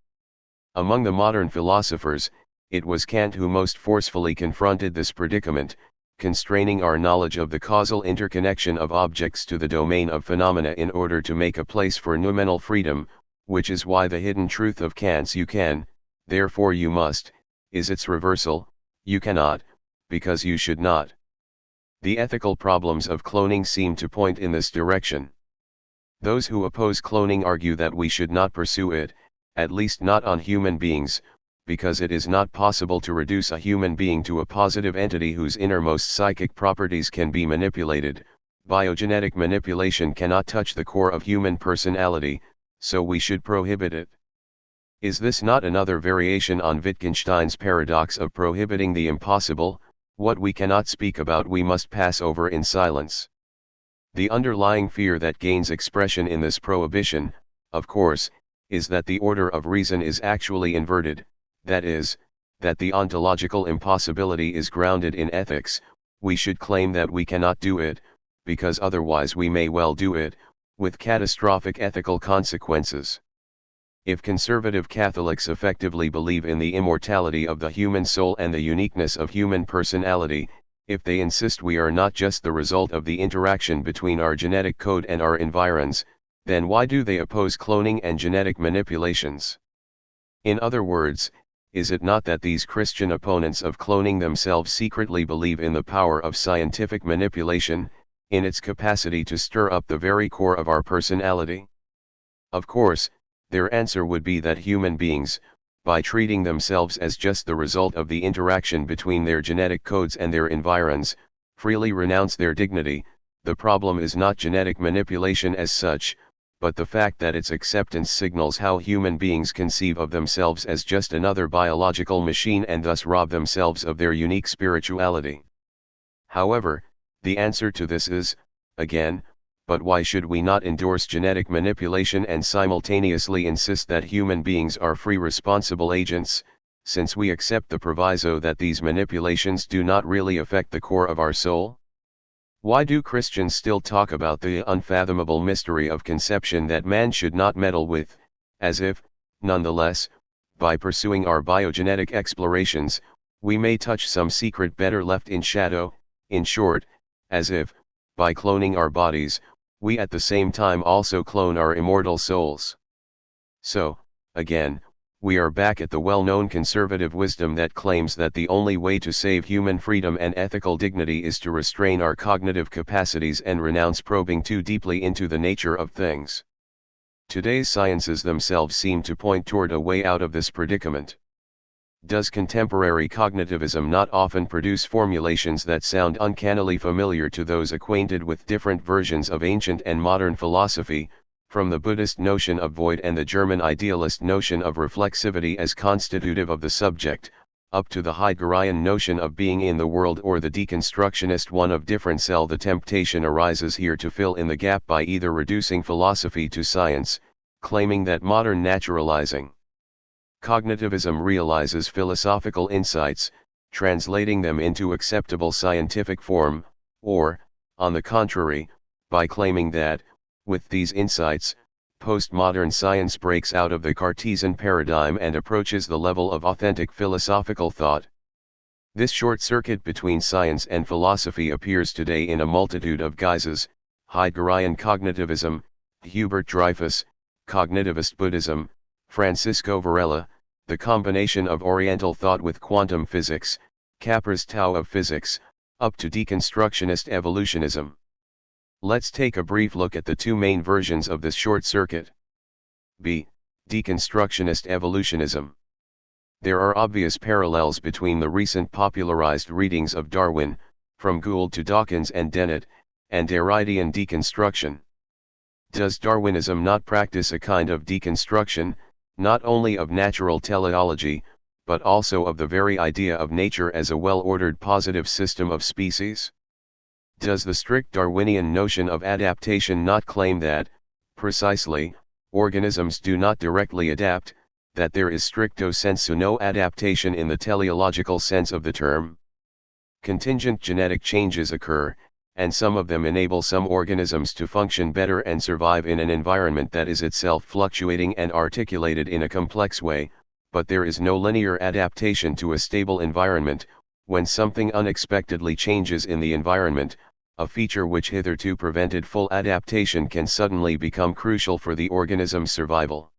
Among the modern philosophers, it was Kant who most forcefully confronted this predicament, constraining our knowledge of the causal interconnection of objects to the domain of phenomena in order to make a place for noumenal freedom, which is why the hidden truth of Kant's you can, therefore you must, is its reversal, you cannot, because you should not. The ethical problems of cloning seem to point in this direction. Those who oppose cloning argue that we should not pursue it, at least not on human beings, because it is not possible to reduce a human being to a positive entity whose innermost psychic properties can be manipulated. Biogenetic manipulation cannot touch the core of human personality, so we should prohibit it. Is this not another variation on Wittgenstein's paradox of prohibiting the impossible? What we cannot speak about we must pass over in silence. The underlying fear that gains expression in this prohibition, of course, is that the order of reason is actually inverted, that is, that the ontological impossibility is grounded in ethics. We should claim that we cannot do it, because otherwise we may well do it, with catastrophic ethical consequences. If conservative Catholics effectively believe in the immortality of the human soul and the uniqueness of human personality, if they insist we are not just the result of the interaction between our genetic code and our environs, then why do they oppose cloning and genetic manipulations? In other words, is it not that these Christian opponents of cloning themselves secretly believe in the power of scientific manipulation, in its capacity to stir up the very core of our personality? Of course, their answer would be that human beings, by treating themselves as just the result of the interaction between their genetic codes and their environs, freely renounce their dignity. The problem is not genetic manipulation as such, but the fact that its acceptance signals how human beings conceive of themselves as just another biological machine and thus rob themselves of their unique spirituality. However, the answer to this is, again, but why should we not endorse genetic manipulation and simultaneously insist that human beings are free responsible agents, since we accept the proviso that these manipulations do not really affect the core of our soul? Why do Christians still talk about the unfathomable mystery of conception that man should not meddle with, as if, nonetheless, by pursuing our biogenetic explorations, we may touch some secret better left in shadow, in short, as if, by cloning our bodies, we at the same time also clone our immortal souls? So, again, we are back at the well-known conservative wisdom that claims that the only way to save human freedom and ethical dignity is to restrain our cognitive capacities and renounce probing too deeply into the nature of things. Today's sciences themselves seem to point toward a way out of this predicament. Does contemporary cognitivism not often produce formulations that sound uncannily familiar to those acquainted with different versions of ancient and modern philosophy, from the Buddhist notion of void and the German idealist notion of reflexivity as constitutive of the subject, up to the Heideggerian notion of being in the world or the deconstructionist one of different cell? The temptation arises here to fill in the gap by either reducing philosophy to science, claiming that modern naturalizing cognitivism realizes philosophical insights, translating them into acceptable scientific form, or, on the contrary, by claiming that, with these insights, postmodern science breaks out of the Cartesian paradigm and approaches the level of authentic philosophical thought. This short circuit between science and philosophy appears today in a multitude of guises: Heideggerian cognitivism, Hubert Dreyfus, cognitivist Buddhism, Francisco Varela, the combination of Oriental thought with quantum physics, Capper's Tao of physics, up to deconstructionist evolutionism. Let's take a brief look at the two main versions of this short circuit. B. Deconstructionist evolutionism. There are obvious parallels between the recent popularized readings of Darwin, from Gould to Dawkins and Dennett, and Derridean deconstruction. Does Darwinism not practice a kind of deconstruction, not only of natural teleology, but also of the very idea of nature as a well-ordered positive system of species? Does the strict Darwinian notion of adaptation not claim that, precisely, organisms do not directly adapt, that there is stricto sensu no adaptation in the teleological sense of the term? Contingent genetic changes occur, and some of them enable some organisms to function better and survive in an environment that is itself fluctuating and articulated in a complex way, but there is no linear adaptation to a stable environment. When something unexpectedly changes in the environment, a feature which hitherto prevented full adaptation can suddenly become crucial for the organism's survival.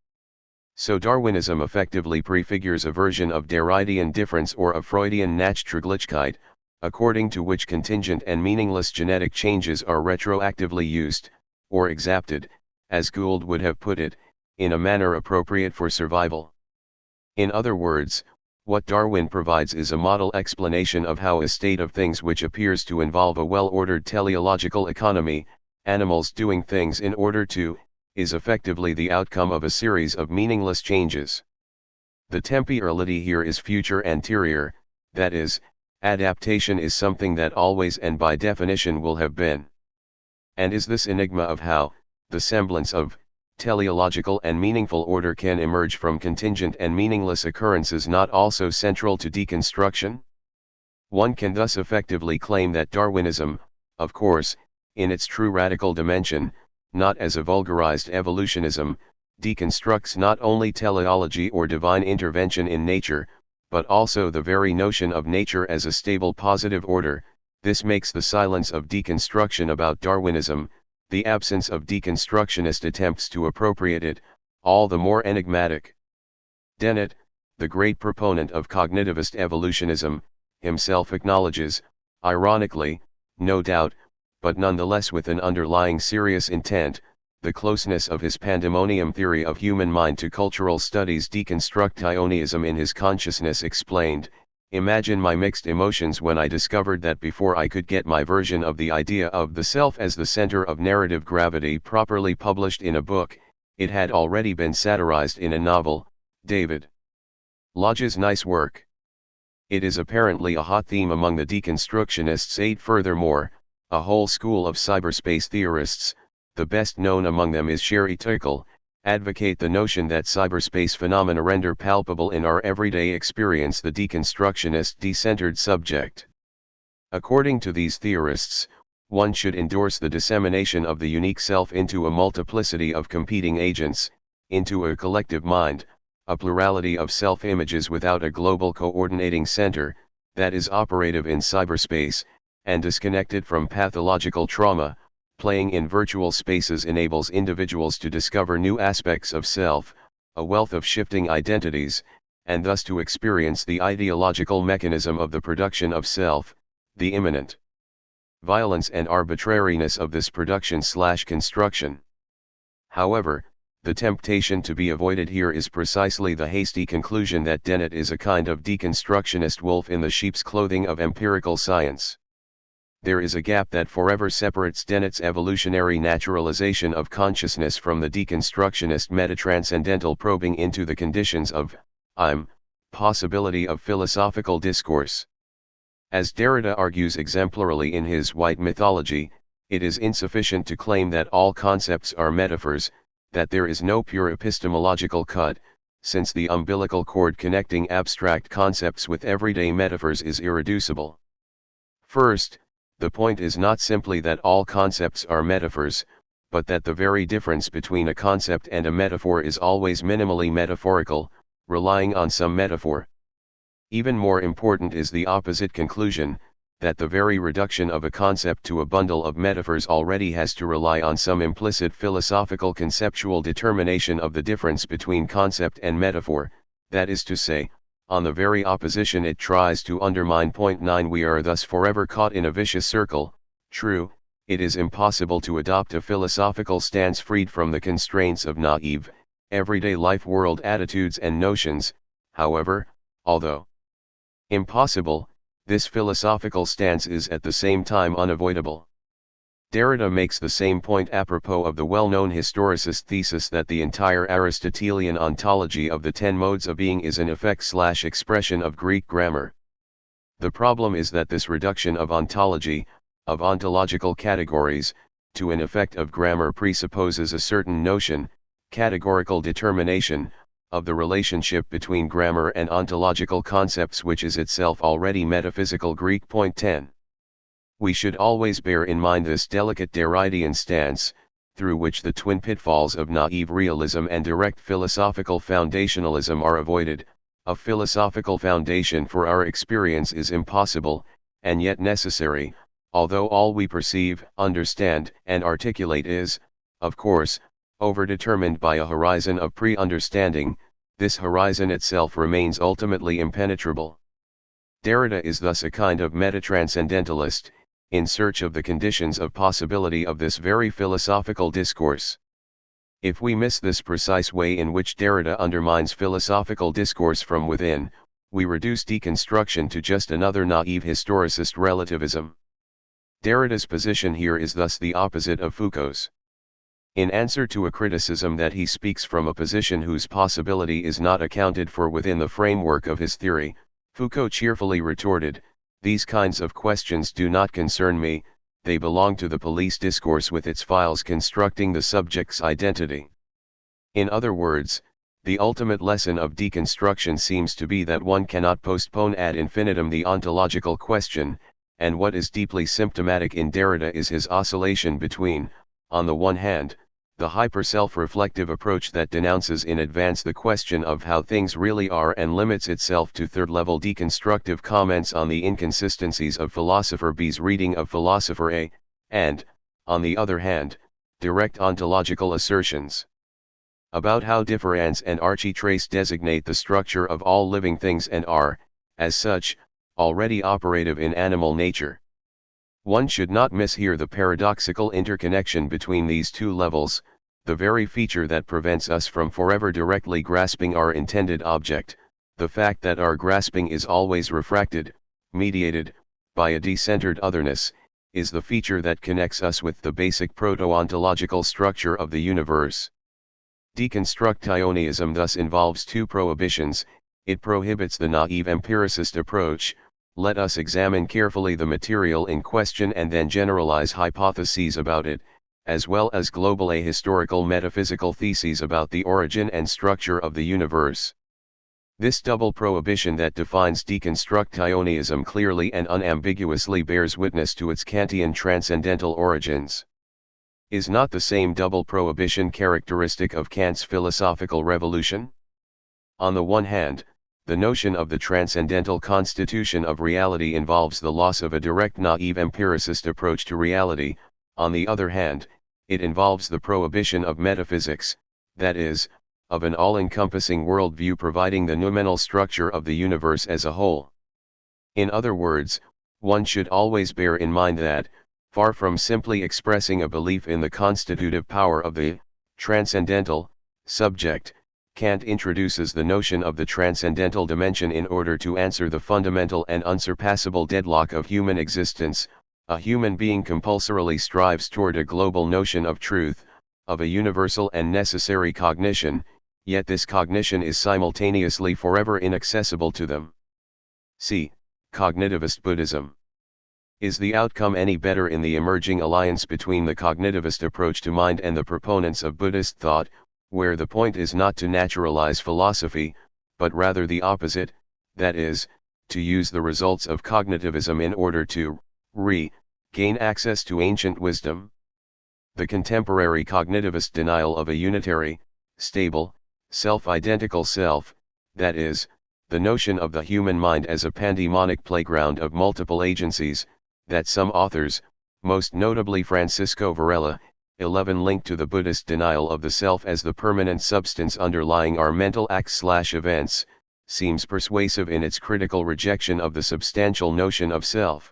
So Darwinism effectively prefigures a version of Derridean difference or of Freudian Nachtraglichkeit, according to which contingent and meaningless genetic changes are retroactively used, or exapted, as Gould would have put it, in a manner appropriate for survival. In other words, what Darwin provides is a model explanation of how a state of things which appears to involve a well-ordered teleological economy, animals doing things in order to, is effectively the outcome of a series of meaningless changes. The temporality here is future anterior, that is, adaptation is something that always and by definition will have been. And is this enigma of how, the semblance of, teleological and meaningful order can emerge from contingent and meaningless occurrences not also central to deconstruction? One can thus effectively claim that Darwinism, of course, in its true radical dimension, not as a vulgarized evolutionism, deconstructs not only teleology or divine intervention in nature, but also the very notion of nature as a stable positive order. This makes the silence of deconstruction about Darwinism, the absence of deconstructionist attempts to appropriate it, all the more enigmatic. Dennett, the great proponent of cognitivist evolutionism, himself acknowledges, ironically, no doubt, but nonetheless with an underlying serious intent, the closeness of his pandemonium theory of human mind to cultural studies. Deconstructionism in his Consciousness Explained. Imagine my mixed emotions when I discovered that before I could get my version of the idea of the self as the center of narrative gravity properly published in a book, it had already been satirized in a novel. David Lodge's nice work. It is apparently a hot theme among the deconstructionists. 8. Furthermore, a whole school of cyberspace theorists, the best known among them is Sherry Turkle, advocate the notion that cyberspace phenomena render palpable in our everyday experience the deconstructionist decentered subject. According to these theorists, one should endorse the dissemination of the unique self into a multiplicity of competing agents, into a collective mind, a plurality of self-images without a global coordinating center, that is operative in cyberspace, and disconnected from pathological trauma. Playing in virtual spaces enables individuals to discover new aspects of self, a wealth of shifting identities, and thus to experience the ideological mechanism of the production of self, the immanent violence and arbitrariness of this production/construction. However, the temptation to be avoided here is precisely the hasty conclusion that Dennett is a kind of deconstructionist wolf in the sheep's clothing of empirical science. There is a gap that forever separates Dennett's evolutionary naturalization of consciousness from the deconstructionist metatranscendental probing into the conditions of possibility of philosophical discourse. As Derrida argues exemplarily in his White Mythology, it is insufficient to claim that all concepts are metaphors, that there is no pure epistemological cut, since the umbilical cord connecting abstract concepts with everyday metaphors is irreducible. First, the point is not simply that all concepts are metaphors, but that the very difference between a concept and a metaphor is always minimally metaphorical, relying on some metaphor. Even more important is the opposite conclusion, that the very reduction of a concept to a bundle of metaphors already has to rely on some implicit philosophical conceptual determination of the difference between concept and metaphor, that is to say, on the very opposition it tries to undermine. Point 9. We are thus forever caught in a vicious circle. True, it is impossible to adopt a philosophical stance freed from the constraints of naive, everyday life world attitudes and notions. However, although impossible, this philosophical stance is at the same time unavoidable. Derrida makes the same point apropos of the well-known historicist thesis that the entire Aristotelian ontology of the 10 modes of being is an effect/expression of Greek grammar. The problem is that this reduction of ontology, of ontological categories, to an effect of grammar presupposes a certain notion, categorical determination, of the relationship between grammar and ontological concepts, which is itself already metaphysical. Greek. Point 10. We should always bear in mind this delicate Derridean stance, through which the twin pitfalls of naive realism and direct philosophical foundationalism are avoided. A philosophical foundation for our experience is impossible, and yet necessary, although all we perceive, understand, and articulate is, of course, overdetermined by a horizon of pre-understanding. This horizon itself remains ultimately impenetrable. Derrida is thus a kind of meta-transcendentalist, in search of the conditions of possibility of this very philosophical discourse. If we miss this precise way in which Derrida undermines philosophical discourse from within, we reduce deconstruction to just another naive historicist relativism. Derrida's position here is thus the opposite of Foucault's. In answer to a criticism that he speaks from a position whose possibility is not accounted for within the framework of his theory, Foucault cheerfully retorted, "These kinds of questions do not concern me, they belong to the police discourse with its files constructing the subject's identity." In other words, the ultimate lesson of deconstruction seems to be that one cannot postpone ad infinitum the ontological question, and what is deeply symptomatic in Derrida is his oscillation between, on the one hand, the hyper-self-reflective approach that denounces in advance the question of how things really are and limits itself to third-level deconstructive comments on the inconsistencies of philosopher B's reading of philosopher A, and, on the other hand, direct ontological assertions about how difference and architrace designate the structure of all living things and are, as such, already operative in animal nature. One should not miss here the paradoxical interconnection between these two levels, the very feature that prevents us from forever directly grasping our intended object, the fact that our grasping is always refracted, mediated, by a decentered otherness, is the feature that connects us with the basic proto-ontological structure of the universe. Deconstructionism thus involves two prohibitions. It prohibits the naive empiricist approach. Let us examine carefully the material in question and then generalize hypotheses about it, as well as global ahistorical metaphysical theses about the origin and structure of the universe. This double prohibition that defines deconstructionism clearly and unambiguously bears witness to its Kantian transcendental origins. Is not the same double prohibition characteristic of Kant's philosophical revolution? On the one hand, the notion of the transcendental constitution of reality involves the loss of a direct naive empiricist approach to reality. On the other hand, it involves the prohibition of metaphysics, that is, of an all-encompassing worldview providing the noumenal structure of the universe as a whole. In other words, one should always bear in mind that, far from simply expressing a belief in the constitutive power of the transcendental subject, Kant introduces the notion of the transcendental dimension in order to answer the fundamental and unsurpassable deadlock of human existence. A human being compulsorily strives toward a global notion of truth, of a universal and necessary cognition, yet this cognition is simultaneously forever inaccessible to them. See, Cognitivist Buddhism. Is the outcome any better in the emerging alliance between the cognitivist approach to mind and the proponents of Buddhist thought, where the point is not to naturalize philosophy, but rather the opposite, that is, to use the results of cognitivism in order to gain access to ancient wisdom. The contemporary cognitivist denial of a unitary, stable, self-identical self, that is, the notion of the human mind as a pandemonic playground of multiple agencies, that some authors, most notably Francisco Varela, 11 link to the Buddhist denial of the self as the permanent substance underlying our mental acts/events, seems persuasive in its critical rejection of the substantial notion of self.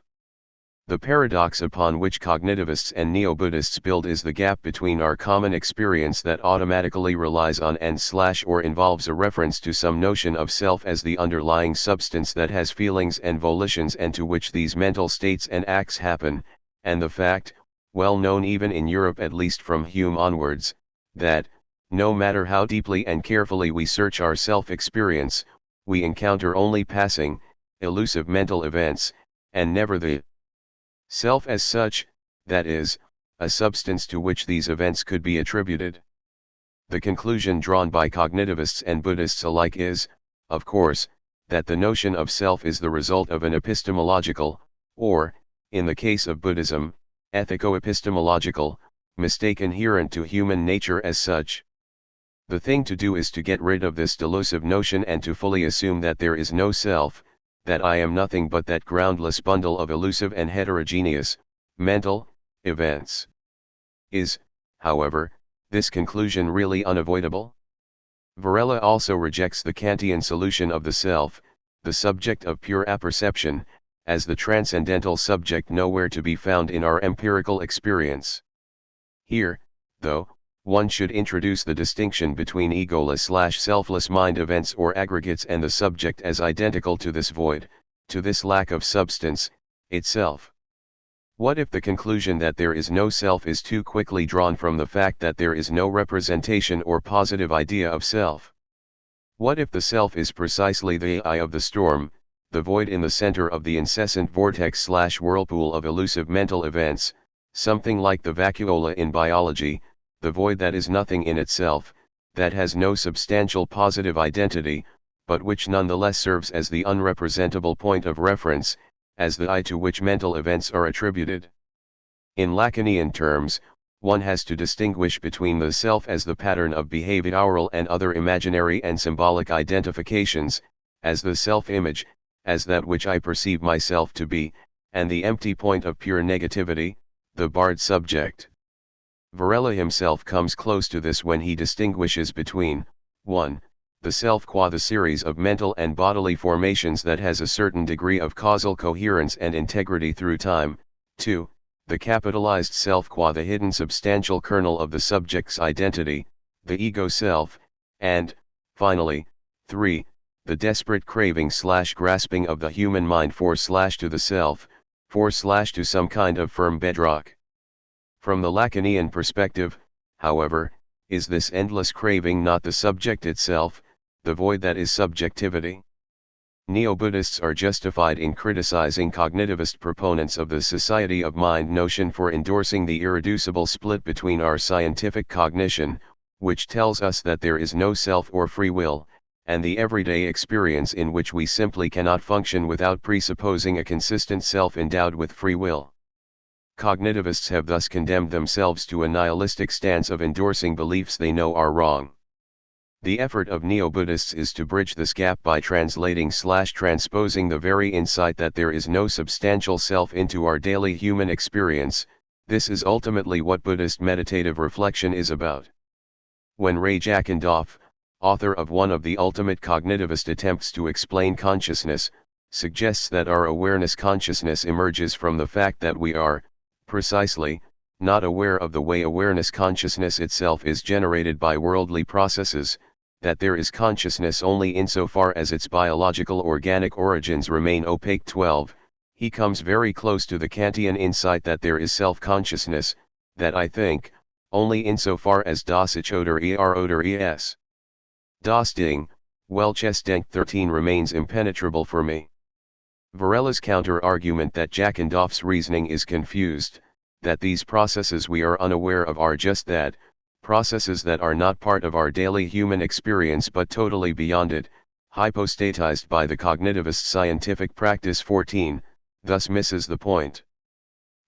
The paradox upon which cognitivists and neo-Buddhists build is the gap between our common experience that automatically relies on and/or involves a reference to some notion of self as the underlying substance that has feelings and volitions and to which these mental states and acts happen, and the fact, well known even in Europe at least from Hume onwards, that, no matter how deeply and carefully we search our self-experience, we encounter only passing, elusive mental events, and never the self as such, that is, a substance to which these events could be attributed. The conclusion drawn by cognitivists and Buddhists alike is, of course, that the notion of self is the result of an epistemological, or, in the case of Buddhism, ethico-epistemological, mistake inherent to human nature as such. The thing to do is to get rid of this delusive notion and to fully assume that there is no self, that I am nothing but that groundless bundle of elusive and heterogeneous, mental, events. Is, however, this conclusion really unavoidable? Varela also rejects the Kantian solution of the self, the subject of pure apperception, as the transcendental subject nowhere to be found in our empirical experience. Here, though, one should introduce the distinction between egoless/selfless mind events or aggregates and the subject as identical to this void, to this lack of substance, itself. What if the conclusion that there is no self is too quickly drawn from the fact that there is no representation or positive idea of self? What if the self is precisely the eye of the storm, the void in the center of the incessant vortex/whirlpool of elusive mental events, something like the vacuola in biology, the void that is nothing in itself, that has no substantial positive identity, but which nonetheless serves as the unrepresentable point of reference, as the I to which mental events are attributed? In Lacanian terms, one has to distinguish between the self as the pattern of behavioral and other imaginary and symbolic identifications, as the self-image, as that which I perceive myself to be, and the empty point of pure negativity, the barred subject. Varela himself comes close to this when he distinguishes between, 1. The self qua the series of mental and bodily formations that has a certain degree of causal coherence and integrity through time, 2. The capitalized self qua the hidden substantial kernel of the subject's identity, the ego self, and, finally, 3. The desperate craving/grasping of the human mind for/to the self, for/to some kind of firm bedrock. From the Lacanian perspective, however, is this endless craving not the subject itself, the void that is subjectivity? Neo-Buddhists are justified in criticizing cognitivist proponents of the society of mind notion for endorsing the irreducible split between our scientific cognition, which tells us that there is no self or free will, and the everyday experience in which we simply cannot function without presupposing a consistent self endowed with free will. Cognitivists have thus condemned themselves to a nihilistic stance of endorsing beliefs they know are wrong. The effort of neo-Buddhists is to bridge this gap by translating/transposing the very insight that there is no substantial self into our daily human experience. This is ultimately what Buddhist meditative reflection is about. When Ray Jackendoff, author of one of the ultimate cognitivist attempts to explain consciousness, suggests that our awareness consciousness emerges from the fact that we are, precisely, not aware of the way awareness consciousness itself is generated by worldly processes, that there is consciousness only insofar as its biological organic origins remain opaque. 12. He comes very close to the Kantian insight that there is self-consciousness, that I think, only insofar as das Ich oder es. Das Ding, welches denkt 13 remains impenetrable for me. Varela's counter-argument that Jackendoff's reasoning is confused, that these processes we are unaware of are just that, processes that are not part of our daily human experience but totally beyond it, hypostatized by the cognitivist scientific practice 14, thus misses the point.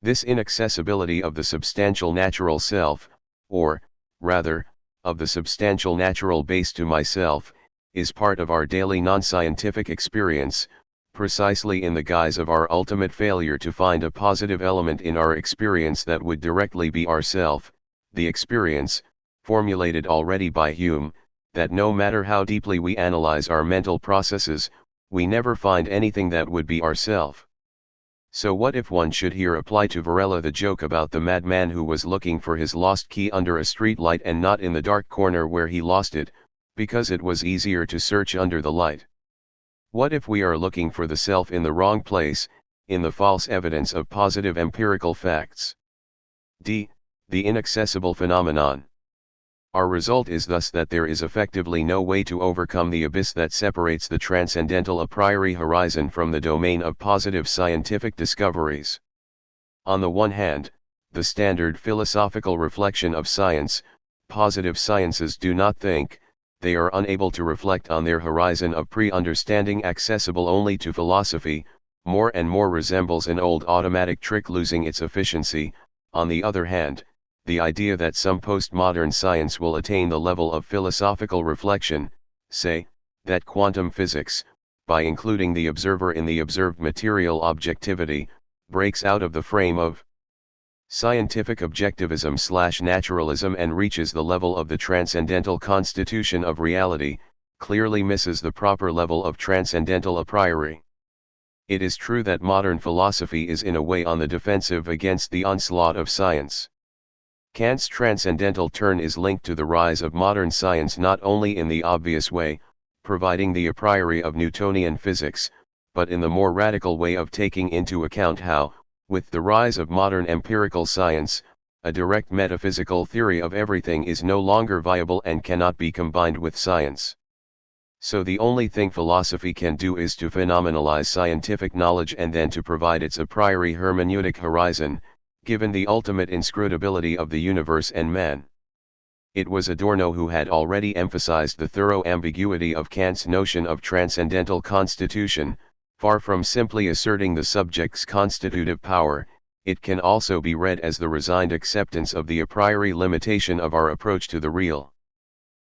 This inaccessibility of the substantial natural self, or, rather, of the substantial natural base to myself, is part of our daily non-scientific experience, precisely in the guise of our ultimate failure to find a positive element in our experience that would directly be ourself, the experience, formulated already by Hume, that no matter how deeply we analyze our mental processes, we never find anything that would be ourself. So what if one should here apply to Varela the joke about the madman who was looking for his lost key under a street light and not in the dark corner where he lost it, because it was easier to search under the light? What if we are looking for the self in the wrong place, in the false evidence of positive empirical facts? D. The inaccessible phenomenon. Our result is thus that there is effectively no way to overcome the abyss that separates the transcendental a priori horizon from the domain of positive scientific discoveries. On the one hand, the standard philosophical reflection of science, positive sciences do not think, they are unable to reflect on their horizon of pre-understanding accessible only to philosophy, more and more resembles an old automatic trick losing its efficiency. On the other hand, the idea that some postmodern science will attain the level of philosophical reflection, say, that quantum physics, by including the observer in the observed material objectivity, breaks out of the frame of scientific objectivism/naturalism and reaches the level of the transcendental constitution of reality, clearly misses the proper level of transcendental a priori. It is true that modern philosophy is in a way on the defensive against the onslaught of science. Kant's transcendental turn is linked to the rise of modern science not only in the obvious way, providing the a priori of Newtonian physics, but in the more radical way of taking into account how, with the rise of modern empirical science, a direct metaphysical theory of everything is no longer viable and cannot be combined with science. So the only thing philosophy can do is to phenomenalize scientific knowledge and then to provide its a priori hermeneutic horizon, given the ultimate inscrutability of the universe and man. It was Adorno who had already emphasized the thorough ambiguity of Kant's notion of transcendental constitution. Far from simply asserting the subject's constitutive power, it can also be read as the resigned acceptance of the a priori limitation of our approach to the real.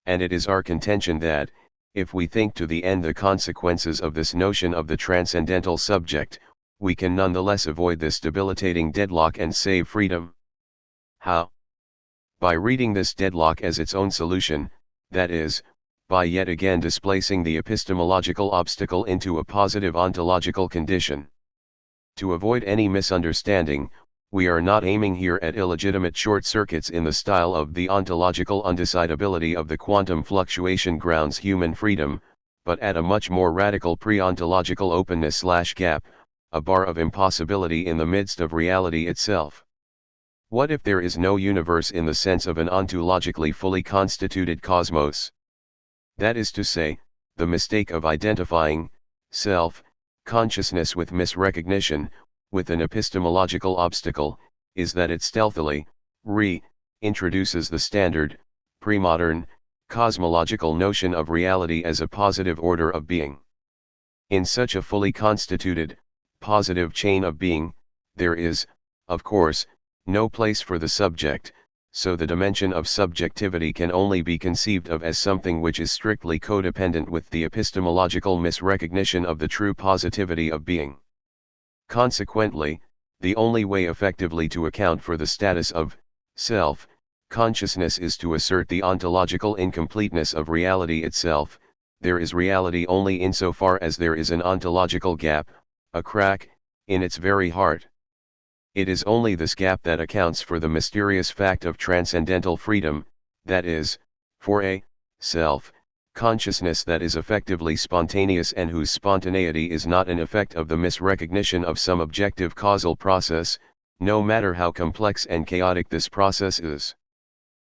And it is our contention that, if we think to the end the consequences of this notion of the transcendental subject, we can nonetheless avoid this debilitating deadlock and save freedom. How? By reading this deadlock as its own solution, that is, by yet again displacing the epistemological obstacle into a positive ontological condition. To avoid any misunderstanding, we are not aiming here at illegitimate short circuits in the style of the ontological undecidability of the quantum fluctuation grounds human freedom, but at a much more radical pre-ontological openness/gap, a bar of impossibility in the midst of reality itself. What if there is no universe in the sense of an ontologically fully constituted cosmos? That is to say, the mistake of identifying self, consciousness with misrecognition, with an epistemological obstacle, is that it stealthily introduces the standard, pre-modern, cosmological notion of reality as a positive order of being. In such a fully constituted, positive chain of being, there is, of course, no place for the subject, so the dimension of subjectivity can only be conceived of as something which is strictly codependent with the epistemological misrecognition of the true positivity of being. Consequently, the only way effectively to account for the status of self consciousness is to assert the ontological incompleteness of reality itself. There is reality only insofar as there is an ontological gap, a crack, in its very heart. It is only this gap that accounts for the mysterious fact of transcendental freedom, that is, for a self consciousness that is effectively spontaneous and whose spontaneity is not an effect of the misrecognition of some objective causal process, no matter how complex and chaotic this process is.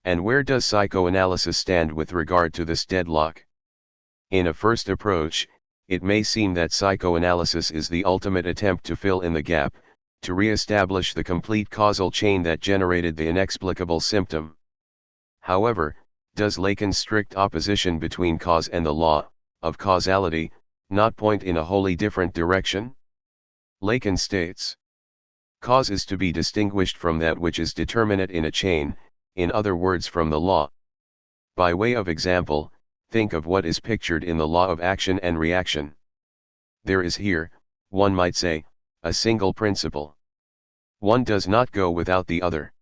And where does psychoanalysis stand with regard to this deadlock? In a first approach, it may seem that psychoanalysis is the ultimate attempt to fill in the gap, to re-establish the complete causal chain that generated the inexplicable symptom. However, does Lacan's strict opposition between cause and the law of causality not point in a wholly different direction? Lacan states, cause is to be distinguished from that which is determinate in a chain, in other words from the law. By way of example, think of what is pictured in the law of action and reaction. There is here, one might say, a single principle. One does not go without the other.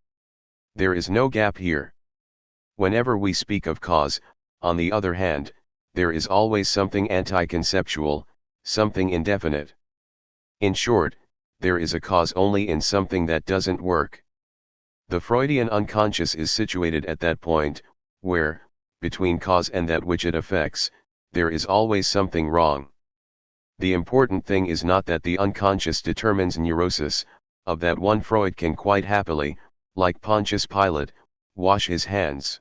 There is no gap here. Whenever we speak of cause, on the other hand, there is always something anti-conceptual, something indefinite. In short, there is a cause only in something that doesn't work. The Freudian unconscious is situated at that point, where, between cause and that which it affects, there is always something wrong. The important thing is not that the unconscious determines neurosis, of that one Freud can quite happily, like Pontius Pilate, wash his hands.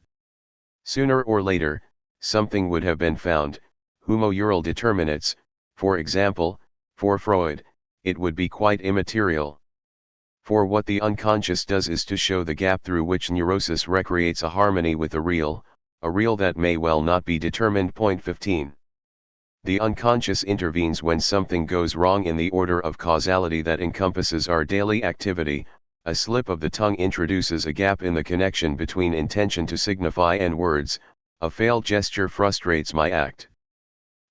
Sooner or later, something would have been found, homo-ural determinates, for example, for Freud, it would be quite immaterial. For what the unconscious does is to show the gap through which neurosis recreates a harmony with a real that may well not be determined. Point 15. The unconscious intervenes when something goes wrong in the order of causality that encompasses our daily activity. A slip of the tongue introduces a gap in the connection between intention to signify and words, a failed gesture frustrates my act.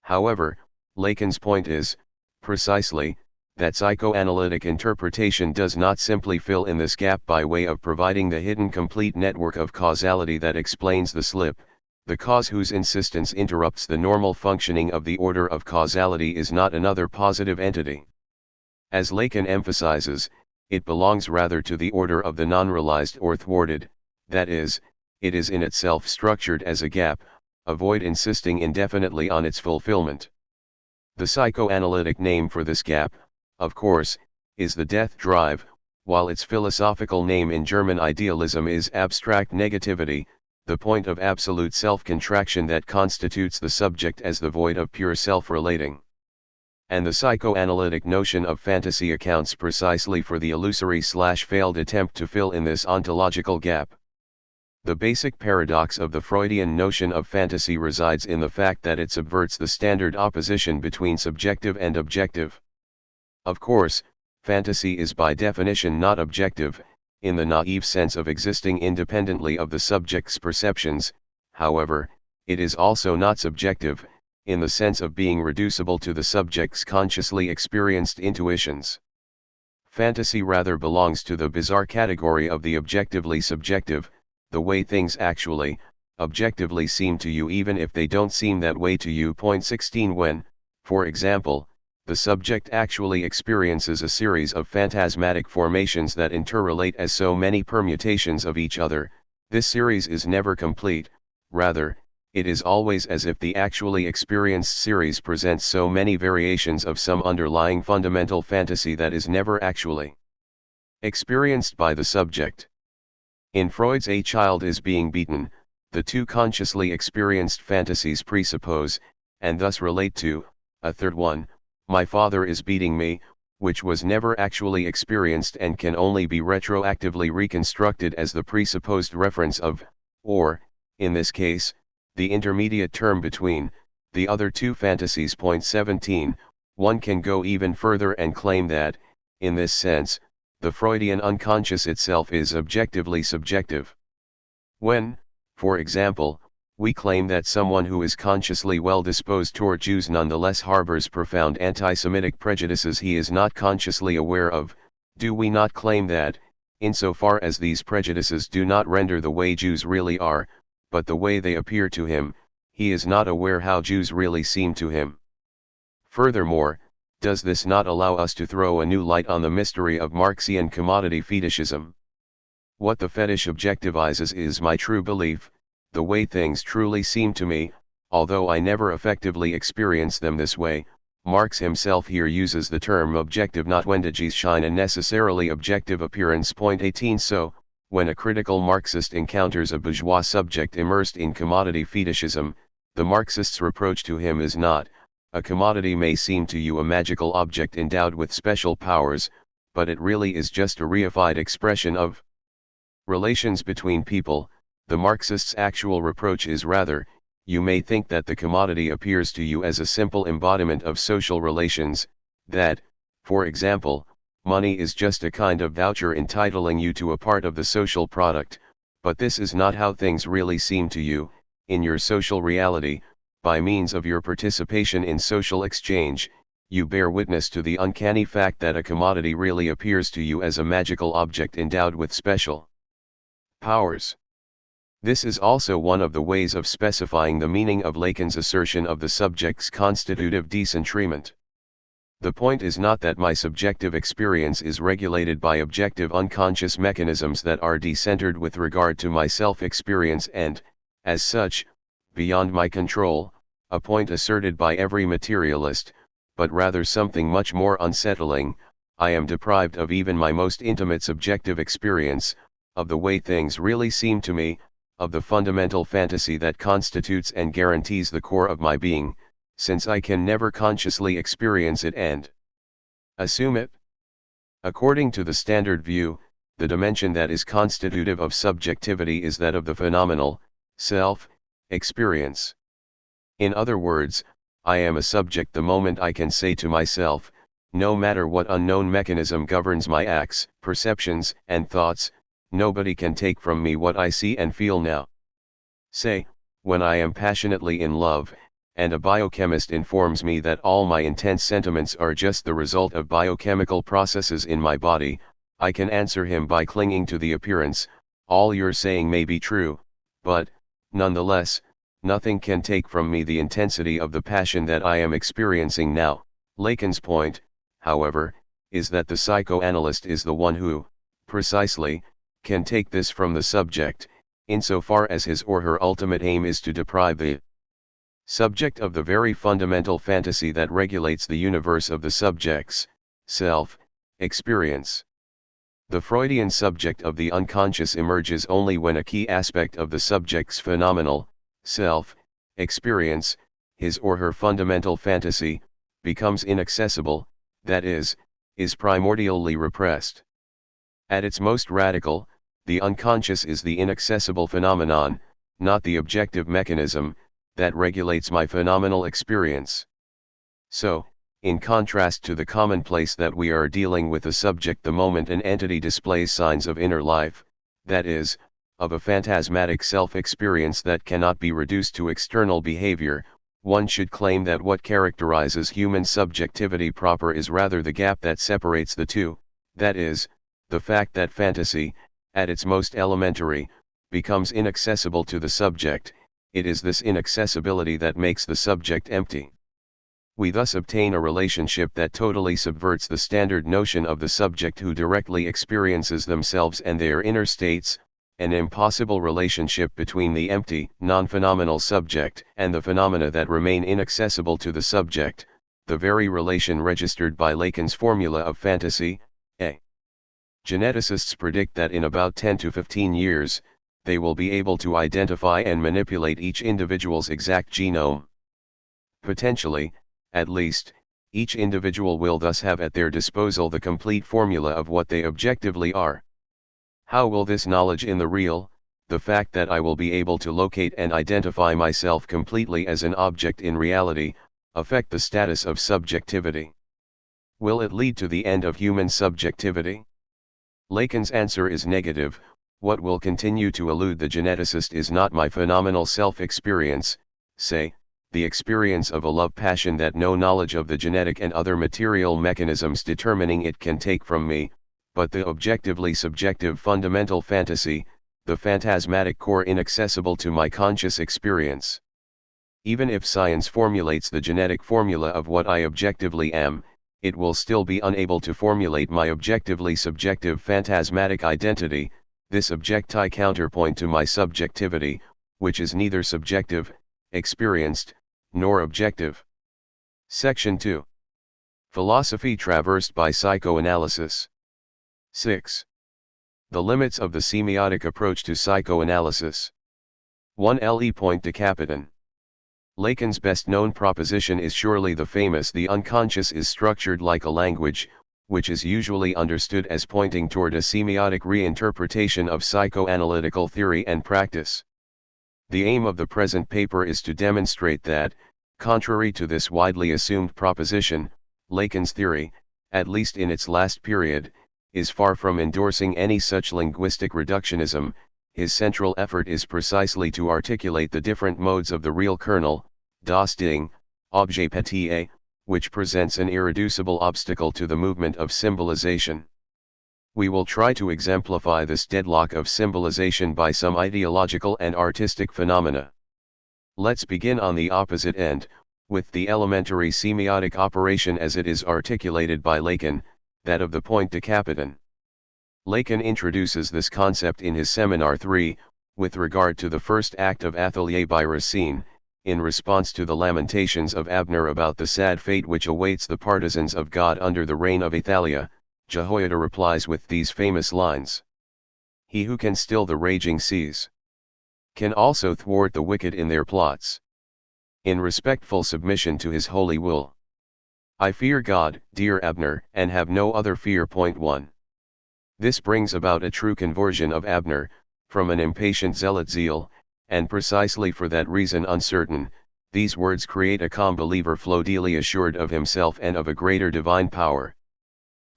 However, Lacan's point is, precisely, that psychoanalytic interpretation does not simply fill in this gap by way of providing the hidden complete network of causality that explains the slip. The cause whose insistence interrupts the normal functioning of the order of causality is not another positive entity. As Lacan emphasizes, it belongs rather to the order of the non-realized or thwarted, that is, it is in itself structured as a gap, a void insisting indefinitely on its fulfillment. The psychoanalytic name for this gap, of course, is the death drive, while its philosophical name in German idealism is abstract negativity, the point of absolute self-contraction that constitutes the subject as the void of pure self-relating. And the psychoanalytic notion of fantasy accounts precisely for the illusory/failed attempt to fill in this ontological gap. The basic paradox of the Freudian notion of fantasy resides in the fact that it subverts the standard opposition between subjective and objective. Of course, fantasy is by definition not objective, in the naive sense of existing independently of the subject's perceptions. However, it is also not subjective, in the sense of being reducible to the subject's consciously experienced intuitions. Fantasy rather belongs to the bizarre category of the objectively subjective, the way things actually, objectively seem to you even if they don't seem that way to you. Point 16. When, for example, the subject actually experiences a series of phantasmatic formations that interrelate as so many permutations of each other, this series is never complete. Rather, it is always as if the actually experienced series presents so many variations of some underlying fundamental fantasy that is never actually experienced by the subject. In Freud's A Child is Being Beaten, the two consciously experienced fantasies presuppose, and thus relate to, a third one, my father is beating me, which was never actually experienced and can only be retroactively reconstructed as the presupposed reference of, or, in this case, the intermediate term between, the other two fantasies. Point 17, one can go even further and claim that, in this sense, the Freudian unconscious itself is objectively subjective. When, for example, we claim that someone who is consciously well disposed toward Jews nonetheless harbors profound anti-Semitic prejudices he is not consciously aware of, do we not claim that, insofar as these prejudices do not render the way Jews really are, but the way they appear to him, he is not aware how Jews really seem to him? Furthermore, does this not allow us to throw a new light on the mystery of Marxian commodity fetishism? What the fetish objectivizes is my true belief, the way things truly seem to me, although I never effectively experience them this way. Marx himself here uses the term objective not wendigis shine a necessarily objective appearance. Point 18. So, when a critical Marxist encounters a bourgeois subject immersed in commodity fetishism, the Marxist's reproach to him is not, a commodity may seem to you a magical object endowed with special powers, but it really is just a reified expression of relations between people, The Marxist's actual reproach is rather, you may think that the commodity appears to you as a simple embodiment of social relations, that, for example, money is just a kind of voucher entitling you to a part of the social product, but this is not how things really seem to you, in your social reality. By means of your participation in social exchange, you bear witness to the uncanny fact that a commodity really appears to you as a magical object endowed with special powers. This is also one of the ways of specifying the meaning of Lacan's assertion of the subject's constitutive decentrement. The point is not that my subjective experience is regulated by objective unconscious mechanisms that are decentered with regard to my self-experience and, as such, beyond my control, a point asserted by every materialist, but rather something much more unsettling. I am deprived of even my most intimate subjective experience, of the way things really seem to me, of the fundamental fantasy that constitutes and guarantees the core of my being, since I can never consciously experience it and assume it. According to the standard view, the dimension that is constitutive of subjectivity is that of the phenomenal, self-experience. In other words, I am a subject the moment I can say to myself, no matter what unknown mechanism governs my acts, perceptions, and thoughts, nobody can take from me what I see and feel now. Say, when I am passionately in love, and a biochemist informs me that all my intense sentiments are just the result of biochemical processes in my body, I can answer him by clinging to the appearance, all you're saying may be true, but, nonetheless, nothing can take from me the intensity of the passion that I am experiencing now. Lacan's point, however, is that the psychoanalyst is the one who, precisely, can take this from the subject, insofar as his or her ultimate aim is to deprive the subject of the very fundamental fantasy that regulates the universe of the subject's self-experience. The Freudian subject of the unconscious emerges only when a key aspect of the subject's phenomenal self-experience, his or her fundamental fantasy, becomes inaccessible, that is primordially repressed. At its most radical, the unconscious is the inaccessible phenomenon, not the objective mechanism, that regulates my phenomenal experience. So, in contrast to the commonplace that we are dealing with a subject the moment an entity displays signs of inner life, that is, of a phantasmatic self-experience that cannot be reduced to external behavior, one should claim that what characterizes human subjectivity proper is rather the gap that separates the two, that is, the fact that fantasy, at its most elementary, becomes inaccessible to the subject. It is this inaccessibility that makes the subject empty. We thus obtain a relationship that totally subverts the standard notion of the subject who directly experiences themselves and their inner states, an impossible relationship between the empty, non-phenomenal subject and the phenomena that remain inaccessible to the subject, the very relation registered by Lacan's formula of fantasy, A. Geneticists predict that in about 10 to 15 years, they will be able to identify and manipulate each individual's exact genome. Potentially, at least, each individual will thus have at their disposal the complete formula of what they objectively are. How will this knowledge in the real, the fact that I will be able to locate and identify myself completely as an object in reality, affect the status of subjectivity? Will it lead to the end of human subjectivity? Lacan's answer is negative. What will continue to elude the geneticist is not my phenomenal self-experience, say, the experience of a love passion that no knowledge of the genetic and other material mechanisms determining it can take from me, but the objectively subjective fundamental fantasy, the phantasmatic core inaccessible to my conscious experience. Even if science formulates the genetic formula of what I objectively am, it will still be unable to formulate my objectively subjective phantasmatic identity, this objecti counterpoint to my subjectivity, which is neither subjective, experienced, nor objective. Section 2. Philosophy traversed by psychoanalysis. 6. The limits of the semiotic approach to psychoanalysis. 1 Le Point de Capitan. Lacan's best-known proposition is surely the famous "the unconscious is structured like a language," which is usually understood as pointing toward a semiotic reinterpretation of psychoanalytical theory and practice. The aim of the present paper is to demonstrate that, contrary to this widely assumed proposition, Lacan's theory, at least in its last period, is far from endorsing any such linguistic reductionism. His central effort is precisely to articulate the different modes of the real kernel, das Ding, objet petit, which presents an irreducible obstacle to the movement of symbolization. We will try to exemplify this deadlock of symbolization by some ideological and artistic phenomena. Let's begin on the opposite end, with the elementary semiotic operation as it is articulated by Lacan, that of the point de capitan. Lacan introduces this concept in his Seminar 3, with regard to the first act of Atelier by Racine, in response to the lamentations of Abner about the sad fate which awaits the partisans of God under the reign of Athaliah. Jehoiada replies with these famous lines: "He who can still the raging seas, can also thwart the wicked in their plots. In respectful submission to his holy will, I fear God, dear Abner, and have no other fear." 1. This brings about a true conversion of Abner, from an impatient zealot zeal, and precisely for that reason uncertain. These words create a calm believer flodily assured of himself and of a greater divine power.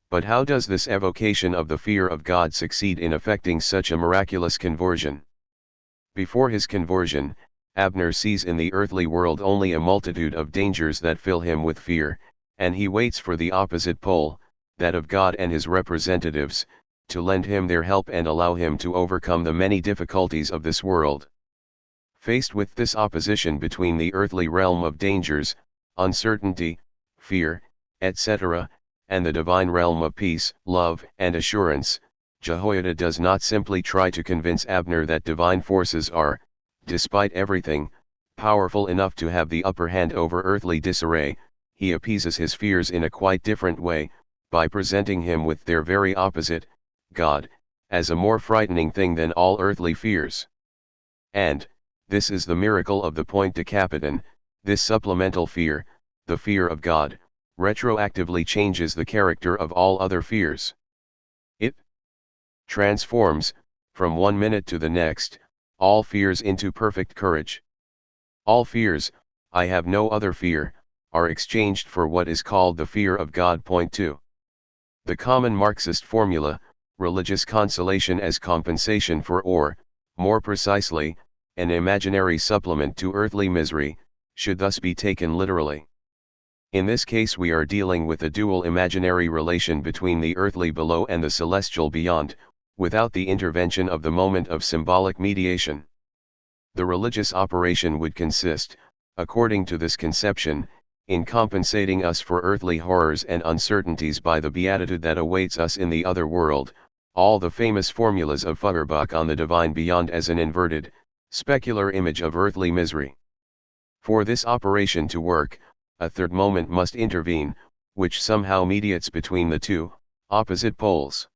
But how does this evocation of the fear of God succeed in effecting such a miraculous conversion? Before his conversion, Abner sees in the earthly world only a multitude of dangers that fill him with fear, and he waits for the opposite pole, that of God and his representatives, to lend him their help and allow him to overcome the many difficulties of this world. Faced with this opposition between the earthly realm of dangers, uncertainty, fear, etc., and the divine realm of peace, love, and assurance, Jehoiada does not simply try to convince Abner that divine forces are, despite everything, powerful enough to have the upper hand over earthly disarray. He appeases his fears in a quite different way, by presenting him with their very opposite, God, as a more frightening thing than all earthly fears. And, this is the miracle of the point de capitan, this supplemental fear, the fear of God, retroactively changes the character of all other fears. It transforms, from one minute to the next, all fears into perfect courage. All fears, I have no other fear, are exchanged for what is called the fear of God. 2. The common Marxist formula, religious consolation as compensation for, or, more precisely, an imaginary supplement to earthly misery, should thus be taken literally. In this case we are dealing with a dual imaginary relation between the earthly below and the celestial beyond, without the intervention of the moment of symbolic mediation. The religious operation would consist, according to this conception, in compensating us for earthly horrors and uncertainties by the beatitude that awaits us in the other world, all the famous formulas of Feuerbach on the divine beyond as an inverted, specular image of earthly misery. For this operation to work, a third moment must intervene, which somehow mediates between the two opposite poles.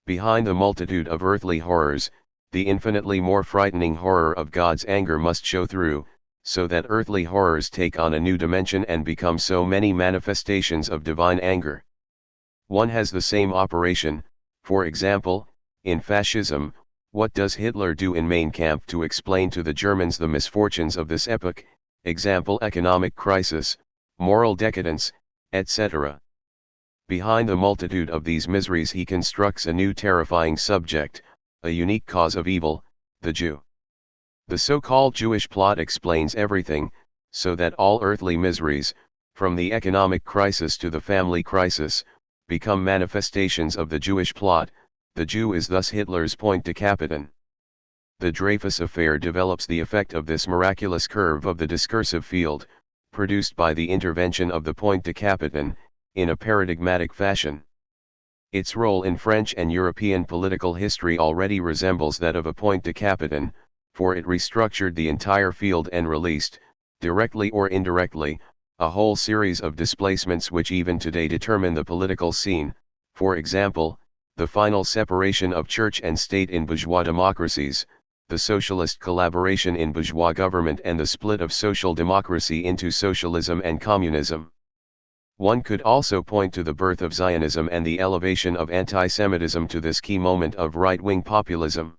Behind the multitude of earthly horrors, the infinitely more frightening horror of God's anger must show through, so that earthly horrors take on a new dimension and become so many manifestations of divine anger. One has the same operation, for example, in fascism. What does Hitler do in Mein Kampf to explain to the Germans the misfortunes of this epoch, example economic crisis, moral decadence, etc.? Behind the multitude of these miseries he constructs a new terrifying subject, a unique cause of evil, the Jew. The so-called Jewish plot explains everything, so that all earthly miseries, from the economic crisis to the family crisis, become manifestations of the Jewish plot. The Jew is thus Hitler's point de capitan. The Dreyfus affair develops the effect of this miraculous curve of the discursive field, produced by the intervention of the point de capitan, in a paradigmatic fashion. Its role in French and European political history already resembles that of a point de capitan, for it restructured the entire field and released, directly or indirectly, a whole series of displacements which even today determine the political scene. For example, the final separation of church and state in bourgeois democracies, the socialist collaboration in bourgeois government and the split of social democracy into socialism and communism. One could also point to the birth of Zionism and the elevation of anti-Semitism to this key moment of right-wing populism.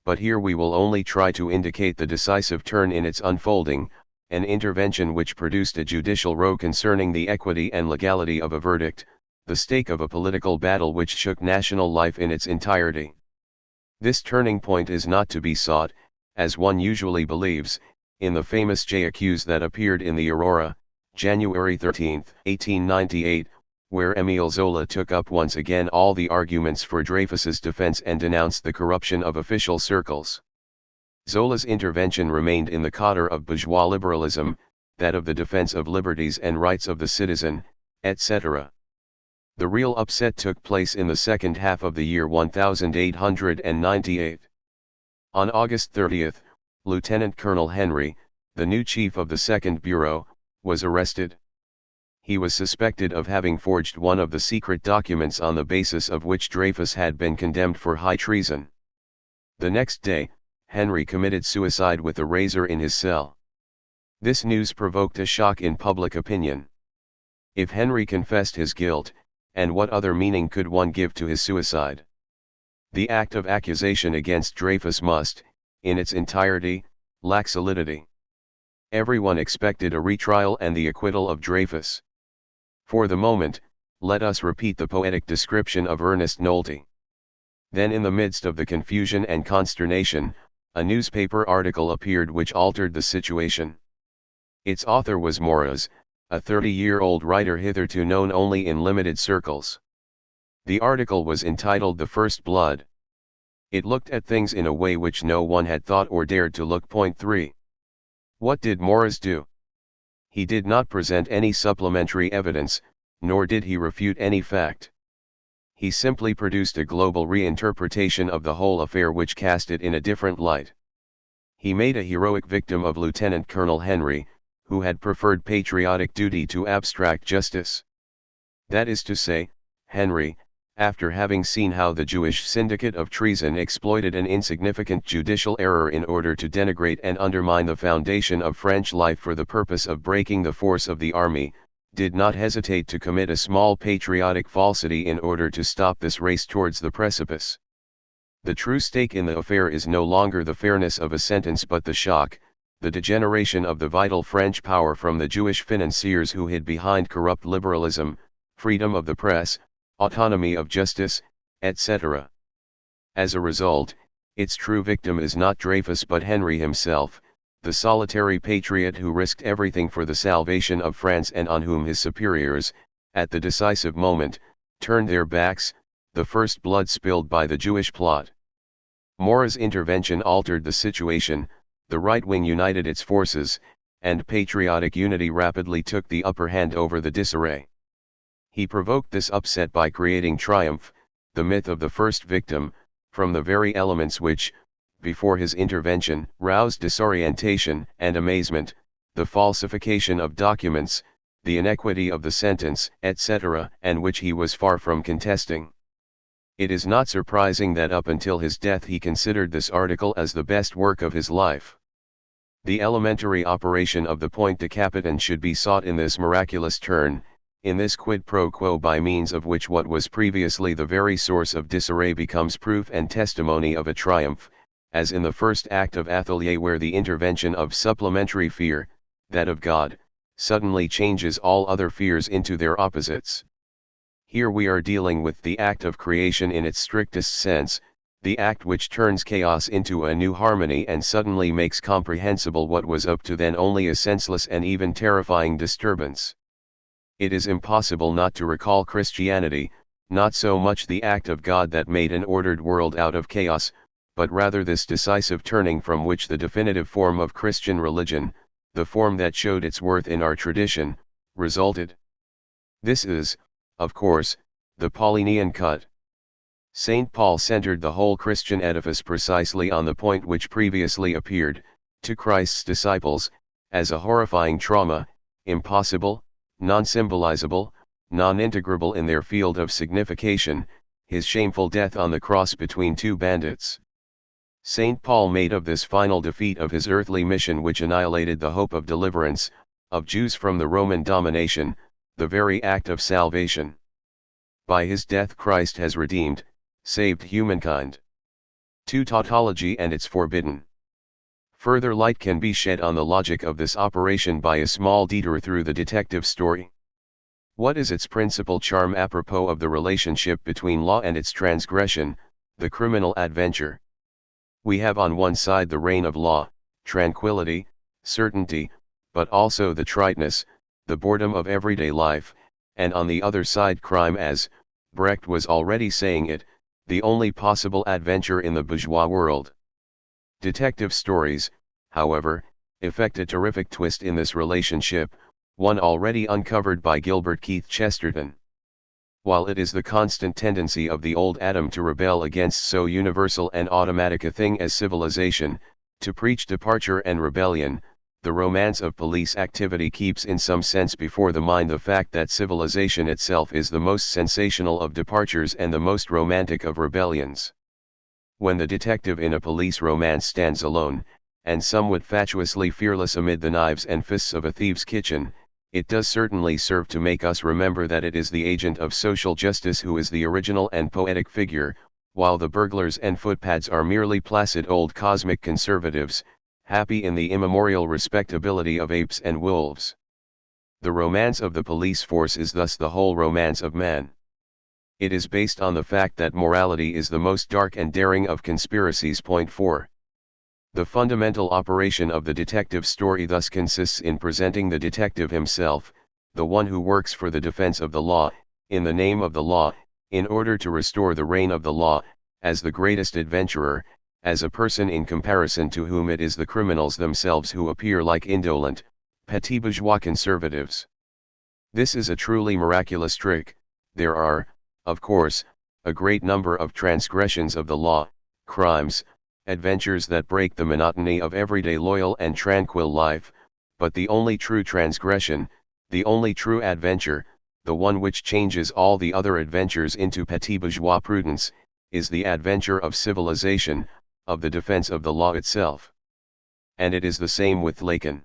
But here we will only try to indicate the decisive turn in its unfolding, an intervention which produced a judicial row concerning the equity and legality of a verdict, the stake of a political battle which shook national life in its entirety. This turning point is not to be sought, as one usually believes, in the famous J-accuse that appeared in the Aurora, January 13, 1898, where Émile Zola took up once again all the arguments for Dreyfus's defense and denounced the corruption of official circles. Zola's intervention remained in the cadre of bourgeois liberalism, that of the defense of liberties and rights of the citizen, etc. The real upset took place in the second half of the year 1898. On August 30, Lieutenant Colonel Henry, the new chief of the Second Bureau, was arrested. He was suspected of having forged one of the secret documents on the basis of which Dreyfus had been condemned for high treason. The next day, Henry committed suicide with a razor in his cell. This news provoked a shock in public opinion. If Henry confessed his guilt, and what other meaning could one give to his suicide? The act of accusation against Dreyfus must, in its entirety, lack solidity. Everyone expected a retrial and the acquittal of Dreyfus. For the moment, let us repeat the poetic description of Ernest Nolte. Then in the midst of the confusion and consternation, a newspaper article appeared which altered the situation. Its author was Moraz, a 30-year-old writer hitherto known only in limited circles. The article was entitled The First Blood. It looked at things in a way which no one had thought or dared to look. Point 3. What did Moraz do? He did not present any supplementary evidence, nor did he refute any fact. He simply produced a global reinterpretation of the whole affair which cast it in a different light. He made a heroic victim of Lieutenant Colonel Henry, who had preferred patriotic duty to abstract justice. That is to say, Henry, after having seen how the Jewish syndicate of treason exploited an insignificant judicial error in order to denigrate and undermine the foundation of French life for the purpose of breaking the force of the army, did not hesitate to commit a small patriotic falsity in order to stop this race towards the precipice. The true stake in the affair is no longer the fairness of a sentence but the shock, the degeneration of the vital French power from the Jewish financiers who hid behind corrupt liberalism, freedom of the press, autonomy of justice, etc. As a result, its true victim is not Dreyfus but Henry himself, the solitary patriot who risked everything for the salvation of France and on whom his superiors, at the decisive moment, turned their backs, the first blood spilled by the Jewish plot. Moraz's intervention altered the situation, the right wing united its forces, and patriotic unity rapidly took the upper hand over the disarray. He provoked this upset by creating triumph, the myth of the first victim, from the very elements which, before his intervention, roused disorientation and amazement, the falsification of documents, the inequity of the sentence, etc., and which he was far from contesting. It is not surprising that up until his death he considered this article as the best work of his life. The elementary operation of the point de capitan should be sought in this miraculous turn, in this quid pro quo by means of which what was previously the very source of disarray becomes proof and testimony of a triumph, as in the first act of Atelier where the intervention of supplementary fear, that of God, suddenly changes all other fears into their opposites. Here we are dealing with the act of creation in its strictest sense, the act which turns chaos into a new harmony and suddenly makes comprehensible what was up to then only a senseless and even terrifying disturbance. It is impossible not to recall Christianity, not so much the act of God that made an ordered world out of chaos, but rather this decisive turning from which the definitive form of Christian religion, the form that showed its worth in our tradition, resulted. This is, of course, the Paulinian cut. St. Paul centered the whole Christian edifice precisely on the point which previously appeared, to Christ's disciples, as a horrifying trauma, impossible, non-symbolizable, non-integrable in their field of signification, his shameful death on the cross between two bandits. St. Paul made of this final defeat of his earthly mission which annihilated the hope of deliverance, of Jews from the Roman domination, the very act of salvation. By his death Christ has redeemed, saved humankind. 2. Tautology and its forbidden. Further light can be shed on the logic of this operation by a small detour through the detective story. What is its principal charm apropos of the relationship between law and its transgression, the criminal adventure? We have on one side the reign of law, tranquility, certainty, but also the triteness, the boredom of everyday life, and on the other side crime as, Brecht was already saying it, the only possible adventure in the bourgeois world. Detective stories, however, effect a terrific twist in this relationship, one already uncovered by Gilbert Keith Chesterton. While it is the constant tendency of the old Adam to rebel against so universal and automatic a thing as civilization, to preach departure and rebellion, the romance of police activity keeps in some sense before the mind the fact that civilization itself is the most sensational of departures and the most romantic of rebellions. When the detective in a police romance stands alone, and somewhat fatuously fearless amid the knives and fists of a thief's kitchen, it does certainly serve to make us remember that it is the agent of social justice who is the original and poetic figure, while the burglars and footpads are merely placid old cosmic conservatives, happy in the immemorial respectability of apes and wolves. The romance of the police force is thus the whole romance of man. It is based on the fact that morality is the most dark and daring of conspiracies. Point 4. The fundamental operation of the detective story thus consists in presenting the detective himself, the one who works for the defense of the law, in the name of the law, in order to restore the reign of the law, as the greatest adventurer, as a person in comparison to whom it is the criminals themselves who appear like indolent, petit bourgeois conservatives. This is a truly miraculous trick. There are, of course, a great number of transgressions of the law, crimes, adventures that break the monotony of everyday loyal and tranquil life, but the only true transgression, the only true adventure, the one which changes all the other adventures into petit bourgeois prudence, is the adventure of civilization, of the defense of the law itself. And it is the same with Lacan.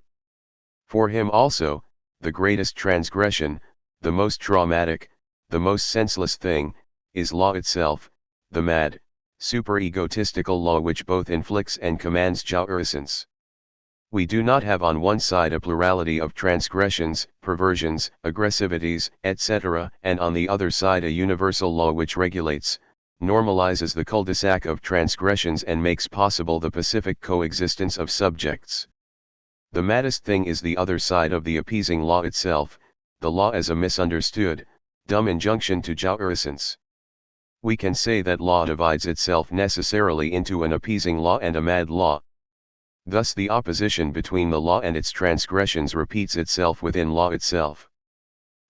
For him also, the greatest transgression, the most traumatic, the most senseless thing, is law itself, the mad, super-egotistical law which both inflicts and commands jouissance. We do not have on one side a plurality of transgressions, perversions, aggressivities, etc., and on the other side a universal law which regulates, normalizes the cul-de-sac of transgressions and makes possible the pacific coexistence of subjects. The maddest thing is the other side of the appeasing law itself, the law as a misunderstood, dumb injunction to jouissance. We can say that law divides itself necessarily into an appeasing law and a mad law. Thus the opposition between the law and its transgressions repeats itself within law itself.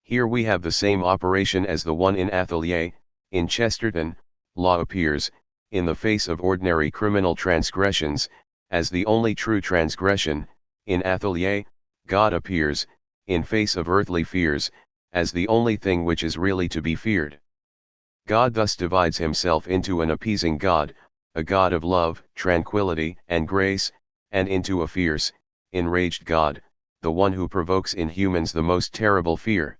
Here we have the same operation as the one in Atelier. In Chesterton, law appears, in the face of ordinary criminal transgressions, as the only true transgression. In Atelier, God appears, in face of earthly fears, as the only thing which is really to be feared. God thus divides himself into an appeasing God, a God of love, tranquility, and grace, and into a fierce, enraged God, the one who provokes in humans the most terrible fear.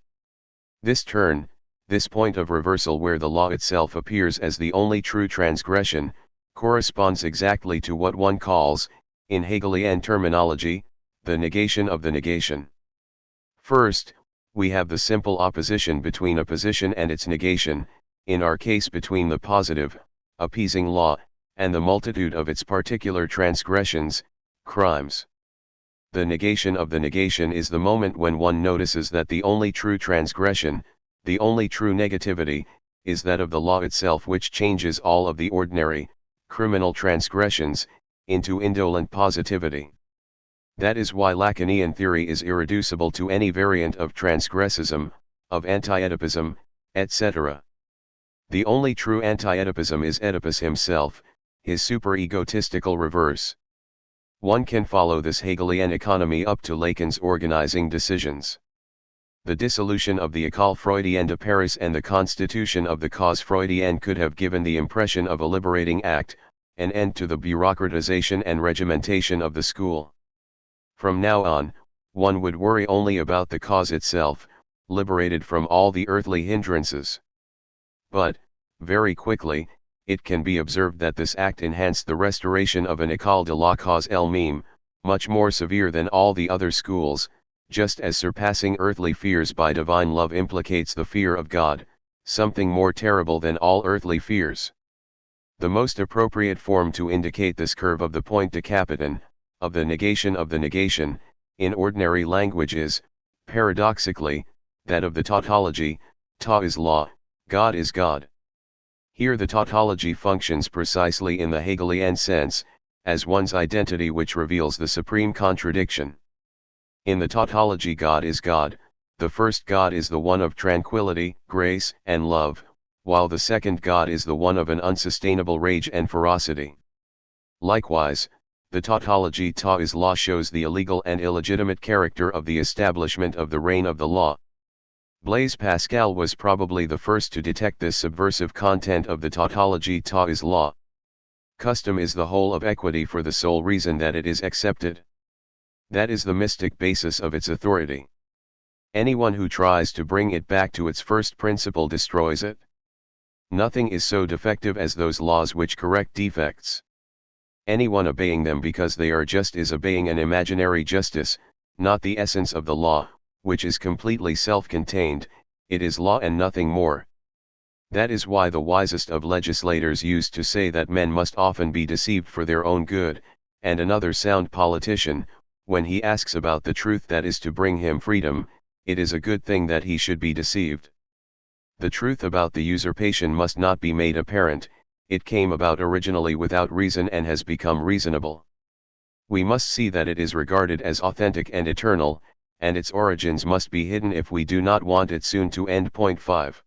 This turn, this point of reversal where the law itself appears as the only true transgression, corresponds exactly to what one calls, in Hegelian terminology, the negation of the negation. First, we have the simple opposition between a position and its negation, in our case between the positive, appeasing law, and the multitude of its particular transgressions, crimes. The negation of the negation is the moment when one notices that the only true transgression, the only true negativity, is that of the law itself which changes all of the ordinary, criminal transgressions, into indolent positivity. That is why Lacanian theory is irreducible to any variant of transgressism, of anti-Oedipism, etc. The only true anti-Oedipism is Oedipus himself, his super-egotistical reverse. One can follow this Hegelian economy up to Lacan's organizing decisions. The dissolution of the École Freudienne de Paris and the constitution of the Cause Freudienne could have given the impression of a liberating act, an end to the bureaucratization and regimentation of the school. From now on, one would worry only about the cause itself, liberated from all the earthly hindrances. But, very quickly, it can be observed that this act enhanced the restoration of an école de la cause elle-même, much more severe than all the other schools, just as surpassing earthly fears by divine love implicates the fear of God, something more terrible than all earthly fears. The most appropriate form to indicate this curve of the point de capitan, of the negation, in ordinary language is, paradoxically, that of the tautology, ta is law, God is God. Here the tautology functions precisely in the Hegelian sense, as one's identity which reveals the supreme contradiction. In the tautology God is God, the first God is the one of tranquility, grace, and love, while the second God is the one of an unsustainable rage and ferocity. Likewise, the tautology ta is law shows the illegal and illegitimate character of the establishment of the reign of the law. Blaise Pascal was probably the first to detect this subversive content of the tautology ta is law. Custom is the whole of equity for the sole reason that it is accepted. That is the mystic basis of its authority. Anyone who tries to bring it back to its first principle destroys it. Nothing is so defective as those laws which correct defects. Anyone obeying them because they are just is obeying an imaginary justice, not the essence of the law, which is completely self-contained. It is law and nothing more. That is why the wisest of legislators used to say that men must often be deceived for their own good, and another sound politician, when he asks about the truth that is to bring him freedom, it is a good thing that he should be deceived. The truth about the usurpation must not be made apparent. It came about originally without reason and has become reasonable. We must see that it is regarded as authentic and eternal, and its origins must be hidden if we do not want it soon to end. Point 5.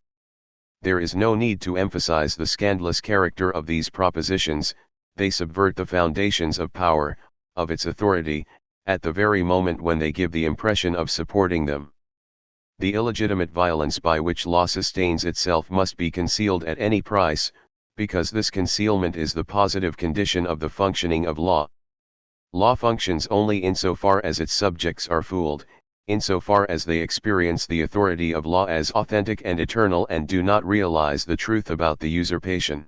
There is no need to emphasize the scandalous character of these propositions. They subvert the foundations of power, of its authority, at the very moment when they give the impression of supporting them. The illegitimate violence by which law sustains itself must be concealed at any price, because this concealment is the positive condition of the functioning of law. Law functions only insofar as its subjects are fooled, insofar as they experience the authority of law as authentic and eternal and do not realize the truth about the usurpation.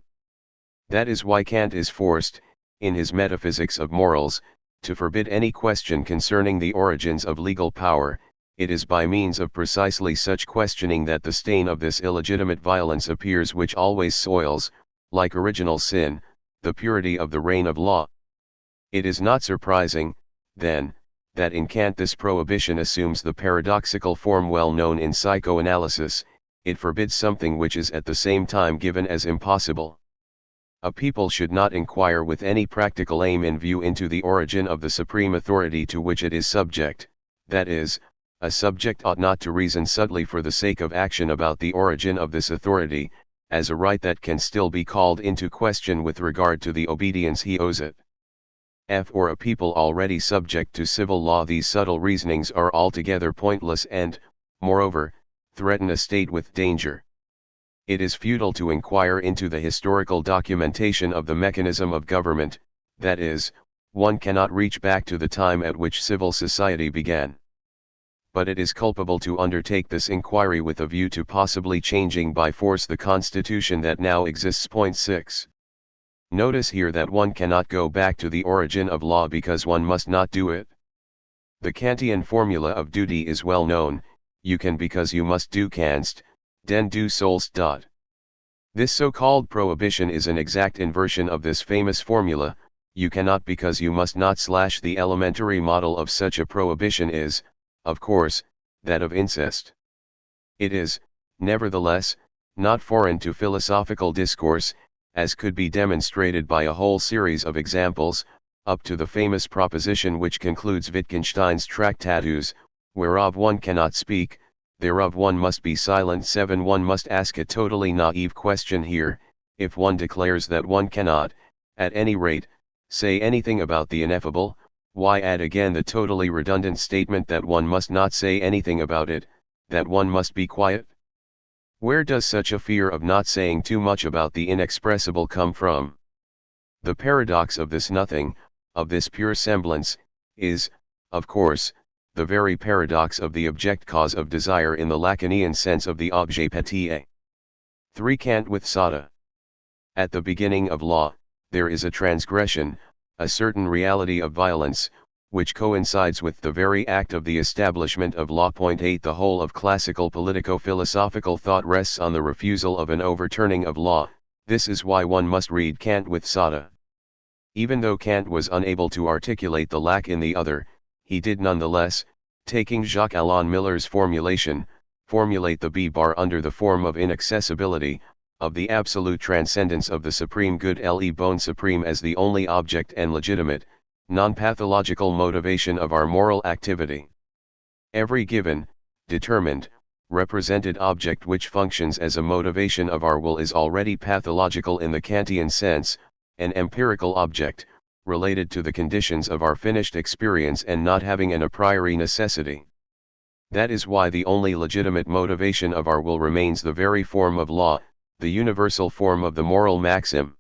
That is why Kant is forced, in his Metaphysics of Morals, to forbid any question concerning the origins of legal power. It is by means of precisely such questioning that the stain of this illegitimate violence appears, which always soils, like original sin, the purity of the reign of law. It is not surprising, then, that in Kant this prohibition assumes the paradoxical form well known in psychoanalysis. It forbids something which is at the same time given as impossible. A people should not inquire with any practical aim in view into the origin of the supreme authority to which it is subject. That is, a subject ought not to reason subtly for the sake of action about the origin of this authority, as a right that can still be called into question with regard to the obedience he owes it. For a people already subject to civil law, these subtle reasonings are altogether pointless and, moreover, threaten a state with danger. It is futile to inquire into the historical documentation of the mechanism of government. That is, one cannot reach back to the time at which civil society began. But it is culpable to undertake this inquiry with a view to possibly changing by force the constitution that now exists. Point 6. Notice here that one cannot go back to the origin of law because one must not do it. The Kantian formula of duty is well known: you can because you must, du kannst, denn du sollst. This so-called prohibition is an exact inversion of this famous formula: you cannot because you must not. The elementary model of such a prohibition is, of course, that of incest. It is, nevertheless, not foreign to philosophical discourse, as could be demonstrated by a whole series of examples, up to the famous proposition which concludes Wittgenstein's Tractatus, whereof one cannot speak, thereof one must be silent. 7. One must ask a totally naive question here: if one declares that one cannot, at any rate, say anything about the ineffable, why add again the totally redundant statement that one must not say anything about it, that one must be quiet? Where does such a fear of not saying too much about the inexpressible come from? The paradox of this nothing, of this pure semblance, is, of course, the very paradox of the object-cause of desire in the Lacanian sense of the objet petit. 3. Kant with Sada. At the beginning of law, there is a transgression, a certain reality of violence, which coincides with the very act of the establishment of law. 8. The whole of classical politico-philosophical thought rests on the refusal of an overturning of law. This is why one must read Kant with Sada. Even though Kant was unable to articulate the lack in the other, he did nonetheless, taking Jacques-Alain Miller's formulation, formulate the B-bar under the form of inaccessibility, of the absolute transcendence of the supreme good le bon supreme as the only object and legitimate, non-pathological motivation of our moral activity. Every given, determined, represented object which functions as a motivation of our will is already pathological in the Kantian sense, an empirical object, related to the conditions of our finished experience and not having an a priori necessity. That is why the only legitimate motivation of our will remains the very form of law, the universal form of the moral maxim.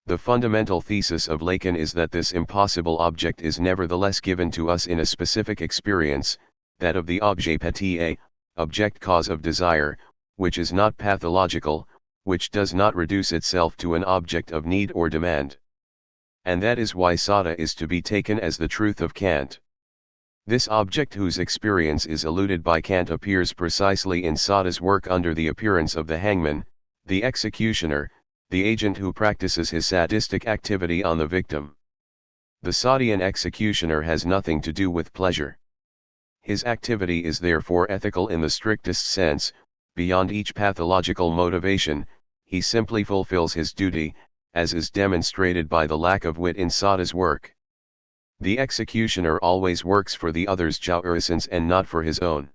The fundamental thesis of Lacan is that this impossible object is nevertheless given to us in a specific experience, that of the objet petit, object cause of desire, which is not pathological, which does not reduce itself to an object of need or demand. And that is why Sada is to be taken as the truth of Kant. This object whose experience is eluded by Kant appears precisely in Sada's work under the appearance of the hangman, the executioner, the agent who practices his sadistic activity on the victim. The Sadian executioner has nothing to do with pleasure. His activity is therefore ethical in the strictest sense, beyond each pathological motivation, he simply fulfills his duty, as is demonstrated by the lack of wit in Sada's work. The executioner always works for the other's jouissance and not for his own.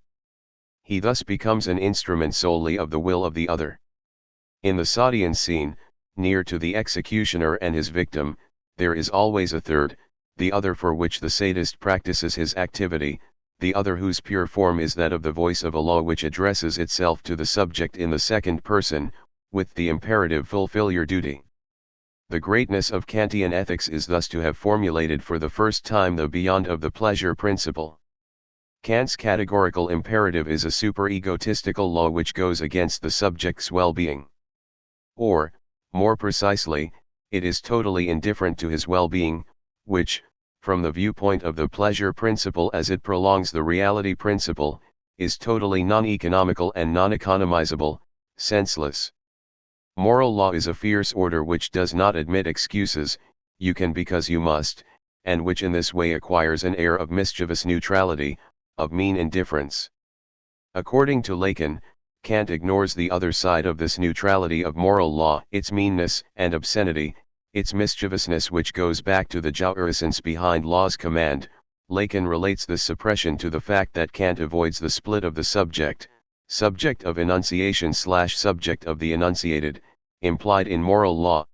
He thus becomes an instrument solely of the will of the other. In the Sadian scene, near to the executioner and his victim, there is always a third, the other for which the sadist practices his activity, the other whose pure form is that of the voice of a law which addresses itself to the subject in the second person, with the imperative fulfill your duty. The greatness of Kantian ethics is thus to have formulated for the first time the beyond of the pleasure principle. Kant's categorical imperative is a super-egotistical law which goes against the subject's well-being. Or, more precisely, it is totally indifferent to his well-being, which, from the viewpoint of the pleasure principle as it prolongs the reality principle, is totally non-economical and non-economizable, senseless. Moral law is a fierce order which does not admit excuses, you can because you must, and which in this way acquires an air of mischievous neutrality, of mean indifference. According to Lacan, Kant ignores the other side of this neutrality of moral law, its meanness and obscenity, its mischievousness which goes back to the jouissance behind law's command. Lacan relates this suppression to the fact that Kant avoids the split of the subject of enunciation / subject of the enunciated, implied in moral law.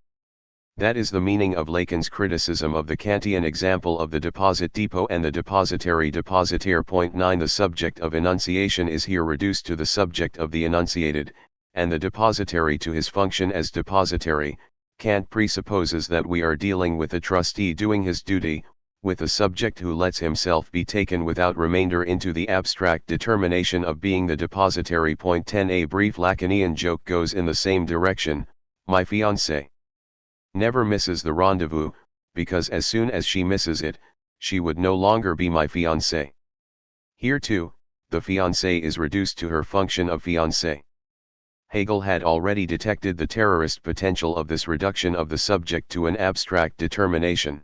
That is the meaning of Lacan's criticism of the Kantian example of the deposit depot and the depositary depositaire. 9 The subject of enunciation is here reduced to the subject of the enunciated, and the depositary to his function as depositary. Kant presupposes that we are dealing with a trustee doing his duty, with a subject who lets himself be taken without remainder into the abstract determination of being the depositary. 10 A brief Lacanian joke goes in the same direction. My fiancée never misses the rendezvous, because as soon as she misses it, she would no longer be my fiancée. Here too, the fiancée is reduced to her function of fiancée. Hegel had already detected the terrorist potential of this reduction of the subject to an abstract determination.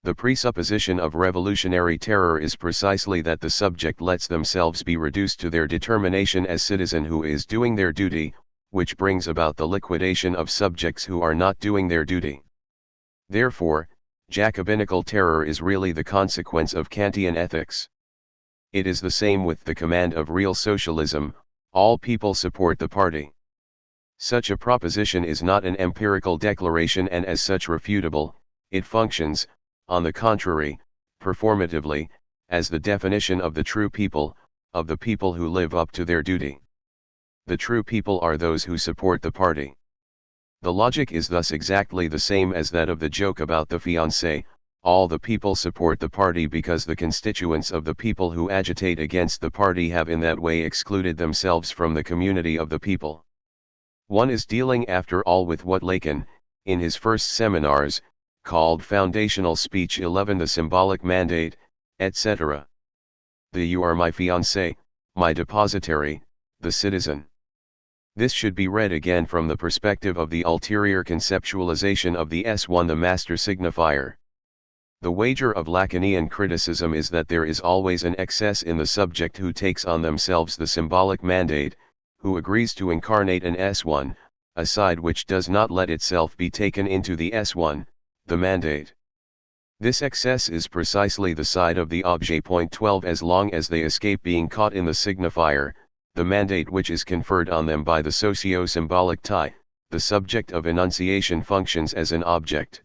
The presupposition of revolutionary terror is precisely that the subject lets themselves be reduced to their determination as citizen who is doing their duty, which brings about the liquidation of subjects who are not doing their duty. Therefore, Jacobinical terror is really the consequence of Kantian ethics. It is the same with the command of real socialism, all people support the party. Such a proposition is not an empirical declaration and as such refutable, it functions, on the contrary, performatively, as the definition of the true people, of the people who live up to their duty. The true people are those who support the party. The logic is thus exactly the same as that of the joke about the fiancé. all the people support the party because the constituents of the people who agitate against the party have in that way excluded themselves from the community of the people. One is dealing after all with what Lacan, in his first seminars, called Foundational Speech 11, the symbolic mandate, etc. The "you are my fiancé, my depositary, the citizen." This should be read again from the perspective of the ulterior conceptualization of the S1, the master signifier. The wager of Lacanian criticism is that there is always an excess in the subject who takes on themselves the symbolic mandate, who agrees to incarnate an S1, a side which does not let itself be taken into the S1, the mandate. This excess is precisely the side of the objet. Point 12. As long as they escape being caught in the signifier, the mandate which is conferred on them by the socio-symbolic tie, the subject of enunciation functions as an object.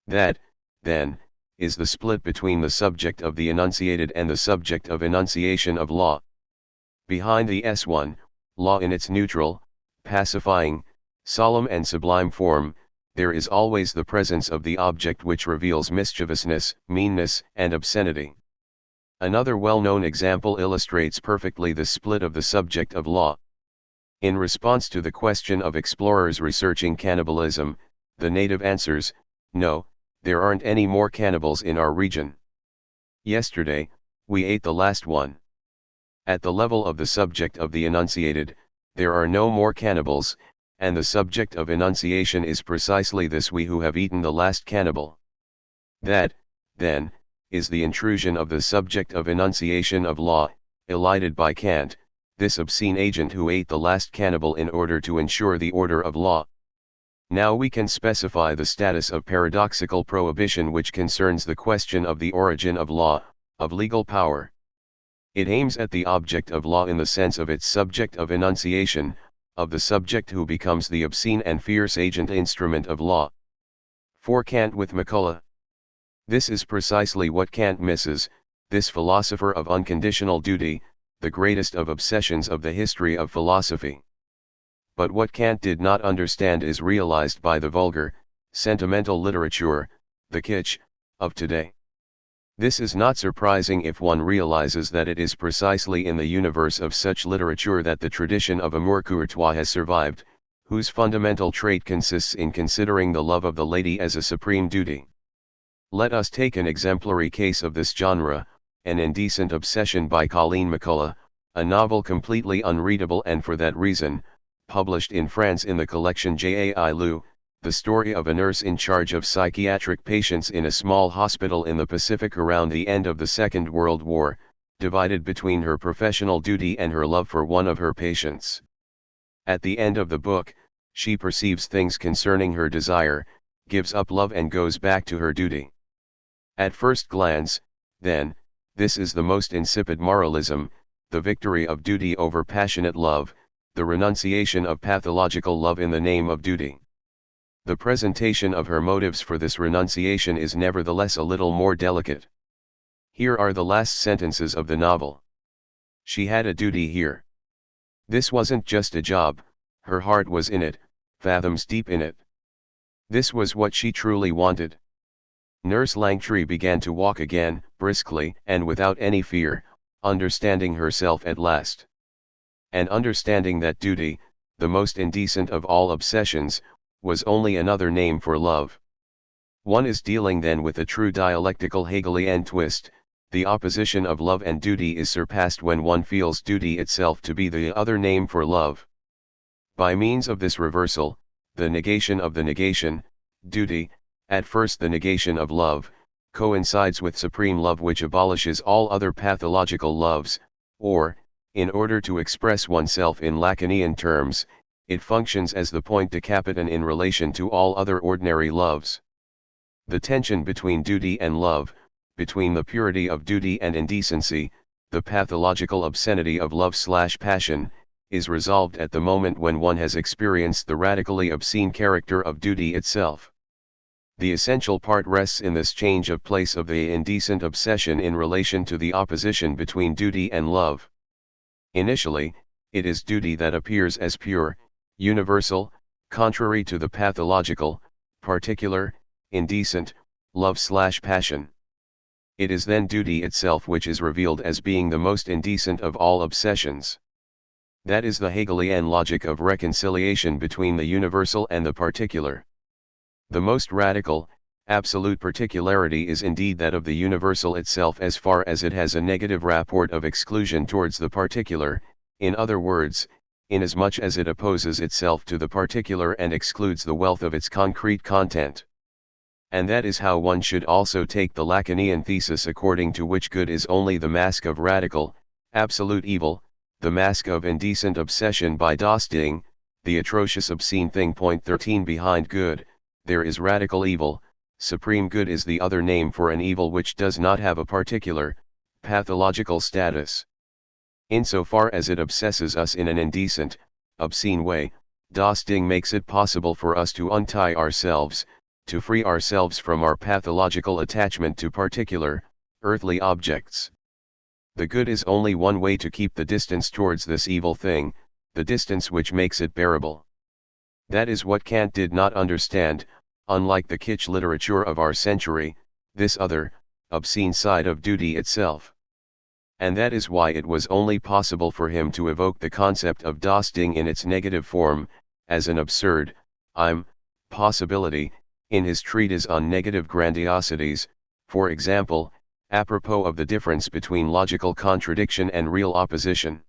That, then, is the split between the subject of the enunciated and the subject of enunciation of law. Behind the S1, law in its neutral, pacifying, solemn and sublime form, there is always the presence of the object which reveals mischievousness, meanness, and obscenity. Another well-known example illustrates perfectly the split of the subject of law. In response to the question of explorers researching cannibalism, the native answers, "No, there aren't any more cannibals in our region. Yesterday, we ate the last one." At the level of the subject of the enunciated, there are no more cannibals, and the subject of enunciation is precisely this we who have eaten the last cannibal. That, then, is the intrusion of the subject of enunciation of law, elided by Kant, this obscene agent who ate the last cannibal in order to ensure the order of law. Now we can specify the status of paradoxical prohibition which concerns the question of the origin of law, of legal power. It aims at the object of law in the sense of its subject of enunciation, of the subject who becomes the obscene and fierce agent instrument of law. For Kant with McCulloch. This is precisely what Kant misses, this philosopher of unconditional duty, the greatest of obsessions of the history of philosophy. But what Kant did not understand is realized by the vulgar, sentimental literature, the kitsch, of today. This is not surprising if one realizes that it is precisely in the universe of such literature that the tradition of amour courtois has survived, whose fundamental trait consists in considering the love of the lady as a supreme duty. Let us take an exemplary case of this genre, An Indecent Obsession by Colleen McCulloch, a novel completely unreadable and for that reason, published in France in the collection Jai Lu, the story of a nurse in charge of psychiatric patients in a small hospital in the Pacific around the end of the Second World War, divided between her professional duty and her love for one of her patients. At the end of the book, she perceives things concerning her desire, gives up love and goes back to her duty. At first glance, then, this is the most insipid moralism, the victory of duty over passionate love, the renunciation of pathological love in the name of duty. The presentation of her motives for this renunciation is nevertheless a little more delicate. Here are the last sentences of the novel. She had a duty here. This wasn't just a job, her heart was in it, fathoms deep in it. This was what she truly wanted. Nurse Langtry began to walk again, briskly and without any fear, understanding herself at last. And understanding that duty, the most indecent of all obsessions, was only another name for love. One is dealing then with a true dialectical Hegelian twist, the opposition of love and duty is surpassed when one feels duty itself to be the other name for love. By means of this reversal, the negation of the negation, duty, at first the negation of love, coincides with supreme love which abolishes all other pathological loves, or, in order to express oneself in Lacanian terms, it functions as the point de capitan in relation to all other ordinary loves. The tension between duty and love, between the purity of duty and indecency, the pathological obscenity of love/passion, is resolved at the moment when one has experienced the radically obscene character of duty itself. The essential part rests in this change of place of the indecent obsession in relation to the opposition between duty and love. Initially, it is duty that appears as pure, universal, contrary to the pathological, particular, indecent, love/passion. It is then duty itself which is revealed as being the most indecent of all obsessions. That is the Hegelian logic of reconciliation between the universal and the particular. The most radical, absolute particularity is indeed that of the universal itself as far as it has a negative rapport of exclusion towards the particular, in other words, inasmuch as it opposes itself to the particular and excludes the wealth of its concrete content. And that is how one should also take the Lacanian thesis, according to which good is only the mask of radical, absolute evil, the mask of indecent obsession by Dosting, the atrocious obscene thing. 13 Behind good, there is radical evil. Supreme good is the other name for an evil which does not have a particular, pathological status. Insofar as it obsesses us in an indecent, obscene way, Dosting makes it possible for us to untie ourselves, to free ourselves from our pathological attachment to particular, earthly objects. The good is only one way to keep the distance towards this evil thing, the distance which makes it bearable. That is what Kant did not understand, unlike the kitsch literature of our century, this other, obscene side of duty itself. And that is why it was only possible for him to evoke the concept of Dosting in its negative form, as an absurd, possibility, in his treatise on negative grandiosities, for example, apropos of the difference between logical contradiction and real opposition.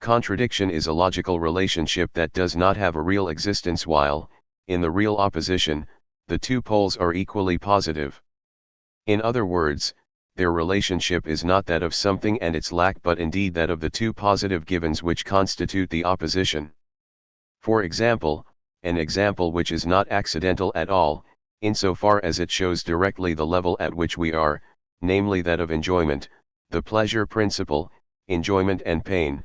Contradiction is a logical relationship that does not have a real existence, while, in the real opposition, the two poles are equally positive. In other words, their relationship is not that of something and its lack, but indeed that of the two positive givens which constitute the opposition. For example, an example which is not accidental at all, insofar as it shows directly the level at which we are, namely that of enjoyment, the pleasure principle. Enjoyment and pain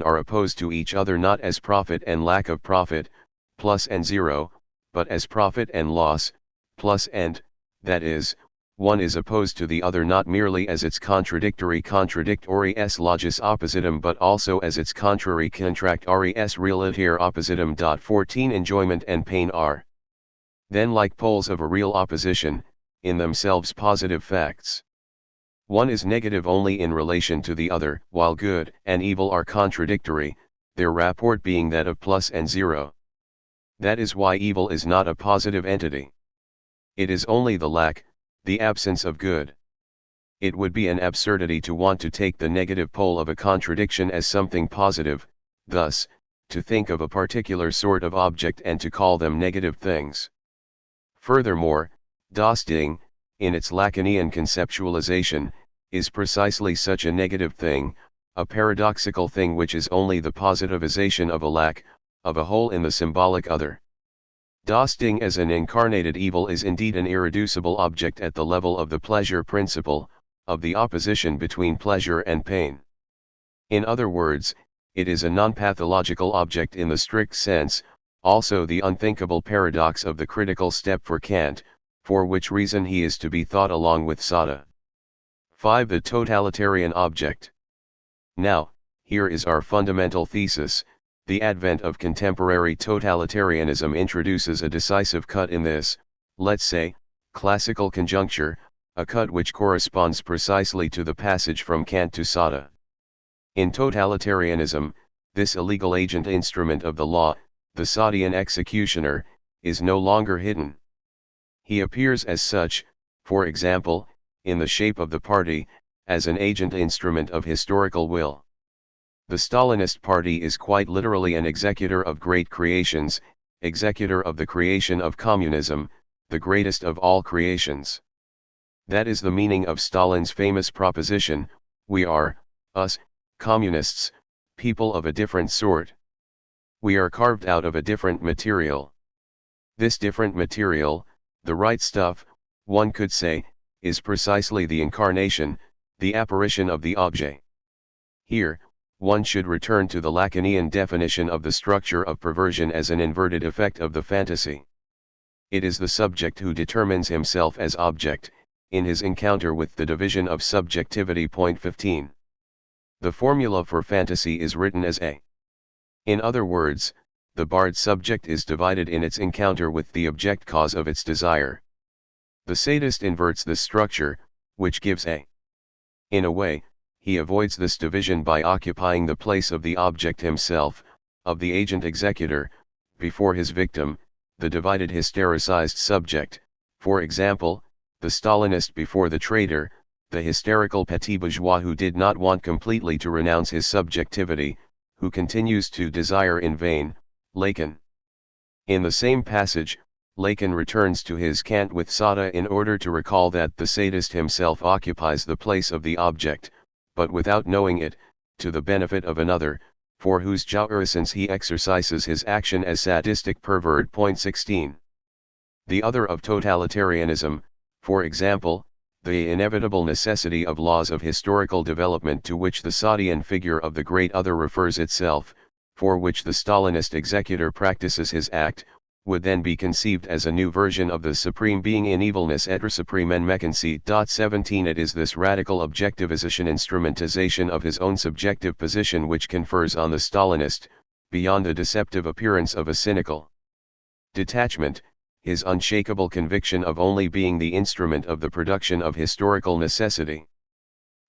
are opposed to each other not as profit and lack of profit, plus and zero, but as profit and loss, plus and, that is, one is opposed to the other not merely as its contradictories logis oppositum, but also as its contrary contractaries realiter oppositum. 14 Enjoyment and pain are then like poles of a real opposition, in themselves positive facts. One is negative only in relation to the other, while good and evil are contradictory, their rapport being that of plus and zero. That is why evil is not a positive entity. It is only the lack, the absence of good. It would be an absurdity to want to take the negative pole of a contradiction as something positive, thus, to think of a particular sort of object and to call them negative things. Furthermore, Dosting, in its Lacanian conceptualization, is precisely such a negative thing, a paradoxical thing which is only the positivization of a lack, of a hole in the symbolic other. Dosting as an incarnated evil is indeed an irreducible object at the level of the pleasure principle, of the opposition between pleasure and pain. In other words, it is a non-pathological object in the strict sense, also the unthinkable paradox of the critical step for Kant, for which reason he is to be thought along with Sada. 5. The totalitarian object. Now, here is our fundamental thesis. The advent of contemporary totalitarianism introduces a decisive cut in this, let's say, classical conjuncture, a cut which corresponds precisely to the passage from Kant to Sada. In totalitarianism, this illegal agent instrument of the law, the Sadian executioner, is no longer hidden. He appears as such, for example, in the shape of the party, as an agent instrument of historical will. The Stalinist party is quite literally an executor of great creations, executor of the creation of communism, the greatest of all creations. That is the meaning of Stalin's famous proposition, we are, us, communists, people of a different sort. We are carved out of a different material. This different material, the right stuff, one could say, is precisely the incarnation, the apparition of the objet. Here, one should return to the Lacanian definition of the structure of perversion as an inverted effect of the fantasy. It is the subject who determines himself as object, in his encounter with the division of subjectivity. 15. The formula for fantasy is written as A. In other words, the barred subject is divided in its encounter with the object cause of its desire. The sadist inverts this structure, which gives a. In a way, he avoids this division by occupying the place of the object himself, of the agent executor, before his victim, the divided hystericized subject, for example, the Stalinist before the traitor, the hysterical petit bourgeois who did not want completely to renounce his subjectivity, who continues to desire in vain, Lacan. In the same passage, Lacan returns to his cant with Sada in order to recall that the sadist himself occupies the place of the object, but without knowing it, to the benefit of another, for whose jouissance he exercises his action as sadistic pervert. 16. The other of totalitarianism, for example, the inevitable necessity of laws of historical development to which the Sadian figure of the great other refers itself, for which the Stalinist executor practices his act, would then be conceived as a new version of the supreme being in evilness etre supreme en mécanique. 17. It is this radical objectivization instrumentization of his own subjective position which confers on the Stalinist, beyond the deceptive appearance of a cynical detachment, his unshakable conviction of only being the instrument of the production of historical necessity.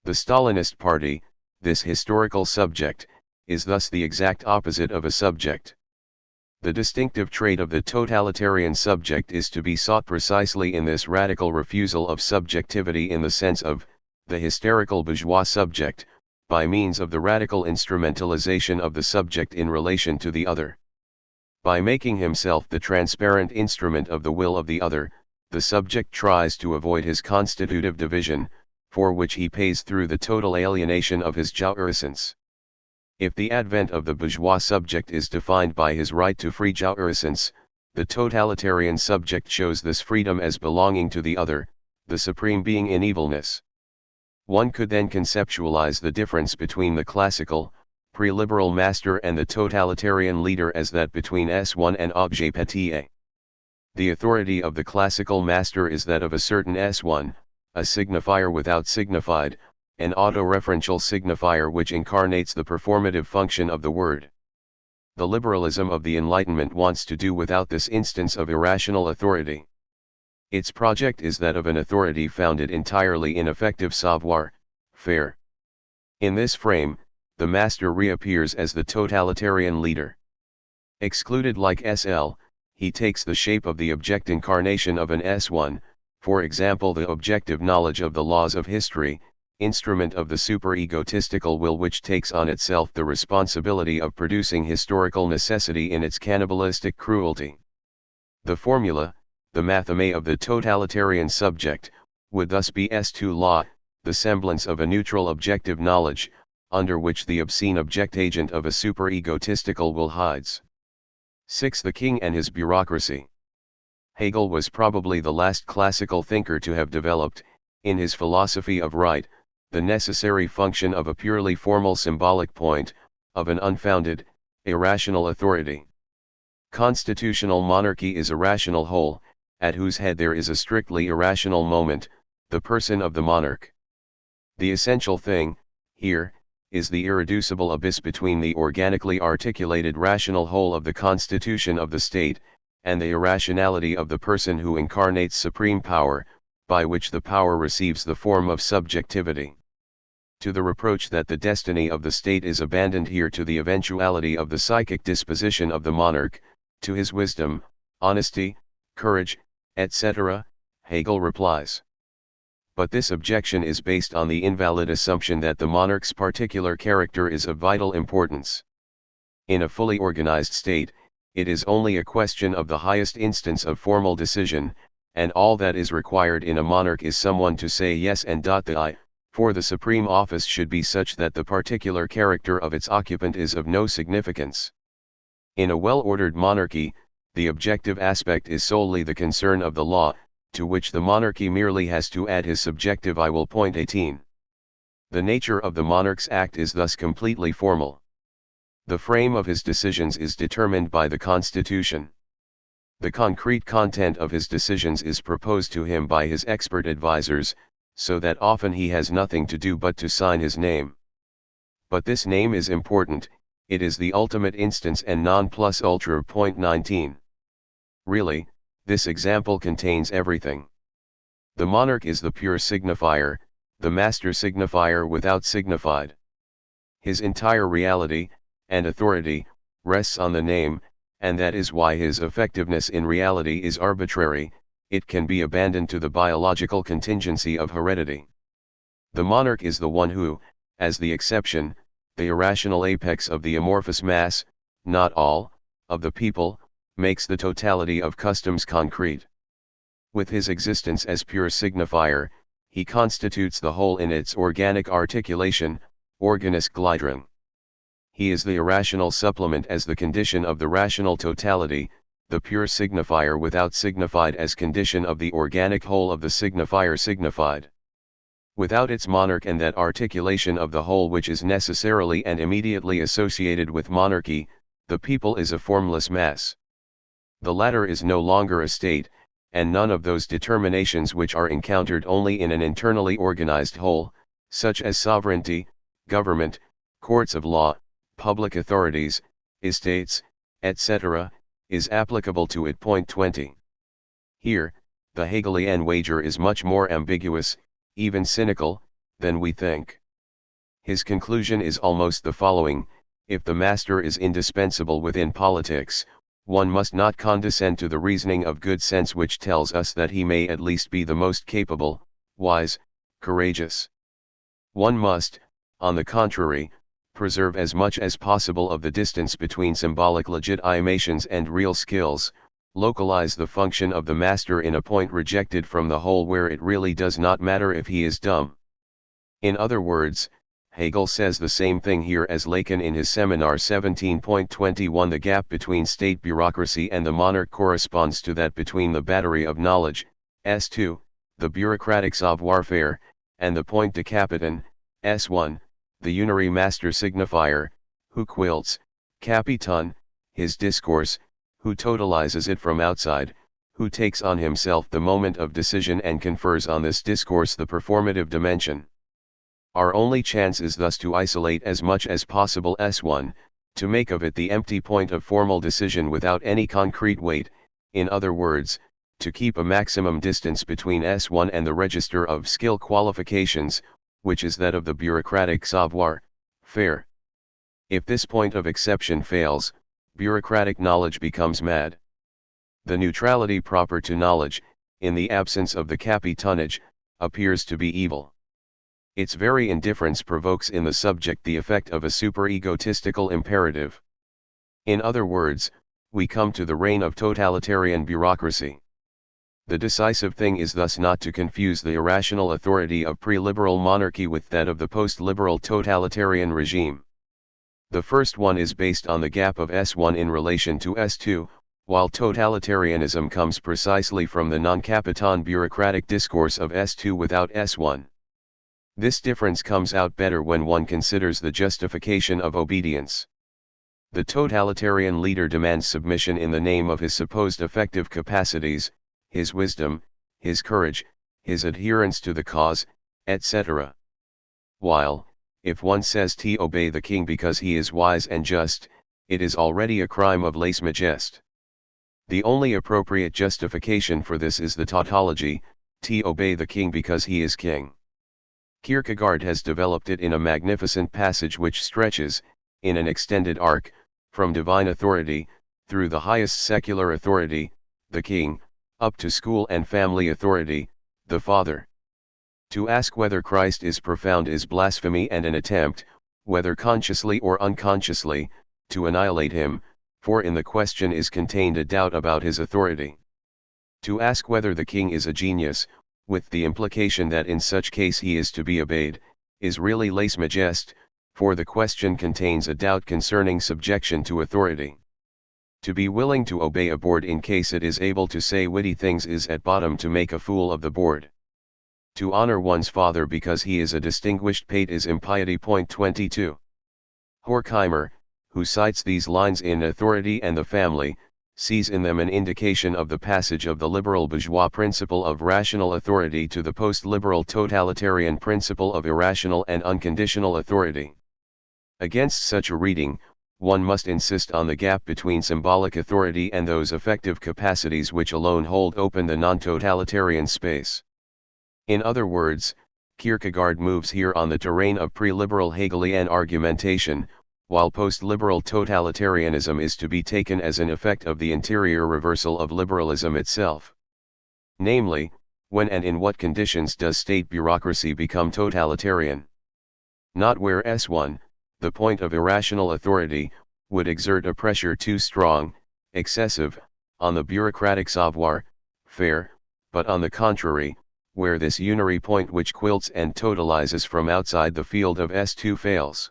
The Stalinist party, this historical subject, is thus the exact opposite of a subject. The distinctive trait of the totalitarian subject is to be sought precisely in this radical refusal of subjectivity in the sense of, the hysterical bourgeois subject, by means of the radical instrumentalization of the subject in relation to the other. By making himself the transparent instrument of the will of the other, the subject tries to avoid his constitutive division, for which he pays through the total alienation of his jouissance. If the advent of the bourgeois subject is defined by his right to free jouissance, the totalitarian subject shows this freedom as belonging to the other, the supreme being in evilness. One could then conceptualize the difference between the classical, pre-liberal master and the totalitarian leader as that between S1 and objet petit a. The authority of the classical master is that of a certain S1, a signifier without signified, an autoreferential signifier which incarnates the performative function of the word. The liberalism of the Enlightenment wants to do without this instance of irrational authority. Its project is that of an authority founded entirely in effective savoir-faire. In this frame, the master reappears as the totalitarian leader. Excluded like SL, he takes the shape of the object incarnation of an S1, for example the objective knowledge of the laws of history, instrument of the super-egotistical will which takes on itself the responsibility of producing historical necessity in its cannibalistic cruelty. The formula, the matheme of the totalitarian subject, would thus be S2 law, the semblance of a neutral objective knowledge, under which the obscene object-agent of a super-egotistical will hides. 6. The king and his bureaucracy. Hegel was probably the last classical thinker to have developed, in his philosophy of right, the necessary function of a purely formal symbolic point, of an unfounded, irrational authority. Constitutional monarchy is a rational whole, at whose head there is a strictly irrational moment, the person of the monarch. The essential thing, here, is the irreducible abyss between the organically articulated rational whole of the constitution of the state, and the irrationality of the person who incarnates supreme power, by which the power receives the form of subjectivity. To the reproach that the destiny of the state is abandoned here to the eventuality of the psychic disposition of the monarch, to his wisdom, honesty, courage, etc., Hegel replies. But this objection is based on the invalid assumption that the monarch's particular character is of vital importance. In a fully organized state, it is only a question of the highest instance of formal decision, and all that is required in a monarch is someone to say yes and the I, for the supreme office should be such that the particular character of its occupant is of no significance. In a well-ordered monarchy, the objective aspect is solely the concern of the law, to which the monarchy merely has to add his subjective I will. 18. The nature of the monarch's act is thus completely formal. The frame of his decisions is determined by the constitution. The concrete content of his decisions is proposed to him by his expert advisers, so that often he has nothing to do but to sign his name. But this name is important, it is the ultimate instance and non plus ultra. 19. Really, this example contains everything. The monarch is the pure signifier, the master signifier without signified. His entire reality, and authority, rests on the name, and that is why his effectiveness in reality is arbitrary. It can be abandoned to the biological contingency of heredity. The monarch is the one who, as the exception, the irrational apex of the amorphous mass, not all, of the people, makes the totality of customs concrete. With his existence as pure signifier, he constitutes the whole in its organic articulation, organis glidron. He is the irrational supplement as the condition of the rational totality, the pure signifier without signified as condition of the organic whole of the signifier signified. Without its monarch and that articulation of the whole which is necessarily and immediately associated with monarchy, the people is a formless mass. The latter is no longer a state, and none of those determinations which are encountered only in an internally organized whole, such as sovereignty, government, courts of law, public authorities, estates, etc., is applicable to it. 20. Here, the Hegelian wager is much more ambiguous, even cynical, than we think. His conclusion is almost the following: if the master is indispensable within politics, one must not condescend to the reasoning of good sense which tells us that he may at least be the most capable, wise, courageous. One must, on the contrary, preserve as much as possible of the distance between symbolic legitimations and real skills, localize the function of the master in a point rejected from the whole where it really does not matter if he is dumb. In other words, Hegel says the same thing here as Lacan in his seminar 17.21. The gap between state bureaucracy and the monarch corresponds to that between the battery of knowledge, S2, the bureaucratic savoir-faire, and the point de capitaine, S1, the unary master signifier, who quilts, capitan, his discourse, who totalizes it from outside, who takes on himself the moment of decision and confers on this discourse the performative dimension. Our only chance is thus to isolate as much as possible S1, to make of it the empty point of formal decision without any concrete weight, in other words, to keep a maximum distance between S1 and the register of skill qualifications, which is that of the bureaucratic savoir-faire. If this point of exception fails, bureaucratic knowledge becomes mad. The neutrality proper to knowledge, in the absence of the capitanage, appears to be evil. Its very indifference provokes in the subject the effect of a super-egotistical imperative. In other words, we come to the reign of totalitarian bureaucracy. The decisive thing is thus not to confuse the irrational authority of pre-liberal monarchy with that of the post-liberal totalitarian regime. The first one is based on the gap of S1 in relation to S2, while totalitarianism comes precisely from the non-capitan bureaucratic discourse of S2 without S1. This difference comes out better when one considers the justification of obedience. The totalitarian leader demands submission in the name of his supposed effective capacities, his wisdom, his courage, his adherence to the cause, etc. While, if one says to obey the king because he is wise and just, it is already a crime of lèse majesté. The only appropriate justification for this is the tautology, to obey the king because he is king. Kierkegaard has developed it in a magnificent passage which stretches, in an extended arc, from divine authority, through the highest secular authority, the king, up to school and family authority, the father. To ask whether Christ is profound is blasphemy and an attempt, whether consciously or unconsciously, to annihilate him, for in the question is contained a doubt about his authority. To ask whether the king is a genius, with the implication that in such case he is to be obeyed, is really lèse majesté, for the question contains a doubt concerning subjection to authority. To be willing to obey a board in case it is able to say witty things is at bottom to make a fool of the board. To honor one's father because he is a distinguished pate is impiety. 22. Horkheimer, who cites these lines in Authority and the Family, sees in them an indication of the passage of the liberal bourgeois principle of rational authority to the post-liberal totalitarian principle of irrational and unconditional authority. Against such a reading, one must insist on the gap between symbolic authority and those effective capacities which alone hold open the non-totalitarian space. In other words, Kierkegaard moves here on the terrain of pre-liberal Hegelian argumentation, while post-liberal totalitarianism is to be taken as an effect of the interior reversal of liberalism itself. Namely, when and in what conditions does state bureaucracy become totalitarian? Not where S1, the point of irrational authority, would exert a pressure too strong, excessive, on the bureaucratic savoir-faire, but on the contrary, where this unary point which quilts and totalizes from outside the field of S2 fails.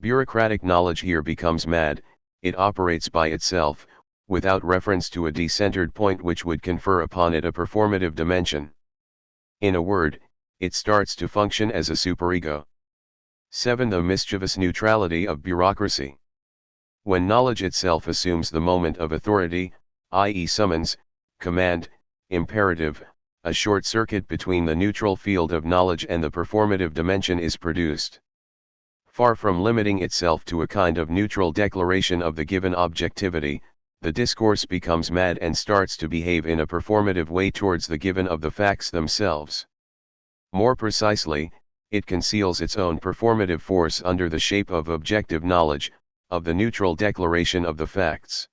Bureaucratic knowledge here becomes mad, it operates by itself, without reference to a decentered point which would confer upon it a performative dimension. In a word, it starts to function as a superego. 7. The mischievous neutrality of bureaucracy. When knowledge itself assumes the moment of authority, i.e. summons, command, imperative, a short circuit between the neutral field of knowledge and the performative dimension is produced. Far from limiting itself to a kind of neutral declaration of the given objectivity, the discourse becomes mad and starts to behave in a performative way towards the given of the facts themselves. More precisely, it conceals its own performative force under the shape of objective knowledge, of the neutral declaration of the facts.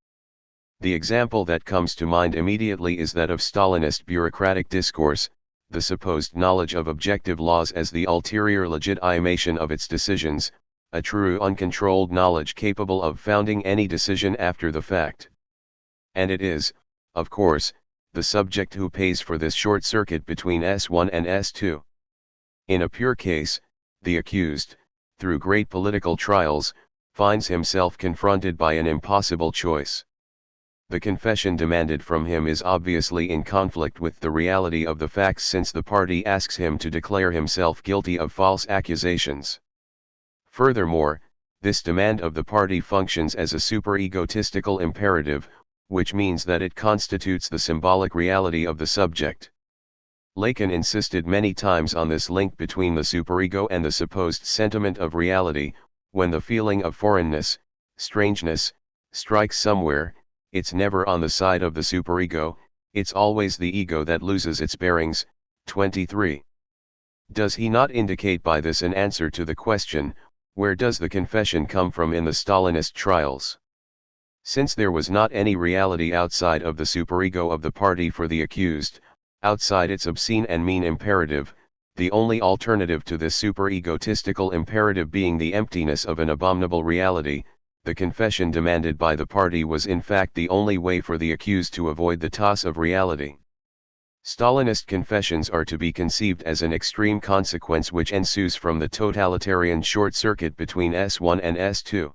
The example that comes to mind immediately is that of Stalinist bureaucratic discourse, the supposed knowledge of objective laws as the ulterior legitimation of its decisions, a true uncontrolled knowledge capable of founding any decision after the fact. And it is, of course, the subject who pays for this short circuit between S1 and S2. In a pure case, the accused, through great political trials, finds himself confronted by an impossible choice. The confession demanded from him is obviously in conflict with the reality of the facts, since the party asks him to declare himself guilty of false accusations. Furthermore, this demand of the party functions as a super-egotistical imperative, which means that it constitutes the symbolic reality of the subject. Lacan insisted many times on this link between the superego and the supposed sentiment of reality. When the feeling of foreignness, strangeness, strikes somewhere, it's never on the side of the superego, it's always the ego that loses its bearings. 23. Does he not indicate by this an answer to the question, where does the confession come from in the Stalinist trials? Since there was not any reality outside of the superego of the party for the accused, outside its obscene and mean imperative, the only alternative to this super-egotistical imperative being the emptiness of an abominable reality, the confession demanded by the party was in fact the only way for the accused to avoid the toss of reality. Stalinist confessions are to be conceived as an extreme consequence which ensues from the totalitarian short circuit between S1 and S2.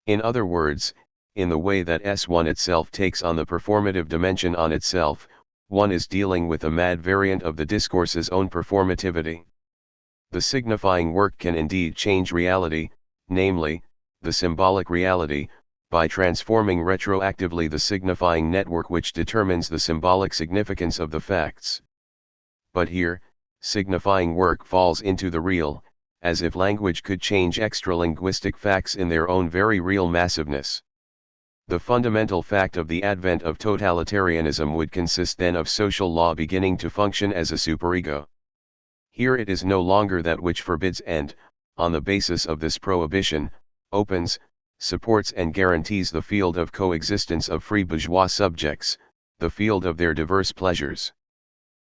In other words, in the way that S1 itself takes on the performative dimension on itself, one is dealing with a mad variant of the discourse's own performativity. The signifying work can indeed change reality, namely, the symbolic reality, by transforming retroactively the signifying network which determines the symbolic significance of the facts. But here, signifying work falls into the real, as if language could change extralinguistic facts in their own very real massiveness. The fundamental fact of the advent of totalitarianism would consist then of social law beginning to function as a superego. Here it is no longer that which forbids and, on the basis of this prohibition, opens, supports and guarantees the field of coexistence of free bourgeois subjects, the field of their diverse pleasures.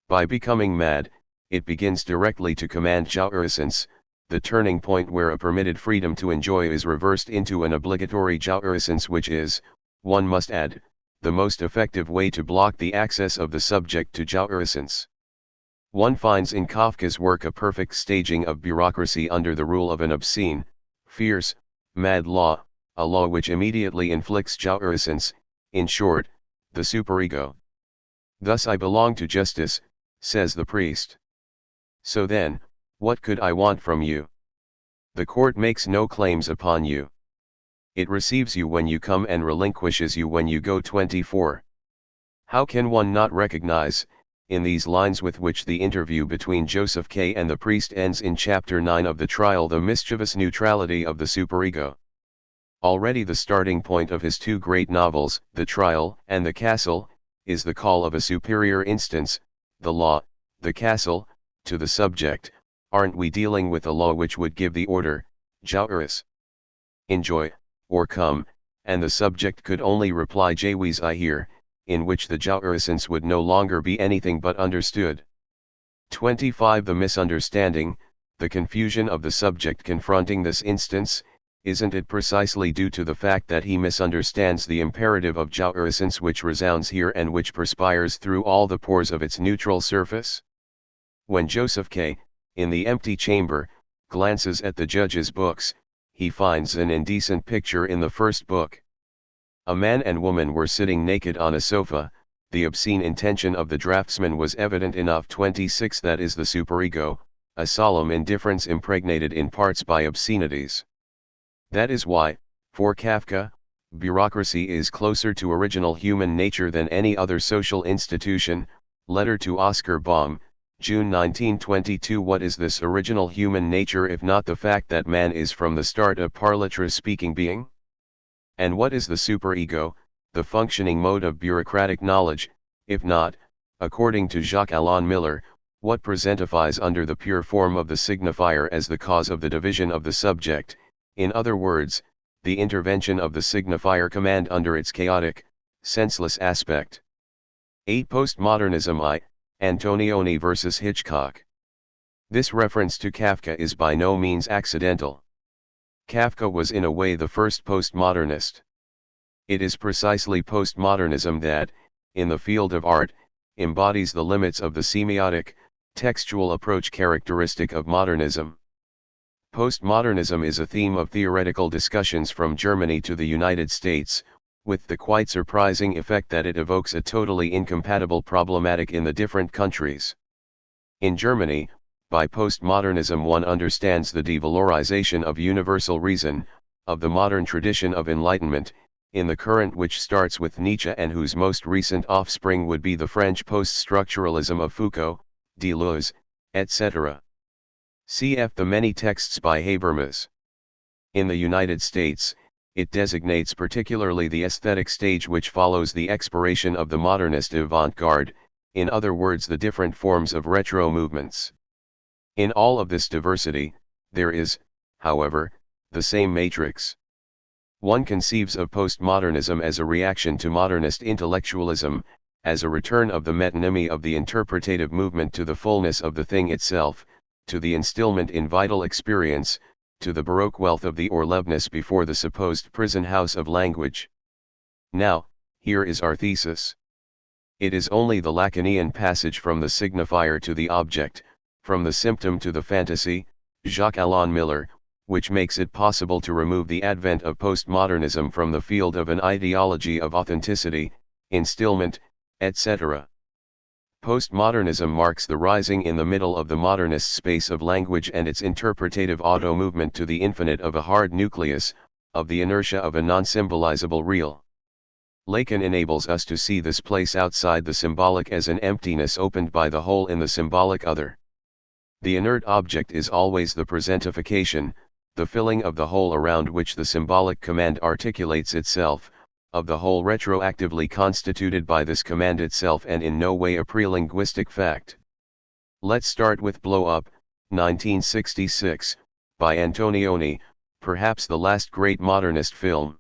By becoming mad, it begins directly to command jouissance, the turning point where a permitted freedom to enjoy is reversed into an obligatory jouissance, which is, one must add, the most effective way to block the access of the subject to jouissance. One finds in Kafka's work a perfect staging of bureaucracy under the rule of an obscene, fierce, mad law, a law which immediately inflicts jouissance, in short, the superego. Thus I belong to justice, says the priest. So then, what could I want from you? The court makes no claims upon you. It receives you when you come and relinquishes you when you go. 24. How can one not recognize, in these lines with which the interview between Joseph K. and the priest ends in chapter 9 of the trial, the mischievous neutrality of the superego? Already the starting point of his two great novels, The Trial and The Castle, is the call of a superior instance, the law, the castle, to the subject, aren't we dealing with a law which would give the order, Jouris, enjoy, or come, and the subject could only reply Jawis I hear, in which the jourisance would no longer be anything but understood. 25. The misunderstanding, the confusion of the subject confronting this instance, isn't it precisely due to the fact that he misunderstands the imperative of jourisance which resounds here and which perspires through all the pores of its neutral surface? When Joseph K., in the empty chamber, glances at the judge's books, he finds an indecent picture in the first book. A man and woman were sitting naked on a sofa. The obscene intention of the draftsman was evident enough. 26. That is the superego, a solemn indifference impregnated in parts by obscenities. That is why, for Kafka, bureaucracy is closer to original human nature than any other social institution. Letter to Oscar Baum, June 1922. What is this original human nature if not the fact that man is from the start a parlitre-speaking being? And what is the superego, the functioning mode of bureaucratic knowledge, if not, according to Jacques-Alain Miller, what presentifies under the pure form of the signifier as the cause of the division of the subject, in other words, the intervention of the signifier command under its chaotic, senseless aspect. 8. Postmodernism I, Antonioni versus Hitchcock. This reference to Kafka is by no means accidental. Kafka was in a way the first postmodernist. It is precisely postmodernism that, in the field of art, embodies the limits of the semiotic, textual approach characteristic of modernism. Postmodernism is a theme of theoretical discussions from Germany to the United States, with the quite surprising effect that it evokes a totally incompatible problematic in the different countries. In Germany, by postmodernism one understands the devalorization of universal reason, of the modern tradition of enlightenment, in the current which starts with Nietzsche and whose most recent offspring would be the French post-structuralism of Foucault, Deleuze, etc. Cf. the many texts by Habermas. In the United States, it designates particularly the aesthetic stage which follows the expiration of the modernist avant-garde, in other words the different forms of retro movements. In all of this diversity, there is, however, the same matrix. One conceives of postmodernism as a reaction to modernist intellectualism, as a return of the metonymy of the interpretative movement to the fullness of the thing itself, to the instillment in vital experience, to the Baroque wealth of the Orlevness before the supposed prison house of language. Now, here is our thesis. It is only the Lacanian passage from the signifier to the object, from the symptom to the fantasy, Jacques-Alain Miller, which makes it possible to remove the advent of postmodernism from the field of an ideology of authenticity, instillment, etc. Postmodernism marks the rising in the middle of the modernist space of language and its interpretative auto-movement to the infinite of a hard nucleus, of the inertia of a non-symbolizable real. Lacan enables us to see this place outside the symbolic as an emptiness opened by the hole in the symbolic other. The inert object is always the presentification, the filling of the hole around which the symbolic command articulates itself, of the whole retroactively constituted by this command itself and in no way a pre-linguistic fact. Let's start with Blow Up, 1966, by Antonioni, perhaps the last great modernist film.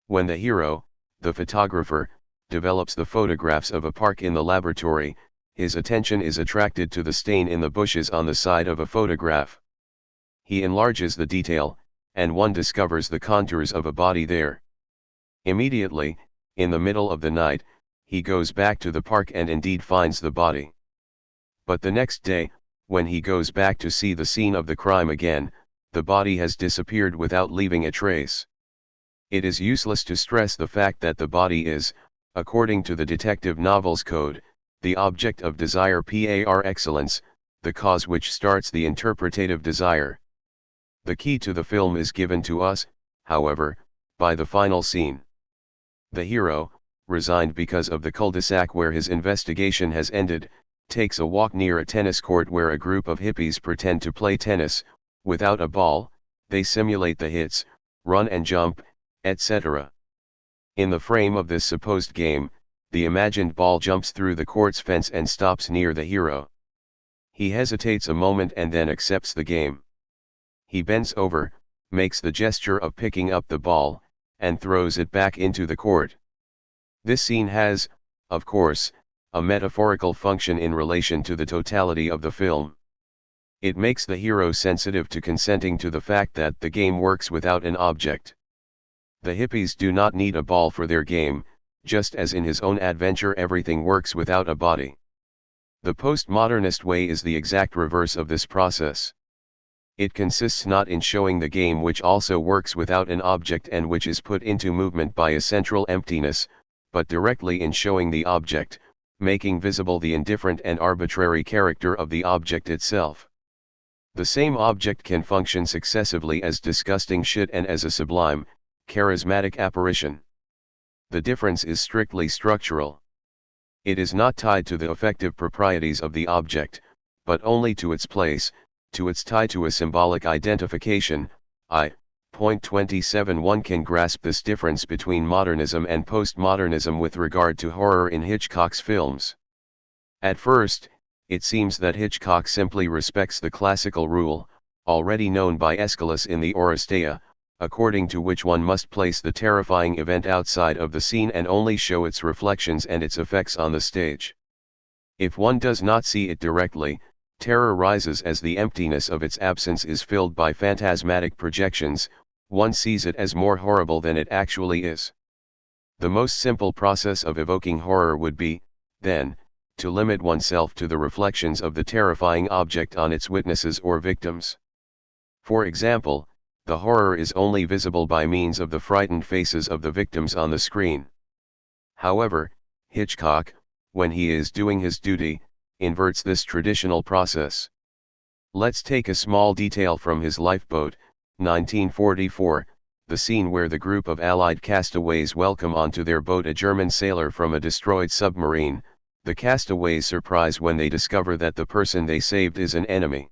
When the hero, the photographer, develops the photographs of a park in the laboratory, his attention is attracted to the stain in the bushes on the side of a photograph. He enlarges the detail, and one discovers the contours of a body there. Immediately, in the middle of the night, he goes back to the park and indeed finds the body. But the next day, when he goes back to see the scene of the crime again, the body has disappeared without leaving a trace. It is useless to stress the fact that the body is, according to the detective novel's code, the object of desire par excellence, the cause which starts the interpretative desire. The key to the film is given to us, however, by the final scene. The hero, resigned because of the cul-de-sac where his investigation has ended, takes a walk near a tennis court where a group of hippies pretend to play tennis. Without a ball, they simulate the hits, run and jump, etc. In the frame of this supposed game, the imagined ball jumps through the court's fence and stops near the hero. He hesitates a moment and then accepts the game. He bends over, makes the gesture of picking up the ball, and throws it back into the court. This scene has, of course, a metaphorical function in relation to the totality of the film. It makes the hero sensitive to consenting to the fact that the game works without an object. The hippies do not need a ball for their game, just as in his own adventure everything works without a body. The postmodernist way is the exact reverse of this process. It consists not in showing the game which also works without an object and which is put into movement by a central emptiness, but directly in showing the object, making visible the indifferent and arbitrary character of the object itself. The same object can function successively as disgusting shit and as a sublime, charismatic apparition. The difference is strictly structural. It is not tied to the effective proprieties of the object, but only to its place, to its tie to a symbolic identification. Point 27. One can grasp this difference between modernism and postmodernism with regard to horror in Hitchcock's films. At first, it seems that Hitchcock simply respects the classical rule, already known by Aeschylus in the Oresteia, according to which one must place the terrifying event outside of the scene and only show its reflections and its effects on the stage. If one does not see it directly, terror rises as the emptiness of its absence is filled by phantasmatic projections. One sees it as more horrible than it actually is. The most simple process of evoking horror would be, then, to limit oneself to the reflections of the terrifying object on its witnesses or victims. For example, the horror is only visible by means of the frightened faces of the victims on the screen. However, Hitchcock, when he is doing his duty, inverts this traditional process. Let's take a small detail from his Lifeboat, 1944, the scene where the group of Allied castaways welcome onto their boat a German sailor from a destroyed submarine. The castaways surprise when they discover that the person they saved is an enemy.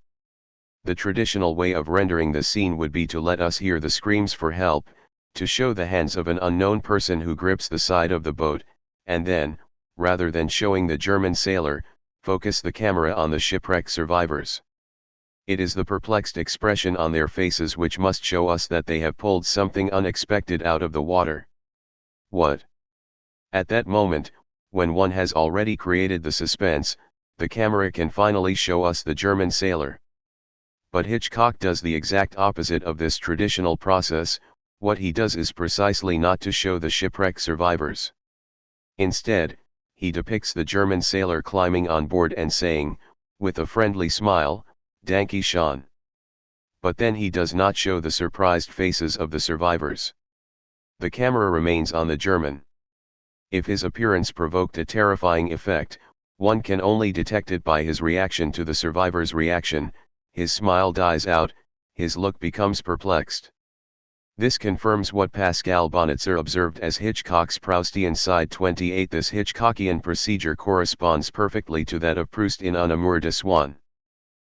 The traditional way of rendering the scene would be to let us hear the screams for help, to show the hands of an unknown person who grips the side of the boat, and then, rather than showing the German sailor, focus the camera on the shipwreck survivors. It is the perplexed expression on their faces which must show us that they have pulled something unexpected out of the water. What? At that moment, when one has already created the suspense, the camera can finally show us the German sailor. But Hitchcock does the exact opposite of this traditional process. What he does is precisely not to show the shipwreck survivors. Instead, he depicts the German sailor climbing on board and saying, with a friendly smile, "Danke schön." But then he does not show the surprised faces of the survivors. The camera remains on the German. If his appearance provoked a terrifying effect, one can only detect it by his reaction to the survivor's reaction. His smile dies out, his look becomes perplexed. This confirms what Pascal Bonitzer observed as Hitchcock's Proustian side 28. This Hitchcockian procedure corresponds perfectly to that of Proust in Un amour de Swann.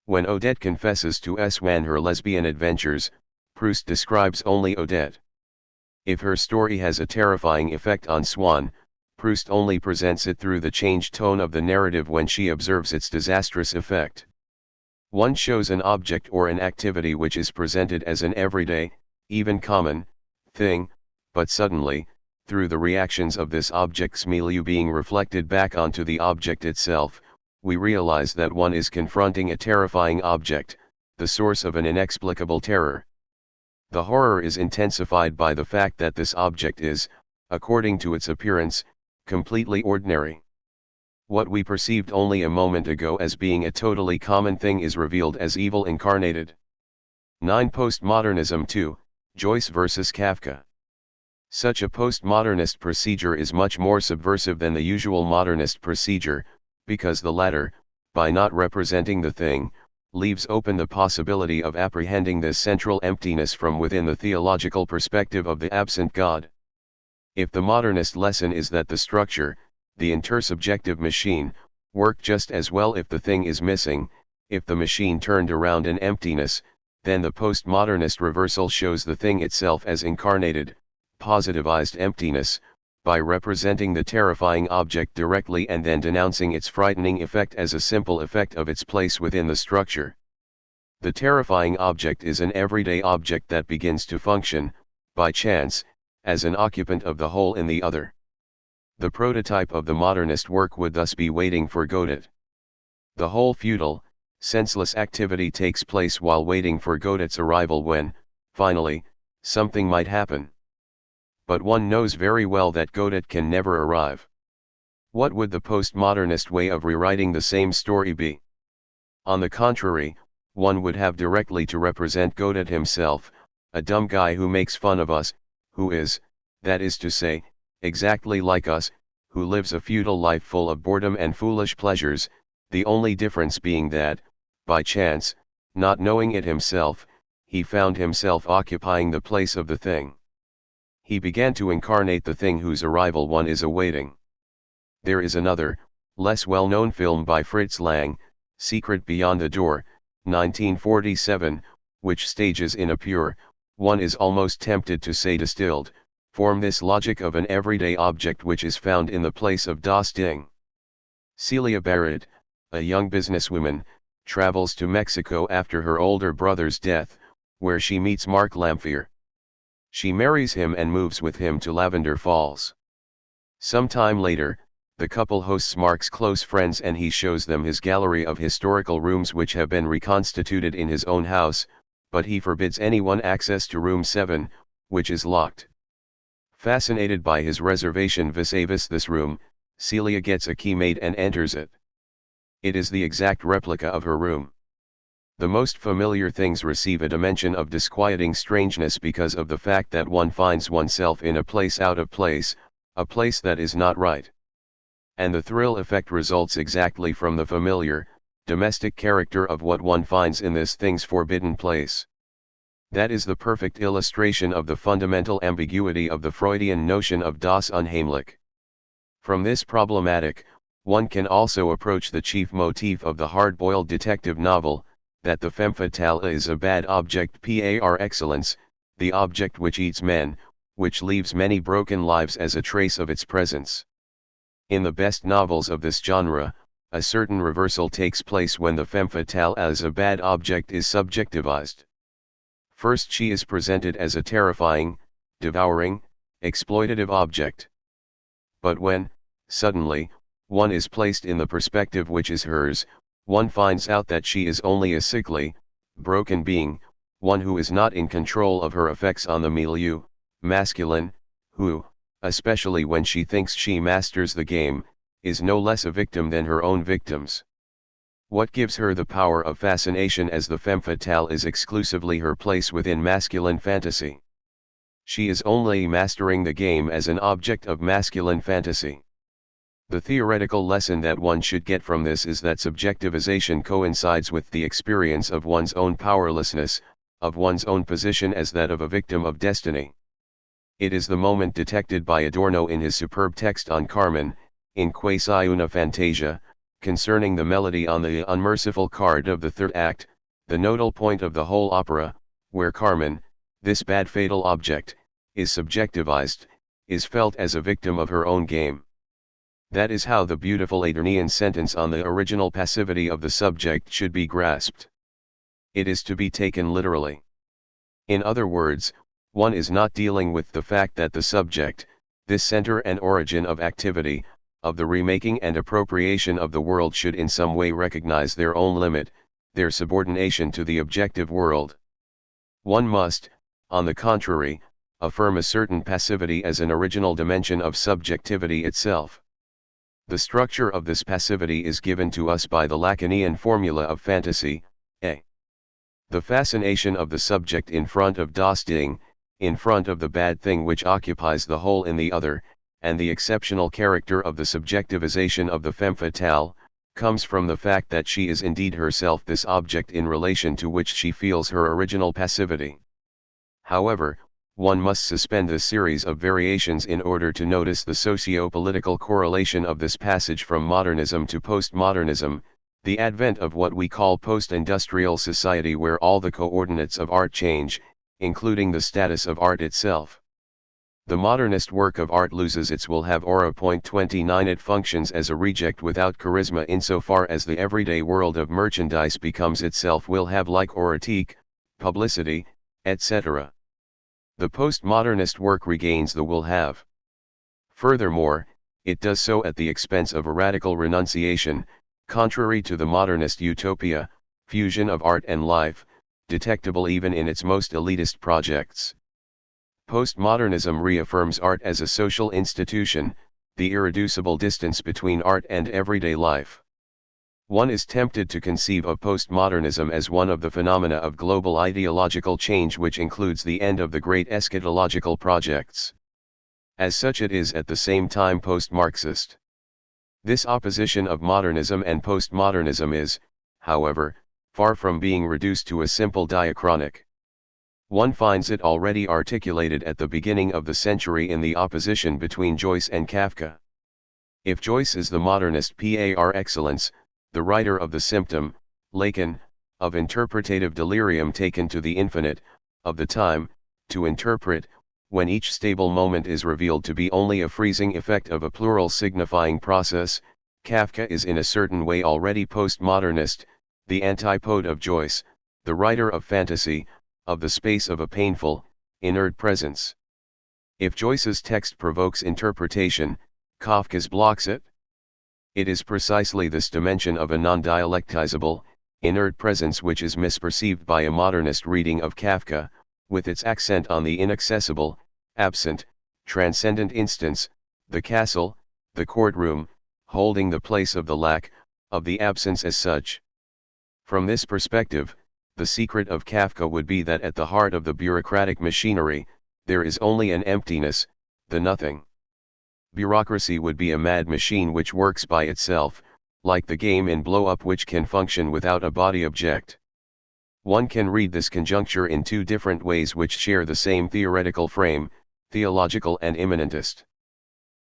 When Odette confesses to Swann her lesbian adventures, Proust describes only Odette. If her story has a terrifying effect on Swann, Proust only presents it through the changed tone of the narrative when she observes its disastrous effect. One shows an object or an activity which is presented as an everyday, even common, thing, but suddenly, through the reactions of this object's milieu being reflected back onto the object itself, we realize that one is confronting a terrifying object, the source of an inexplicable terror. The horror is intensified by the fact that this object is, according to its appearance, completely ordinary. What we perceived only a moment ago as being a totally common thing is revealed as evil incarnated. 9. Postmodernism 2, Joyce vs. Kafka. Such a postmodernist procedure is much more subversive than the usual modernist procedure, because the latter, by not representing the thing, leaves open the possibility of apprehending this central emptiness from within the theological perspective of the absent God. If the modernist lesson is that the structure, the intersubjective machine, work just as well if the thing is missing, if the machine turned around an emptiness, then the postmodernist reversal shows the thing itself as incarnated, positivized emptiness, by representing the terrifying object directly and then denouncing its frightening effect as a simple effect of its place within the structure. The terrifying object is an everyday object that begins to function, by chance, as an occupant of the whole in the other. The prototype of the modernist work would thus be waiting for Godot. The whole futile, senseless activity takes place while waiting for Godot's arrival when, finally, something might happen. But one knows very well that Godot can never arrive. What would the postmodernist way of rewriting the same story be? On the contrary, one would have directly to represent Godot himself, a dumb guy who makes fun of us, who is, that is to say, exactly like us, who lives a futile life full of boredom and foolish pleasures, the only difference being that, by chance, not knowing it himself, he found himself occupying the place of the thing. He began to incarnate the thing whose arrival one is awaiting. There is another, less well-known film by Fritz Lang, Secret Beyond the Door, 1947, which stages in a pure, one is almost tempted to say distilled, form this logic of an everyday object which is found in the place of das Ding. Celia Barrett, a young businesswoman, travels to Mexico after her older brother's death, where she meets Mark Lamphere. She marries him and moves with him to Lavender Falls. Some time later, the couple hosts Mark's close friends and he shows them his gallery of historical rooms which have been reconstituted in his own house, but he forbids anyone access to room 7, which is locked. Fascinated by his reservation vis-a-vis this room, Celia gets a key made and enters it. It is the exact replica of her room. The most familiar things receive a dimension of disquieting strangeness because of the fact that one finds oneself in a place out of place, a place that is not right. And the thrill effect results exactly from the familiar, domestic character of what one finds in this thing's forbidden place. That is the perfect illustration of the fundamental ambiguity of the Freudian notion of das Unheimlich. From this problematic, one can also approach the chief motif of the hard-boiled detective novel, that the femme fatale is a bad object par excellence, the object which eats men, which leaves many broken lives as a trace of its presence. In the best novels of this genre, a certain reversal takes place when the femme fatale as a bad object is subjectivized. First she is presented as a terrifying, devouring, exploitative object. But when, suddenly, one is placed in the perspective which is hers, one finds out that she is only a sickly, broken being, one who is not in control of her effects on the milieu, masculine, who, especially when she thinks she masters the game, is no less a victim than her own victims. What gives her the power of fascination as the femme fatale is exclusively her place within masculine fantasy. She is only mastering the game as an object of masculine fantasy. The theoretical lesson that one should get from this is that subjectivization coincides with the experience of one's own powerlessness, of one's own position as that of a victim of destiny. It is the moment detected by Adorno in his superb text on Carmen, in Quasi una Fantasia, concerning the melody on the unmerciful card of the third act, the nodal point of the whole opera, where Carmen, this bad fatal object, is subjectivized, is felt as a victim of her own game. That is how the beautiful Adornian sentence on the original passivity of the subject should be grasped. It is to be taken literally. In other words, one is not dealing with the fact that the subject, this center and origin of activity, of the remaking and appropriation of the world should in some way recognize their own limit, their subordination to the objective world. One must, on the contrary, affirm a certain passivity as an original dimension of subjectivity itself. The structure of this passivity is given to us by the Lacanian formula of fantasy, a. The fascination of the subject in front of das Ding, in front of the bad thing which occupies the whole in the other, and the exceptional character of the subjectivization of the femme fatale, comes from the fact that she is indeed herself this object in relation to which she feels her original passivity. However, one must suspend this series of variations in order to notice the socio-political correlation of this passage from modernism to postmodernism, the advent of what we call post-industrial society where all the coordinates of art change, including the status of art itself. The modernist work of art loses its will have aura. 29 It functions as a reject without charisma insofar as the everyday world of merchandise becomes itself will have like auratique, publicity, etc. The postmodernist work regains the will have. Furthermore, it does so at the expense of a radical renunciation, contrary to the modernist utopia, fusion of art and life, detectable even in its most elitist projects. Postmodernism reaffirms art as a social institution, the irreducible distance between art and everyday life. One is tempted to conceive of postmodernism as one of the phenomena of global ideological change which includes the end of the great eschatological projects. As such it is at the same time post-Marxist. This opposition of modernism and postmodernism is, however, far from being reduced to a simple diachronic. One finds it already articulated at the beginning of the century in the opposition between Joyce and Kafka. If Joyce is the modernist par excellence, the writer of the symptom, Lacan, of interpretative delirium taken to the infinite, of the time, to interpret, when each stable moment is revealed to be only a freezing effect of a plural signifying process, Kafka is in a certain way already postmodernist, the antipode of Joyce, the writer of fantasy, of the space of a painful, inert presence. If Joyce's text provokes interpretation, Kafka's blocks it. It is precisely this dimension of a non-dialectizable, inert presence which is misperceived by a modernist reading of Kafka, with its accent on the inaccessible, absent, transcendent instance, the castle, the courtroom, holding the place of the lack, of the absence as such. From this perspective, the secret of Kafka would be that at the heart of the bureaucratic machinery, there is only an emptiness, the nothing. Bureaucracy would be a mad machine which works by itself, like the game in Blow Up which can function without a body object. One can read this conjuncture in two different ways which share the same theoretical frame, theological and immanentist.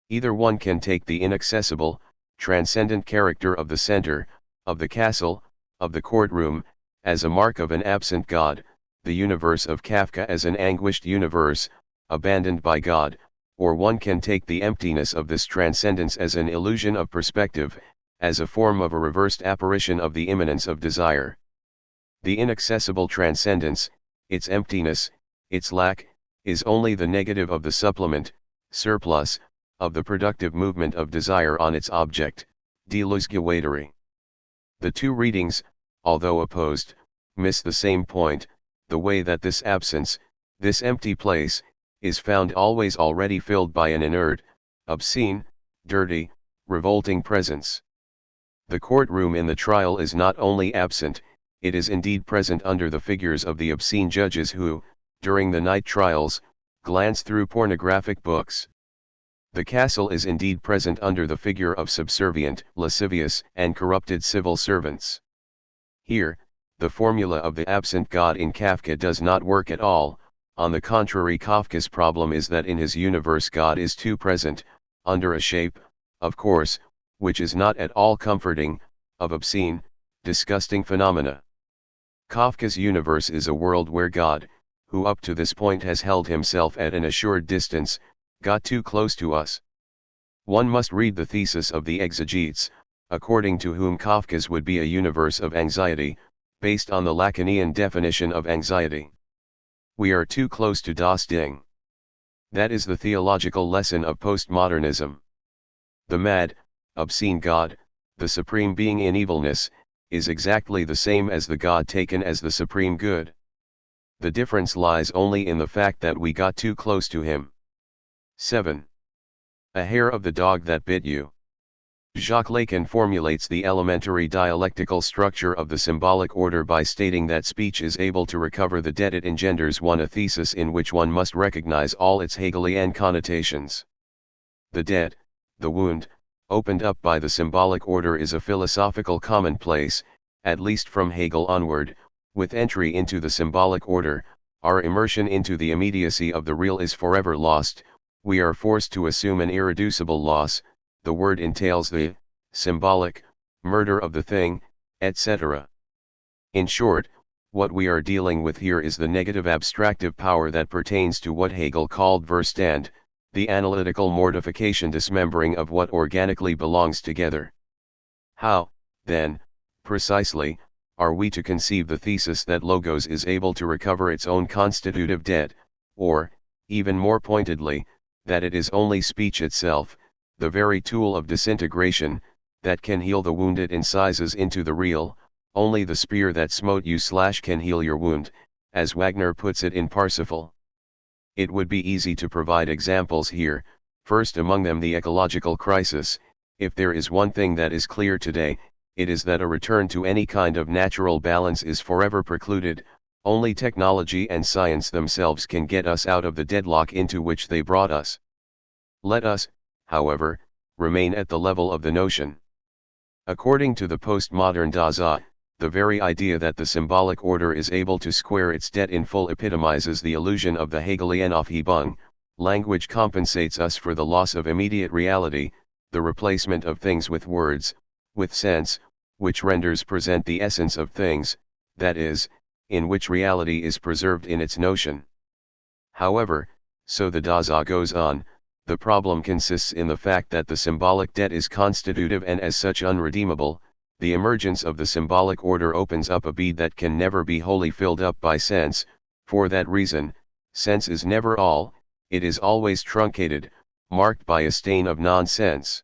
Either one can take the inaccessible, transcendent character of the center, of the castle, of the courtroom, as a mark of an absent God, the universe of Kafka as an anguished universe, abandoned by God, or one can take the emptiness of this transcendence as an illusion of perspective, as a form of a reversed apparition of the immanence of desire. The inaccessible transcendence, its emptiness, its lack, is only the negative of the supplement, surplus, of the productive movement of desire on its object, delusguatory. The two readings, although opposed, miss the same point, the way that this absence, this empty place, is found always already filled by an inert, obscene, dirty, revolting presence. The courtroom in the trial is not only absent, it is indeed present under the figures of the obscene judges who, during the night trials, glance through pornographic books. The castle is indeed present under the figure of subservient, lascivious, and corrupted civil servants. Here, the formula of the absent God in Kafka does not work at all. On the contrary, Kafka's problem is that in his universe God is too present, under a shape, of course, which is not at all comforting, of obscene, disgusting phenomena. Kafka's universe is a world where God, who up to this point has held himself at an assured distance, got too close to us. One must read the thesis of the exegetes, according to whom Kafka's would be a universe of anxiety, based on the Lacanian definition of anxiety. We are too close to das Ding. That is the theological lesson of postmodernism. The mad, obscene God, the supreme being in evilness, is exactly the same as the God taken as the supreme good. The difference lies only in the fact that we got too close to him. 7. A hair of the dog that bit you. Jacques Lacan formulates the elementary dialectical structure of the symbolic order by stating that speech is able to recover the debt it engenders, a thesis in which one must recognize all its Hegelian connotations. The debt, the wound, opened up by the symbolic order is a philosophical commonplace, at least from Hegel onward. With entry into the symbolic order, our immersion into the immediacy of the real is forever lost. We are forced to assume an irreducible loss. The word entails the symbolic murder of the thing, etc. In short, what we are dealing with here is the negative abstractive power that pertains to what Hegel called Verstand, the analytical mortification dismembering of what organically belongs together. How, then, precisely, are we to conceive the thesis that Logos is able to recover its own constitutive debt, or, even more pointedly, that it is only speech itself, the very tool of disintegration, that can heal the wound it incises into the real, only the spear that smote you / can heal your wound, as Wagner puts it in Parsifal. It would be easy to provide examples here, first among them the ecological crisis. If there is one thing that is clear today, it is that a return to any kind of natural balance is forever precluded. Only technology and science themselves can get us out of the deadlock into which they brought us. Let us, however, remain at the level of the notion. According to the postmodern Dasein, the very idea that the symbolic order is able to square its debt in full epitomizes the illusion of the Hegelian Aufhebung. Language compensates us for the loss of immediate reality, the replacement of things with words, with sense, which renders present the essence of things, that is, in which reality is preserved in its notion. However, so the Dasein goes on, the problem consists in the fact that the symbolic debt is constitutive and as such unredeemable. The emergence of the symbolic order opens up a bead that can never be wholly filled up by sense. For that reason, sense is never all, it is always truncated, marked by a stain of nonsense.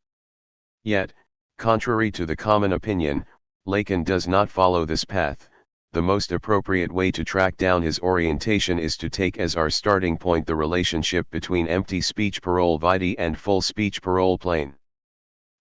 Yet, contrary to the common opinion, Lacan does not follow this path. The most appropriate way to track down his orientation is to take as our starting point the relationship between empty speech parole vitae and full speech parole plane.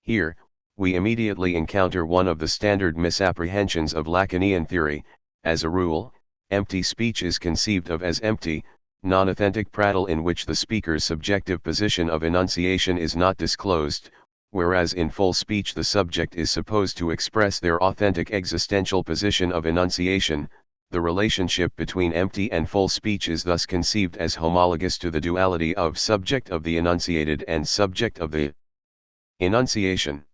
Here, we immediately encounter one of the standard misapprehensions of Lacanian theory. As a rule, empty speech is conceived of as empty, non-authentic prattle in which the speaker's subjective position of enunciation is not disclosed, whereas in full speech the subject is supposed to express their authentic existential position of enunciation. The relationship between empty and full speech is thus conceived as homologous to the duality of subject of the enunciated and subject of the enunciation.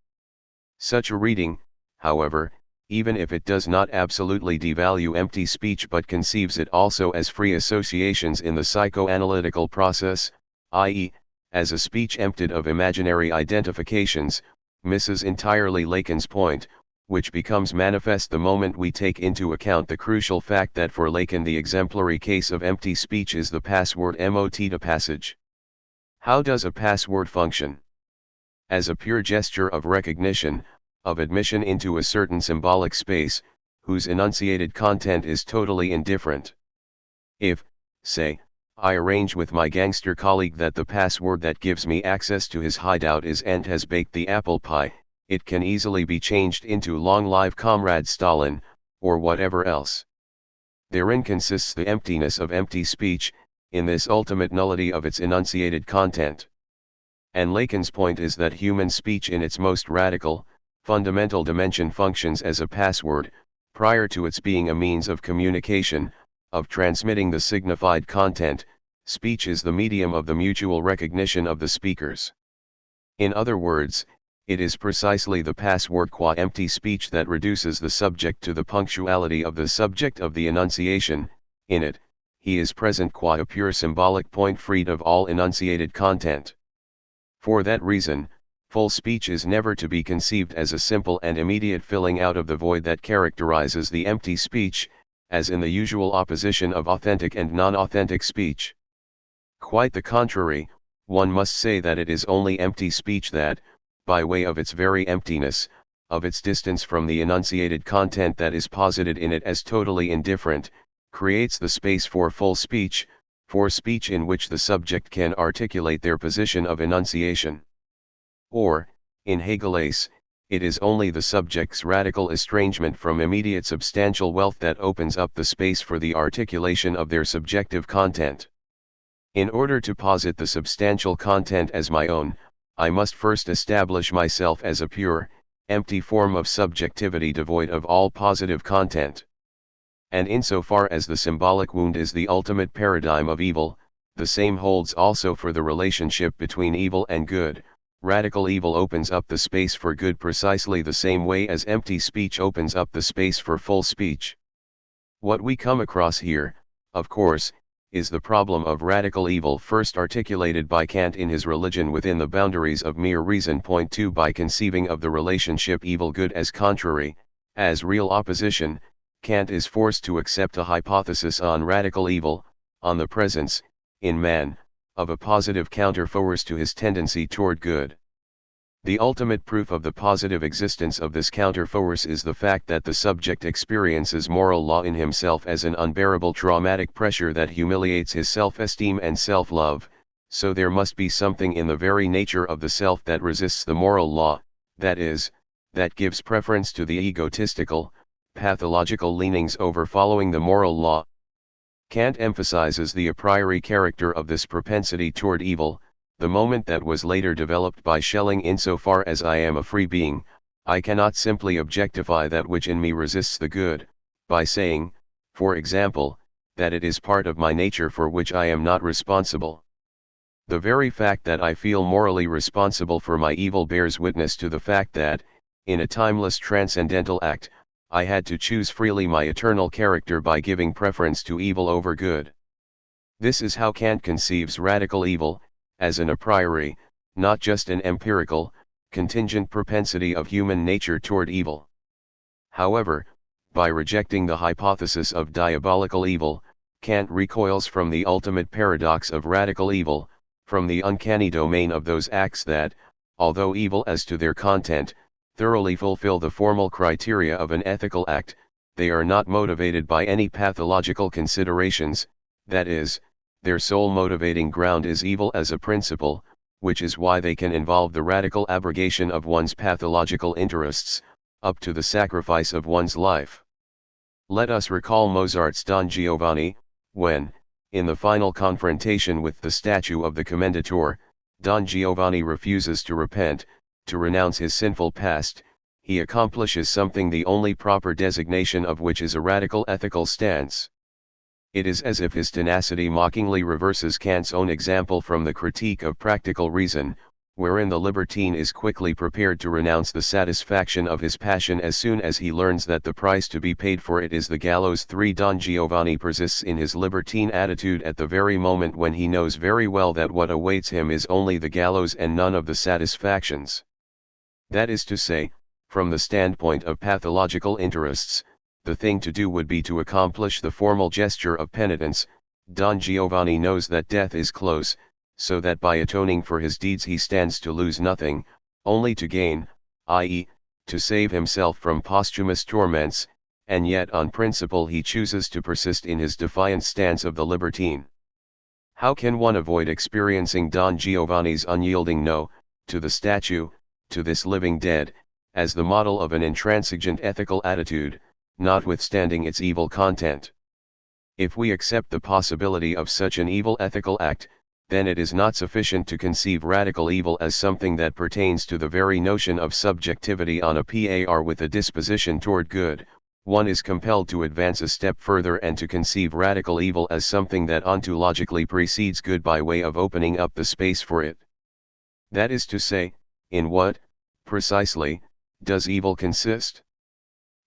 Such a reading, however, even if it does not absolutely devalue empty speech but conceives it also as free associations in the psychoanalytical process, i.e., as a speech emptied of imaginary identifications, misses entirely Lacan's point, which becomes manifest the moment we take into account the crucial fact that for Lacan the exemplary case of empty speech is the password mot passage. How does a password function? As a pure gesture of recognition, of admission into a certain symbolic space, whose enunciated content is totally indifferent. If, say, I arrange with my gangster colleague that the password that gives me access to his hideout is "and has baked the apple pie," it can easily be changed into "Long live Comrade Stalin," or whatever else. Therein consists the emptiness of empty speech, in this ultimate nullity of its enunciated content. And Lacan's point is that human speech in its most radical, fundamental dimension functions as a password, prior to its being a means of communication, of transmitting the signified content. Speech is the medium of the mutual recognition of the speakers. In other words, it is precisely the password qua empty speech that reduces the subject to the punctuality of the subject of the enunciation. In it, he is present qua a pure symbolic point freed of all enunciated content. For that reason, full speech is never to be conceived as a simple and immediate filling out of the void that characterizes the empty speech, as in the usual opposition of authentic and non-authentic speech. Quite the contrary, one must say that it is only empty speech that, by way of its very emptiness, of its distance from the enunciated content that is posited in it as totally indifferent, creates the space for full speech, for speech in which the subject can articulate their position of enunciation. Or, in Hegel's, it is only the subject's radical estrangement from immediate substantial wealth that opens up the space for the articulation of their subjective content. In order to posit the substantial content as my own, I must first establish myself as a pure, empty form of subjectivity devoid of all positive content. And insofar as the symbolic wound is the ultimate paradigm of evil, the same holds also for the relationship between evil and good. Radical evil opens up the space for good precisely the same way as empty speech opens up the space for full speech. What we come across here, of course, is the problem of radical evil first articulated by Kant in his Religion within the boundaries of mere reason. Point 2 By conceiving of the relationship evil-good as contrary, as real opposition, Kant is forced to accept a hypothesis on radical evil, on the presence, in man, of a positive counterforce to his tendency toward good. The ultimate proof of the positive existence of this counterforce is the fact that the subject experiences moral law in himself as an unbearable traumatic pressure that humiliates his self-esteem and self-love, so there must be something in the very nature of the self that resists the moral law, that is, that gives preference to the egotistical, pathological leanings over following the moral law. Kant emphasizes the a priori character of this propensity toward evil, the moment that was later developed by Schelling. Insofar as I am a free being, I cannot simply objectify that which in me resists the good, by saying, for example, that it is part of my nature for which I am not responsible. The very fact that I feel morally responsible for my evil bears witness to the fact that, in a timeless transcendental act, I had to choose freely my eternal character by giving preference to evil over good. This is how Kant conceives radical evil, as an a priori, not just an empirical, contingent propensity of human nature toward evil. However, by rejecting the hypothesis of diabolical evil, Kant recoils from the ultimate paradox of radical evil, from the uncanny domain of those acts that, although evil as to their content, thoroughly fulfill the formal criteria of an ethical act, they are not motivated by any pathological considerations, that is, their sole motivating ground is evil as a principle, which is why they can involve the radical abrogation of one's pathological interests, up to the sacrifice of one's life. Let us recall Mozart's Don Giovanni, when, in the final confrontation with the statue of the Commendatore, Don Giovanni refuses to repent, to renounce his sinful past. He accomplishes something the only proper designation of which is a radical ethical stance. It is as if his tenacity mockingly reverses Kant's own example from the Critique of Practical Reason, wherein the libertine is quickly prepared to renounce the satisfaction of his passion as soon as he learns that the price to be paid for it is the gallows. 3 Don Giovanni persists in his libertine attitude at the very moment when he knows very well that what awaits him is only the gallows and none of the satisfactions. That is to say, from the standpoint of pathological interests, the thing to do would be to accomplish the formal gesture of penitence. Don Giovanni knows that death is close, so that by atoning for his deeds he stands to lose nothing, only to gain, i.e., to save himself from posthumous torments, and yet on principle he chooses to persist in his defiant stance of the libertine. How can one avoid experiencing Don Giovanni's unyielding no, to the statue, to this living dead, as the model of an intransigent ethical attitude, notwithstanding its evil content? If we accept the possibility of such an evil ethical act, then it is not sufficient to conceive radical evil as something that pertains to the very notion of subjectivity on a par with a disposition toward good. One is compelled to advance a step further and to conceive radical evil as something that ontologically precedes good by way of opening up the space for it. That is to say, in what, precisely, does evil consist?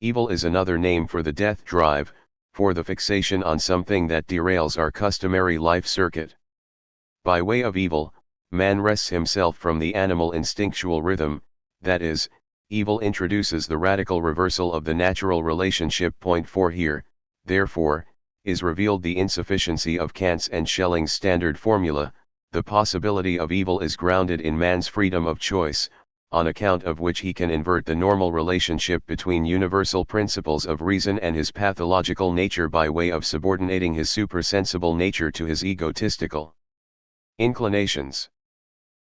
Evil is another name for the death drive, for the fixation on something that derails our customary life circuit. By way of evil, man wrests himself from the animal instinctual rhythm, that is, evil introduces the radical reversal of the natural relationship. Point 4 Here, therefore, is revealed the insufficiency of Kant's and Schelling's standard formula. The possibility of evil is grounded in man's freedom of choice, on account of which he can invert the normal relationship between universal principles of reason and his pathological nature by way of subordinating his supersensible nature to his egotistical inclinations.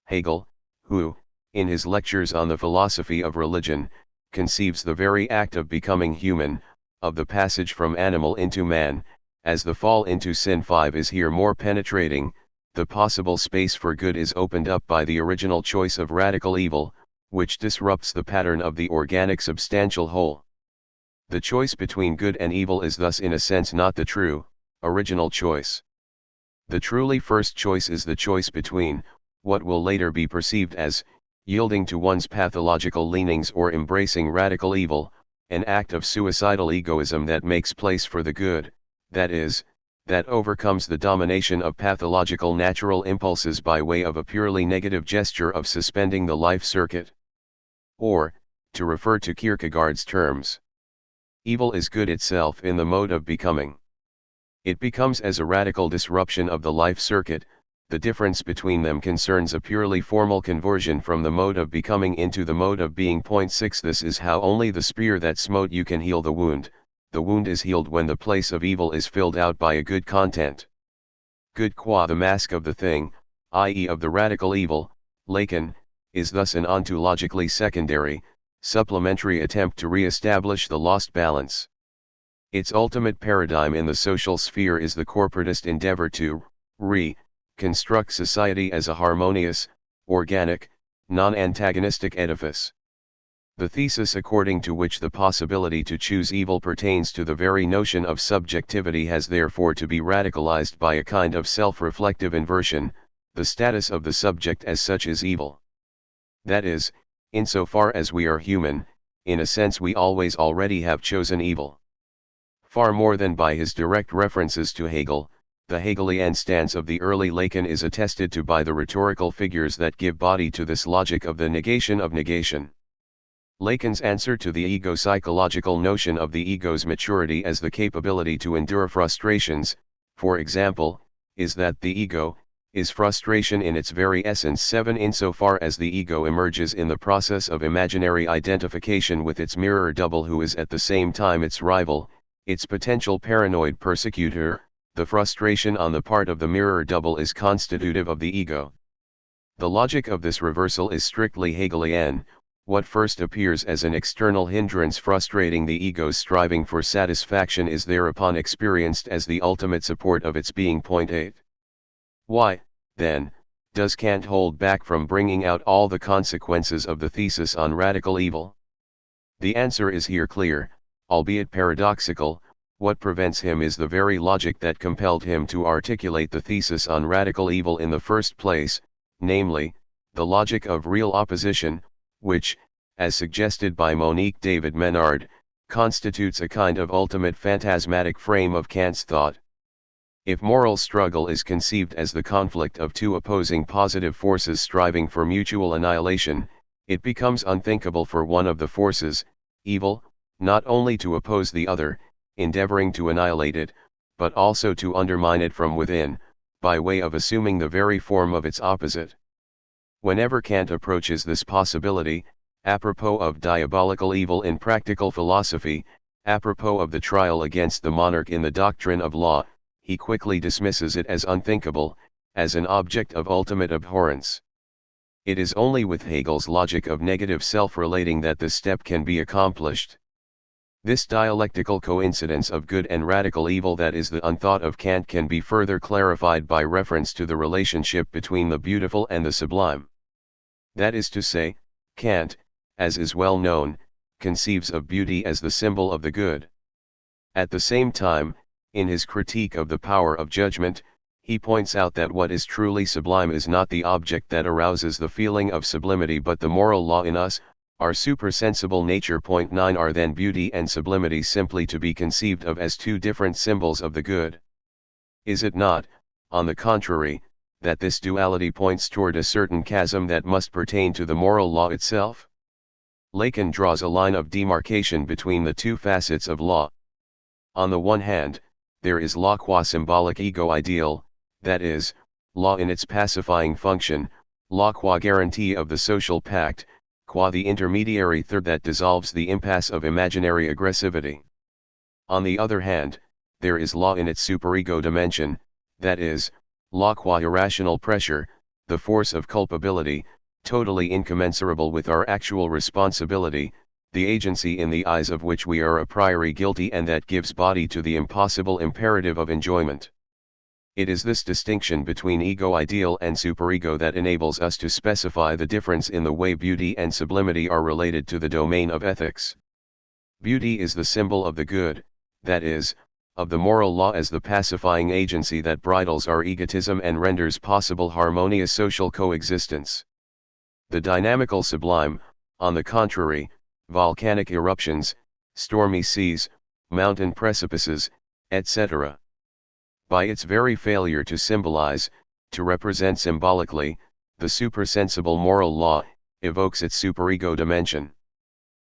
Hegel, who, in his lectures on the philosophy of religion, conceives the very act of becoming human, of the passage from animal into man, as the fall into sin. 5 is here more penetrating. The possible space for good is opened up by the original choice of radical evil, which disrupts the pattern of the organic substantial whole. The choice between good and evil is thus in a sense not the true, original choice. The truly first choice is the choice between, what will later be perceived as, yielding to one's pathological leanings or embracing radical evil, an act of suicidal egoism that makes place for the good, that is, that overcomes the domination of pathological natural impulses by way of a purely negative gesture of suspending the life circuit. Or, to refer to Kierkegaard's terms, evil is good itself in the mode of becoming. It becomes as a radical disruption of the life circuit. The difference between them concerns a purely formal conversion from the mode of becoming into the mode of being. 6 This is how only the spear that smote you can heal the wound. The wound is healed when the place of evil is filled out by a good content. Good qua the mask of the thing, i.e. of the radical evil, Lacan, is thus an ontologically secondary, supplementary attempt to re-establish the lost balance. Its ultimate paradigm in the social sphere is the corporatist endeavor to construct society as a harmonious, organic, non-antagonistic edifice. The thesis according to which the possibility to choose evil pertains to the very notion of subjectivity has therefore to be radicalized by a kind of self-reflective inversion. The status of the subject as such is evil. That is, insofar as we are human, in a sense we always already have chosen evil. Far more than by his direct references to Hegel, the Hegelian stance of the early Lacan is attested to by the rhetorical figures that give body to this logic of the negation of negation. Lacan's answer to the ego-psychological notion of the ego's maturity as the capability to endure frustrations, for example, is that the ego is frustration in its very essence. 7 Insofar as the ego emerges in the process of imaginary identification with its mirror double who is at the same time its rival, its potential paranoid persecutor, the frustration on the part of the mirror double is constitutive of the ego. The logic of this reversal is strictly Hegelian. What first appears as an external hindrance frustrating the ego's striving for satisfaction is thereupon experienced as the ultimate support of its being. 8. Why, then, does Kant hold back from bringing out all the consequences of the thesis on radical evil? The answer is here clear, albeit paradoxical. What prevents him is the very logic that compelled him to articulate the thesis on radical evil in the first place, namely, the logic of real opposition, which, as suggested by Monique David Menard, constitutes a kind of ultimate phantasmatic frame of Kant's thought. If moral struggle is conceived as the conflict of two opposing positive forces striving for mutual annihilation, it becomes unthinkable for one of the forces, evil, not only to oppose the other, endeavoring to annihilate it, but also to undermine it from within, by way of assuming the very form of its opposite. Whenever Kant approaches this possibility, apropos of diabolical evil in practical philosophy, apropos of the trial against the monarch in the doctrine of law, he quickly dismisses it as unthinkable, as an object of ultimate abhorrence. It is only with Hegel's logic of negative self-relating that this step can be accomplished. This dialectical coincidence of good and radical evil that is the unthought of Kant can be further clarified by reference to the relationship between the beautiful and the sublime. That is to say, Kant, as is well known, conceives of beauty as the symbol of the good. At the same time, in his critique of the power of judgment, he points out that what is truly sublime is not the object that arouses the feeling of sublimity but the moral law in us, our supersensible nature. 9 Are then beauty and sublimity simply to be conceived of as two different symbols of the good? Is it not, on the contrary, that this duality points toward a certain chasm that must pertain to the moral law itself? Lacan draws a line of demarcation between the two facets of law. On the one hand, there is law qua symbolic ego ideal, that is, law in its pacifying function, law qua guarantee of the social pact, qua the intermediary third that dissolves the impasse of imaginary aggressivity. On the other hand, there is law in its superego dimension, that is, law qua irrational pressure, the force of culpability, totally incommensurable with our actual responsibility, the agency in the eyes of which we are a priori guilty and that gives body to the impossible imperative of enjoyment. It is this distinction between ego ideal and superego that enables us to specify the difference in the way beauty and sublimity are related to the domain of ethics. Beauty is the symbol of the good, that is, of the moral law as the pacifying agency that bridles our egotism and renders possible harmonious social coexistence. The dynamical sublime, on the contrary, volcanic eruptions, stormy seas, mountain precipices, etc. By its very failure to symbolize, to represent symbolically, the supersensible moral law, evokes its superego dimension.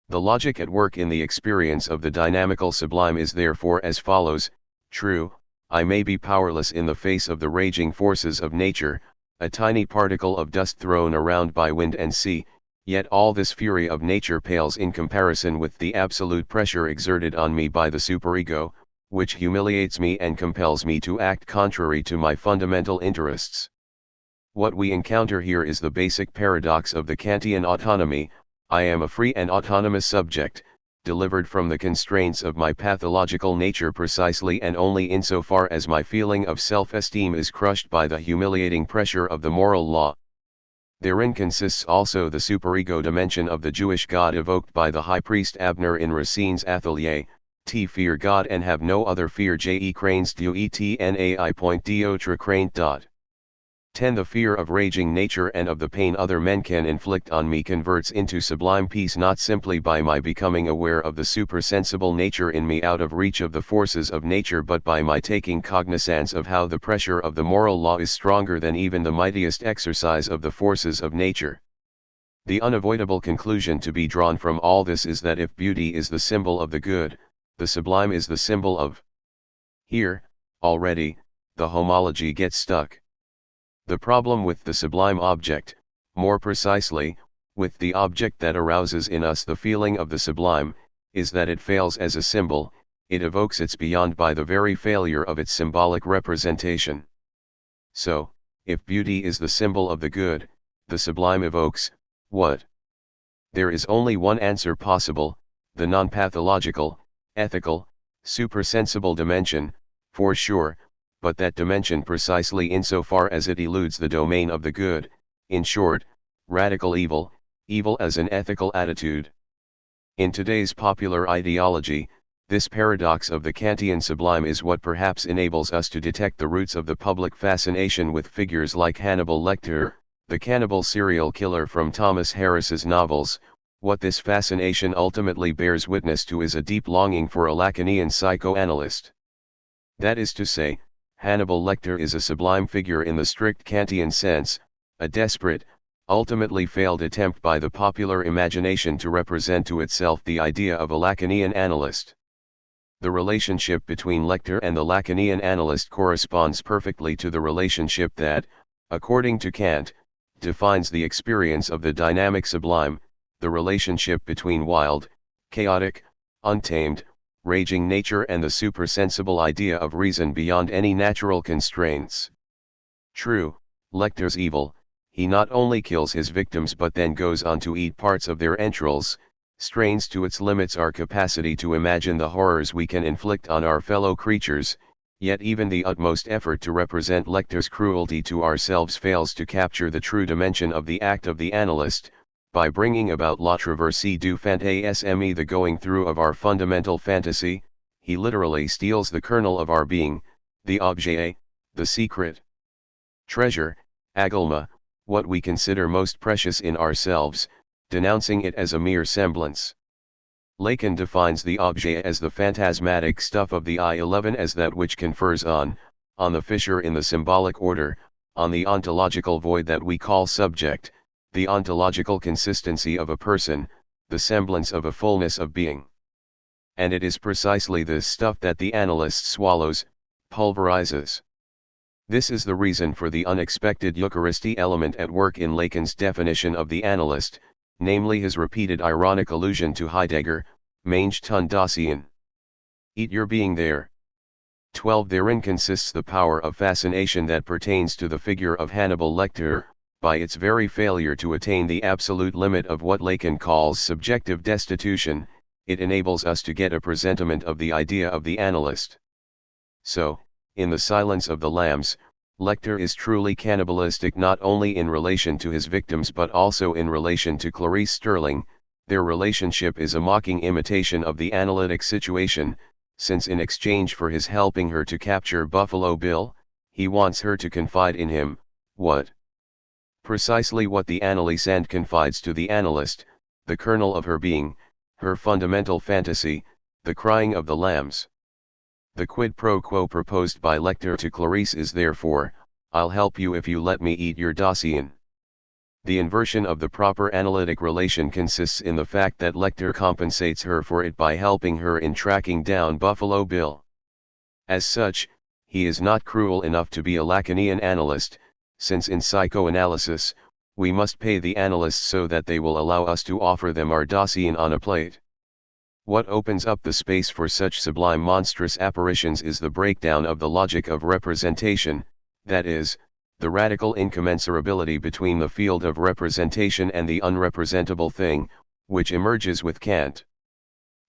The logic at work in the experience of the dynamical sublime is therefore as follows: true, I may be powerless in the face of the raging forces of nature, a tiny particle of dust thrown around by wind and sea, yet all this fury of nature pales in comparison with the absolute pressure exerted on me by the superego, which humiliates me and compels me to act contrary to my fundamental interests. What we encounter here is the basic paradox of the Kantian autonomy: I am a free and autonomous subject, delivered from the constraints of my pathological nature precisely and only insofar as my feeling of self-esteem is crushed by the humiliating pressure of the moral law. Therein consists also the superego dimension of the Jewish God evoked by the high priest Abner in Racine's Atelier: T fear God and have no other fear. Je crains Dieu etnai point d'autre crainte. 10 The fear of raging nature and of the pain other men can inflict on me converts into sublime peace not simply by my becoming aware of the supersensible nature in me out of reach of the forces of nature, but by my taking cognizance of how the pressure of the moral law is stronger than even the mightiest exercise of the forces of nature. The unavoidable conclusion to be drawn from all this is that if beauty is the symbol of the good, the sublime is the symbol of. Here, already, the homology gets stuck. The problem with the sublime object, more precisely, with the object that arouses in us the feeling of the sublime, is that it fails as a symbol, it evokes its beyond by the very failure of its symbolic representation. So, if beauty is the symbol of the good, the sublime evokes, what? There is only one answer possible: the non-pathological, ethical, supersensible dimension, for sure, but that dimension precisely insofar as it eludes the domain of the good, in short, radical evil, evil as an ethical attitude. In today's popular ideology, this paradox of the Kantian sublime is what perhaps enables us to detect the roots of the public fascination with figures like Hannibal Lecter, the cannibal serial killer from Thomas Harris's novels. What this fascination ultimately bears witness to is a deep longing for a Lacanian psychoanalyst. That is to say, Hannibal Lecter is a sublime figure in the strict Kantian sense, a desperate, ultimately failed attempt by the popular imagination to represent to itself the idea of a Lacanian analyst. The relationship between Lecter and the Lacanian analyst corresponds perfectly to the relationship that, according to Kant, defines the experience of the dynamic sublime, the relationship between wild, chaotic, untamed, raging nature and the supersensible idea of reason beyond any natural constraints. True, Lecter's evil: he not only kills his victims but then goes on to eat parts of their entrails, strains to its limits our capacity to imagine the horrors we can inflict on our fellow creatures, yet even the utmost effort to represent Lecter's cruelty to ourselves fails to capture the true dimension of the act of the analyst. By bringing about la traversée du fantasme, the going through of our fundamental fantasy, he literally steals the kernel of our being, the objet, the secret treasure, agulma, what we consider most precious in ourselves, denouncing it as a mere semblance. Lacan defines the objet as the phantasmatic stuff of the I-11, as that which confers on the fissure in the symbolic order, on the ontological void that we call subject, the ontological consistency of a person, the semblance of a fullness of being. And it is precisely this stuff that the analyst swallows, pulverizes. This is the reason for the unexpected Eucharisty element at work in Lacan's definition of the analyst, namely his repeated ironic allusion to Heidegger, Mange ton Dasein. Eat your being there. 12 Therein consists the power of fascination that pertains to the figure of Hannibal Lecter. By its very failure to attain the absolute limit of what Lacan calls subjective destitution, it enables us to get a presentiment of the idea of the analyst. So, in The Silence of the Lambs, Lecter is truly cannibalistic not only in relation to his victims but also in relation to Clarice Sterling. Their relationship is a mocking imitation of the analytic situation, since in exchange for his helping her to capture Buffalo Bill, he wants her to confide in him. What? Precisely what the analysand confides to the analyst, the kernel of her being, her fundamental fantasy, the crying of the lambs. The quid pro quo proposed by Lecter to Clarice is therefore, I'll help you if you let me eat your Dacian. The inversion of the proper analytic relation consists in the fact that Lecter compensates her for it by helping her in tracking down Buffalo Bill. As such, he is not cruel enough to be a Lacanian analyst, since in psychoanalysis, we must pay the analysts so that they will allow us to offer them our Dacian on a plate. What opens up the space for such sublime monstrous apparitions is the breakdown of the logic of representation, that is, the radical incommensurability between the field of representation and the unrepresentable thing, which emerges with Kant.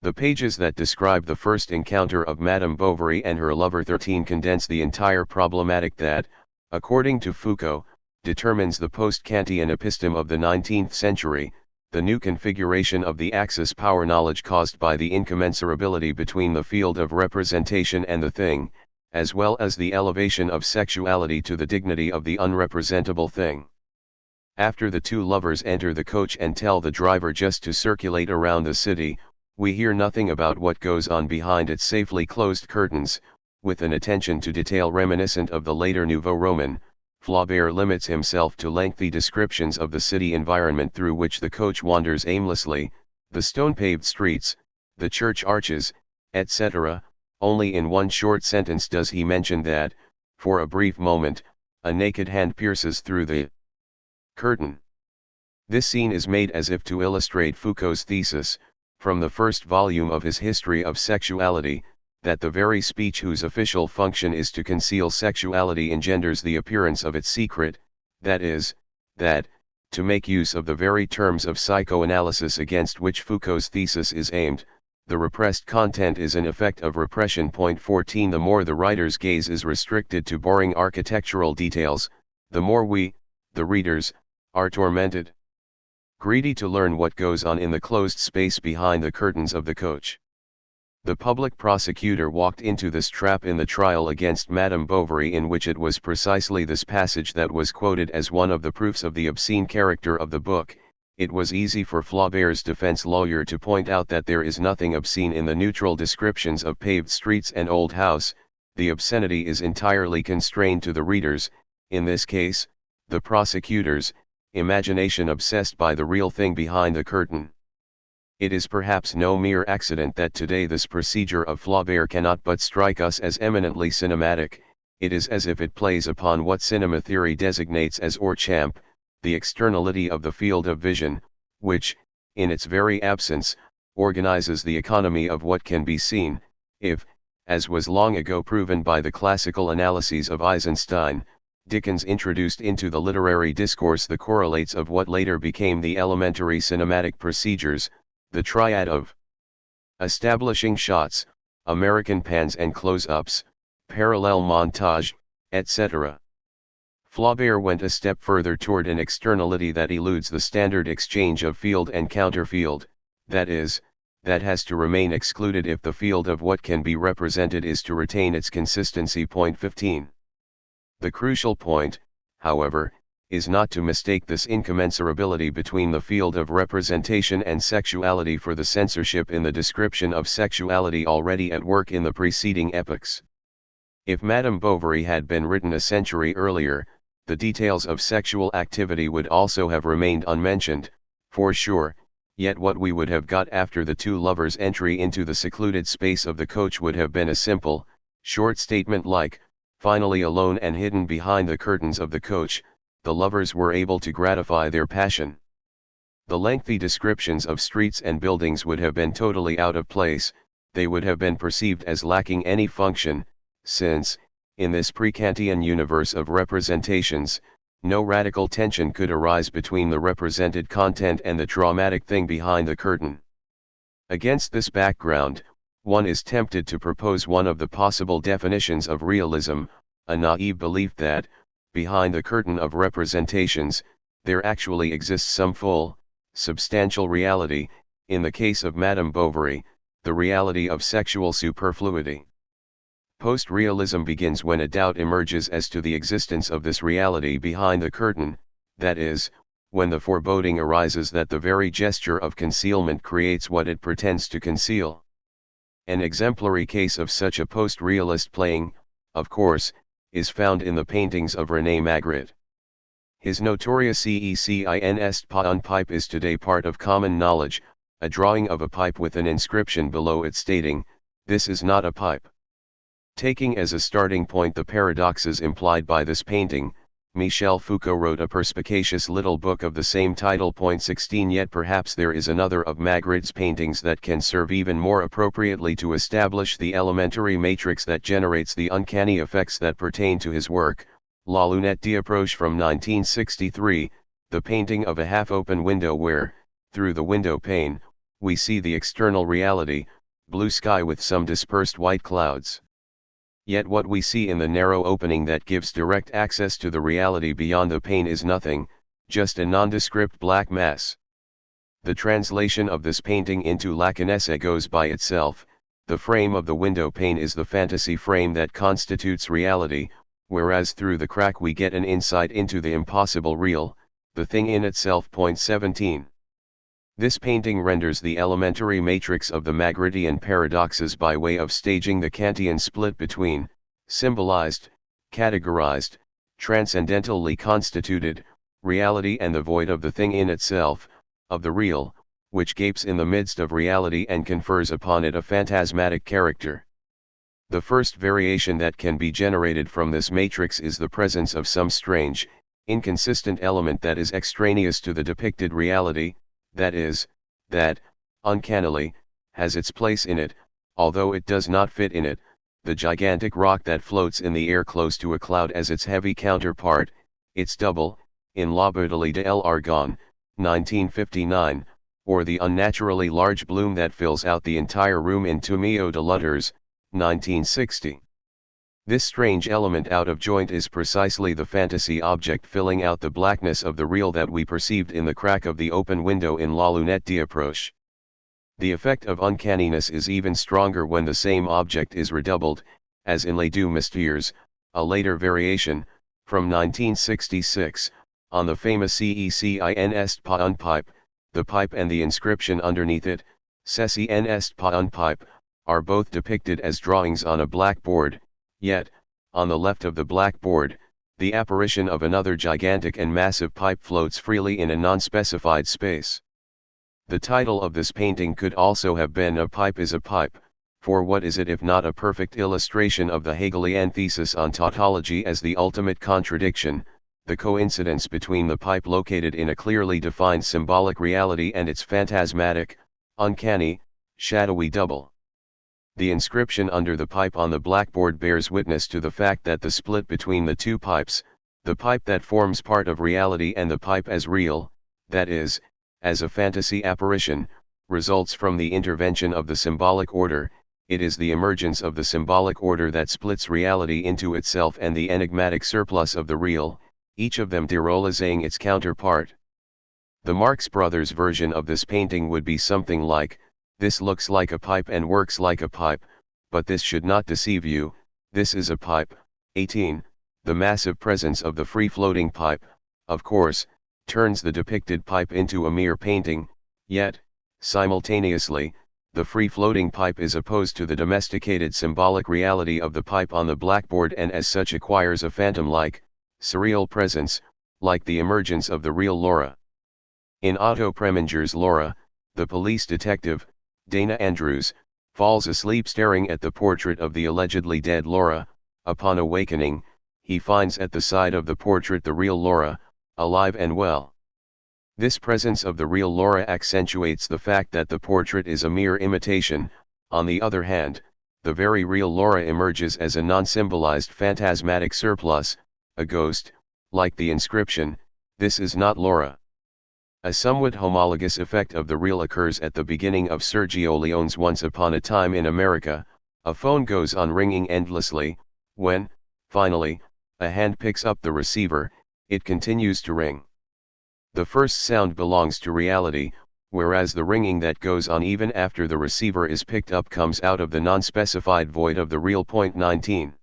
The pages that describe the first encounter of Madame Bovary and her lover 13 condense the entire problematic that, according to Foucault, determines the post-Kantian episteme of the 19th century, the new configuration of the axis power knowledge caused by the incommensurability between the field of representation and the thing, as well as the elevation of sexuality to the dignity of the unrepresentable thing. After the two lovers enter the coach and tell the driver just to circulate around the city, we hear nothing about what goes on behind its safely closed curtains. With an attention to detail reminiscent of the later Nouveau Roman, Flaubert limits himself to lengthy descriptions of the city environment through which the coach wanders aimlessly, the stone-paved streets, the church arches, etc. Only in one short sentence does he mention that, for a brief moment, a naked hand pierces through the curtain. This scene is made as if to illustrate Foucault's thesis, from the first volume of his History of Sexuality, that the very speech whose official function is to conceal sexuality engenders the appearance of its secret, that is, that, to make use of the very terms of psychoanalysis against which Foucault's thesis is aimed, the repressed content is an effect of repression. 14 The more the writer's gaze is restricted to boring architectural details, the more we, the readers, are tormented. Greedy to learn what goes on in the closed space behind the curtains of the coach. The public prosecutor walked into this trap in the trial against Madame Bovary, in which it was precisely this passage that was quoted as one of the proofs of the obscene character of the book. It was easy for Flaubert's defense lawyer to point out that there is nothing obscene in the neutral descriptions of paved streets and old house. The obscenity is entirely constrained to the reader's, in this case, the prosecutor's, imagination obsessed by the real thing behind the curtain. It is perhaps no mere accident that today this procedure of Flaubert cannot but strike us as eminently cinematic. It is as if it plays upon what cinema theory designates as hors champ, the externality of the field of vision, which, in its very absence, organizes the economy of what can be seen. If, as was long ago proven by the classical analyses of Eisenstein, Dickens introduced into the literary discourse the correlates of what later became the elementary cinematic procedures, the triad of establishing shots, American pans and close-ups, parallel montage, etc. Flaubert went a step further toward an externality that eludes the standard exchange of field and counterfield, that is, that has to remain excluded if the field of what can be represented is to retain its consistency. 15. The crucial point, however, is not to mistake this incommensurability between the field of representation and sexuality for the censorship in the description of sexuality already at work in the preceding epochs. If Madame Bovary had been written a century earlier, the details of sexual activity would also have remained unmentioned, for sure, yet what we would have got after the two lovers' entry into the secluded space of the coach would have been a simple, short statement like, finally alone and hidden behind the curtains of the coach, the lovers were able to gratify their passion. The lengthy descriptions of streets and buildings would have been totally out of place, they would have been perceived as lacking any function, since, in this pre-Kantian universe of representations, no radical tension could arise between the represented content and the dramatic thing behind the curtain. Against this background, one is tempted to propose one of the possible definitions of realism, a naive belief that, behind the curtain of representations, there actually exists some full, substantial reality, in the case of Madame Bovary, the reality of sexual superfluity. Post-realism begins when a doubt emerges as to the existence of this reality behind the curtain, that is, when the foreboding arises that the very gesture of concealment creates what it pretends to conceal. An exemplary case of such a post-realist playing, of course, is found in the paintings of René Magritte. His notorious Cecinst pas un pipe is today part of common knowledge, a drawing of a pipe with an inscription below it stating, "This is not a pipe." Taking as a starting point the paradoxes implied by this painting, Michel Foucault wrote a perspicacious little book of the same title. 16 Yet perhaps there is another of Magritte's paintings that can serve even more appropriately to establish the elementary matrix that generates the uncanny effects that pertain to his work, La Lunette d'Approche from 1963, the painting of a half-open window where, through the window pane, we see the external reality, blue sky with some dispersed white clouds. Yet what we see in the narrow opening that gives direct access to the reality beyond the pane is nothing, just a nondescript black mass. The translation of this painting into Lacanese goes by itself. The frame of the window pane is the fantasy frame that constitutes reality, whereas through the crack we get an insight into the impossible real, the thing in itself. 17. This painting renders the elementary matrix of the Magrittean paradoxes by way of staging the Kantian split between, symbolized, categorized, transcendentally constituted, reality and the void of the thing in itself, of the real, which gapes in the midst of reality and confers upon it a phantasmatic character. The first variation that can be generated from this matrix is the presence of some strange, inconsistent element that is extraneous to the depicted reality, that is, that, uncannily, has its place in it, although it does not fit in it, the gigantic rock that floats in the air close to a cloud as its heavy counterpart, its double, in La Bouteille de l'Argonne, 1959, or the unnaturally large bloom that fills out the entire room in Tomeo de Lutters, 1960. This strange element out of joint is precisely the fantasy object filling out the blackness of the real that we perceived in the crack of the open window in La Lunette d'Approche. The effect of uncanniness is even stronger when the same object is redoubled, as in Les Deux Mystères, a later variation, from 1966, on the famous Cecinst pas un pipe. The pipe and the inscription underneath it, Ceci n'est pas un pipe, are both depicted as drawings on a blackboard. Yet, on the left of the blackboard, the apparition of another gigantic and massive pipe floats freely in a non-specified space. The title of this painting could also have been A Pipe is a Pipe, for what is it if not a perfect illustration of the Hegelian thesis on tautology as the ultimate contradiction, the coincidence between the pipe located in a clearly defined symbolic reality and its phantasmatic, uncanny, shadowy double. The inscription under the pipe on the blackboard bears witness to the fact that the split between the two pipes, the pipe that forms part of reality and the pipe as real, that is, as a fantasy apparition, results from the intervention of the symbolic order. It is the emergence of the symbolic order that splits reality into itself and the enigmatic surplus of the real, each of them derolizing its counterpart. The Marx Brothers version of this painting would be something like, "This looks like a pipe and works like a pipe, but this should not deceive you, this is a pipe." 18. The massive presence of the free-floating pipe, of course, turns the depicted pipe into a mere painting, yet, simultaneously, the free-floating pipe is opposed to the domesticated symbolic reality of the pipe on the blackboard and as such acquires a phantom-like, surreal presence, like the emergence of the real Laura. In Otto Preminger's Laura, the police detective, Dana Andrews, falls asleep staring at the portrait of the allegedly dead Laura. Upon awakening, he finds at the side of the portrait the real Laura, alive and well. This presence of the real Laura accentuates the fact that the portrait is a mere imitation. On the other hand, the very real Laura emerges as a non-symbolized phantasmatic surplus, a ghost, like the inscription, "This is not Laura." A somewhat homologous effect of the real occurs at the beginning of Sergio Leone's Once Upon a Time in America. A phone goes on ringing endlessly. When, finally, a hand picks up the receiver, it continues to ring. The first sound belongs to reality, whereas the ringing that goes on even after the receiver is picked up comes out of the non-specified void of the real. 19.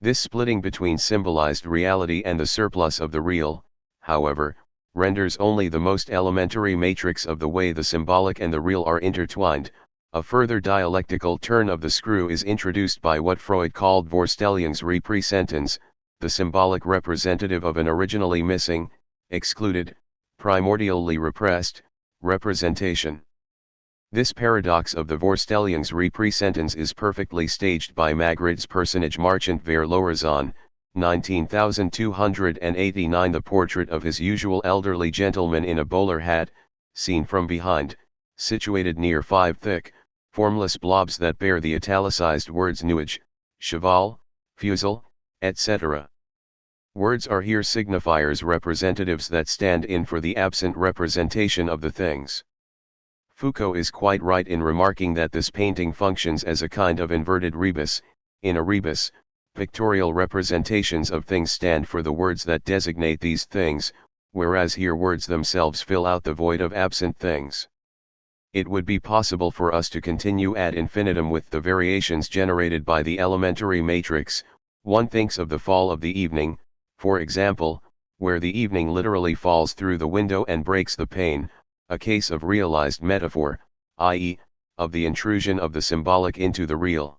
This splitting between symbolized reality and the surplus of the real, however, renders only the most elementary matrix of the way the symbolic and the real are intertwined, A further dialectical turn of the screw is introduced by what Freud called Vorstellungsrepräsentanz, the symbolic representative of an originally missing, excluded, primordially repressed, representation. This paradox of the Vorstellungsrepräsentanz is perfectly staged by Magritte's personage Marchant ver l'Horizon, 19289. The portrait of his usual elderly gentleman in a bowler hat, seen from behind, situated near 5 thick, formless blobs that bear the italicized words nuage, cheval, fusil, etc. Words are here signifiers, representatives that stand in for the absent representation of the things. Foucault is quite right in remarking that this painting functions as a kind of inverted rebus. In a rebus, pictorial representations of things stand for the words that designate these things, whereas here words themselves fill out the void of absent things. It would be possible for us to continue ad infinitum with the variations generated by the elementary matrix. One thinks of the fall of the evening, for example, where the evening literally falls through the window and breaks the pane, a case of realized metaphor, i.e., of the intrusion of the symbolic into the real.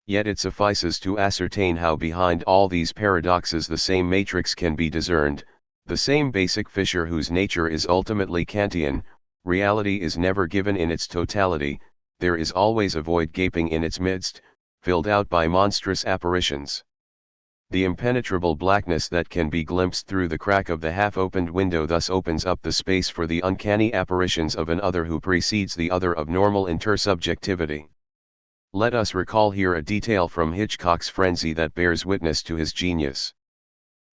Yet it suffices to ascertain how behind all these paradoxes the same matrix can be discerned, the same basic fissure whose nature is ultimately Kantian. Reality is never given in its totality, there is always a void gaping in its midst, filled out by monstrous apparitions. The impenetrable blackness that can be glimpsed through the crack of the half-opened window thus opens up the space for the uncanny apparitions of an other who precedes the other of normal intersubjectivity. Let us recall here a detail from Hitchcock's Frenzy that bears witness to his genius.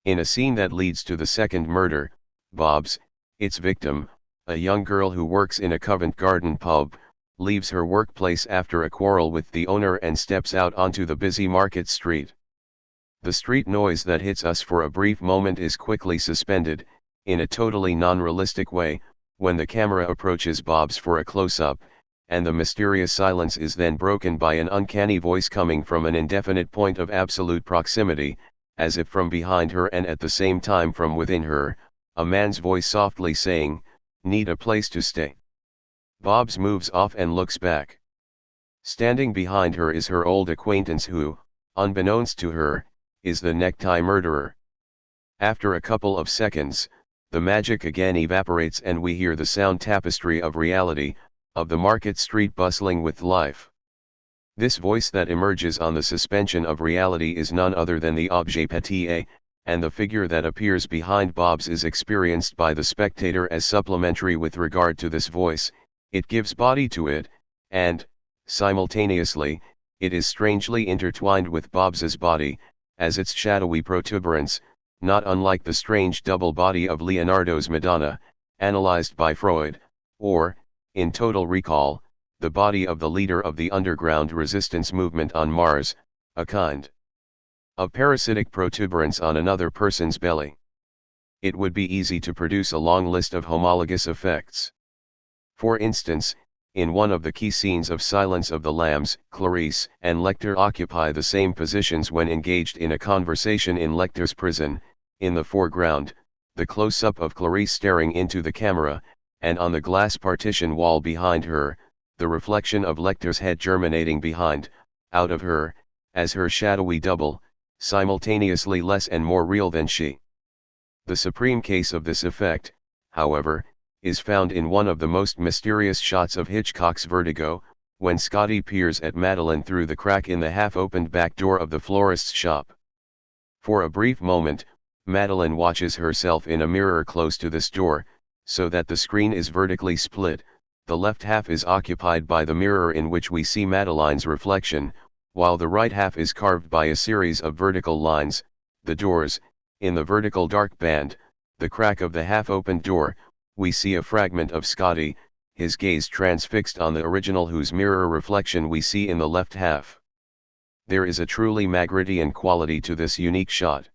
In a scene that leads to the second murder, Bobs, its victim, a young girl who works in a Covent Garden pub, leaves her workplace after a quarrel with the owner and steps out onto the busy market street. The street noise that hits us for a brief moment is quickly suspended, in a totally non-realistic way, when the camera approaches Bobs for a close-up, and the mysterious silence is then broken by an uncanny voice coming from an indefinite point of absolute proximity, as if from behind her and at the same time from within her, a man's voice softly saying, "Need a place to stay." Bobs moves off and looks back. Standing behind her is her old acquaintance who, unbeknownst to her, is the necktie murderer. After a couple of seconds, the magic again evaporates and we hear the sound tapestry of reality, of the market street bustling with life. This voice that emerges on the suspension of reality is none other than the objet petit, and the figure that appears behind Bobs is experienced by the spectator as supplementary with regard to this voice. It gives body to it, and, simultaneously, it is strangely intertwined with Bobs's body, as its shadowy protuberance, not unlike the strange double body of Leonardo's Madonna, analyzed by Freud, or, in Total Recall, the body of the leader of the underground resistance movement on Mars, a kind of parasitic protuberance on another person's belly. It would be easy to produce a long list of homologous effects. For instance, in one of the key scenes of Silence of the Lambs, Clarice and Lecter occupy the same positions when engaged in a conversation in Lecter's prison. In the foreground, the close-up of Clarice staring into the camera, and on the glass partition wall behind her, the reflection of Lecter's head germinating behind, out of her, as her shadowy double, simultaneously less and more real than she. The supreme case of this effect, however, is found in one of the most mysterious shots of Hitchcock's Vertigo, when Scotty peers at Madeline through the crack in the half-opened back door of the florist's shop. For a brief moment, Madeline watches herself in a mirror close to this door, so that the screen is vertically split. The left half is occupied by the mirror in which we see Madeline's reflection, while the right half is carved by a series of vertical lines, the doors. In the vertical dark band, the crack of the half-opened door, we see a fragment of Scotty, his gaze transfixed on the original whose mirror reflection we see in the left half. There is a truly Magrittean quality to this unique shot.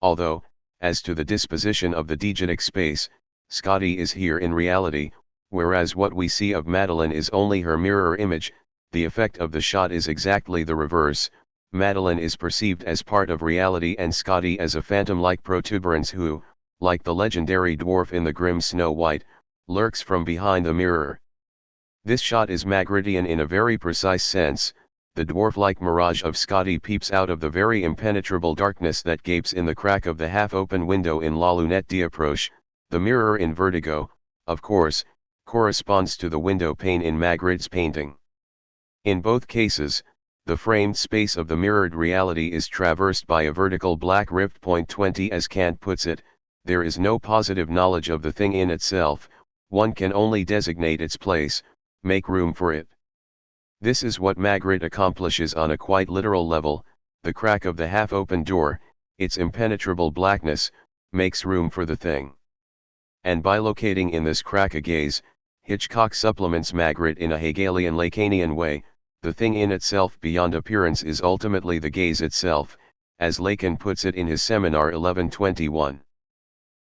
Although, as to the disposition of the diegetic space, Scotty is here in reality, whereas what we see of Madeline is only her mirror image, the effect of the shot is exactly the reverse. Madeline is perceived as part of reality and Scotty as a phantom-like protuberance who, like the legendary dwarf in the grim Snow White, lurks from behind the mirror. This shot is Magrittean in a very precise sense. The dwarf-like mirage of Scotty peeps out of the very impenetrable darkness that gapes in the crack of the half-open window in La Lunette d'Approche. The mirror in Vertigo, of course, corresponds to the window pane in Magritte's painting. In both cases, the framed space of the mirrored reality is traversed by a vertical black rift. 20 As Kant puts it, there is no positive knowledge of the thing in itself, one can only designate its place, make room for it. This is what Magritte accomplishes on a quite literal level. The crack of the half-open door, its impenetrable blackness, makes room for the thing. And by locating in this crack a gaze, Hitchcock supplements Magritte in a Hegelian Lacanian way. The thing in itself beyond appearance is ultimately the gaze itself, as Lacan puts it in his Seminar 1121.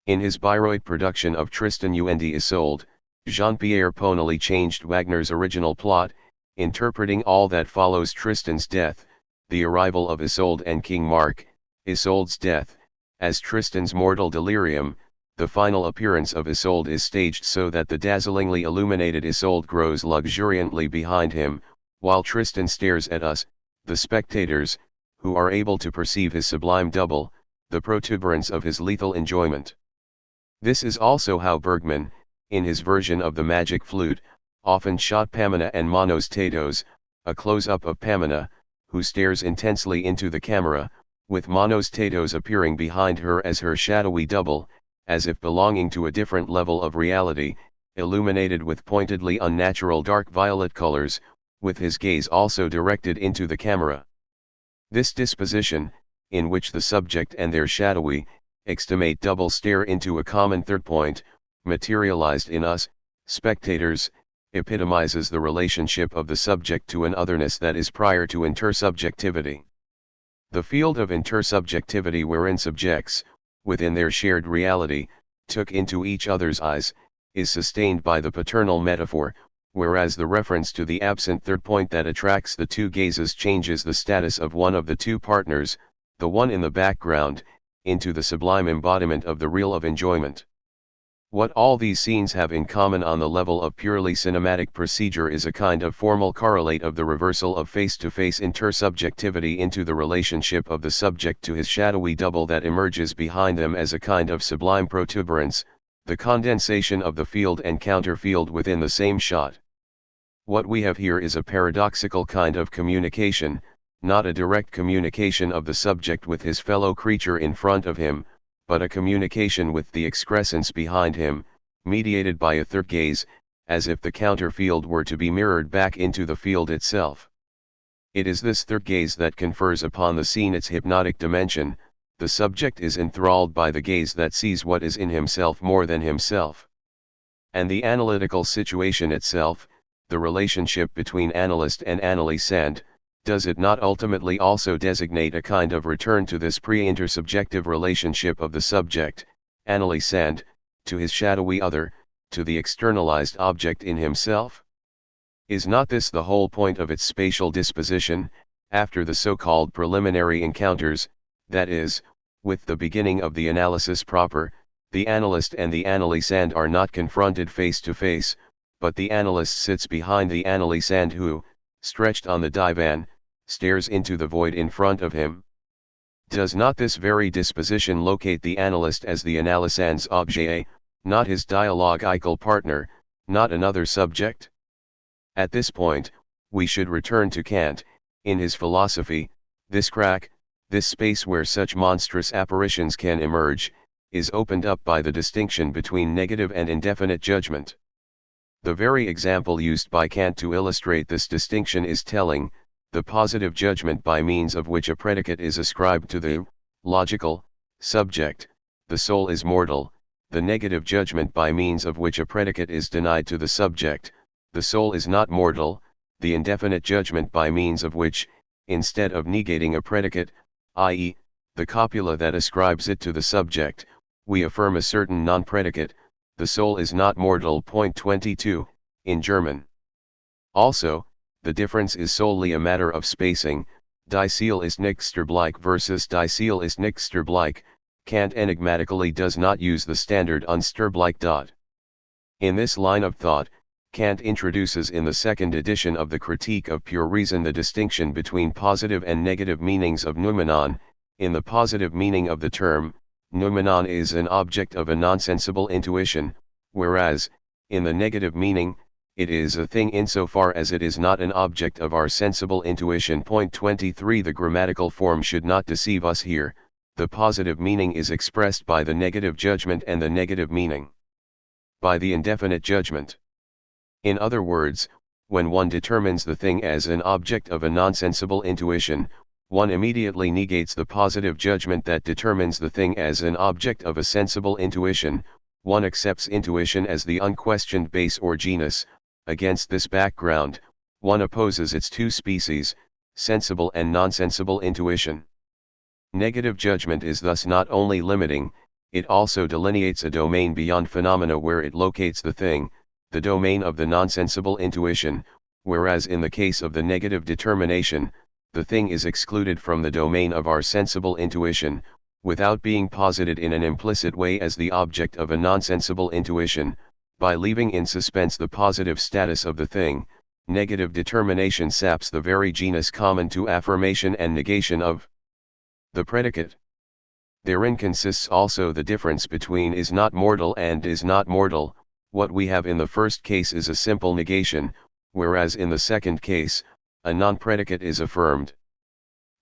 In his Bayreuth production of Tristan und Isolde, Jean-Pierre Ponely changed Wagner's original plot, interpreting all that follows Tristan's death, the arrival of Isolde and King Mark, Isolde's death, as Tristan's mortal delirium. The final appearance of Isolde is staged so that the dazzlingly illuminated Isolde grows luxuriantly behind him, while Tristan stares at us, the spectators, who are able to perceive his sublime double, the protuberance of his lethal enjoyment. This is also how Bergman, in his version of the Magic Flute, often shot Pamina and Manos Tatos, a close-up of Pamina, who stares intensely into the camera, with Manos Tatos appearing behind her as her shadowy double, as if belonging to a different level of reality, illuminated with pointedly unnatural dark violet colors, with his gaze also directed into the camera. This disposition, in which the subject and their shadowy, extimate double stare into a common third point, materialized in us, spectators, epitomizes the relationship of the subject to an otherness that is prior to intersubjectivity. The field of intersubjectivity wherein subjects, within their shared reality, took into each other's eyes, is sustained by the paternal metaphor, whereas the reference to the absent third point that attracts the two gazes changes the status of one of the two partners, the one in the background, into the sublime embodiment of the real of enjoyment. What all these scenes have in common on the level of purely cinematic procedure is a kind of formal correlate of the reversal of face-to-face intersubjectivity into the relationship of the subject to his shadowy double that emerges behind them as a kind of sublime protuberance, the condensation of the field and counter-field within the same shot. What we have here is a paradoxical kind of communication, not a direct communication of the subject with his fellow creature in front of him, but a communication with the excrescence behind him, mediated by a third gaze, as if the counter-field were to be mirrored back into the field itself. It is this third gaze that confers upon the scene its hypnotic dimension. The subject is enthralled by the gaze that sees what is in himself more than himself. And the analytical situation itself, the relationship between analyst and analysand, does it not ultimately also designate a kind of return to this pre-intersubjective relationship of the subject, analysand, to his shadowy other, to the externalized object in himself? Is not this the whole point of its spatial disposition, after the so-called preliminary encounters, that is, with the beginning of the analysis proper, the analyst and the analysand are not confronted face to face, but the analyst sits behind the analysand who, stretched on the divan, stares into the void in front of him? Does not this very disposition locate the analyst as the analysand's objet, not his dialogical partner, not another subject? At this point, we should return to Kant. In his philosophy, this crack, this space where such monstrous apparitions can emerge, is opened up by the distinction between negative and indefinite judgment. The very example used by Kant to illustrate this distinction is telling: the positive judgment by means of which a predicate is ascribed to the logical subject, the soul is mortal; the negative judgment by means of which a predicate is denied to the subject, the soul is not mortal; the indefinite judgment by means of which, instead of negating a predicate, i.e., the copula that ascribes it to the subject, we affirm a certain non-predicate, the soul is not mortal. 22, in German. Also, the difference is solely a matter of spacing. Die Seele ist nicht sterblich versus Die Seele ist nicht sterblich. Kant enigmatically does not use the standard unsterblich dot. In this line of thought, Kant introduces in the second edition of the Critique of Pure Reason the distinction between positive and negative meanings of noumenon. In the positive meaning of the term, noumenon is an object of a nonsensible intuition, whereas, in the negative meaning, it is a thing insofar as it is not an object of our sensible intuition. Point 23. The grammatical form should not deceive us here. The positive meaning is expressed by the negative judgment and the negative meaning by the indefinite judgment. In other words, when one determines the thing as an object of a nonsensible intuition, one immediately negates the positive judgment that determines the thing as an object of a sensible intuition. One accepts intuition as the unquestioned base or genus. Against this background, one opposes its two species, sensible and nonsensible intuition. Negative judgment is thus not only limiting, it also delineates a domain beyond phenomena where it locates the thing, the domain of the nonsensible intuition, whereas in the case of the negative determination, the thing is excluded from the domain of our sensible intuition, without being posited in an implicit way as the object of a nonsensible intuition. By leaving in suspense the positive status of the thing, negative determination saps the very genus common to affirmation and negation of the predicate. Therein consists also the difference between is not mortal and is not mortal. What we have in the first case is a simple negation, whereas in the second case, a non-predicate is affirmed.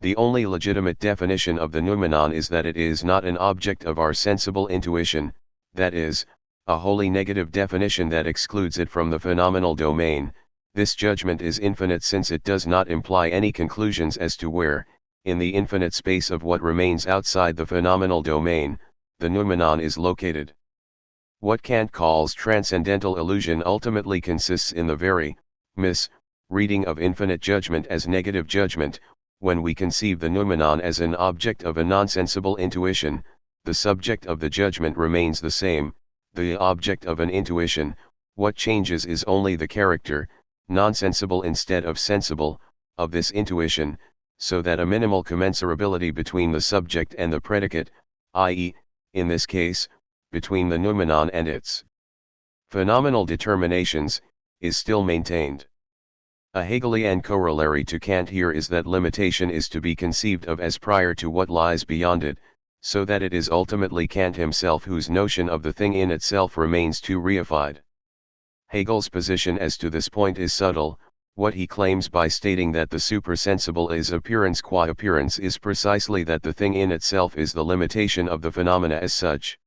The only legitimate definition of the noumenon is that it is not an object of our sensible intuition, that is, a wholly negative definition that excludes it from the phenomenal domain. This judgment is infinite since it does not imply any conclusions as to where, in the infinite space of what remains outside the phenomenal domain, the noumenon is located. What Kant calls transcendental illusion ultimately consists in the very reading of infinite judgment as negative judgment. When we conceive the noumenon as an object of a nonsensible intuition, the subject of the judgment remains the same, the object of an intuition. What changes is only the character, nonsensible instead of sensible, of this intuition, so that a minimal commensurability between the subject and the predicate, i.e., in this case, between the noumenon and its phenomenal determinations, is still maintained. A Hegelian corollary to Kant here is that limitation is to be conceived of as prior to what lies beyond it, so that it is ultimately Kant himself whose notion of the thing in itself remains too reified. Hegel's position as to this point is subtle. What he claims by stating that the supersensible is appearance qua appearance is precisely that the thing in itself is the limitation of the phenomena as such.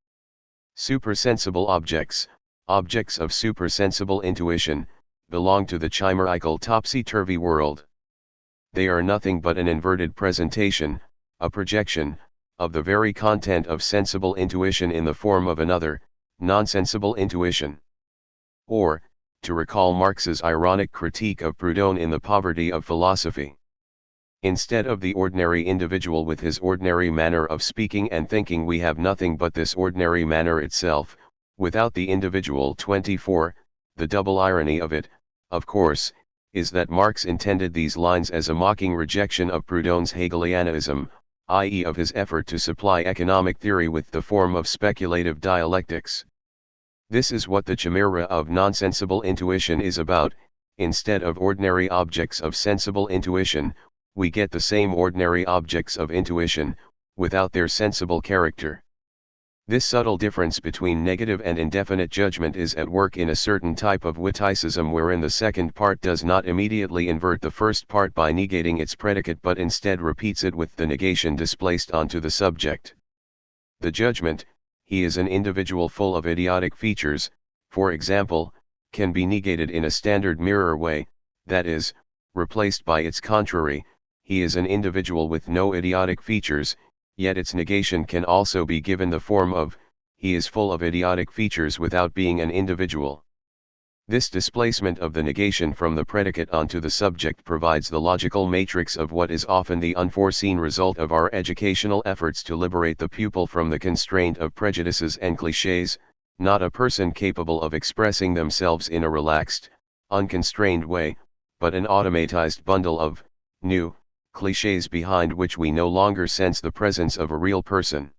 Supersensible objects, objects of supersensible intuition, belong to the chimerical topsy-turvy world. They are nothing but an inverted presentation, a projection, of the very content of sensible intuition in the form of another, nonsensible intuition. Or, to recall Marx's ironic critique of Proudhon in The Poverty of Philosophy. Instead of the ordinary individual with his ordinary manner of speaking and thinking, we have nothing but this ordinary manner itself, without the individual. 24. The double irony of it, of course, is that Marx intended these lines as a mocking rejection of Proudhon's Hegelianism, i.e. of his effort to supply economic theory with the form of speculative dialectics. This is what the chimera of nonsensible intuition is about. Instead of ordinary objects of sensible intuition, we get the same ordinary objects of intuition, without their sensible character. This subtle difference between negative and indefinite judgment is at work in a certain type of witticism wherein the second part does not immediately invert the first part by negating its predicate but instead repeats it with the negation displaced onto the subject. The judgment, he is an individual full of idiotic features, for example, can be negated in a standard mirror way, that is, replaced by its contrary, he is an individual with no idiotic features, yet its negation can also be given the form of, he is full of idiotic features without being an individual. This displacement of the negation from the predicate onto the subject provides the logical matrix of what is often the unforeseen result of our educational efforts to liberate the pupil from the constraint of prejudices and clichés, not a person capable of expressing themselves in a relaxed, unconstrained way, but an automatized bundle of new clichés behind which we no longer sense the presence of a real person.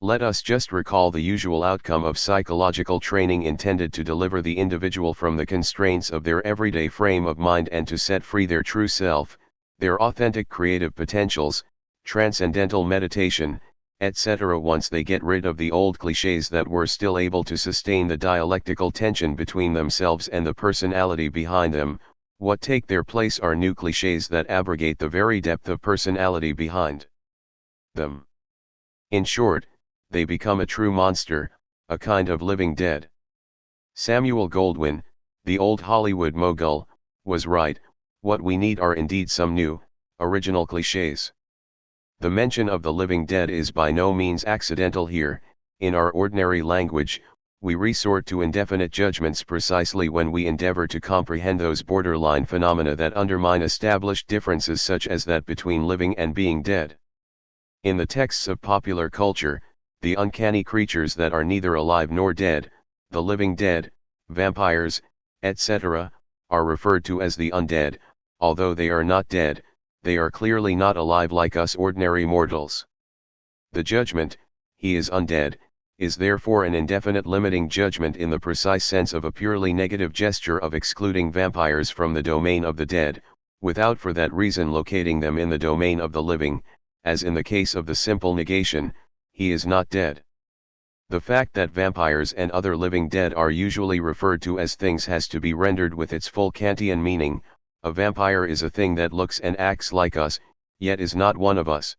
Let us just recall the usual outcome of psychological training intended to deliver the individual from the constraints of their everyday frame of mind and to set free their true self, their authentic creative potentials, transcendental meditation, etc. Once they get rid of the old clichés that were still able to sustain the dialectical tension between themselves and the personality behind them, what take their place are new clichés that abrogate the very depth of personality behind them. In short, they become a true monster, a kind of living dead. Samuel Goldwyn, the old Hollywood mogul, was right. What we need are indeed some new, original clichés. The mention of the living dead is by no means accidental here. In our ordinary language, we resort to indefinite judgments precisely when we endeavor to comprehend those borderline phenomena that undermine established differences such as that between living and being dead. In the texts of popular culture, the uncanny creatures that are neither alive nor dead, the living dead, vampires, etc., are referred to as the undead. Although they are not dead, they are clearly not alive like us ordinary mortals. The judgment, he is undead, is therefore an indefinite limiting judgment in the precise sense of a purely negative gesture of excluding vampires from the domain of the dead, without for that reason locating them in the domain of the living, as in the case of the simple negation, he is not dead. The fact that vampires and other living dead are usually referred to as things has to be rendered with its full Kantian meaning. A vampire is a thing that looks and acts like us, yet is not one of us.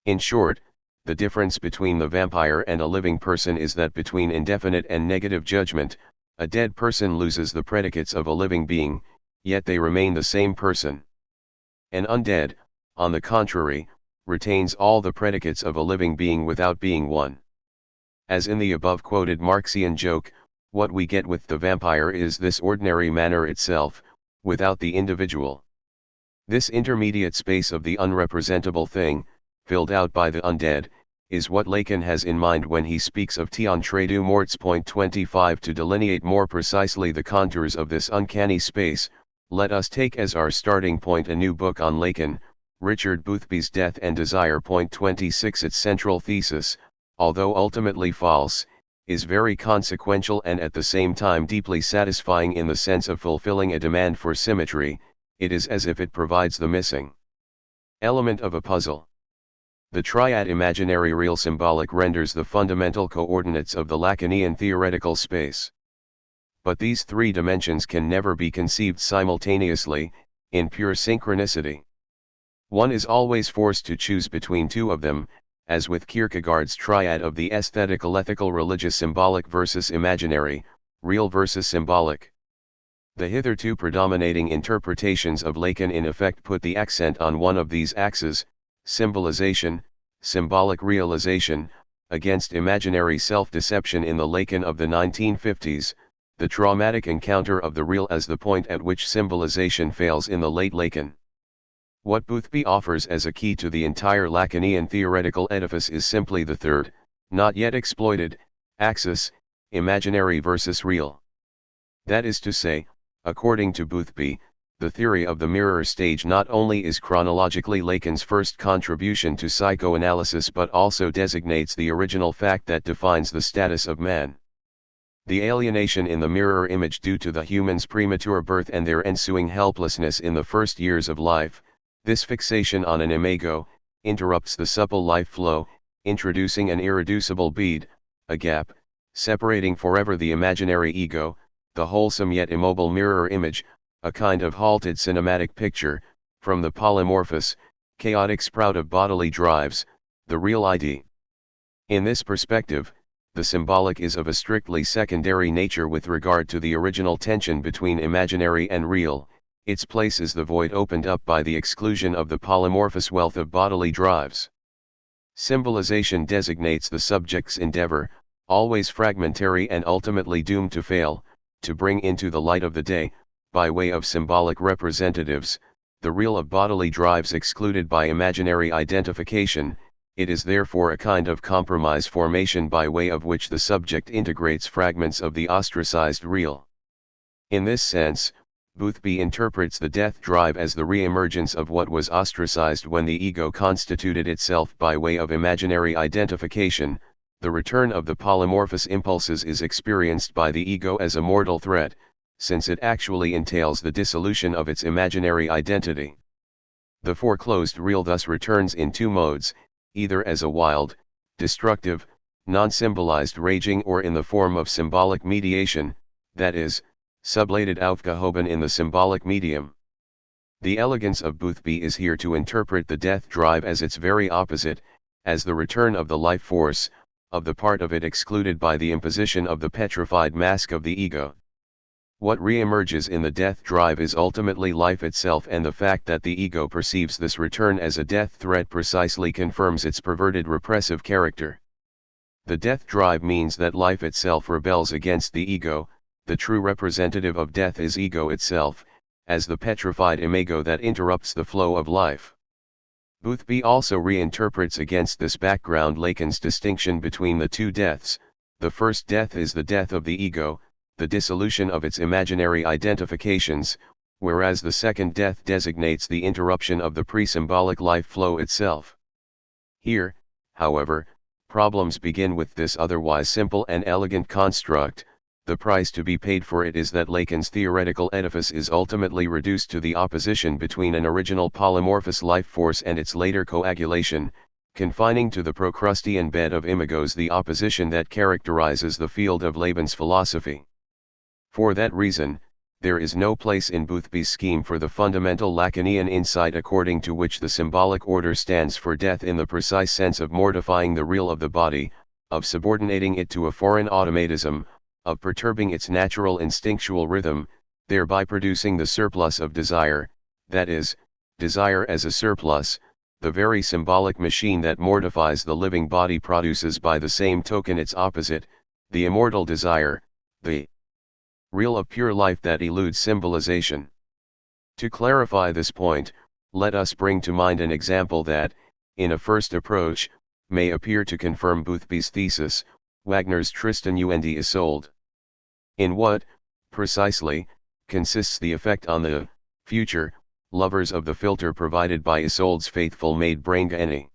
In short, the difference between the vampire and a living person is that between indefinite and negative judgment, a dead person loses the predicates of a living being, yet they remain the same person. An undead, on the contrary, retains all the predicates of a living being without being one. As in the above quoted Marxian joke, what we get with the vampire is this ordinary manner itself, without the individual. This intermediate space of the unrepresentable thing, filled out by the undead, is what Lacan has in mind when he speaks of T'entre deux morts. 25. To delineate more precisely the contours of this uncanny space, let us take as our starting point a new book on Lacan, Richard Boothby's Death and Desire. 26. Its central thesis, although ultimately false, is very consequential and at the same time deeply satisfying in the sense of fulfilling a demand for symmetry. It is as if it provides the missing element of a puzzle. The triad imaginary real symbolic renders the fundamental coordinates of the Lacanian theoretical space. But these three dimensions can never be conceived simultaneously, in pure synchronicity. One is always forced to choose between two of them, as with Kierkegaard's triad of the aesthetical ethical religious symbolic versus imaginary, real versus symbolic. The hitherto predominating interpretations of Lacan in effect put the accent on one of these axes, symbolization, symbolic realization, against imaginary self-deception. In the Lacan of the 1950s, the traumatic encounter of the real as the point at which symbolization fails in the late Lacan. What Boothby offers as a key to the entire Lacanian theoretical edifice is simply the third, not yet exploited, axis, imaginary versus real. That is to say, according to Boothby, the theory of the mirror stage not only is chronologically Lacan's first contribution to psychoanalysis but also designates the original fact that defines the status of man. The alienation in the mirror image due to the human's premature birth and their ensuing helplessness in the first years of life, this fixation on an imago, interrupts the supple life flow, introducing an irreducible bead, a gap, separating forever the imaginary ego, the wholesome yet immobile mirror image, a kind of halted cinematic picture, from the polymorphous, chaotic sprout of bodily drives, the real ID. In this perspective, the symbolic is of a strictly secondary nature with regard to the original tension between imaginary and real. Its place is the void opened up by the exclusion of the polymorphous wealth of bodily drives. Symbolization designates the subject's endeavor, always fragmentary and ultimately doomed to fail, to bring into the light of the day, by way of symbolic representatives, the real of bodily drives excluded by imaginary identification. It is therefore a kind of compromise formation by way of which the subject integrates fragments of the ostracized real. In this sense, Boothby interprets the death drive as the re-emergence of what was ostracized when the ego constituted itself by way of imaginary identification, the return of the polymorphous impulses is experienced by the ego as a mortal threat, since it actually entails the dissolution of its imaginary identity. The foreclosed real thus returns in two modes, either as a wild, destructive, non-symbolized raging, or in the form of symbolic mediation, that is, sublated aufgehoben in the symbolic medium. The elegance of Boothby is here to interpret the death drive as its very opposite, as the return of the life force, of the part of it excluded by the imposition of the petrified mask of the ego. What re-emerges in the death drive is ultimately life itself, and the fact that the ego perceives this return as a death threat precisely confirms its perverted repressive character. The death drive means that life itself rebels against the ego. The true representative of death is ego itself, as the petrified imago that interrupts the flow of life. Boothby also reinterprets against this background Lacan's distinction between the two deaths. The first death is the death of the ego, the dissolution of its imaginary identifications, whereas the second death designates the interruption of the pre-symbolic life flow itself. Here, however, problems begin with this otherwise simple and elegant construct. The price to be paid for it is that Lacan's theoretical edifice is ultimately reduced to the opposition between an original polymorphous life force and its later coagulation, confining to the Procrustean bed of imagos the opposition that characterizes the field of Laban's philosophy. For that reason, there is no place in Boothby's scheme for the fundamental Lacanian insight according to which the symbolic order stands for death in the precise sense of mortifying the real of the body, of subordinating it to a foreign automatism, of perturbing its natural instinctual rhythm, thereby producing the surplus of desire, that is, desire as a surplus, the very symbolic machine that mortifies the living body produces by the same token its opposite, the immortal desire, the real of pure life that eludes symbolization. To clarify this point, let us bring to mind an example that, in a first approach, may appear to confirm Boothby's thesis: Wagner's Tristan und Isolde. In what, precisely, consists the effect on the future lovers of the filter provided by Isolde's faithful maid Brangäne?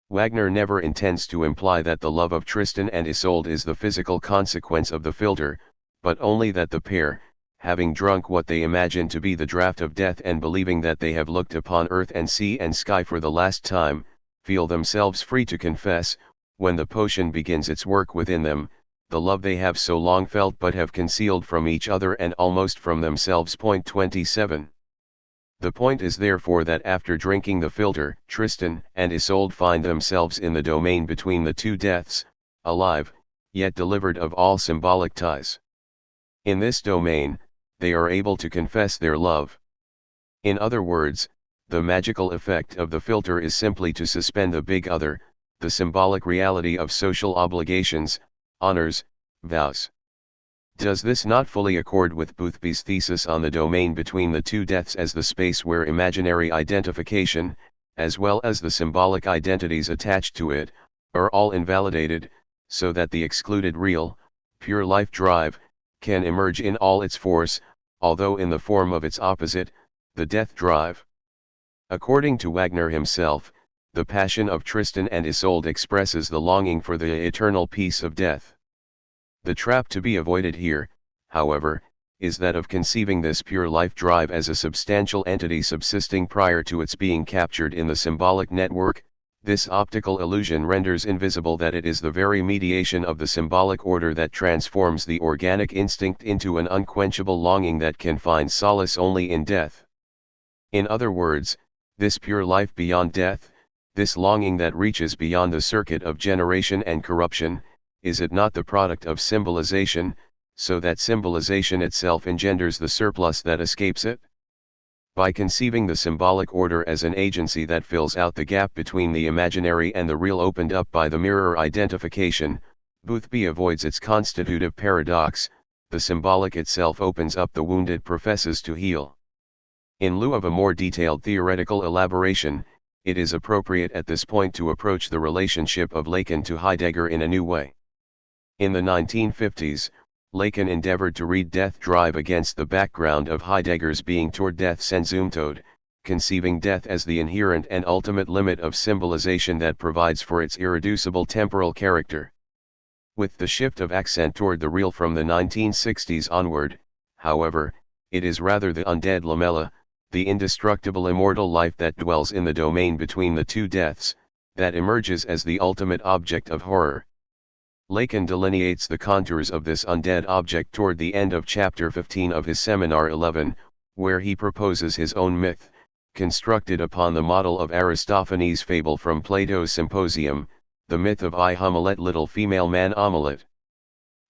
Wagner never intends to imply that the love of Tristan and Isolde is the physical consequence of the filter, but only that the pair, having drunk what they imagine to be the draught of death and believing that they have looked upon earth and sea and sky for the last time, feel themselves free to confess, when the potion begins its work within them, the love they have so long felt but have concealed from each other and almost from themselves. Point 27. The point is therefore that after drinking the filter, Tristan and Isolde find themselves in the domain between the two deaths, alive, yet delivered of all symbolic ties. In this domain, they are able to confess their love. In other words, the magical effect of the filter is simply to suspend the big other, the symbolic reality of social obligations, honors, vows. Does this not fully accord with Boothby's thesis on the domain between the two deaths as the space where imaginary identification, as well as the symbolic identities attached to it, are all invalidated, so that the excluded real, pure life drive, can emerge in all its force, although in the form of its opposite, the death drive? According to Wagner himself, the passion of Tristan and Isolde expresses the longing for the eternal peace of death. The trap to be avoided here, however, is that of conceiving this pure life drive as a substantial entity subsisting prior to its being captured in the symbolic network. This optical illusion renders invisible that it is the very mediation of the symbolic order that transforms the organic instinct into an unquenchable longing that can find solace only in death. In other words, this pure life beyond death, this longing that reaches beyond the circuit of generation and corruption, is it not the product of symbolization, so that symbolization itself engenders the surplus that escapes it? By conceiving the symbolic order as an agency that fills out the gap between the imaginary and the real opened up by the mirror identification, Boothby avoids its constitutive paradox: the symbolic itself opens up the wound it professes to heal. In lieu of a more detailed theoretical elaboration, it is appropriate at this point to approach the relationship of Lacan to Heidegger in a new way. In the 1950s, Lacan endeavored to read Death Drive against the background of Heidegger's being toward death Sehnsucht, conceiving death as the inherent and ultimate limit of symbolization that provides for its irreducible temporal character. With the shift of accent toward the real from the 1960s onward, however, it is rather the undead lamella, the indestructible immortal life that dwells in the domain between the two deaths, that emerges as the ultimate object of horror. Lacan delineates the contours of this undead object toward the end of chapter 15 of his Seminar 11, where he proposes his own myth, constructed upon the model of Aristophanes' fable from Plato's Symposium, the myth of I Homilet little female man omelette.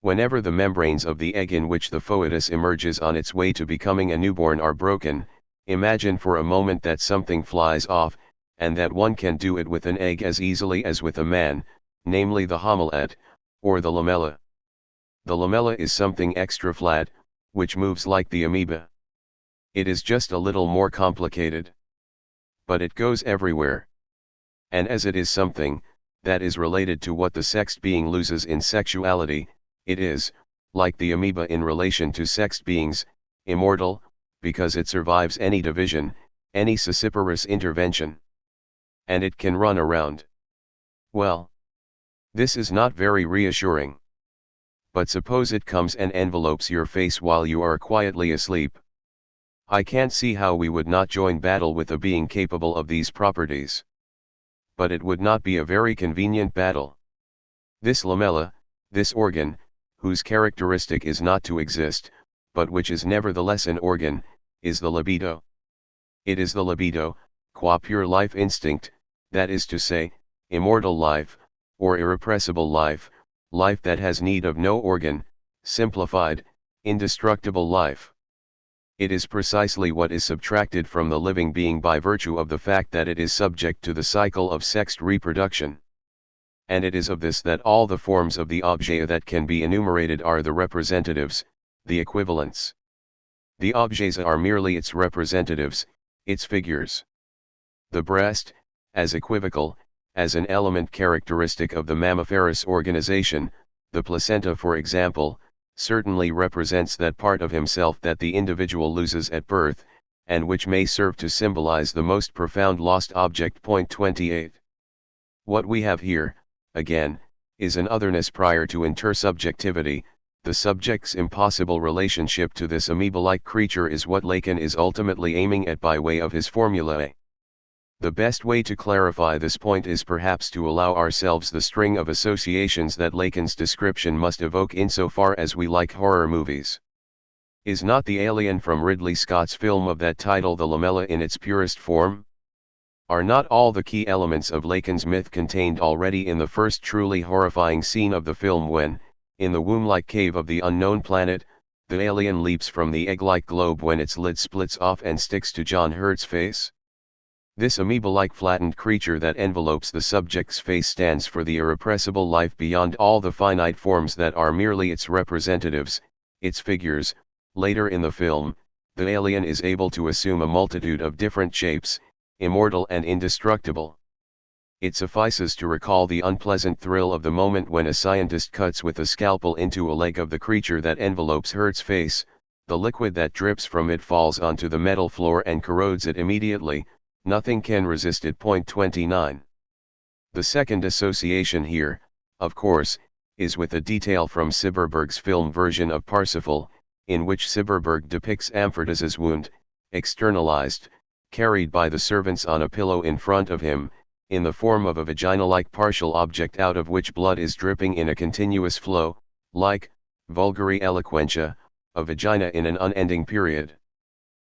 Whenever the membranes of the egg in which the foetus emerges on its way to becoming a newborn are broken, imagine for a moment that something flies off, and that one can do it with an egg as easily as with a man, namely the homilet, or the lamella. The lamella is something extra flat, which moves like the amoeba. It is just a little more complicated. But it goes everywhere. And as it is something that is related to what the sexed being loses in sexuality, it is, like the amoeba in relation to sexed beings, immortal, because it survives any division, any scissiparous intervention. And it can run around. Well, this is not very reassuring. But suppose it comes and envelopes your face while you are quietly asleep. I can't see how we would not join battle with a being capable of these properties. But it would not be a very convenient battle. This lamella, this organ, whose characteristic is not to exist, but which is nevertheless an organ, is the libido. It is the libido, qua pure life instinct, that is to say, immortal life, or irrepressible life, life that has need of no organ, simplified, indestructible life. It is precisely what is subtracted from the living being by virtue of the fact that it is subject to the cycle of sexed reproduction. And it is of this that all the forms of the objet that can be enumerated are the representatives, the equivalents. The objets are merely its representatives, its figures. The breast, as equivocal, as an element characteristic of the mammiferous organization, the placenta for example, certainly represents that part of himself that the individual loses at birth, and which may serve to symbolize the most profound lost object. Point 28. What we have here, again, is an otherness prior to intersubjectivity. The subject's impossible relationship to this amoeba-like creature is what Lacan is ultimately aiming at by way of his formulae. The best way to clarify this point is perhaps to allow ourselves the string of associations that Lacan's description must evoke insofar as we like horror movies. Is not The Alien from Ridley Scott's film of that title the lamella in its purest form? Are not all the key elements of Lacan's myth contained already in the first truly horrifying scene of the film when, in the womb-like cave of the unknown planet, the alien leaps from the egg-like globe when its lid splits off and sticks to John Hurt's face? This amoeba-like flattened creature that envelopes the subject's face stands for the irrepressible life beyond all the finite forms that are merely its representatives, its figures. Later in the film, the alien is able to assume a multitude of different shapes, immortal and indestructible. It suffices to recall the unpleasant thrill of the moment when a scientist cuts with a scalpel into a leg of the creature that envelopes Hurt's face. The liquid that drips from it falls onto the metal floor and corrodes it immediately. Nothing can resist it. Point 29. The second association here, of course, is with a detail from Cyberberg's film version of Parsifal, in which Cyberberg depicts Amphrodite's wound, externalized, carried by the servants on a pillow in front of him, in the form of a vagina-like partial object out of which blood is dripping in a continuous flow, like, vulgari eloquentia, a vagina in an unending period.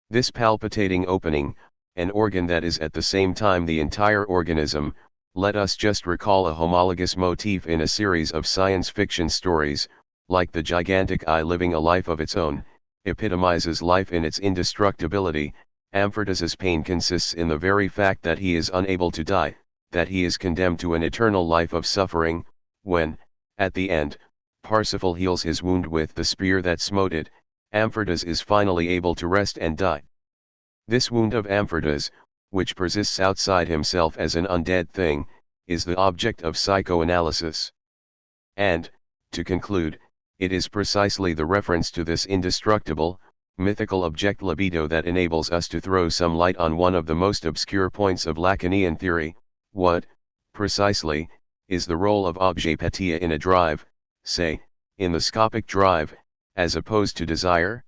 This palpitating opening, an organ that is at the same time the entire organism, let us just recall a homologous motif in a series of science fiction stories, like the gigantic eye living a life of its own, epitomizes life in its indestructibility. Amphrodite's pain consists in the very fact that he is unable to die, that he is condemned to an eternal life of suffering. When, at the end, Parsifal heals his wound with the spear that smote it, Amphrodite is finally able to rest and die. This wound of Amphrodite's, which persists outside himself as an undead thing, is the object of psychoanalysis. And, to conclude, it is precisely the reference to this indestructible, mythical object libido that enables us to throw some light on one of the most obscure points of Lacanian theory. What, precisely, is the role of objet patia in a drive, say, in the scopic drive, as opposed to desire?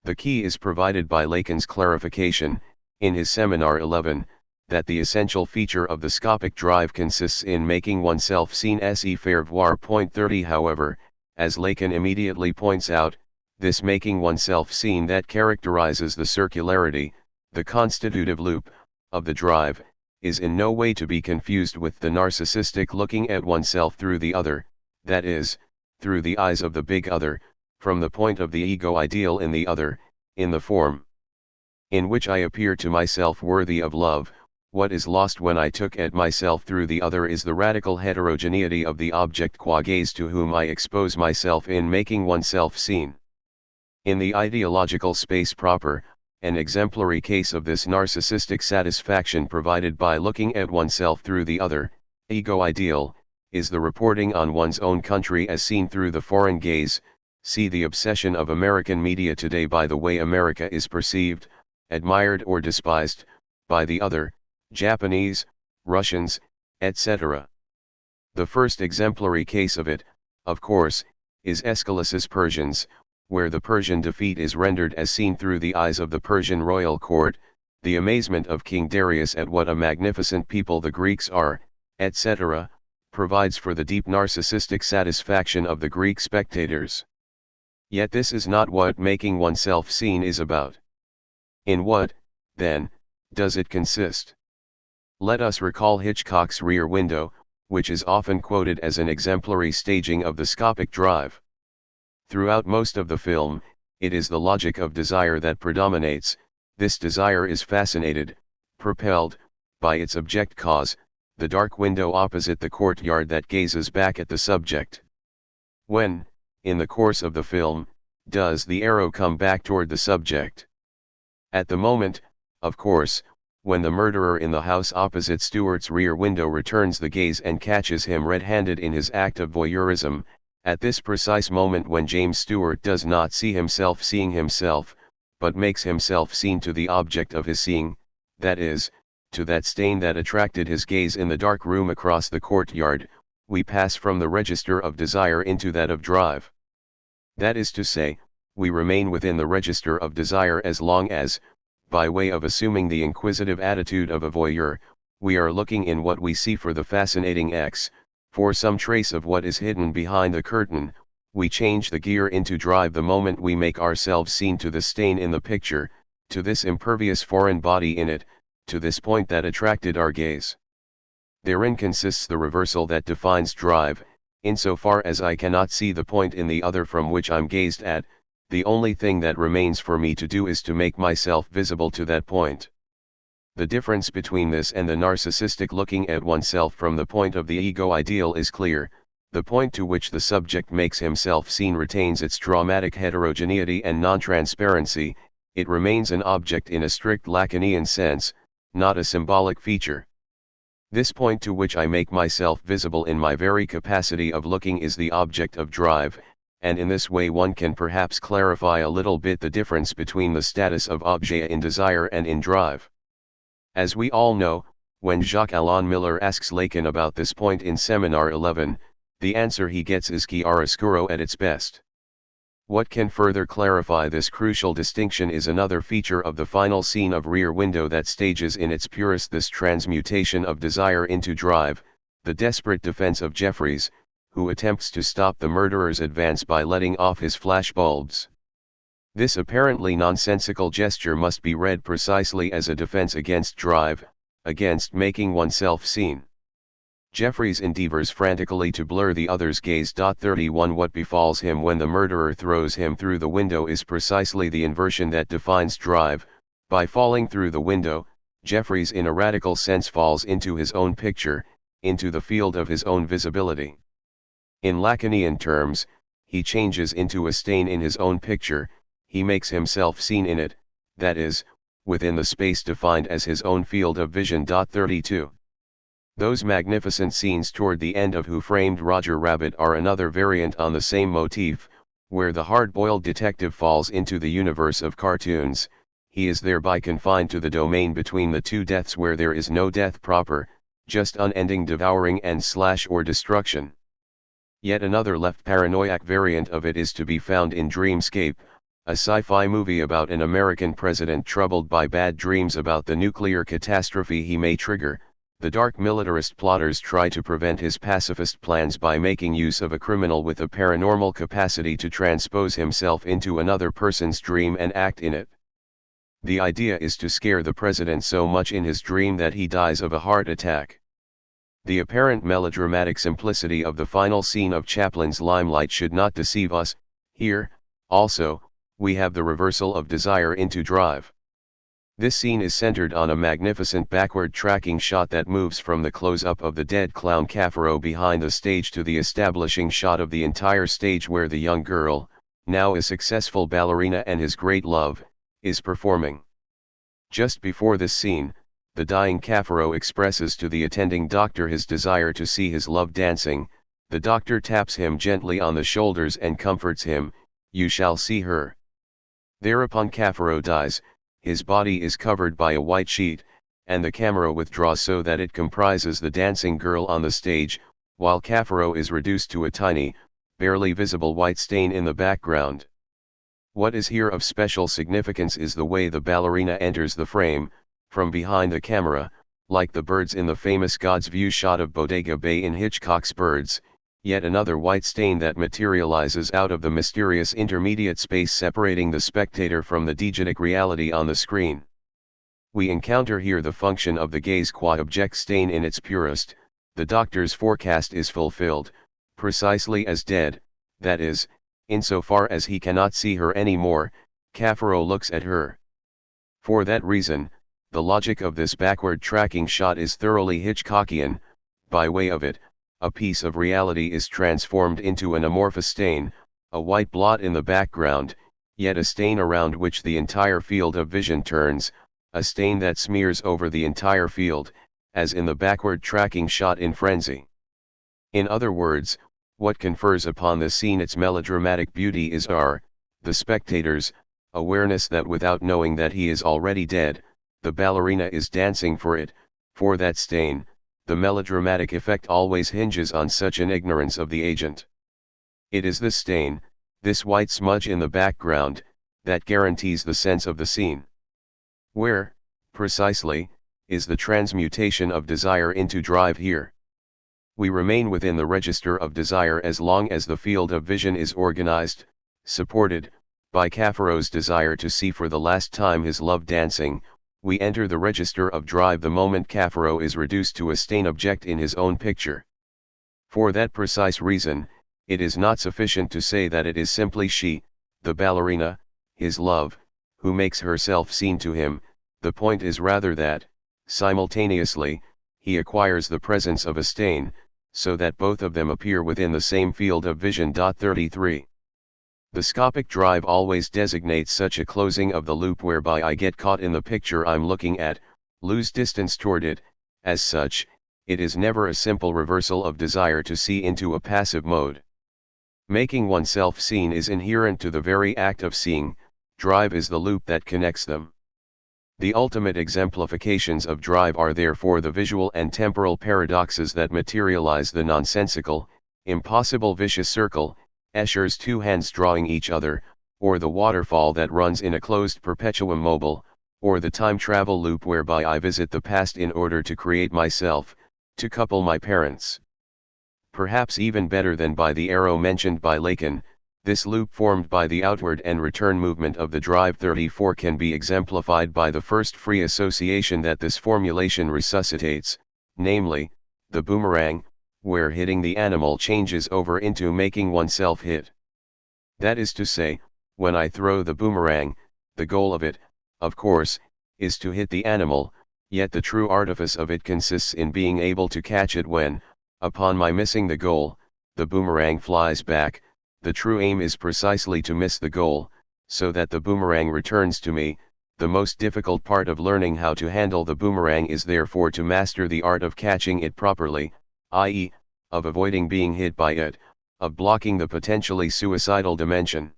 The key is provided by Lacan's clarification, in his Seminar 11, that the essential feature of the scopic drive consists in making oneself seen se faire voir. Point 30. However, as Lacan immediately points out, this making oneself seen that characterizes the circularity, the constitutive loop, of the drive, is in no way to be confused with the narcissistic looking at oneself through the other, that is, through the eyes of the big other, from the point of the ego ideal in the other, in the form in which I appear to myself worthy of love. What is lost when I took at myself through the other is the radical heterogeneity of the object qua gaze to whom I expose myself in making oneself seen. In the ideological space proper, an exemplary case of this narcissistic satisfaction provided by looking at oneself through the other, ego ideal, is the reporting on one's own country as seen through the foreign gaze. See the obsession of American media today by the way America is perceived, admired or despised, by the other, Japanese, Russians, etc. The first exemplary case of it, of course, is Aeschylus's Persians, where the Persian defeat is rendered as seen through the eyes of the Persian royal court, the amazement of King Darius at what a magnificent people the Greeks are, etc., provides for the deep narcissistic satisfaction of the Greek spectators. Yet this is not what making oneself seen is about. In what, then, does it consist? Let us recall Hitchcock's Rear Window, which is often quoted as an exemplary staging of the scopic drive. Throughout most of the film, it is the logic of desire that predominates. This desire is fascinated, propelled, by its object cause, the dark window opposite the courtyard that gazes back at the subject. When, in the course of the film, does the arrow come back toward the subject? At the moment, of course, when the murderer in the house opposite Stewart's rear window returns the gaze and catches him red-handed in his act of voyeurism, at this precise moment when James Stewart does not see himself seeing himself, but makes himself seen to the object of his seeing, that is, to that stain that attracted his gaze in the dark room across the courtyard, we pass from the register of desire into that of drive. That is to say, we remain within the register of desire as long as, by way of assuming the inquisitive attitude of a voyeur, we are looking in what we see for the fascinating X, for some trace of what is hidden behind the curtain. We change the gear into drive the moment we make ourselves seen to the stain in the picture, to this impervious foreign body in it, to this point that attracted our gaze. Therein consists the reversal that defines drive. Insofar as I cannot see the point in the other from which I'm gazed at, the only thing that remains for me to do is to make myself visible to that point. The difference between this and the narcissistic looking at oneself from the point of the ego ideal is clear. The point to which the subject makes himself seen retains its dramatic heterogeneity and non-transparency. It remains an object in a strict Lacanian sense, not a symbolic feature. This point to which I make myself visible in my very capacity of looking is the object of drive, and in this way one can perhaps clarify a little bit the difference between the status of objet in desire and in drive. As we all know, when Jacques-Alain Miller asks Lacan about this point in Seminar 11, the answer he gets is chiaroscuro at its best. What can further clarify this crucial distinction is another feature of the final scene of Rear Window that stages in its purest this transmutation of desire into drive, the desperate defense of Jeffries, who attempts to stop the murderer's advance by letting off his flashbulbs. This apparently nonsensical gesture must be read precisely as a defense against drive, against making oneself seen. Jeffries endeavors frantically to blur the other's gaze. 31 What befalls him when the murderer throws him through the window is precisely the inversion that defines drive. By falling through the window, Jeffries in a radical sense falls into his own picture, into the field of his own visibility. In Lacanian terms, he changes into a stain in his own picture, he makes himself seen in it, that is, within the space defined as his own field of vision. 32. Those magnificent scenes toward the end of Who Framed Roger Rabbit are another variant on the same motif, where the hard-boiled detective falls into the universe of cartoons. He is thereby confined to the domain between the two deaths where there is no death proper, just unending devouring and slash or destruction. Yet another left paranoiac variant of it is to be found in Dreamscape, a sci-fi movie about an American president troubled by bad dreams about the nuclear catastrophe he may trigger. The dark militarist plotters try to prevent his pacifist plans by making use of a criminal with a paranormal capacity to transpose himself into another person's dream and act in it. The idea is to scare the president so much in his dream that he dies of a heart attack. The apparent melodramatic simplicity of the final scene of Chaplin's Limelight should not deceive us. Here, also, we have the reversal of desire into drive. This scene is centered on a magnificent backward tracking shot that moves from the close-up of the dead clown Caffaro behind the stage to the establishing shot of the entire stage where the young girl, now a successful ballerina and his great love, is performing. Just before this scene, the dying Caffaro expresses to the attending doctor his desire to see his love dancing. The doctor taps him gently on the shoulders and comforts him, "You shall see her." Thereupon Caffaro dies. His body is covered by a white sheet, and the camera withdraws so that it comprises the dancing girl on the stage, while Caffaro is reduced to a tiny, barely visible white stain in the background. What is here of special significance is the way the ballerina enters the frame, from behind the camera, like the birds in the famous God's View shot of Bodega Bay in Hitchcock's Birds, yet another white stain that materializes out of the mysterious intermediate space separating the spectator from the diegetic reality on the screen. We encounter here the function of the gaze qua object stain in its purest. The doctor's forecast is fulfilled, precisely as dead, that is, insofar as he cannot see her any more. Caffaro looks at her. For that reason, the logic of this backward tracking shot is thoroughly Hitchcockian. By way of it, a piece of reality is transformed into an amorphous stain, a white blot in the background, yet a stain around which the entire field of vision turns, a stain that smears over the entire field, as in the backward tracking shot in Frenzy. In other words, what confers upon the scene its melodramatic beauty is the spectator's, awareness that without knowing that he is already dead, the ballerina is dancing for it, for that stain. The melodramatic effect always hinges on such an ignorance of the agent. It is this stain, this white smudge in the background, that guarantees the sense of the scene. Where, precisely, is the transmutation of desire into drive here? We remain within the register of desire as long as the field of vision is organized, supported, by Caffaro's desire to see for the last time his love dancing. We enter the register of drive the moment Caffaro is reduced to a stain object in his own picture. For that precise reason, it is not sufficient to say that it is simply she, the ballerina, his love, who makes herself seen to him. The point is rather that, simultaneously, he acquires the presence of a stain, so that both of them appear within the same field of vision. 33. The scopic drive always designates such a closing of the loop whereby I get caught in the picture I'm looking at, lose distance toward it. As such, it is never a simple reversal of desire to see into a passive mode. Making oneself seen is inherent to the very act of seeing. Drive is the loop that connects them. The ultimate exemplifications of drive are therefore the visual and temporal paradoxes that materialize the nonsensical, impossible vicious circle, Escher's two hands drawing each other, or the waterfall that runs in a closed perpetuum mobile, or the time travel loop whereby I visit the past in order to create myself, to couple my parents. Perhaps even better than by the arrow mentioned by Lacan, this loop formed by the outward and return movement of the drive 34 can be exemplified by the first free association that this formulation resuscitates, namely, the boomerang, where hitting the animal changes over into making oneself hit. That is to say, when I throw the boomerang, the goal of it, of course, is to hit the animal, yet the true artifice of it consists in being able to catch it when, upon my missing the goal, the boomerang flies back. The true aim is precisely to miss the goal, so that the boomerang returns to me. The most difficult part of learning how to handle the boomerang is therefore to master the art of catching it properly, i.e., of avoiding being hit by it, of blocking the potentially suicidal dimension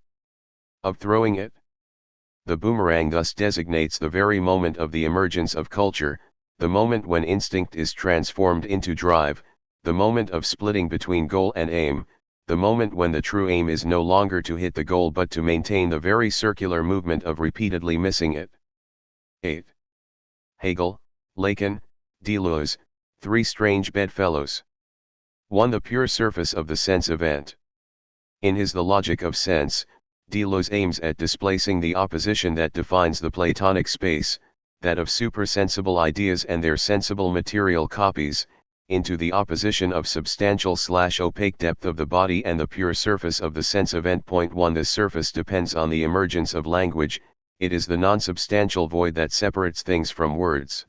of throwing it. The boomerang thus designates the very moment of the emergence of culture, the moment when instinct is transformed into drive, the moment of splitting between goal and aim, the moment when the true aim is no longer to hit the goal but to maintain the very circular movement of repeatedly missing it. 8. Hegel, Lacan, Deleuze, three strange bedfellows. 1. The pure surface of the sense event. In his The Logic of Sense, Deleuze aims at displacing the opposition that defines the Platonic space, that of supersensible ideas and their sensible material copies, into the opposition of substantial/opaque depth of the body and the pure surface of the sense event. 1. This surface depends on the emergence of language, it is the non-substantial void that separates things from words.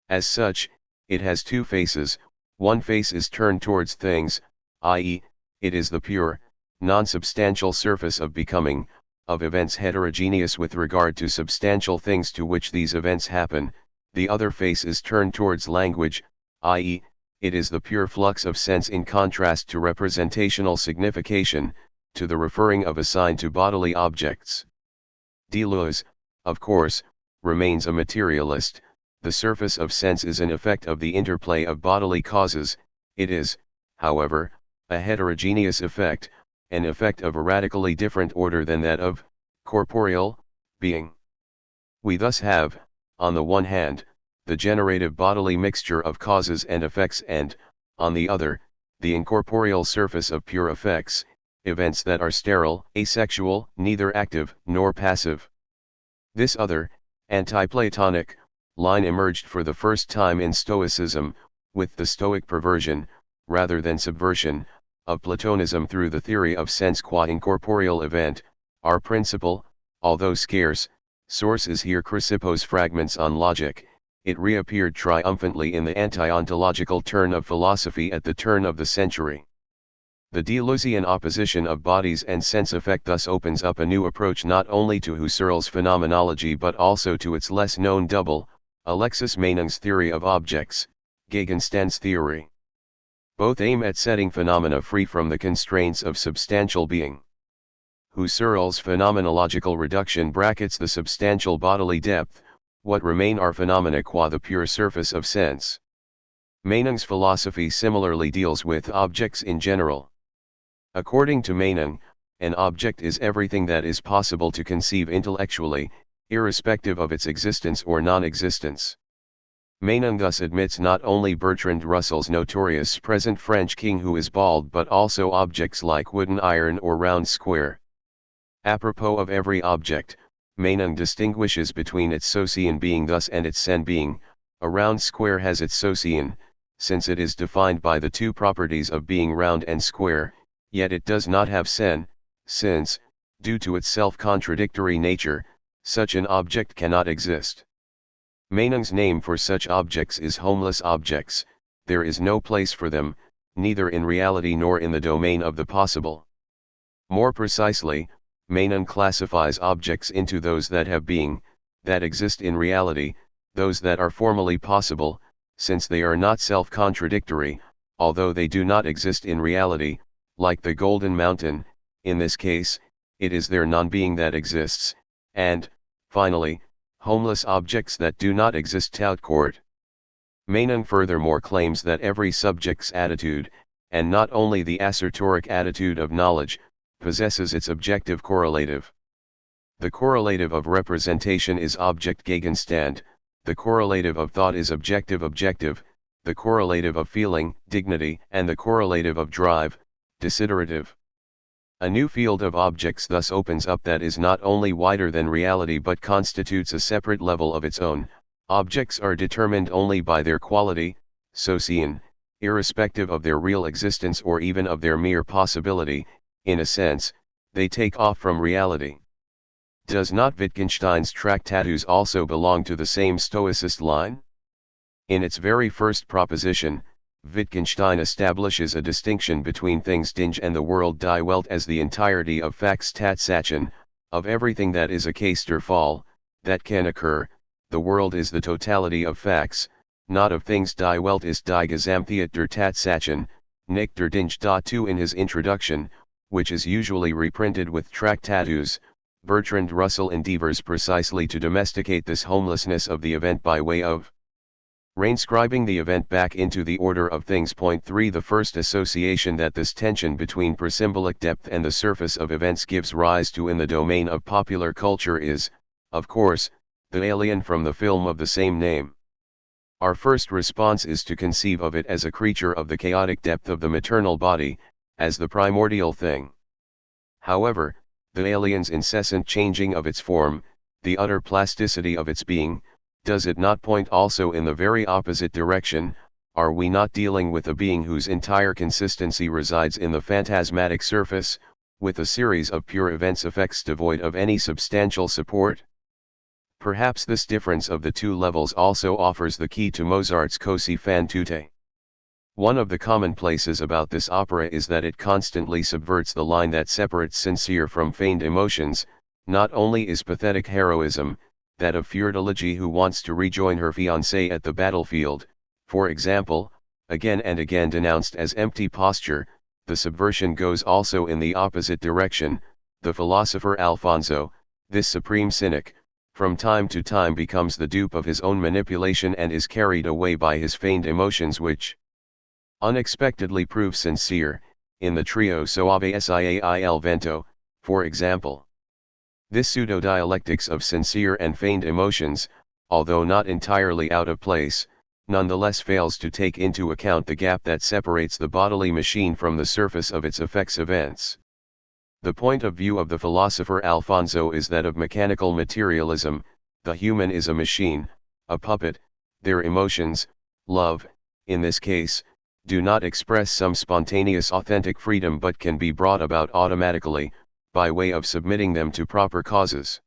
As such, it has two faces. One face is turned towards things, i.e., it is the pure, non-substantial surface of becoming, of events heterogeneous with regard to substantial things to which these events happen. The other face is turned towards language, i.e., it is the pure flux of sense in contrast to representational signification, to the referring of a sign to bodily objects. Deleuze, of course, remains a materialist. The surface of sense is an effect of the interplay of bodily causes. It is, however, a heterogeneous effect, an effect of a radically different order than that of corporeal being. We thus have, on the one hand, the generative bodily mixture of causes and effects and, on the other, the incorporeal surface of pure effects, events that are sterile, asexual, neither active nor passive. This other, anti-Platonic, line emerged for the first time in Stoicism, with the Stoic perversion, rather than subversion, of Platonism through the theory of sense qua incorporeal event. Our principal, although scarce, source is here Chrysippos' Fragments on Logic. It reappeared triumphantly in the anti-ontological turn of philosophy at the turn of the century. The Deleuzian opposition of bodies and sense effect thus opens up a new approach not only to Husserl's phenomenology but also to its less known double, Alexis Mening's theory of objects, Gegenstand's theory. Both aim at setting phenomena free from the constraints of substantial being. Husserl's phenomenological reduction brackets the substantial bodily depth. What remain are phenomena qua the pure surface of sense. Mening's philosophy similarly deals with objects in general. According to Mening, an object is everything that is possible to conceive intellectually, irrespective of its existence or non-existence. Mening thus admits not only Bertrand Russell's notorious present French king who is bald but also objects like wooden iron or round square. Apropos of every object, Mening distinguishes between its socian being thus and its sen being. A round square has its socian, since it is defined by the two properties of being round and square, yet it does not have sen, since, due to its self-contradictory nature, such an object cannot exist. Mening's name for such objects is homeless objects. There is no place for them, neither in reality nor in the domain of the possible. More precisely, Mening classifies objects into those that have being, that exist in reality, those that are formally possible, since they are not self-contradictory, although they do not exist in reality, like the Golden Mountain. In this case, it is their non-being that exists, and, finally, homeless objects that do not exist tout court. Mening furthermore claims that every subject's attitude, and not only the assertoric attitude of knowledge, possesses its objective correlative. The correlative of representation is object Gegenstand, the correlative of thought is objective, the correlative of feeling, dignity, and the correlative of drive, desiderative. A new field of objects thus opens up that is not only wider than reality but constitutes a separate level of its own. Objects are determined only by their quality, socian, irrespective of their real existence or even of their mere possibility. In a sense, they take off from reality. Does not Wittgenstein's Tractatus also belong to the same Stoicist line? In its very first proposition, Wittgenstein establishes a distinction between things Ding and the world die Welt as the entirety of facts Tatsachen, of everything that is a case der Fall, that can occur. The world is the totality of facts, not of things. Die Welt ist die Gesamtheit der Tatsachen, nicht der Ding. 2. In his introduction, which is usually reprinted with Tractatus, Bertrand Russell endeavors precisely to domesticate this homelessness of the event by way of Reinscribing the event back into the order of things. Point 3. The first association that this tension between presymbolic depth and the surface of events gives rise to in the domain of popular culture is, of course, the alien from the film of the same name. Our first response is to conceive of it as a creature of the chaotic depth of the maternal body, as the primordial thing. However, the alien's incessant changing of its form, the utter plasticity of its being, does it not point also in the very opposite direction? Are we not dealing with a being whose entire consistency resides in the phantasmatic surface, with a series of pure events effects devoid of any substantial support? Perhaps this difference of the two levels also offers the key to Mozart's Così fan tutte. One of the commonplaces about this opera is that it constantly subverts the line that separates sincere from feigned emotions. Not only is pathetic heroism, that of Fiordiligi who wants to rejoin her fiancé at the battlefield, for example, again and again denounced as empty posture, the subversion goes also in the opposite direction. The philosopher Alfonso, this supreme cynic, from time to time becomes the dupe of his own manipulation and is carried away by his feigned emotions which unexpectedly prove sincere, in the trio Soave Sia il Vento, for example. This pseudo-dialectics of sincere and feigned emotions, although not entirely out of place, nonetheless fails to take into account the gap that separates the bodily machine from the surface of its effects events. The point of view of the philosopher Alfonso is that of mechanical materialism. The human is a machine, a puppet. Their emotions, love, in this case, do not express some spontaneous authentic freedom but can be brought about automatically, by way of submitting them to proper causes.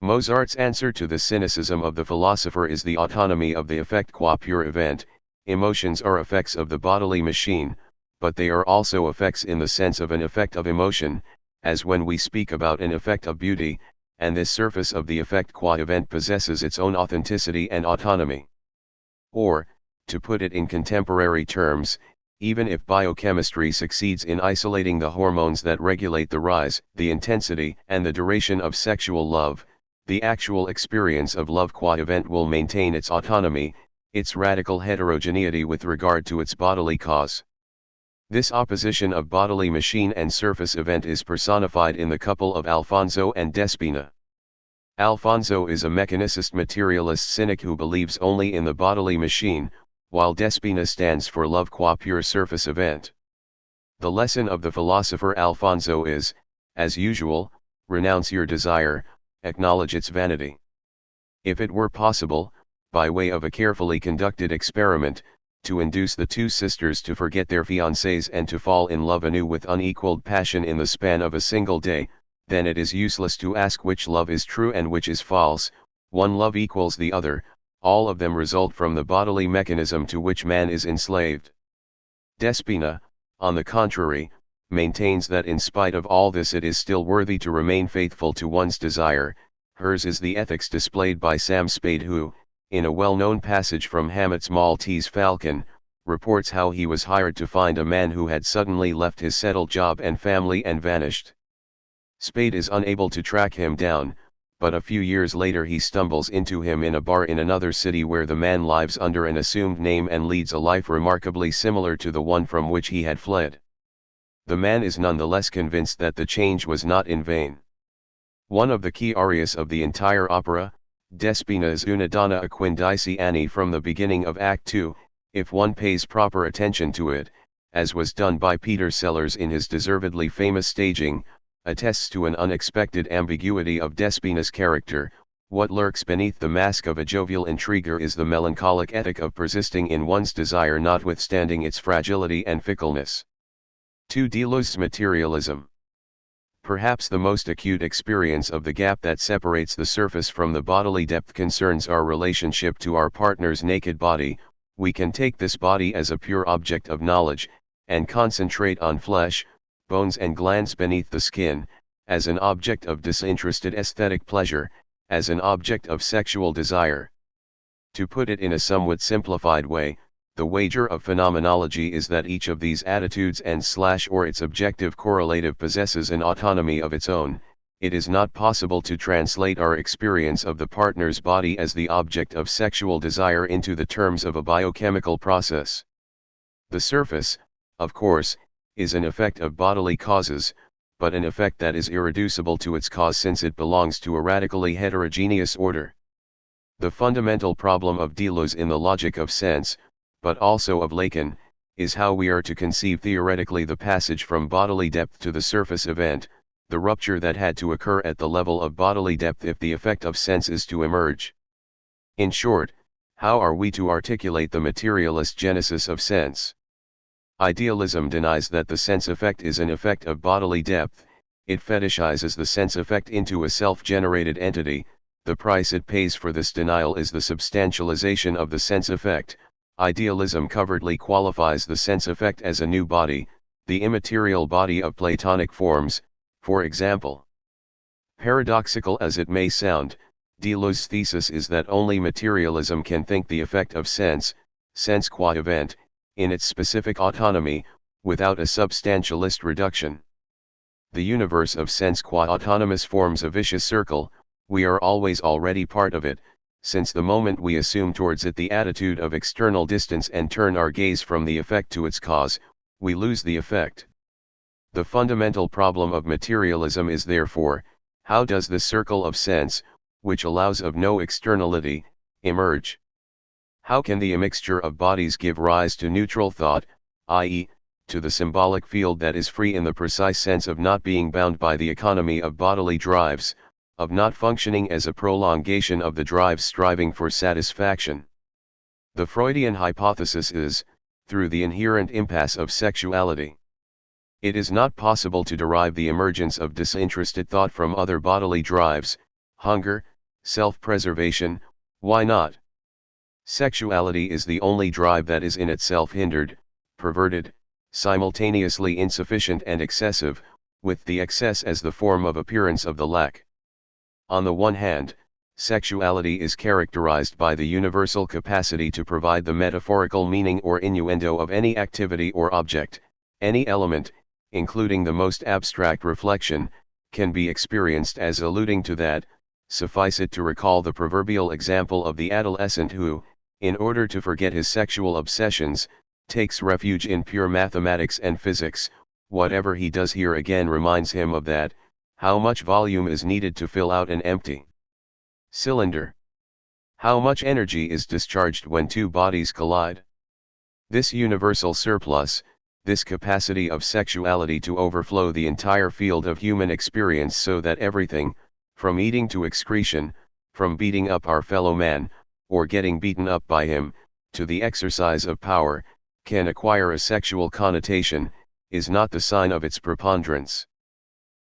Mozart's answer to the cynicism of the philosopher is the autonomy of the effect qua pure event. Emotions are effects of the bodily machine, but they are also effects in the sense of an effect of emotion, as when we speak about an effect of beauty, and this surface of the effect qua event possesses its own authenticity and autonomy. Or, to put it in contemporary terms, even if biochemistry succeeds in isolating the hormones that regulate the rise, the intensity, and the duration of sexual love, the actual experience of love qua event will maintain its autonomy, its radical heterogeneity with regard to its bodily cause. This opposition of bodily machine and surface event is personified in the couple of Alfonso and Despina. Alfonso is a mechanicist materialist cynic who believes only in the bodily machine, while Despina stands for love qua pure surface event. The lesson of the philosopher Alfonso is, as usual, renounce your desire, acknowledge its vanity. If it were possible, by way of a carefully conducted experiment, to induce the two sisters to forget their fiancés and to fall in love anew with unequaled passion in the span of a single day, then it is useless to ask which love is true and which is false. One love equals the other. All of them result from the bodily mechanism to which man is enslaved. Despina, on the contrary, maintains that in spite of all this it is still worthy to remain faithful to one's desire. Hers is the ethics displayed by Sam Spade who, in a well-known passage from Hammett's Maltese Falcon, reports how he was hired to find a man who had suddenly left his settled job and family and vanished. Spade is unable to track him down, but a few years later he stumbles into him in a bar in another city where the man lives under an assumed name and leads a life remarkably similar to the one from which he had fled. The man is nonetheless convinced that the change was not in vain. One of the key arias of the entire opera, Despina's Una donna a quindici anni from the beginning of Act 2, if one pays proper attention to it, as was done by Peter Sellers in his deservedly famous staging, attests to an unexpected ambiguity of Despina's character. What lurks beneath the mask of a jovial intriguer is the melancholic ethic of persisting in one's desire notwithstanding its fragility and fickleness. 2. Deleuze's materialism. Perhaps the most acute experience of the gap that separates the surface from the bodily depth concerns our relationship to our partner's naked body. We can take this body as a pure object of knowledge, and concentrate on flesh, bones and glands beneath the skin, as an object of disinterested aesthetic pleasure, as an object of sexual desire. To put it in a somewhat simplified way, the wager of phenomenology is that each of these attitudes and/or its objective correlative possesses an autonomy of its own, it is not possible to translate our experience of the partner's body as the object of sexual desire into the terms of a biochemical process. The surface, of course, is an effect of bodily causes, but an effect that is irreducible to its cause since it belongs to a radically heterogeneous order. The fundamental problem of Deleuze in the logic of sense, but also of Lacan, is how we are to conceive theoretically the passage from bodily depth to the surface event, the rupture that had to occur at the level of bodily depth if the effect of sense is to emerge. In short, how are we to articulate the materialist genesis of sense? Idealism denies that the sense effect is an effect of bodily depth, it fetishizes the sense effect into a self-generated entity. The price it pays for this denial is the substantialization of the sense effect. Idealism covertly qualifies the sense effect as a new body, the immaterial body of Platonic forms, for example. Paradoxical as it may sound, Deleuze's thesis is that only materialism can think the effect of sense qua event, in its specific autonomy, without a substantialist reduction. The universe of sense qua autonomous forms a vicious circle. We are always already part of it, since the moment we assume towards it the attitude of external distance and turn our gaze from the effect to its cause, we lose the effect. The fundamental problem of materialism is therefore, how does the circle of sense, which allows of no externality, emerge? How can the immixture of bodies give rise to neutral thought, i.e., to the symbolic field that is free in the precise sense of not being bound by the economy of bodily drives, of not functioning as a prolongation of the drives striving for satisfaction? The Freudian hypothesis is, through the inherent impasse of sexuality. It is not possible to derive the emergence of disinterested thought from other bodily drives, hunger, self-preservation. Why not? Sexuality is the only drive that is in itself hindered, perverted, simultaneously insufficient and excessive, with the excess as the form of appearance of the lack. On the one hand, sexuality is characterized by the universal capacity to provide the metaphorical meaning or innuendo of any activity or object. Any element, including the most abstract reflection, can be experienced as alluding to that. Suffice it to recall the proverbial example of the adolescent who, in order to forget his sexual obsessions, takes refuge in pure mathematics and physics. Whatever he does here again reminds him of that, how much volume is needed to fill out an empty cylinder. How much energy is discharged when two bodies collide? This universal surplus, this capacity of sexuality to overflow the entire field of human experience so that everything, from eating to excretion, from beating up our fellow man, or getting beaten up by him, to the exercise of power, can acquire a sexual connotation, is not the sign of its preponderance.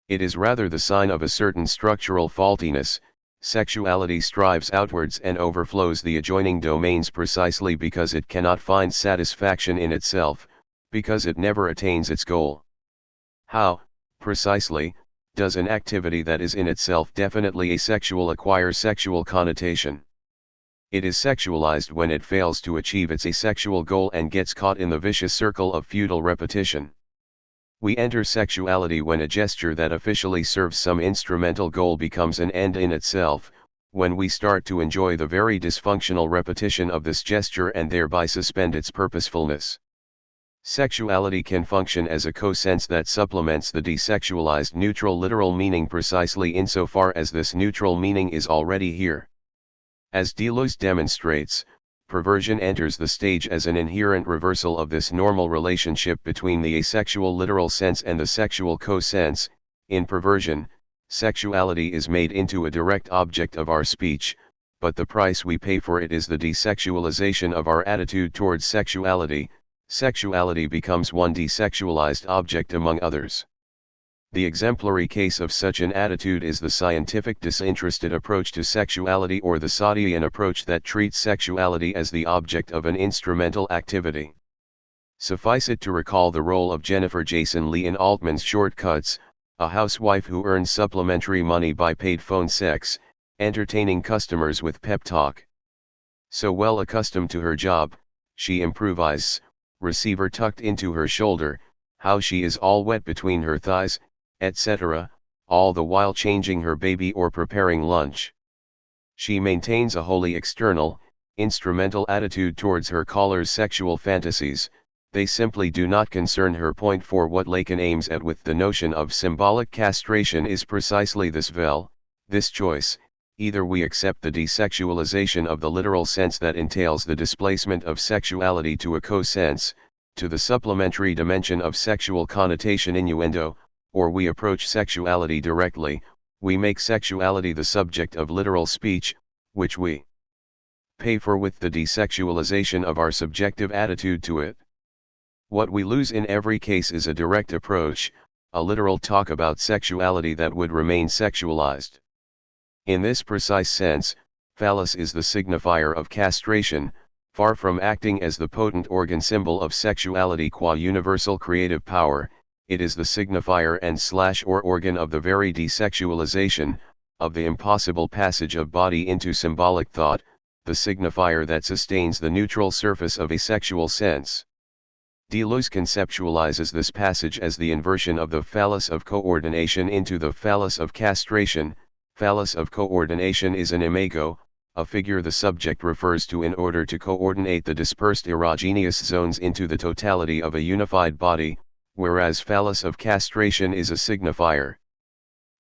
It is rather the sign of a certain structural faultiness. Sexuality strives outwards and overflows the adjoining domains precisely because it cannot find satisfaction in itself, because it never attains its goal. How, precisely, does an activity that is in itself definitely asexual acquire sexual connotation? It is sexualized when it fails to achieve its asexual goal and gets caught in the vicious circle of futile repetition. We enter sexuality when a gesture that officially serves some instrumental goal becomes an end in itself, when we start to enjoy the very dysfunctional repetition of this gesture and thereby suspend its purposefulness. Sexuality can function as a co-sense that supplements the desexualized neutral literal meaning precisely insofar as this neutral meaning is already here. As Deleuze demonstrates, perversion enters the stage as an inherent reversal of this normal relationship between the asexual literal sense and the sexual co-sense. In perversion, sexuality is made into a direct object of our speech, but the price we pay for it is the desexualization of our attitude towards sexuality. Sexuality becomes one desexualized object among others. The exemplary case of such an attitude is the scientific disinterested approach to sexuality or the Sadian approach that treats sexuality as the object of an instrumental activity. Suffice it to recall the role of Jennifer Jason Leigh in Altman's Shortcuts, a housewife who earns supplementary money by paid phone sex, entertaining customers with pep talk. So well accustomed to her job, she improvises, receiver tucked into her shoulder, how she is all wet between her thighs, etc., all the while changing her baby or preparing lunch. She maintains a wholly external, instrumental attitude towards her caller's sexual fantasies. They simply do not concern her. Point 4. What Lacan aims at with the notion of symbolic castration is precisely this this choice. Either we accept the desexualization of the literal sense that entails the displacement of sexuality to a co-sense, to the supplementary dimension of sexual connotation innuendo, or we approach sexuality directly. We make sexuality the subject of literal speech, which we pay for with the desexualization of our subjective attitude to it. What we lose in every case is a direct approach, a literal talk about sexuality that would remain sexualized. In this precise sense, phallus is the signifier of castration, far from acting as the potent organ symbol of sexuality qua universal creative power. It is the signifier and or organ of the very desexualization, of the impossible passage of body into symbolic thought, the signifier that sustains the neutral surface of a sexual sense. Deleuze conceptualizes this passage as the inversion of the phallus of coordination into the phallus of castration. Phallus of coordination is an imago, a figure the subject refers to in order to coordinate the dispersed erogenous zones into the totality of a unified body, whereas phallus of castration is a signifier.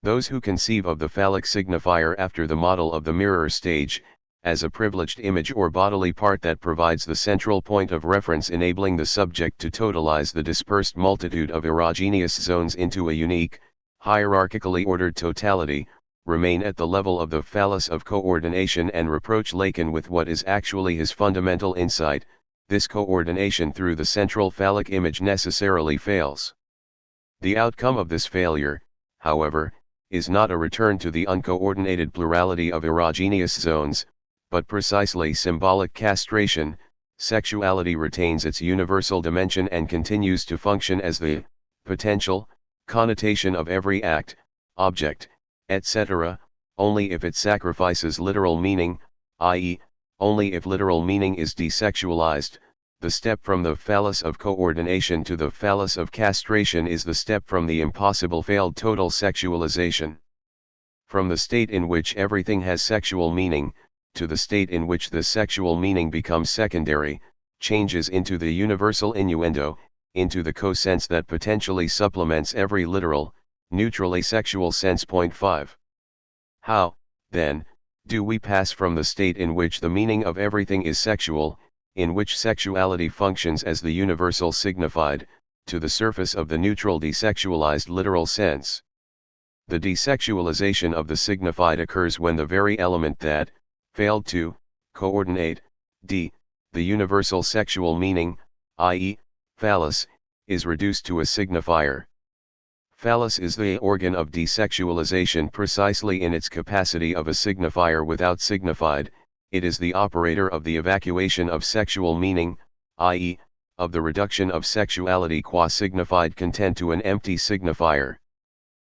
Those who conceive of the phallic signifier after the model of the mirror stage, as a privileged image or bodily part that provides the central point of reference enabling the subject to totalize the dispersed multitude of erogenous zones into a unique, hierarchically ordered totality, remain at the level of the phallus of coordination and reproach Lacan with what is actually his fundamental insight. This coordination through the central phallic image necessarily fails. The outcome of this failure, however, is not a return to the uncoordinated plurality of erogenous zones, but precisely symbolic castration. Sexuality retains its universal dimension and continues to function as the potential connotation of every act, object, etc., only if it sacrifices literal meaning, i.e., only if literal meaning is desexualized. The step from the phallus of coordination to the phallus of castration is the step from the impossible failed total sexualization. From the state in which everything has sexual meaning, to the state in which the sexual meaning becomes secondary, changes into the universal innuendo, into the co-sense that potentially supplements every literal, neutral asexual sense. Point 5. How, then, do we pass from the state in which the meaning of everything is sexual, in which sexuality functions as the universal signified, to the surface of the neutral desexualized literal sense? The desexualization of the signified occurs when the very element that failed to coordinate the universal sexual meaning, i.e., phallus, is reduced to a signifier. Phallus is the organ of desexualization precisely in its capacity of a signifier without signified. It is the operator of the evacuation of sexual meaning, i.e., of the reduction of sexuality qua signified content to an empty signifier.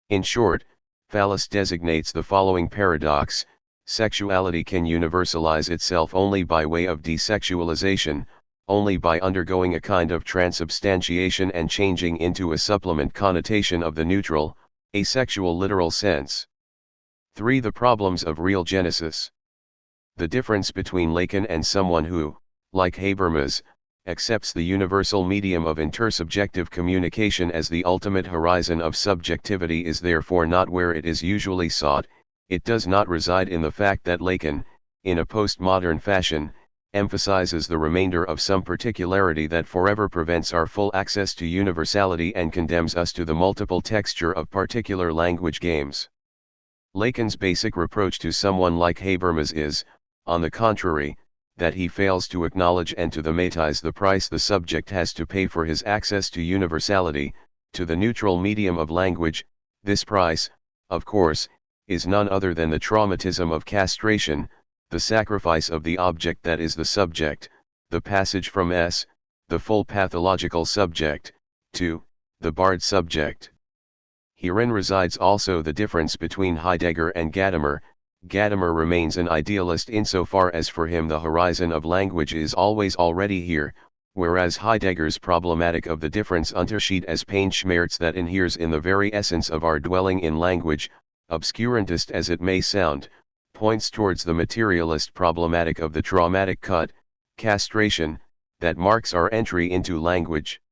In short, phallus designates the following paradox: sexuality can universalize itself only by way of desexualization, only by undergoing a kind of transubstantiation and changing into a supplement connotation of the neutral, asexual literal sense. 3. The problems of real genesis. The difference between Lacan and someone who, like Habermas, accepts the universal medium of intersubjective communication as the ultimate horizon of subjectivity is therefore not where it is usually sought. It does not reside in the fact that Lacan, in a postmodern fashion, emphasizes the remainder of some particularity that forever prevents our full access to universality and condemns us to the multiple texture of particular language games. Lacan's basic reproach to someone like Habermas is, on the contrary, that he fails to acknowledge and to thematize the price the subject has to pay for his access to universality, to the neutral medium of language. This price, of course, is none other than the traumatism of castration, the sacrifice of the object that is the subject, the passage from the full pathological subject, to the barred subject. Herein resides also the difference between Heidegger and Gadamer. Gadamer remains an idealist insofar as for him the horizon of language is always already here, whereas Heidegger's problematic of the difference Unterschied as pain Schmerz that inheres in the very essence of our dwelling in language, obscurantist as it may sound, points towards the materialist problematic of the traumatic cut, castration, that marks our entry into language.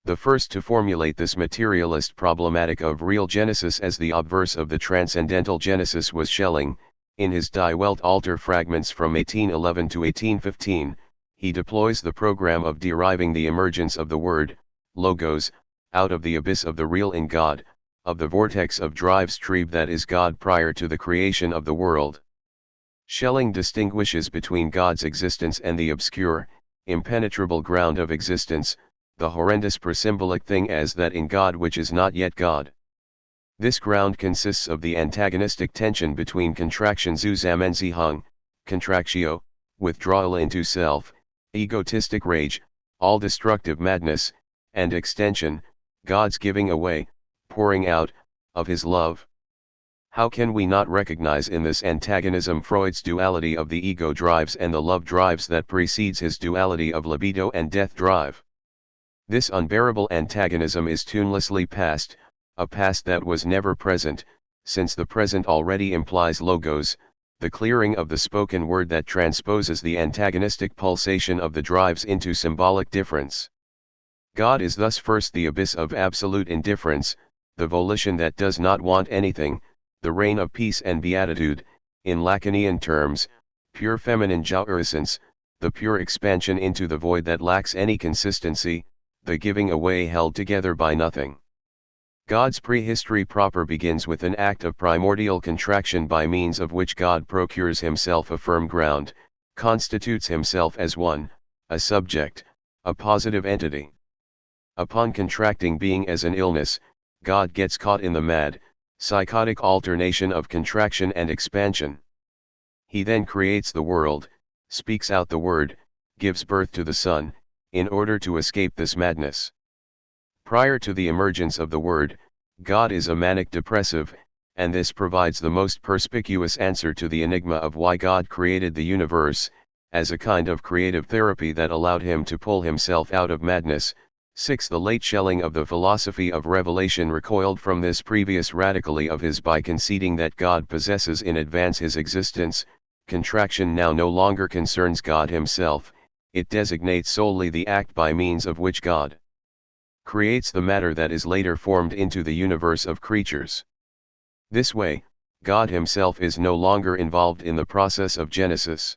The first to formulate this materialist problematic of real genesis as the obverse of the transcendental genesis was Schelling. In his Die Welt Alter fragments from 1811 to 1815, he deploys the program of deriving the emergence of the word, logos, out of the abyss of the real in God, of the vortex of Drivestrieb that is God prior to the creation of the world. Schelling distinguishes between God's existence and the obscure, impenetrable ground of existence, the horrendous presymbolic thing as that in God which is not yet God. This ground consists of the antagonistic tension between contraction Zusammenziehung, contractio, withdrawal into self, egotistic rage, all-destructive madness, and extension, God's giving away, pouring out, of his love. How can we not recognize in this antagonism Freud's duality of the ego drives and the love drives that precedes his duality of libido and death drive? This unbearable antagonism is tunelessly past, a past that was never present, since the present already implies logos, the clearing of the spoken word that transposes the antagonistic pulsation of the drives into symbolic difference. God is thus first the abyss of absolute indifference, the volition that does not want anything, the reign of peace and beatitude, in Lacanian terms, pure feminine jouissance, the pure expansion into the void that lacks any consistency, the giving away held together by nothing. God's prehistory proper begins with an act of primordial contraction by means of which God procures himself a firm ground, constitutes himself as one, a subject, a positive entity. Upon contracting being as an illness, God gets caught in the mad, psychotic alternation of contraction and expansion. He then creates the world, speaks out the word, gives birth to the Son, in order to escape this madness. Prior to the emergence of the word, God is a manic depressive, and this provides the most perspicuous answer to the enigma of why God created the universe, as a kind of creative therapy that allowed him to pull himself out of madness. 6. The late Schelling of the philosophy of revelation recoiled from this previous radically of his by conceding that God possesses in advance his existence. Contraction now no longer concerns God himself, it designates solely the act by means of which God creates the matter that is later formed into the universe of creatures. This way, God himself is no longer involved in the process of Genesis.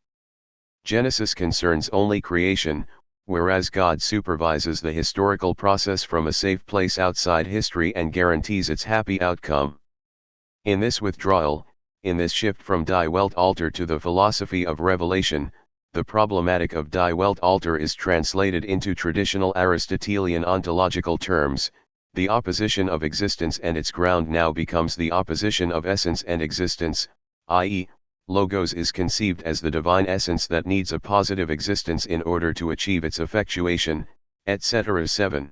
Genesis concerns only creation, whereas God supervises the historical process from a safe place outside history and guarantees its happy outcome. In this withdrawal, in this shift from Die Welt Alter to the philosophy of revelation, the problematic of Die Welt Alter is translated into traditional Aristotelian ontological terms. The opposition of existence and its ground now becomes the opposition of essence and existence, i.e., logos is conceived as the divine essence that needs a positive existence in order to achieve its effectuation, etc. 7.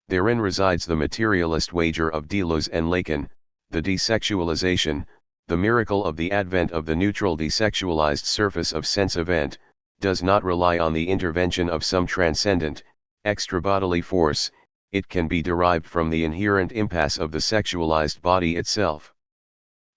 Therein resides the materialist wager of Deleuze and Lacan, the desexualization, the miracle of the advent of the neutral desexualized surface of sense event, does not rely on the intervention of some transcendent, extra-bodily force, it can be derived from the inherent impasse of the sexualized body itself.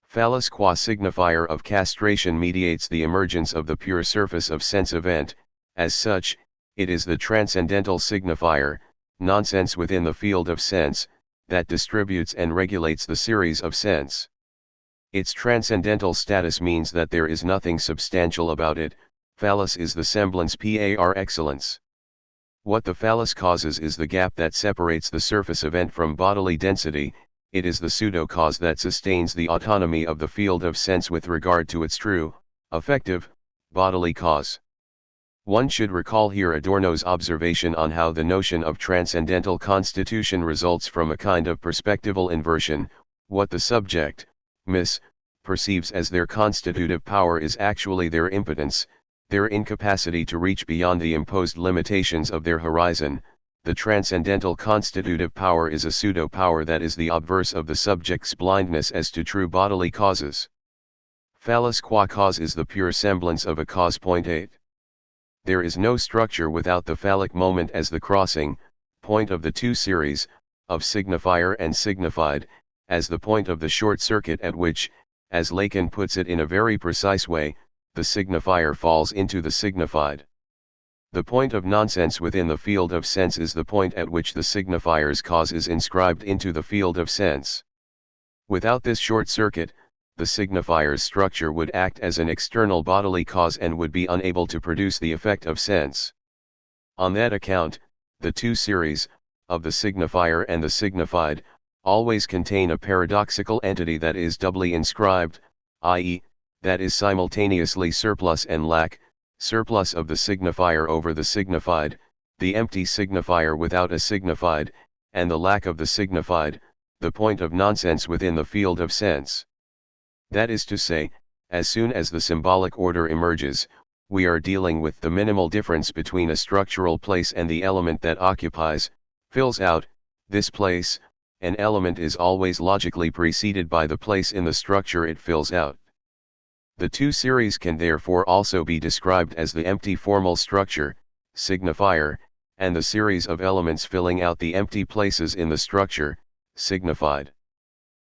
Phallus qua signifier of castration mediates the emergence of the pure surface of sense event, as such, it is the transcendental signifier, nonsense within the field of sense, that distributes and regulates the series of sense. Its transcendental status means that there is nothing substantial about it. Phallus is the semblance par excellence. What the phallus causes is the gap that separates the surface event from bodily density, it is the pseudo-cause that sustains the autonomy of the field of sense with regard to its true, effective, bodily cause. One should recall here Adorno's observation on how the notion of transcendental constitution results from a kind of perspectival inversion. What the subject, perceives as their constitutive power is actually their impotence, their incapacity to reach beyond the imposed limitations of their horizon. The transcendental constitutive power is a pseudo-power that is the obverse of the subject's blindness as to true bodily causes. Phallus qua cause is the pure semblance of a cause. 8. There is no structure without the phallic moment as the crossing point of the two series, of signifier and signified, as the point of the short circuit at which, as Lacan puts it in a very precise way, the signifier falls into the signified. The point of nonsense within the field of sense is the point at which the signifier's cause is inscribed into the field of sense. Without this short circuit, the signifier's structure would act as an external bodily cause and would be unable to produce the effect of sense. On that account, the two series, of the signifier and the signified, always contain a paradoxical entity that is doubly inscribed, i.e., that is simultaneously surplus and lack, surplus of the signifier over the signified, the empty signifier without a signified, and the lack of the signified, the point of nonsense within the field of sense. That is to say, as soon as the symbolic order emerges, we are dealing with the minimal difference between a structural place and the element that occupies, fills out, this place. An element is always logically preceded by the place in the structure it fills out. The two series can therefore also be described as the empty formal structure, signifier, and the series of elements filling out the empty places in the structure, signified.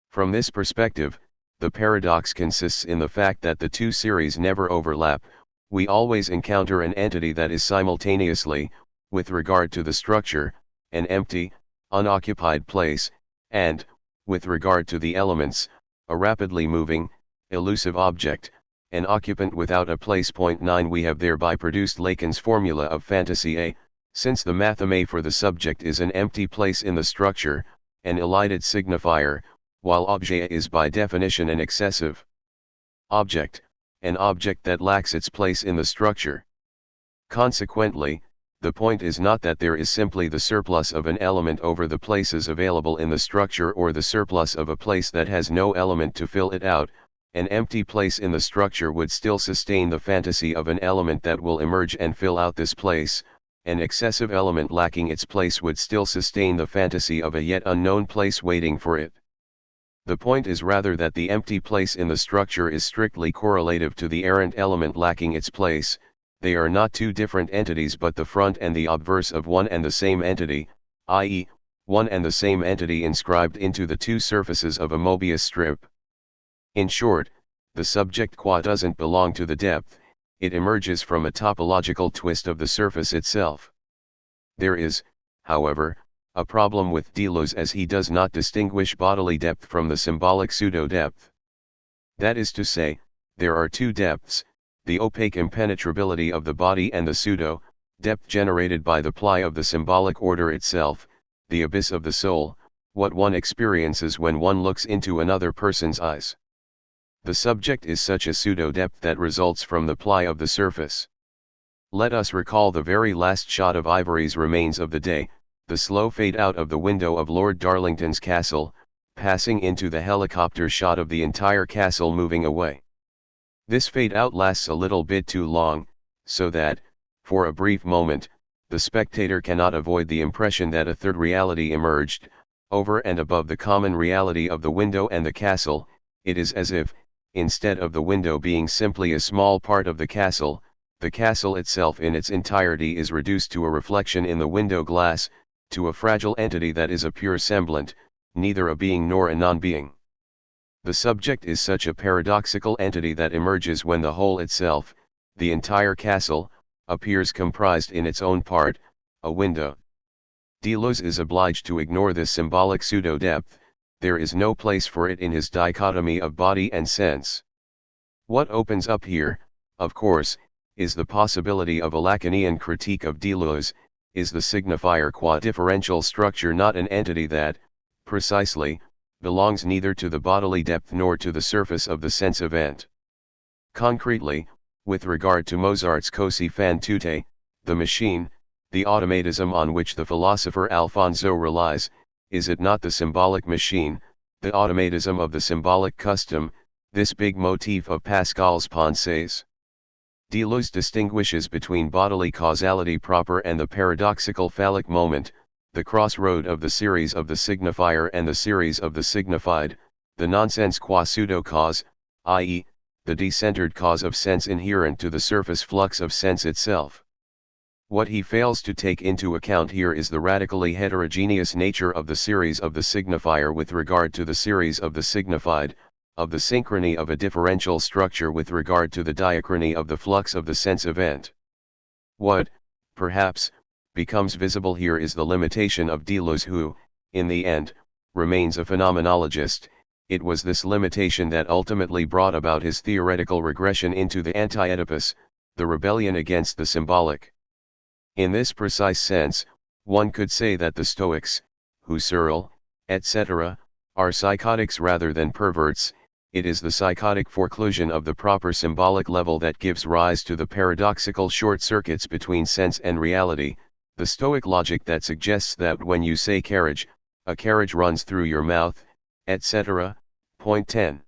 From this perspective, the paradox consists in the fact that the two series never overlap. We always encounter an entity that is simultaneously, with regard to the structure, an empty, unoccupied place, and, with regard to the elements, a rapidly moving, elusive object, an occupant without a place. 9 We have thereby produced Lacan's formula of fantasy A, since the matheme for the subject is an empty place in the structure, an elided signifier, while objet is by definition an excessive object, an object that lacks its place in the structure. Consequently, the point is not that there is simply the surplus of an element over the places available in the structure or the surplus of a place that has no element to fill it out. An empty place in the structure would still sustain the fantasy of an element that will emerge and fill out this place. An excessive element lacking its place would still sustain the fantasy of a yet unknown place waiting for it. The point is rather that the empty place in the structure is strictly correlative to the errant element lacking its place. They are not two different entities but the front and the obverse of one and the same entity, i.e., one and the same entity inscribed into the two surfaces of a Mobius strip. In short, the subject qua doesn't belong to the depth, it emerges from a topological twist of the surface itself. There is, however, a problem with Deleuze as he does not distinguish bodily depth from the symbolic pseudo-depth. That is to say, there are two depths, the opaque impenetrability of the body and the pseudo-depth generated by the ply of the symbolic order itself, the abyss of the soul, what one experiences when one looks into another person's eyes. The subject is such a pseudo-depth that results from the ply of the surface. Let us recall the very last shot of Ivory's Remains of the Day, the slow fade out of the window of Lord Darlington's castle, passing into the helicopter shot of the entire castle moving away. This fade out lasts a little bit too long, so that, for a brief moment, the spectator cannot avoid the impression that a third reality emerged, over and above the common reality of the window and the castle. It is as if, instead of the window being simply a small part of the castle itself in its entirety is reduced to a reflection in the window glass, to a fragile entity that is a pure semblant, neither a being nor a non-being. The subject is such a paradoxical entity that emerges when the whole itself, the entire castle, appears comprised in its own part, a window. Deleuze is obliged to ignore this symbolic pseudo-depth. There is no place for it in his dichotomy of body and sense. What opens up here, of course, is the possibility of a Lacanian critique of Deleuze. Is the signifier qua differential structure not an entity that, precisely, belongs neither to the bodily depth nor to the surface of the sense event? Concretely, with regard to Mozart's Così fan tutte, the machine, the automatism on which the philosopher Alfonso relies, is it not the symbolic machine, the automatism of the symbolic custom, this big motif of Pascal's Pensées? Deleuze distinguishes between bodily causality proper and the paradoxical phallic moment, the crossroad of the series of the signifier and the series of the signified, the nonsense qua pseudo-cause, i.e., the decentered cause of sense inherent to the surface flux of sense itself. What he fails to take into account here is the radically heterogeneous nature of the series of the signifier with regard to the series of the signified, of the synchrony of a differential structure with regard to the diachrony of the flux of the sense event. What, perhaps, becomes visible here is the limitation of Deleuze who, in the end, remains a phenomenologist. It was this limitation that ultimately brought about his theoretical regression into the anti-Oedipus, the rebellion against the symbolic. In this precise sense, one could say that the Stoics, Husserl, etc., are psychotics rather than perverts. It is the psychotic foreclusion of the proper symbolic level that gives rise to the paradoxical short circuits between sense and reality, the Stoic logic that suggests that when you say carriage, a carriage runs through your mouth, etc. Point 10.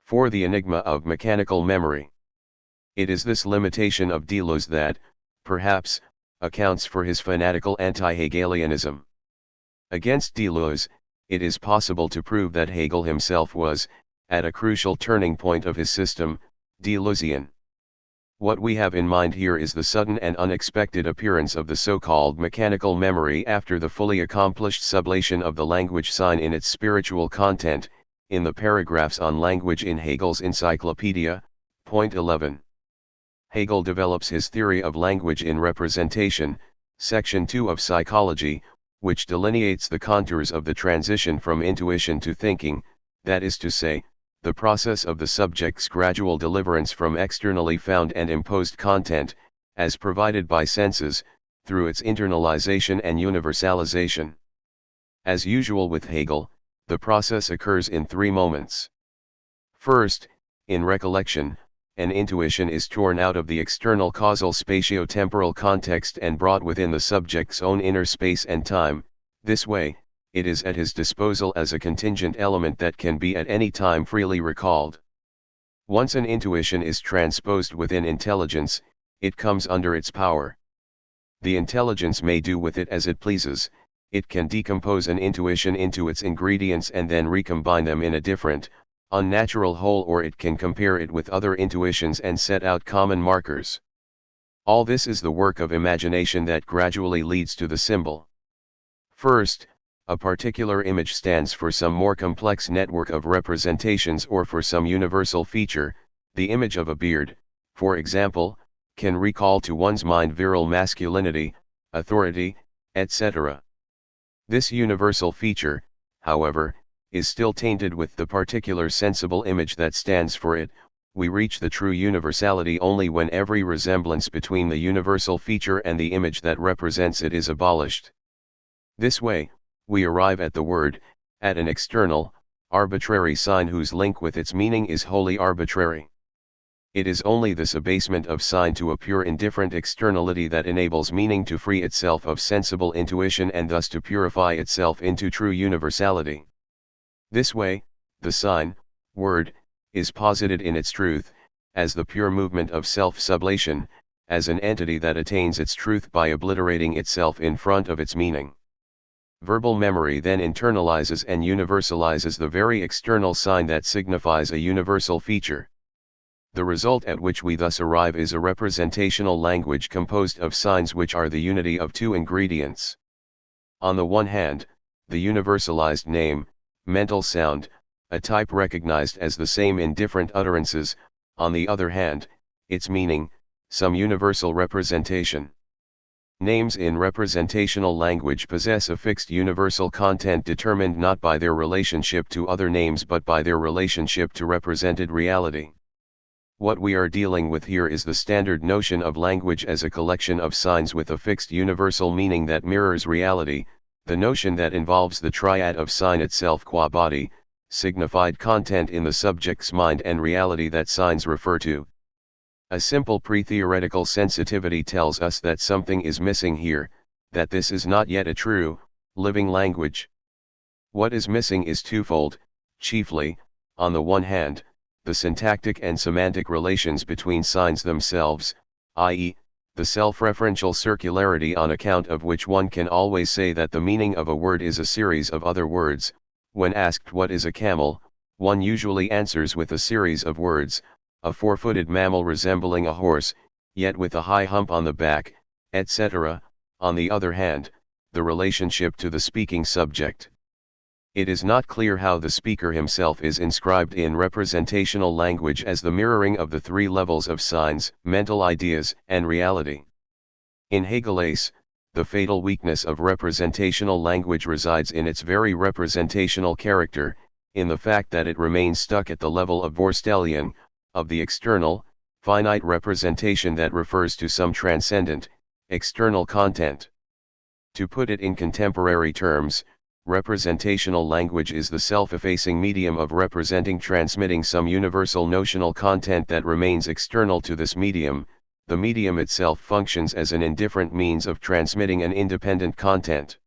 For the enigma of mechanical memory. It is this limitation of Deleuze that, perhaps, accounts for his fanatical anti-Hegelianism. Against Deleuze, it is possible to prove that Hegel himself was, at a crucial turning point of his system, Deleuzian. What we have in mind here is the sudden and unexpected appearance of the so-called mechanical memory after the fully accomplished sublation of the language sign in its spiritual content, in the paragraphs on language in Hegel's Encyclopedia, point 11. Hegel develops his theory of language in representation, section 2 of psychology, which delineates the contours of the transition from intuition to thinking, that is to say, the process of the subject's gradual deliverance from externally found and imposed content, as provided by senses, through its internalization and universalization. As usual with Hegel, the process occurs in 3 moments. First, in recollection, an intuition is torn out of the external causal spatio-temporal context and brought within the subject's own inner space and time. This way, it is at his disposal as a contingent element that can be at any time freely recalled. Once an intuition is transposed within intelligence, it comes under its power. The intelligence may do with it as it pleases. It can decompose an intuition into its ingredients and then recombine them in a different, unnatural whole, or it can compare it with other intuitions and set out common markers. All this is the work of imagination that gradually leads to the symbol. First, a particular image stands for some more complex network of representations or for some universal feature. The image of a beard, for example, can recall to one's mind virile masculinity, authority, etc. This universal feature, however, is still tainted with the particular sensible image that stands for it. We reach the true universality only when every resemblance between the universal feature and the image that represents it is abolished. This way, we arrive at the word, at an external, arbitrary sign whose link with its meaning is wholly arbitrary. It is only this abasement of sign to a pure indifferent externality that enables meaning to free itself of sensible intuition and thus to purify itself into true universality. This way, the sign, word, is posited in its truth, as the pure movement of self-sublation, as an entity that attains its truth by obliterating itself in front of its meaning. Verbal memory then internalizes and universalizes the very external sign that signifies a universal feature. The result at which we thus arrive is a representational language composed of signs which are the unity of 2 ingredients. On the one hand, the universalized name, mental sound, a type recognized as the same in different utterances; on the other hand, its meaning, some universal representation. Names in representational language possess a fixed universal content determined not by their relationship to other names but by their relationship to represented reality. What we are dealing with here is the standard notion of language as a collection of signs with a fixed universal meaning that mirrors reality, the notion that involves the triad of sign itself qua body, signified content in the subject's mind, and reality that signs refer to. A simple pre-theoretical sensitivity tells us that something is missing here, that this is not yet a true, living language. What is missing is twofold, chiefly, on the one hand, the syntactic and semantic relations between signs themselves, i.e., the self-referential circularity on account of which one can always say that the meaning of a word is a series of other words. When asked what is a camel, one usually answers with a series of words: a 4-footed mammal resembling a horse, yet with a high hump on the back, etc., on the other hand, the relationship to the speaking subject. It is not clear how the speaker himself is inscribed in representational language as the mirroring of the three levels of signs, mental ideas, and reality. In Hegel's, the fatal weakness of representational language resides in its very representational character, in the fact that it remains stuck at the level of Vorstellung, of the external, finite representation that refers to some transcendent, external content. To put it in contemporary terms, representational language is the self-effacing medium of transmitting some universal notional content that remains external to this medium. The medium itself functions as an indifferent means of transmitting an independent content.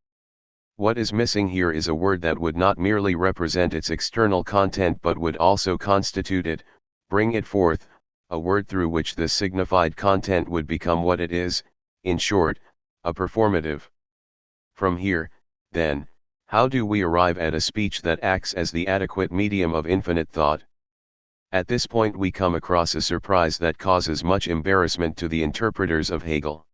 What is missing here is a word that would not merely represent its external content but would also constitute it, bring it forth, a word through which this signified content would become what it is, in short, a performative. From here, then, how do we arrive at a speech that acts as the adequate medium of infinite thought? At this point we come across a surprise that causes much embarrassment to the interpreters of Hegel.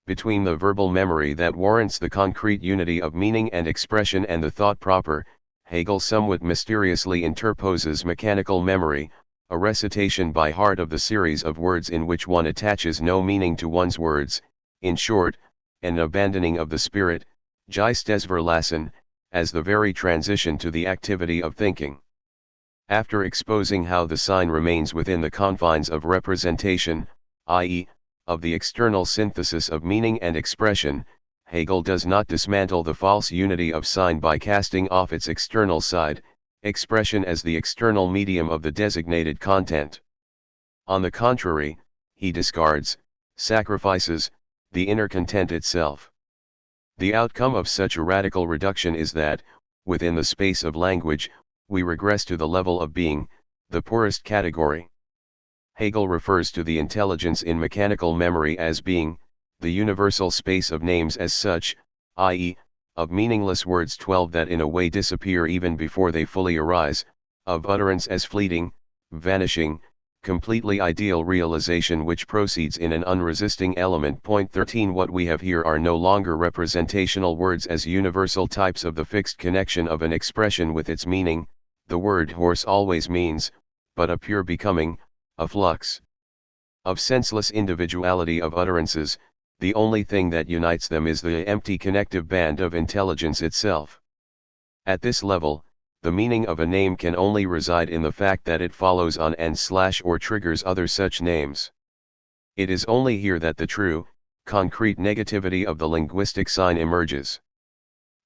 Between the verbal memory that warrants the concrete unity of meaning and expression and the thought proper, Hegel somewhat mysteriously interposes mechanical memory, a recitation by heart of the series of words in which one attaches no meaning to one's words, in short, an abandoning of the spirit, Geistesverlassen, as the very transition to the activity of thinking. After exposing how the sign remains within the confines of representation, i.e., of the external synthesis of meaning and expression, Hegel does not dismantle the false unity of sign by casting off its external side, expression as the external medium of the designated content. On the contrary, he discards, sacrifices, the inner content itself. The outcome of such a radical reduction is that, within the space of language, we regress to the level of being, the poorest category. Hegel refers to the intelligence in mechanical memory as being, the universal space of names as such, i.e., of meaningless words 12 that in a way disappear even before they fully arise, of utterance as fleeting, vanishing, completely ideal realization which proceeds in an unresisting element. Point 13. What we have here are no longer representational words as universal types of the fixed connection of an expression with its meaning, the word horse always means, but a pure becoming, a flux of senseless individuality of utterances. The only thing that unites them is the empty connective band of intelligence itself. At this level, the meaning of a name can only reside in the fact that it follows on and/or triggers other such names. It is only here that the true, concrete negativity of the linguistic sign emerges.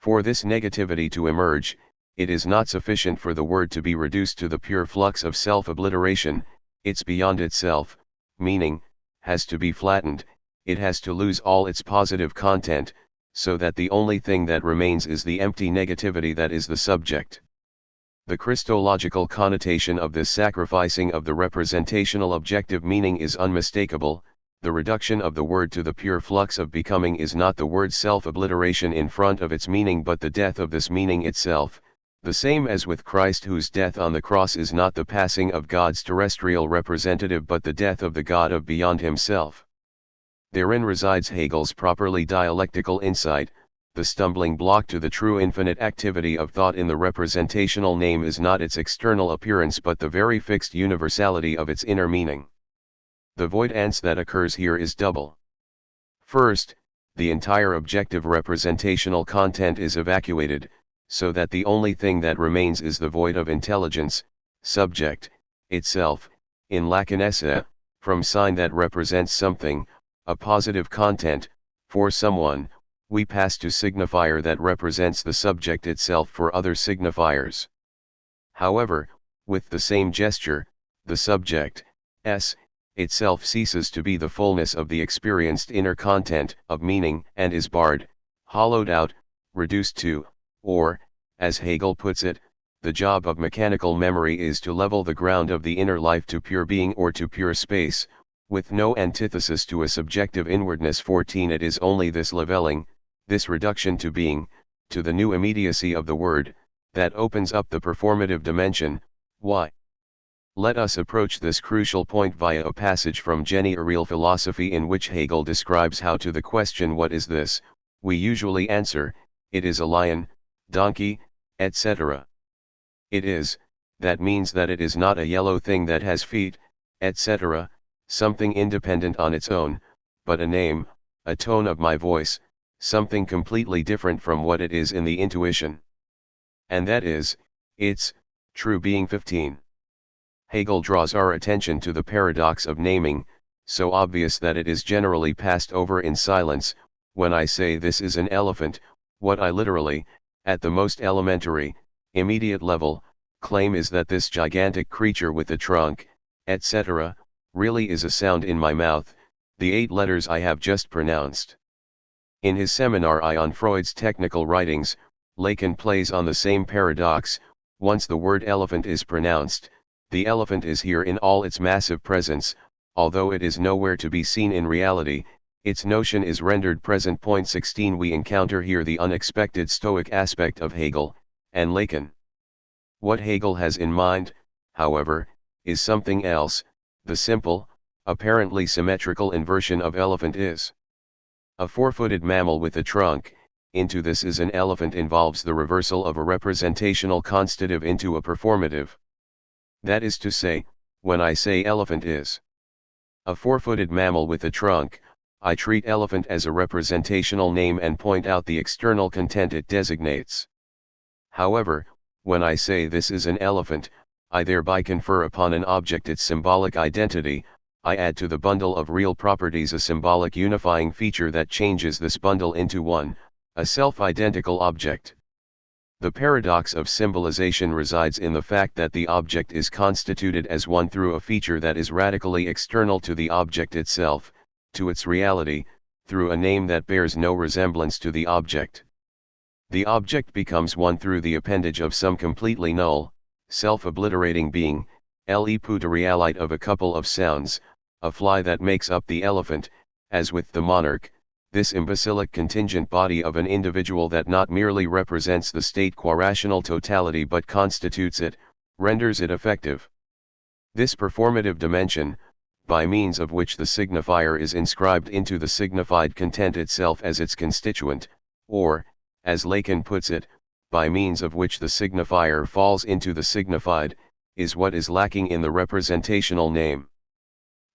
For this negativity to emerge, it is not sufficient for the word to be reduced to the pure flux of self-obliteration. Its beyond itself, meaning, has to be flattened. It has to lose all its positive content, so that the only thing that remains is the empty negativity that is the subject. The Christological connotation of this sacrificing of the representational objective meaning is unmistakable. The reduction of the word to the pure flux of becoming is not the word's self-obliteration in front of its meaning but the death of this meaning itself, the same as with Christ, whose death on the cross is not the passing of God's terrestrial representative but the death of the God of beyond himself. Therein resides Hegel's properly dialectical insight. The stumbling block to the true infinite activity of thought in the representational name is not its external appearance but the very fixed universality of its inner meaning. The voidance that occurs here is double. First, the entire objective representational content is evacuated, so that the only thing that remains is the void of intelligence, subject, itself, in Lacanese, from sign that represents something, a positive content, for someone, we pass to signifier that represents the subject itself for other signifiers. However, with the same gesture, the subject, s, itself ceases to be the fullness of the experienced inner content of meaning and is barred, hollowed out, reduced to, or, as Hegel puts it, the job of mechanical memory is to level the ground of the inner life to pure being or to pure space, with no antithesis to a subjective inwardness. 14. It is only this leveling, this reduction to being, to the new immediacy of the word, that opens up the performative dimension. Why? Let us approach this crucial point via a passage from General Philosophy in which Hegel describes how to the question what is this, we usually answer, it is a lion, donkey, etc. It is, that means that it is not a yellow thing that has feet, etc., something independent on its own, but a name, a tone of my voice, something completely different from what it is in the intuition. And that is, its true being. 15. Hegel draws our attention to the paradox of naming, so obvious that it is generally passed over in silence. When I say this is an elephant, what I literally, at the most elementary, immediate level, claim is that this gigantic creature with the trunk, etc., really is a sound in my mouth, the 8 letters I have just pronounced. In his seminar on Freud's technical writings, Lacan plays on the same paradox. Once the word elephant is pronounced, the elephant is here in all its massive presence, although it is nowhere to be seen in reality, its notion is rendered present. 16 We encounter here the unexpected Stoic aspect of Hegel and Lacan. What Hegel has in mind, however, is something else. The simple, apparently symmetrical inversion of elephant is a 4-footed mammal with a trunk. Into this is an elephant involves the reversal of a representational constative into a performative. That is to say, when I say elephant is a 4-footed mammal with a trunk, I treat elephant as a representational name and point out the external content it designates. However, when I say this is an elephant, I thereby confer upon an object its symbolic identity. I add to the bundle of real properties a symbolic unifying feature that changes this bundle into one, a self-identical object. The paradox of symbolization resides in the fact that the object is constituted as one through a feature that is radically external to the object itself, to its reality, through a name that bears no resemblance to the object. The object becomes one through the appendage of some completely null, self-obliterating being, le putarealite of a couple of sounds, a fly that makes up the elephant, as with the monarch, this imbecilic contingent body of an individual that not merely represents the state qua rational totality but constitutes it, renders it effective. This performative dimension, by means of which the signifier is inscribed into the signified content itself as its constituent, or, as Lacan puts it, by means of which the signifier falls into the signified, is what is lacking in the representational name.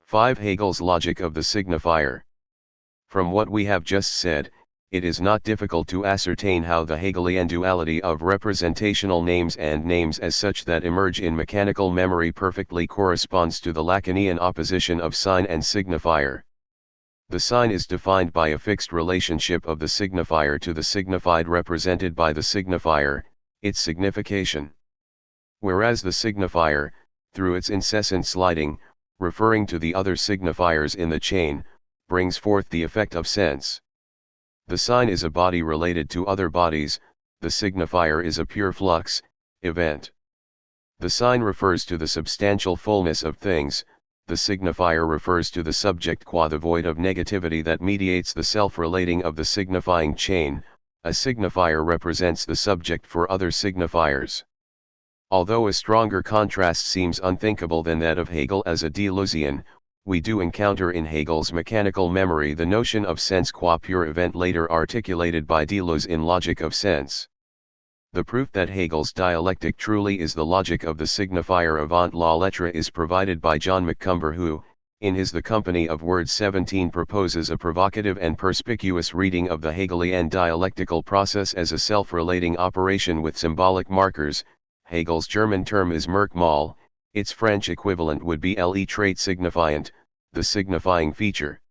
5. Hegel's logic of the signifier. From what we have just said, it is not difficult to ascertain how the Hegelian duality of representational names and names as such that emerge in mechanical memory perfectly corresponds to the Lacanian opposition of sign and signifier. The sign is defined by a fixed relationship of the signifier to the signified represented by the signifier, its signification. Whereas the signifier, through its incessant sliding, referring to the other signifiers in the chain, brings forth the effect of sense. The sign is a body related to other bodies, the signifier is a pure flux, event. The sign refers to the substantial fullness of things, the signifier refers to the subject qua the void of negativity that mediates the self-relating of the signifying chain. A signifier represents the subject for other signifiers. Although a stronger contrast seems unthinkable than that of Hegel as a Deleuzian, we do encounter in Hegel's mechanical memory the notion of sense qua pure event later articulated by Deleuze in Logic of Sense. The proof that Hegel's dialectic truly is the logic of the signifier avant la lettre is provided by John Macomber who, in his The Company of Words 17 proposes a provocative and perspicuous reading of the Hegelian dialectical process as a self-relating operation with symbolic markers. Hegel's German term is Merkmal, its French equivalent would be le trait signifiant, the signifying feature.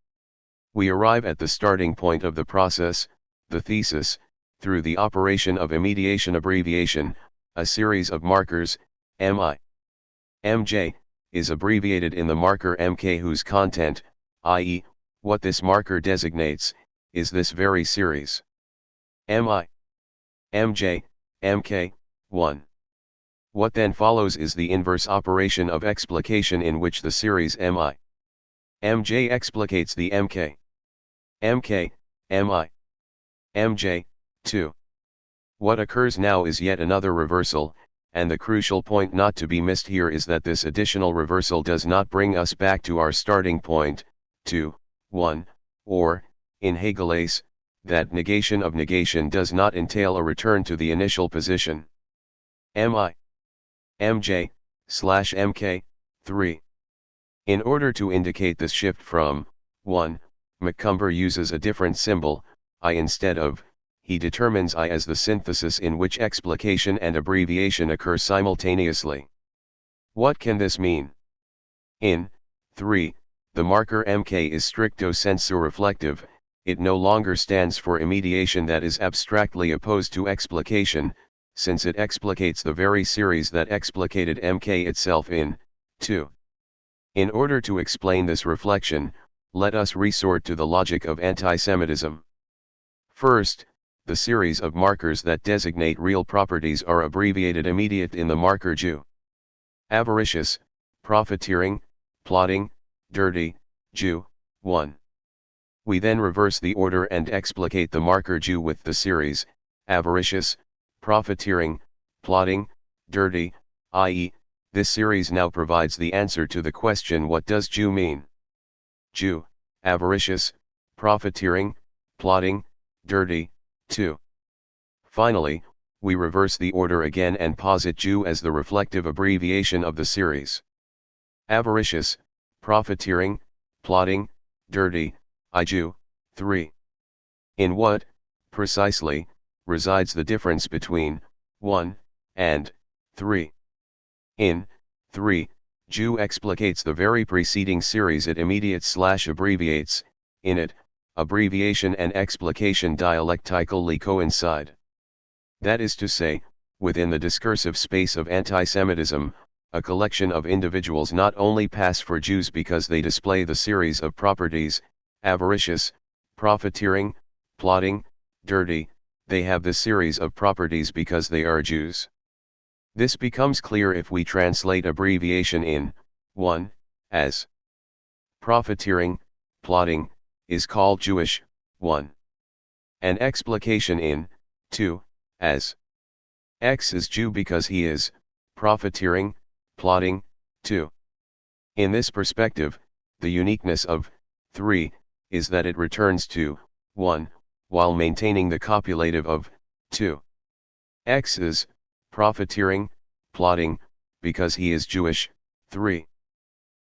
We arrive at the starting point of the process, the thesis, through the operation of immediation abbreviation, a series of markers, mi. Mj, is abbreviated in the marker mk whose content, i.e., what this marker designates, is this very series. Mi. Mj, mk, 1. What then follows is the inverse operation of explication in which the series mi. Mj explicates the mk. Mk, mi. Mj, 2. What occurs now is yet another reversal, and the crucial point not to be missed here is that this additional reversal does not bring us back to our starting point, 2, 1, or, in Hegel's, that negation of negation does not entail a return to the initial position. Mi. Mj/Mk, 3. In order to indicate this shift from 1, Macomber uses a different symbol, I instead of. He determines I as the synthesis in which explication and abbreviation occur simultaneously. What can this mean? In 3, the marker Mk is stricto sensu reflective, it no longer stands for immediation that is abstractly opposed to explication, since it explicates the very series that explicated Mk itself in 2. In order to explain this reflection, let us resort to the logic of antisemitism. First, the series of markers that designate real properties are abbreviated immediate in the marker Jew. Avaricious, profiteering, plotting, dirty, Jew, 1. We then reverse the order and explicate the marker Jew with the series, avaricious, profiteering, plotting, dirty, i.e., this series now provides the answer to the question what does Jew mean? Jew, avaricious, profiteering, plotting, dirty, 2. Finally, we reverse the order again and posit Jew as the reflective abbreviation of the series. Avaricious, profiteering, plotting, dirty, I Jew, 3. In what, precisely, resides the difference between 1 and 3? In 3, Jew explicates the very preceding series it immediates/abbreviates, in it, abbreviation and explication dialectically coincide. That is to say, within the discursive space of antisemitism, a collection of individuals not only pass for Jews because they display the series of properties, avaricious, profiteering, plotting, dirty, they have this series of properties because they are Jews. This becomes clear if we translate abbreviation in 1 as profiteering, plotting, is called Jewish, 1. And explication in 2 as X is Jew because he is profiteering, plotting, 2. In this perspective, the uniqueness of 3 is that it returns to 1 while maintaining the copulative of 2. X is profiteering, plotting, because he is Jewish, 3.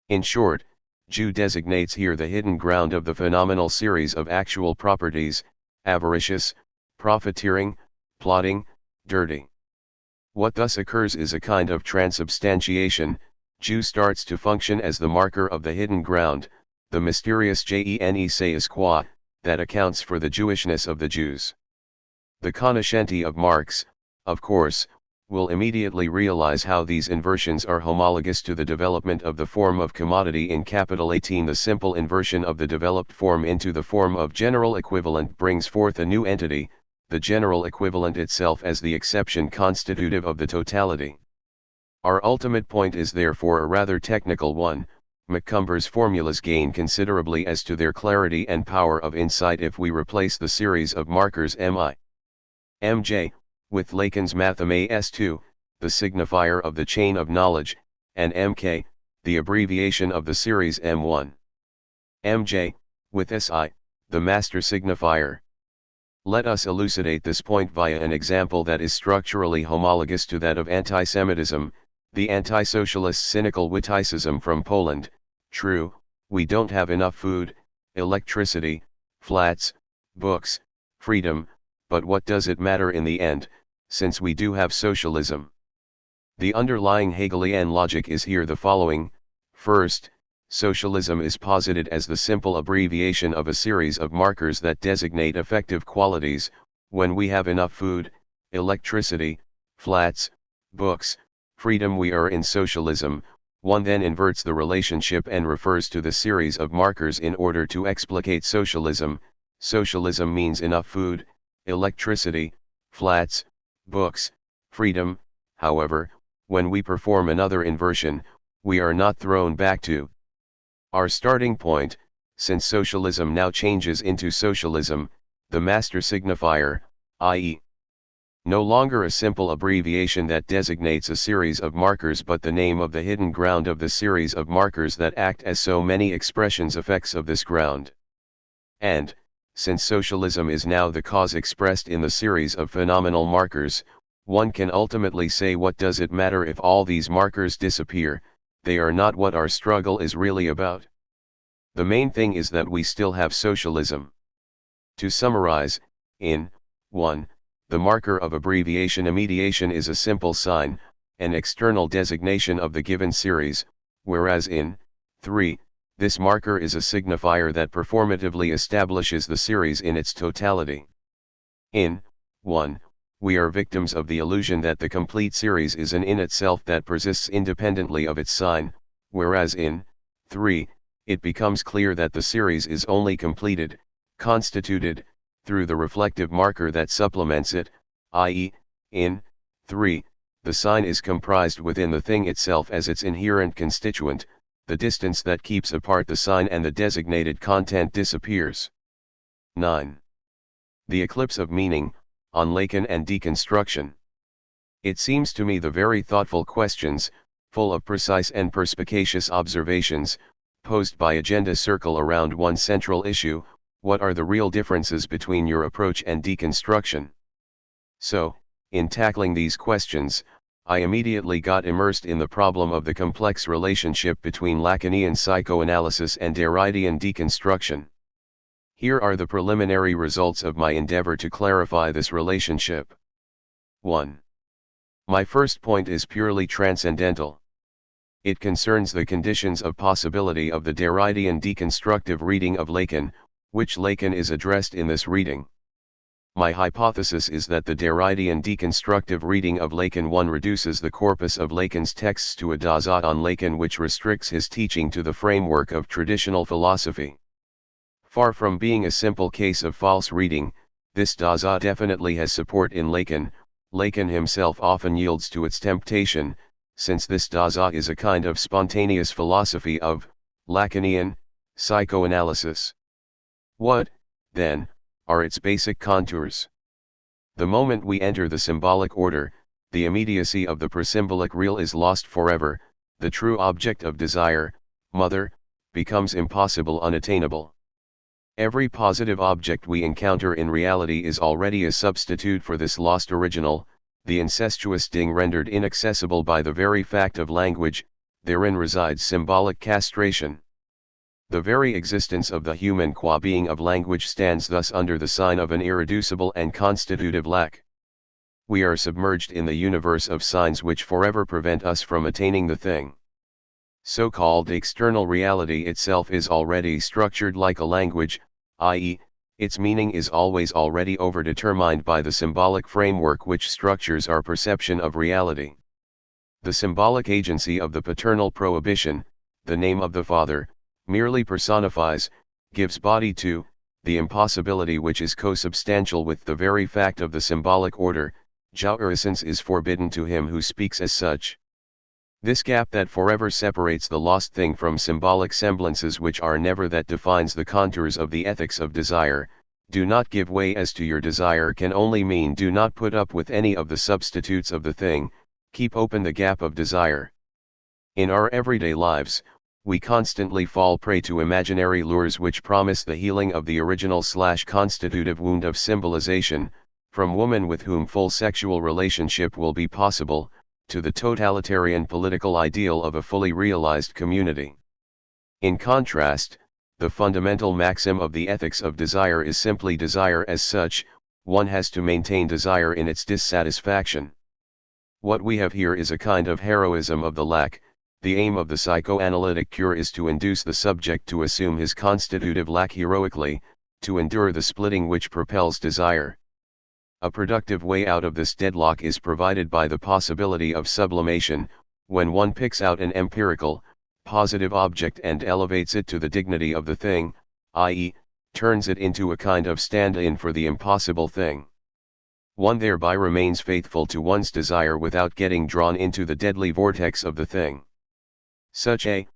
In short, Jew designates here the hidden ground of the phenomenal series of actual properties, avaricious, profiteering, plotting, dirty. What thus occurs is a kind of transubstantiation. Jew starts to function as the marker of the hidden ground, the mysterious gene sais qua, that accounts for the Jewishness of the Jews. The cognoscenti of Marx, of course, will immediately realize how these inversions are homologous to the development of the form of commodity in capital 18. The simple inversion of the developed form into the form of general equivalent brings forth a new entity, the general equivalent itself as the exception constitutive of the totality. Our ultimate point is therefore a rather technical one. Macomber's formulas gain considerably as to their clarity and power of insight if we replace the series of markers Mi, Mj, with Lacan's matheme S2, the signifier of the chain of knowledge, and Mk, the abbreviation of the series M1. Mj, with Si, the master signifier. Let us elucidate this point via an example that is structurally homologous to that of antisemitism, the anti-socialist cynical witticism from Poland. True, we don't have enough food, electricity, flats, books, freedom, but what does it matter in the end, since we do have socialism? The underlying Hegelian logic is here the following. First, socialism is posited as the simple abbreviation of a series of markers that designate effective qualities. When we have enough food, electricity, flats, books, freedom, we are in socialism. One then inverts the relationship and refers to the series of markers in order to explicate socialism. Socialism means enough food, electricity, flats, books, freedom. However, when we perform another inversion, we are not thrown back to our starting point, since socialism now changes into socialism, the master signifier, i.e., No longer a simple abbreviation that designates a series of markers, but the name of the hidden ground of the series of markers that act as so many expressions effects of this ground. And, since socialism is now the cause expressed in the series of phenomenal markers, one can ultimately say, what does it matter if all these markers disappear? They are not what our struggle is really about. The main thing is that we still have socialism. To summarize, in 1, the marker of abbreviation immediation is a simple sign, an external designation of the given series, whereas in 3, this marker is a signifier that performatively establishes the series in its totality. In 1, we are victims of the illusion that the complete series is an in itself that persists independently of its sign, whereas in 3, it becomes clear that the series is only completed, constituted, through the reflective marker that supplements it, i.e., in 3, the sign is comprised within the thing itself as its inherent constituent. The distance that keeps apart the sign and the designated content disappears. 9. The eclipse of meaning, on Lacan and deconstruction. It seems to me the very thoughtful questions, full of precise and perspicacious observations, posed by Agenda circle around one central issue: what are the real differences between your approach and deconstruction? So, in tackling these questions, I immediately got immersed in the problem of the complex relationship between Lacanian psychoanalysis and Derridian deconstruction. Here are the preliminary results of my endeavor to clarify this relationship. 1. My first point is purely transcendental. It concerns the conditions of possibility of the Derridian deconstructive reading of Lacan, which Lacan is addressed in this reading. My hypothesis is that the Derridian deconstructive reading of Lacan 1 reduces the corpus of Lacan's texts to a Dasein on Lacan which restricts his teaching to the framework of traditional philosophy. Far from being a simple case of false reading, this Dasein definitely has support in Lacan. Lacan himself often yields to its temptation, since this Dasein is a kind of spontaneous philosophy of Lacanian psychoanalysis. What, then, are its basic contours? The moment we enter the symbolic order, the immediacy of the presymbolic real is lost forever. The true object of desire, mother, becomes impossible, unattainable. Every positive object we encounter in reality is already a substitute for this lost original, the incestuous Ding rendered inaccessible by the very fact of language. Therein resides symbolic castration. The very existence of the human qua being of language stands thus under the sign of an irreducible and constitutive lack. We are submerged in the universe of signs which forever prevent us from attaining the thing. So-called external reality itself is already structured like a language, i.e., its meaning is always already overdetermined by the symbolic framework which structures our perception of reality. The symbolic agency of the paternal prohibition, the name of the father, merely personifies, gives body to, the impossibility which is co-substantial with the very fact of the symbolic order. Jouissance is forbidden to him who speaks as such. This gap that forever separates the lost thing from symbolic semblances which are never that defines the contours of the ethics of desire. Do not give way as to your desire can only mean do not put up with any of the substitutes of the thing, keep open the gap of desire. In our everyday lives, we constantly fall prey to imaginary lures which promise the healing of the original/constitutive wound of symbolization, from woman with whom full sexual relationship will be possible, to the totalitarian political ideal of a fully realized community. In contrast, the fundamental maxim of the ethics of desire is simply desire as such. One has to maintain desire in its dissatisfaction. What we have here is a kind of heroism of the lack. The aim of the psychoanalytic cure is to induce the subject to assume his constitutive lack heroically, to endure the splitting which propels desire. A productive way out of this deadlock is provided by the possibility of sublimation, when one picks out an empirical, positive object and elevates it to the dignity of the thing, i.e., turns it into a kind of stand-in for the impossible thing. One thereby remains faithful to one's desire without getting drawn into the deadly vortex of the thing. Such a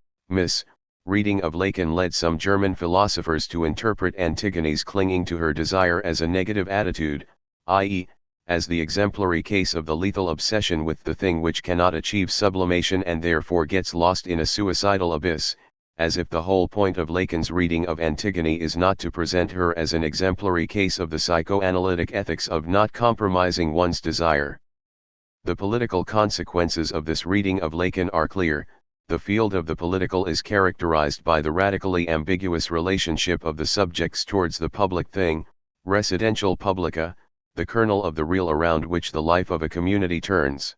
reading of Lacan led some German philosophers to interpret Antigone's clinging to her desire as a negative attitude, i.e., as the exemplary case of the lethal obsession with the thing which cannot achieve sublimation and therefore gets lost in a suicidal abyss, as if the whole point of Lacan's reading of Antigone is not to present her as an exemplary case of the psychoanalytic ethics of not compromising one's desire. The political consequences of this reading of Lacan are clear. The field of the political is characterized by the radically ambiguous relationship of the subjects towards the public thing, residential publica, the kernel of the real around which the life of a community turns.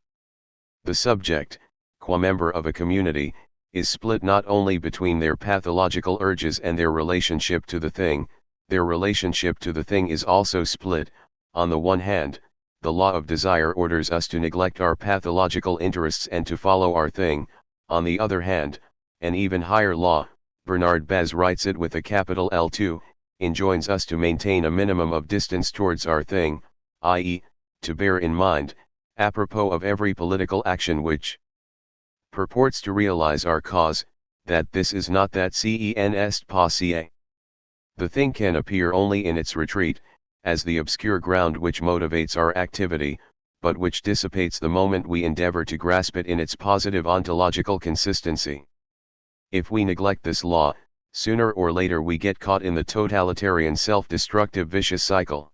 The subject, qua member of a community, is split not only between their pathological urges and their relationship to the thing, their relationship to the thing is also split. On the one hand, the law of desire orders us to neglect our pathological interests and to follow our thing. On the other hand, an even higher law, Bernard Bez writes it with a capital L2, enjoins us to maintain a minimum of distance towards our thing, i.e., to bear in mind, apropos of every political action which purports to realize our cause, that this is not that cen est posse. The thing can appear only in its retreat, as the obscure ground which motivates our activity, but which dissipates the moment we endeavor to grasp it in its positive ontological consistency. If we neglect this law, sooner or later we get caught in the totalitarian self-destructive vicious cycle.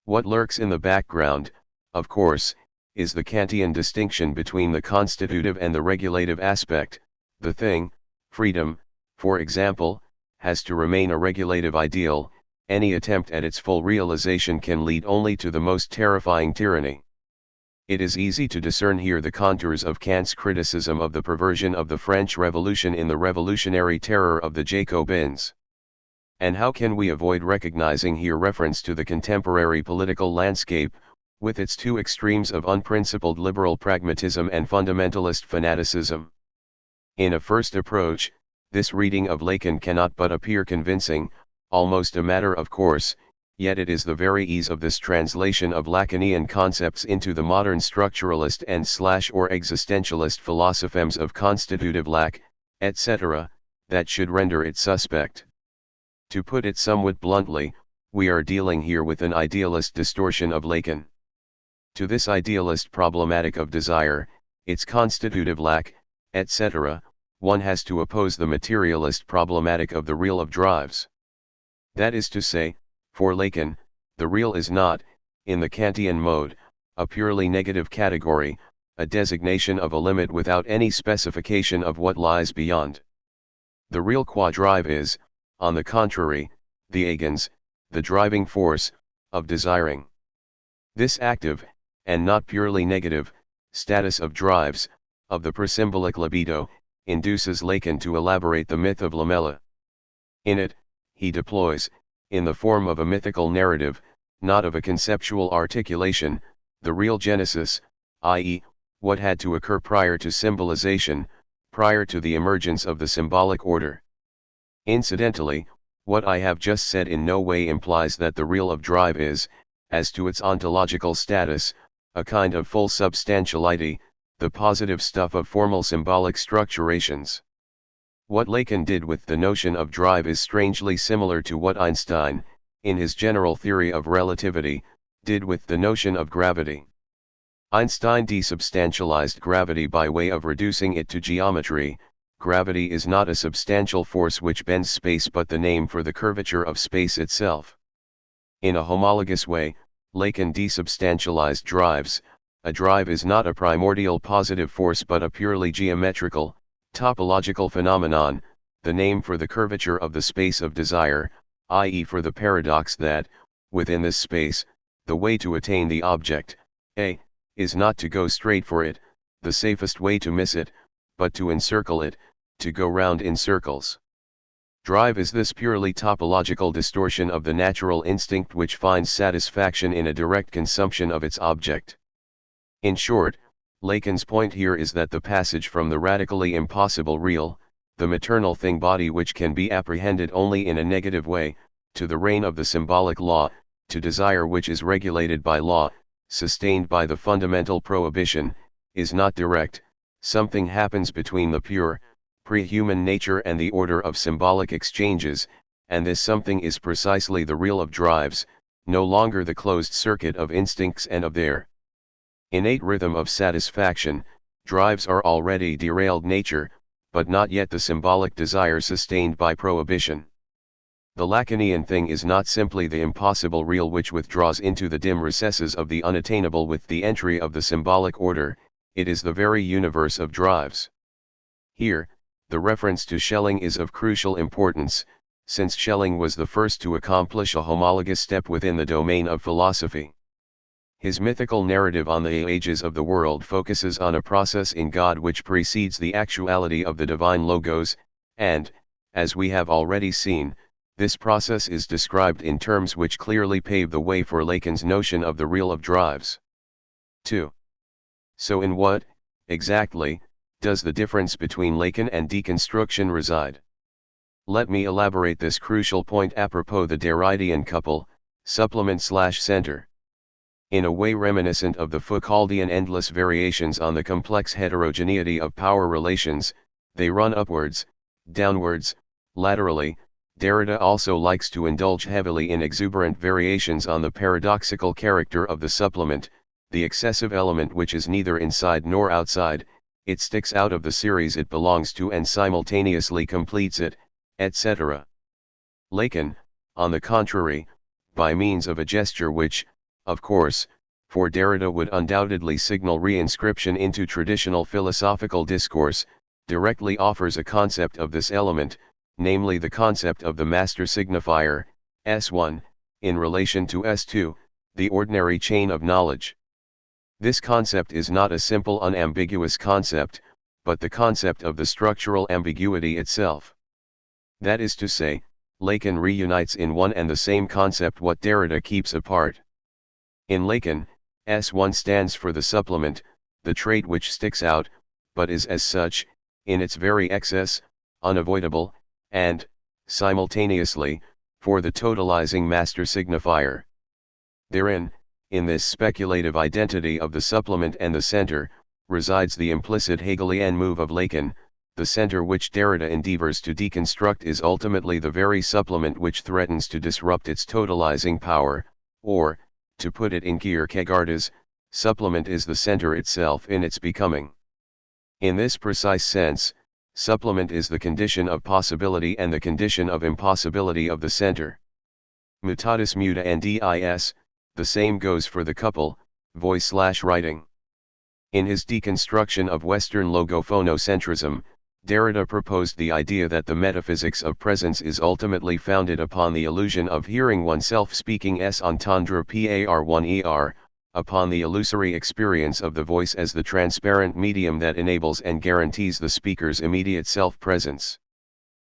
What lurks in the background, of course, is the Kantian distinction between the constitutive and the regulative aspect. The thing, freedom, for example, has to remain a regulative ideal. Any attempt at its full realization can lead only to the most terrifying tyranny. It is easy to discern here the contours of Kant's criticism of the perversion of the French Revolution in the revolutionary terror of the Jacobins. And how can we avoid recognizing here reference to the contemporary political landscape, with its two extremes of unprincipled liberal pragmatism and fundamentalist fanaticism? In a first approach, this reading of Lacan cannot but appear convincing, almost a matter of course, yet it is the very ease of this translation of Lacanian concepts into the modern structuralist and / existentialist philosophemes of constitutive lack, etc., that should render it suspect. To put it somewhat bluntly, we are dealing here with an idealist distortion of Lacan. To this idealist problematic of desire, its constitutive lack, etc., one has to oppose the materialist problematic of the real of drives. That is to say, for Lacan, the real is not, in the Kantian mode, a purely negative category, a designation of a limit without any specification of what lies beyond. The real qua drive is, on the contrary, the agens, the driving force, of desiring. This active, and not purely negative, status of drives, of the presymbolic libido, induces Lacan to elaborate the myth of Lamella. In it, he deploys, in the form of a mythical narrative, not of a conceptual articulation, the real genesis, i.e., what had to occur prior to symbolization, prior to the emergence of the symbolic order. Incidentally, what I have just said in no way implies that the real of drive is, as to its ontological status, a kind of full substantiality, the positive stuff of formal symbolic structurations. What Lacan did with the notion of drive is strangely similar to what Einstein, in his general theory of relativity, did with the notion of gravity. Einstein desubstantialized gravity by way of reducing it to geometry. Gravity is not a substantial force which bends space but the name for the curvature of space itself. In a homologous way, Lacan desubstantialized drives. A drive is not a primordial positive force but a purely geometrical, topological phenomenon, the name for the curvature of the space of desire, i.e. for the paradox that, within this space, the way to attain the object, A, is not to go straight for it, the safest way to miss it, but to encircle it, to go round in circles. Drive is this purely topological distortion of the natural instinct which finds satisfaction in a direct consumption of its object. In short, Lacan's point here is that the passage from the radically impossible real, the maternal thing body which can be apprehended only in a negative way, to the reign of the symbolic law, to desire which is regulated by law, sustained by the fundamental prohibition, is not direct. Something happens between the pure, pre-human nature and the order of symbolic exchanges, and this something is precisely the real of drives, no longer the closed circuit of instincts and of their innate rhythm of satisfaction. Drives are already derailed nature, but not yet the symbolic desire sustained by prohibition. The Lacanian thing is not simply the impossible real which withdraws into the dim recesses of the unattainable with the entry of the symbolic order, it is the very universe of drives. Here, the reference to Schelling is of crucial importance, since Schelling was the first to accomplish a homologous step within the domain of philosophy. His mythical narrative on the ages of the world focuses on a process in God which precedes the actuality of the divine logos, and, as we have already seen, this process is described in terms which clearly pave the way for Lacan's notion of the real of drives. 2. So in what, exactly, does the difference between Lacan and deconstruction reside? Let me elaborate this crucial point apropos the Derridean couple, supplement/center. In a way reminiscent of the Foucauldian endless variations on the complex heterogeneity of power relations, they run upwards, downwards, laterally. Derrida also likes to indulge heavily in exuberant variations on the paradoxical character of the supplement, the excessive element which is neither inside nor outside, it sticks out of the series it belongs to and simultaneously completes it, etc. Lacan, on the contrary, by means of a gesture which, of course, for Derrida would undoubtedly signal reinscription into traditional philosophical discourse, directly offers a concept of this element, namely the concept of the master signifier, S1, in relation to S2, the ordinary chain of knowledge. This concept is not a simple unambiguous concept, but the concept of the structural ambiguity itself. That is to say, Lacan reunites in one and the same concept what Derrida keeps apart. In Lacan, S1 stands for the supplement, the trait which sticks out, but is as such, in its very excess, unavoidable, and, simultaneously, for the totalizing master signifier. Therein, in this speculative identity of the supplement and the center, resides the implicit Hegelian move of Lacan. The center which Derrida endeavors to deconstruct is ultimately the very supplement which threatens to disrupt its totalizing power, or, to put it in Kierkegaard's, supplement is the center itself in its becoming. In this precise sense, supplement is the condition of possibility and the condition of impossibility of the center. Mutatis mutandis, the same goes for the couple, voice/writing. In his deconstruction of Western logophonocentrism, Derrida proposed the idea that the metaphysics of presence is ultimately founded upon the illusion of hearing oneself speaking s entendre par1er, upon the illusory experience of the voice as the transparent medium that enables and guarantees the speaker's immediate self-presence.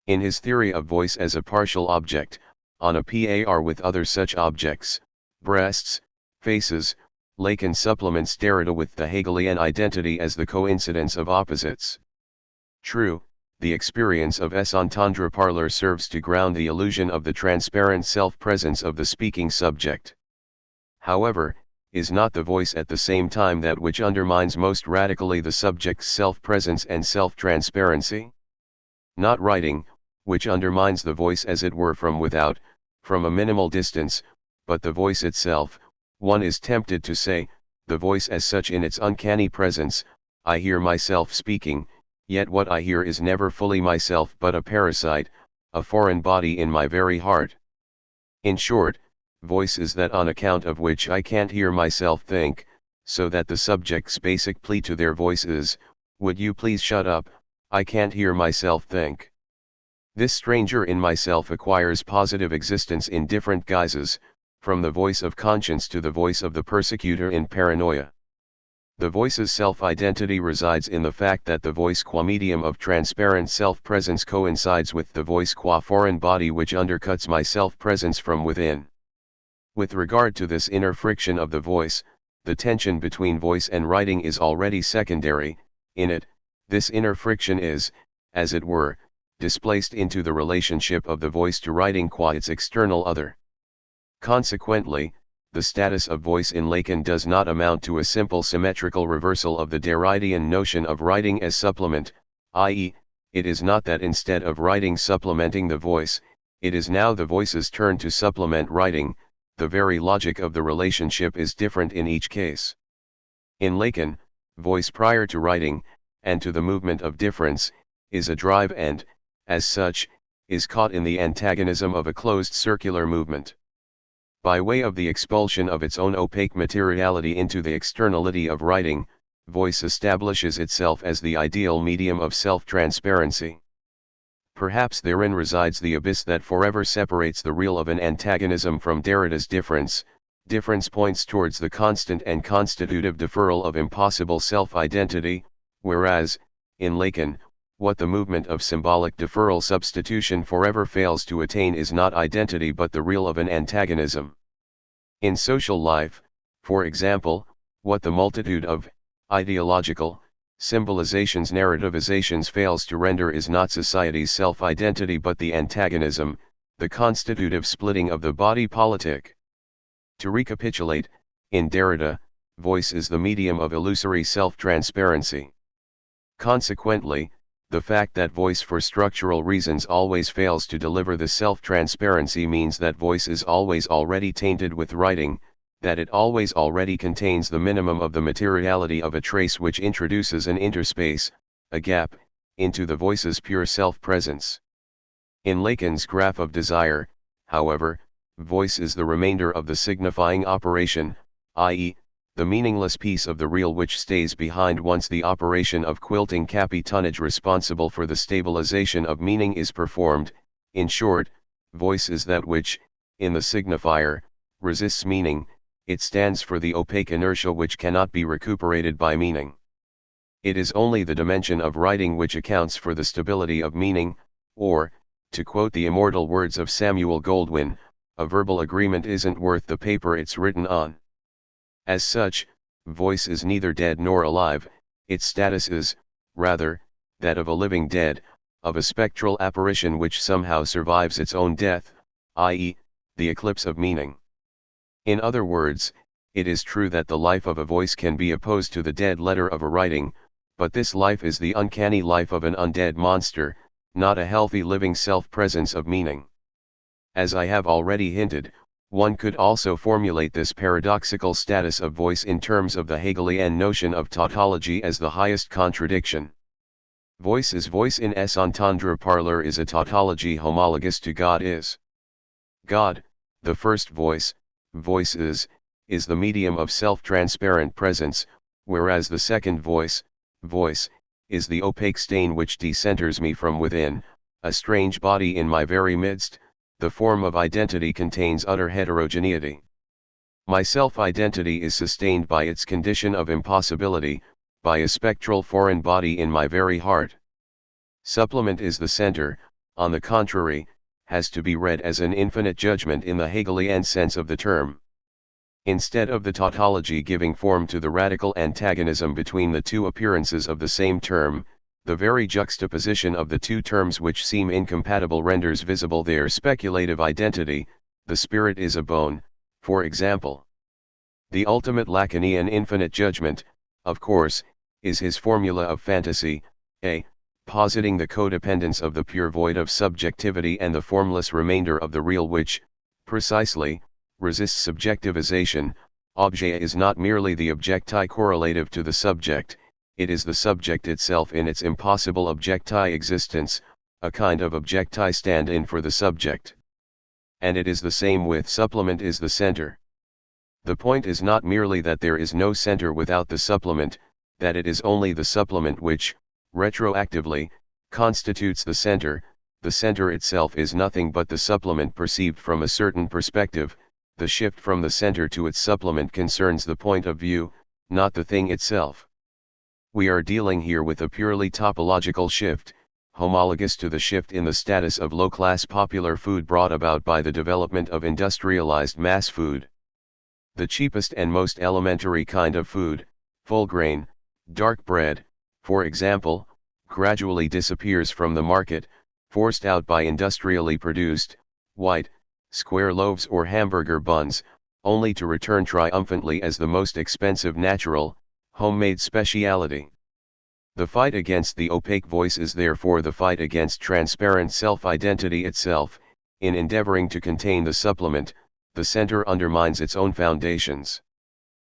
In his theory of voice as a partial object, on a par with other such objects, breasts, faces, Lacan supplements Derrida with the Hegelian identity as the coincidence of opposites. True, the experience of s entendre parlor serves to ground the illusion of the transparent self-presence of the speaking subject. However, is not the voice at the same time that which undermines most radically the subject's self-presence and self-transparency? Not writing, which undermines the voice as it were from without, from a minimal distance, but the voice itself. One is tempted to say, the voice as such in its uncanny presence, I hear myself speaking, yet what I hear is never fully myself but a parasite, a foreign body in my very heart. In short, voice is that on account of which I can't hear myself think, so that the subject's basic plea to their voice is, would you please shut up, I can't hear myself think. This stranger in myself acquires positive existence in different guises, from the voice of conscience to the voice of the persecutor in paranoia. The voice's self-identity resides in the fact that the voice qua medium of transparent self-presence coincides with the voice qua foreign body which undercuts my self-presence from within. With regard to this inner friction of the voice, the tension between voice and writing is already secondary. In it, this inner friction is, as it were, displaced into the relationship of the voice to writing qua its external other. Consequently, the status of voice in Lacan does not amount to a simple symmetrical reversal of the Derridean notion of writing as supplement, i.e., it is not that instead of writing supplementing the voice, it is now the voice's turn to supplement writing. the very logic of the relationship is different in each case. In Lacan, voice prior to writing, and to the movement of difference, is a drive and, as such, is caught in the antagonism of a closed circular movement. By way of the expulsion of its own opaque materiality into the externality of writing, voice establishes itself as the ideal medium of self-transparency. Perhaps therein resides the abyss that forever separates the real of an antagonism from Derrida's difference. Difference points towards the constant and constitutive deferral of impossible self-identity, whereas, in Lacan, what the movement of symbolic deferral substitution forever fails to attain is not identity but the real of an antagonism. In social life, for example, what the multitude of ideological symbolizations narrativizations fails to render is not society's self-identity but the antagonism, the constitutive splitting of the body politic. To recapitulate, in Derrida, voice is the medium of illusory self-transparency. Consequently, the fact that voice for structural reasons always fails to deliver the self-transparency means that voice is always already tainted with writing, that it always already contains the minimum of the materiality of a trace which introduces an interspace, a gap, into the voice's pure self-presence. In Lacan's graph of desire, however, voice is the remainder of the signifying operation, i.e., the meaningless piece of the real which stays behind once the operation of quilting capitonage responsible for the stabilization of meaning is performed. In short, voice is that which, in the signifier, resists meaning. It stands for the opaque inertia which cannot be recuperated by meaning. It is only the dimension of writing which accounts for the stability of meaning, or, to quote the immortal words of Samuel Goldwyn, a verbal agreement isn't worth the paper it's written on. As such, voice is neither dead nor alive, its status is, rather, that of a living dead, of a spectral apparition which somehow survives its own death, i.e., the eclipse of meaning. In other words, it is true that the life of a voice can be opposed to the dead letter of a writing, but this life is the uncanny life of an undead monster, not a healthy living self-presence of meaning. As I have already hinted, one could also formulate this paradoxical status of voice in terms of the Hegelian notion of tautology as the highest contradiction. Voice is voice in S entendre parler is a tautology homologous to God is. God, the first voice, voice is the medium of self-transparent presence, whereas the second voice, voice, is the opaque stain which decenters me from within, a strange body in my very midst. The form of identity contains utter heterogeneity. My self-identity is sustained by its condition of impossibility, by a spectral foreign body in my very heart. Supplement is the center, on the contrary, has to be read as an infinite judgment in the Hegelian sense of the term. Instead of the tautology giving form to the radical antagonism between the two appearances of the same term, the very juxtaposition of the two terms which seem incompatible renders visible their speculative identity. The spirit is a bone, for example. The ultimate Lacanian infinite judgment, of course, is his formula of fantasy, positing the codependence of the pure void of subjectivity and the formless remainder of the real which, precisely, resists subjectivization. Objet is not merely the objecti correlative to the subject, it is the subject itself in its impossible objecti existence, a kind of objecti stand-in for the subject. And it is the same with supplement is the center. The point is not merely that there is no center without the supplement, that it is only the supplement which, retroactively, constitutes the center itself is nothing but the supplement perceived from a certain perspective. The shift from the center to its supplement concerns the point of view, not the thing itself. We are dealing here with a purely topological shift, homologous to the shift in the status of low-class popular food brought about by the development of industrialized mass food. The cheapest and most elementary kind of food, full grain, dark bread, for example, gradually disappears from the market, forced out by industrially produced, white, square loaves or hamburger buns, only to return triumphantly as the most expensive natural, homemade speciality. The fight against the opaque voice is therefore the fight against transparent self-identity itself. In endeavoring to contain the supplement, the center undermines its own foundations.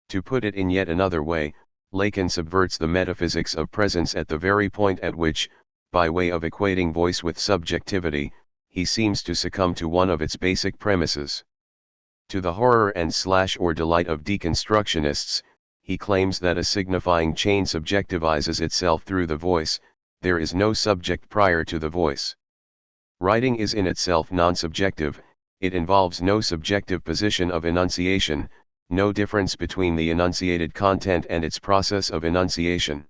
To put it in yet another way, Lacan subverts the metaphysics of presence at the very point at which, by way of equating voice with subjectivity, he seems to succumb to one of its basic premises. To the horror and or delight of deconstructionists, he claims that a signifying chain subjectivizes itself through the voice. There is no subject prior to the voice. Writing is in itself non-subjective, it involves no subjective position of enunciation, no difference between the enunciated content and its process of enunciation.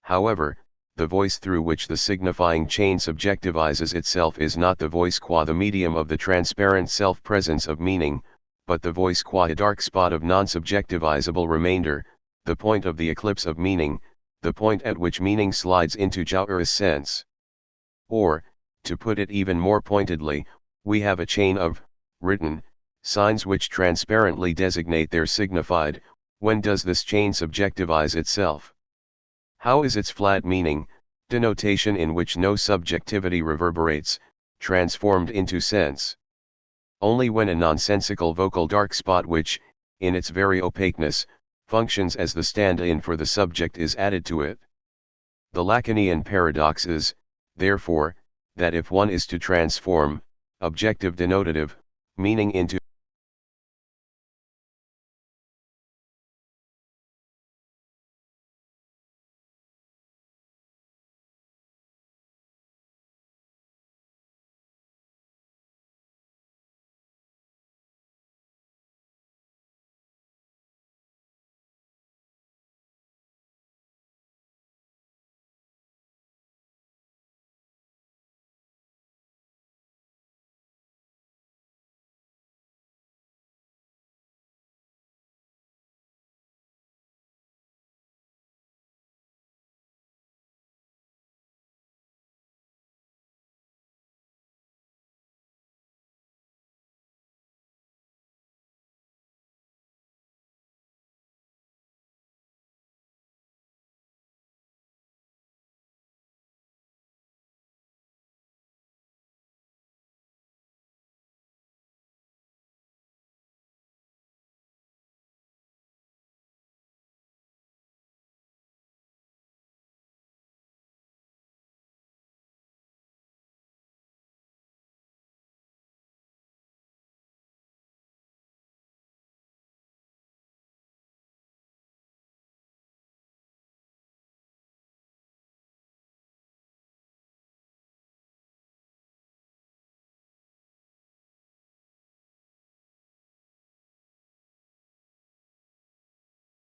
However, the voice through which the signifying chain subjectivizes itself is not the voice qua the medium of the transparent self-presence of meaning, but the voice qua a dark spot of non-subjectivizable remainder, the point of the eclipse of meaning, the point at which meaning slides into joure's sense. Or, to put it even more pointedly, we have a chain of, written, signs which transparently designate their signified. When does this chain subjectivize itself? How is its flat meaning, denotation in which no subjectivity reverberates, transformed into sense? Only when a nonsensical vocal dark spot which, in its very opaqueness, functions as the stand-in for the subject is added to it. The Lacanian paradox is, therefore, that if one is to transform, objective denotative, meaning into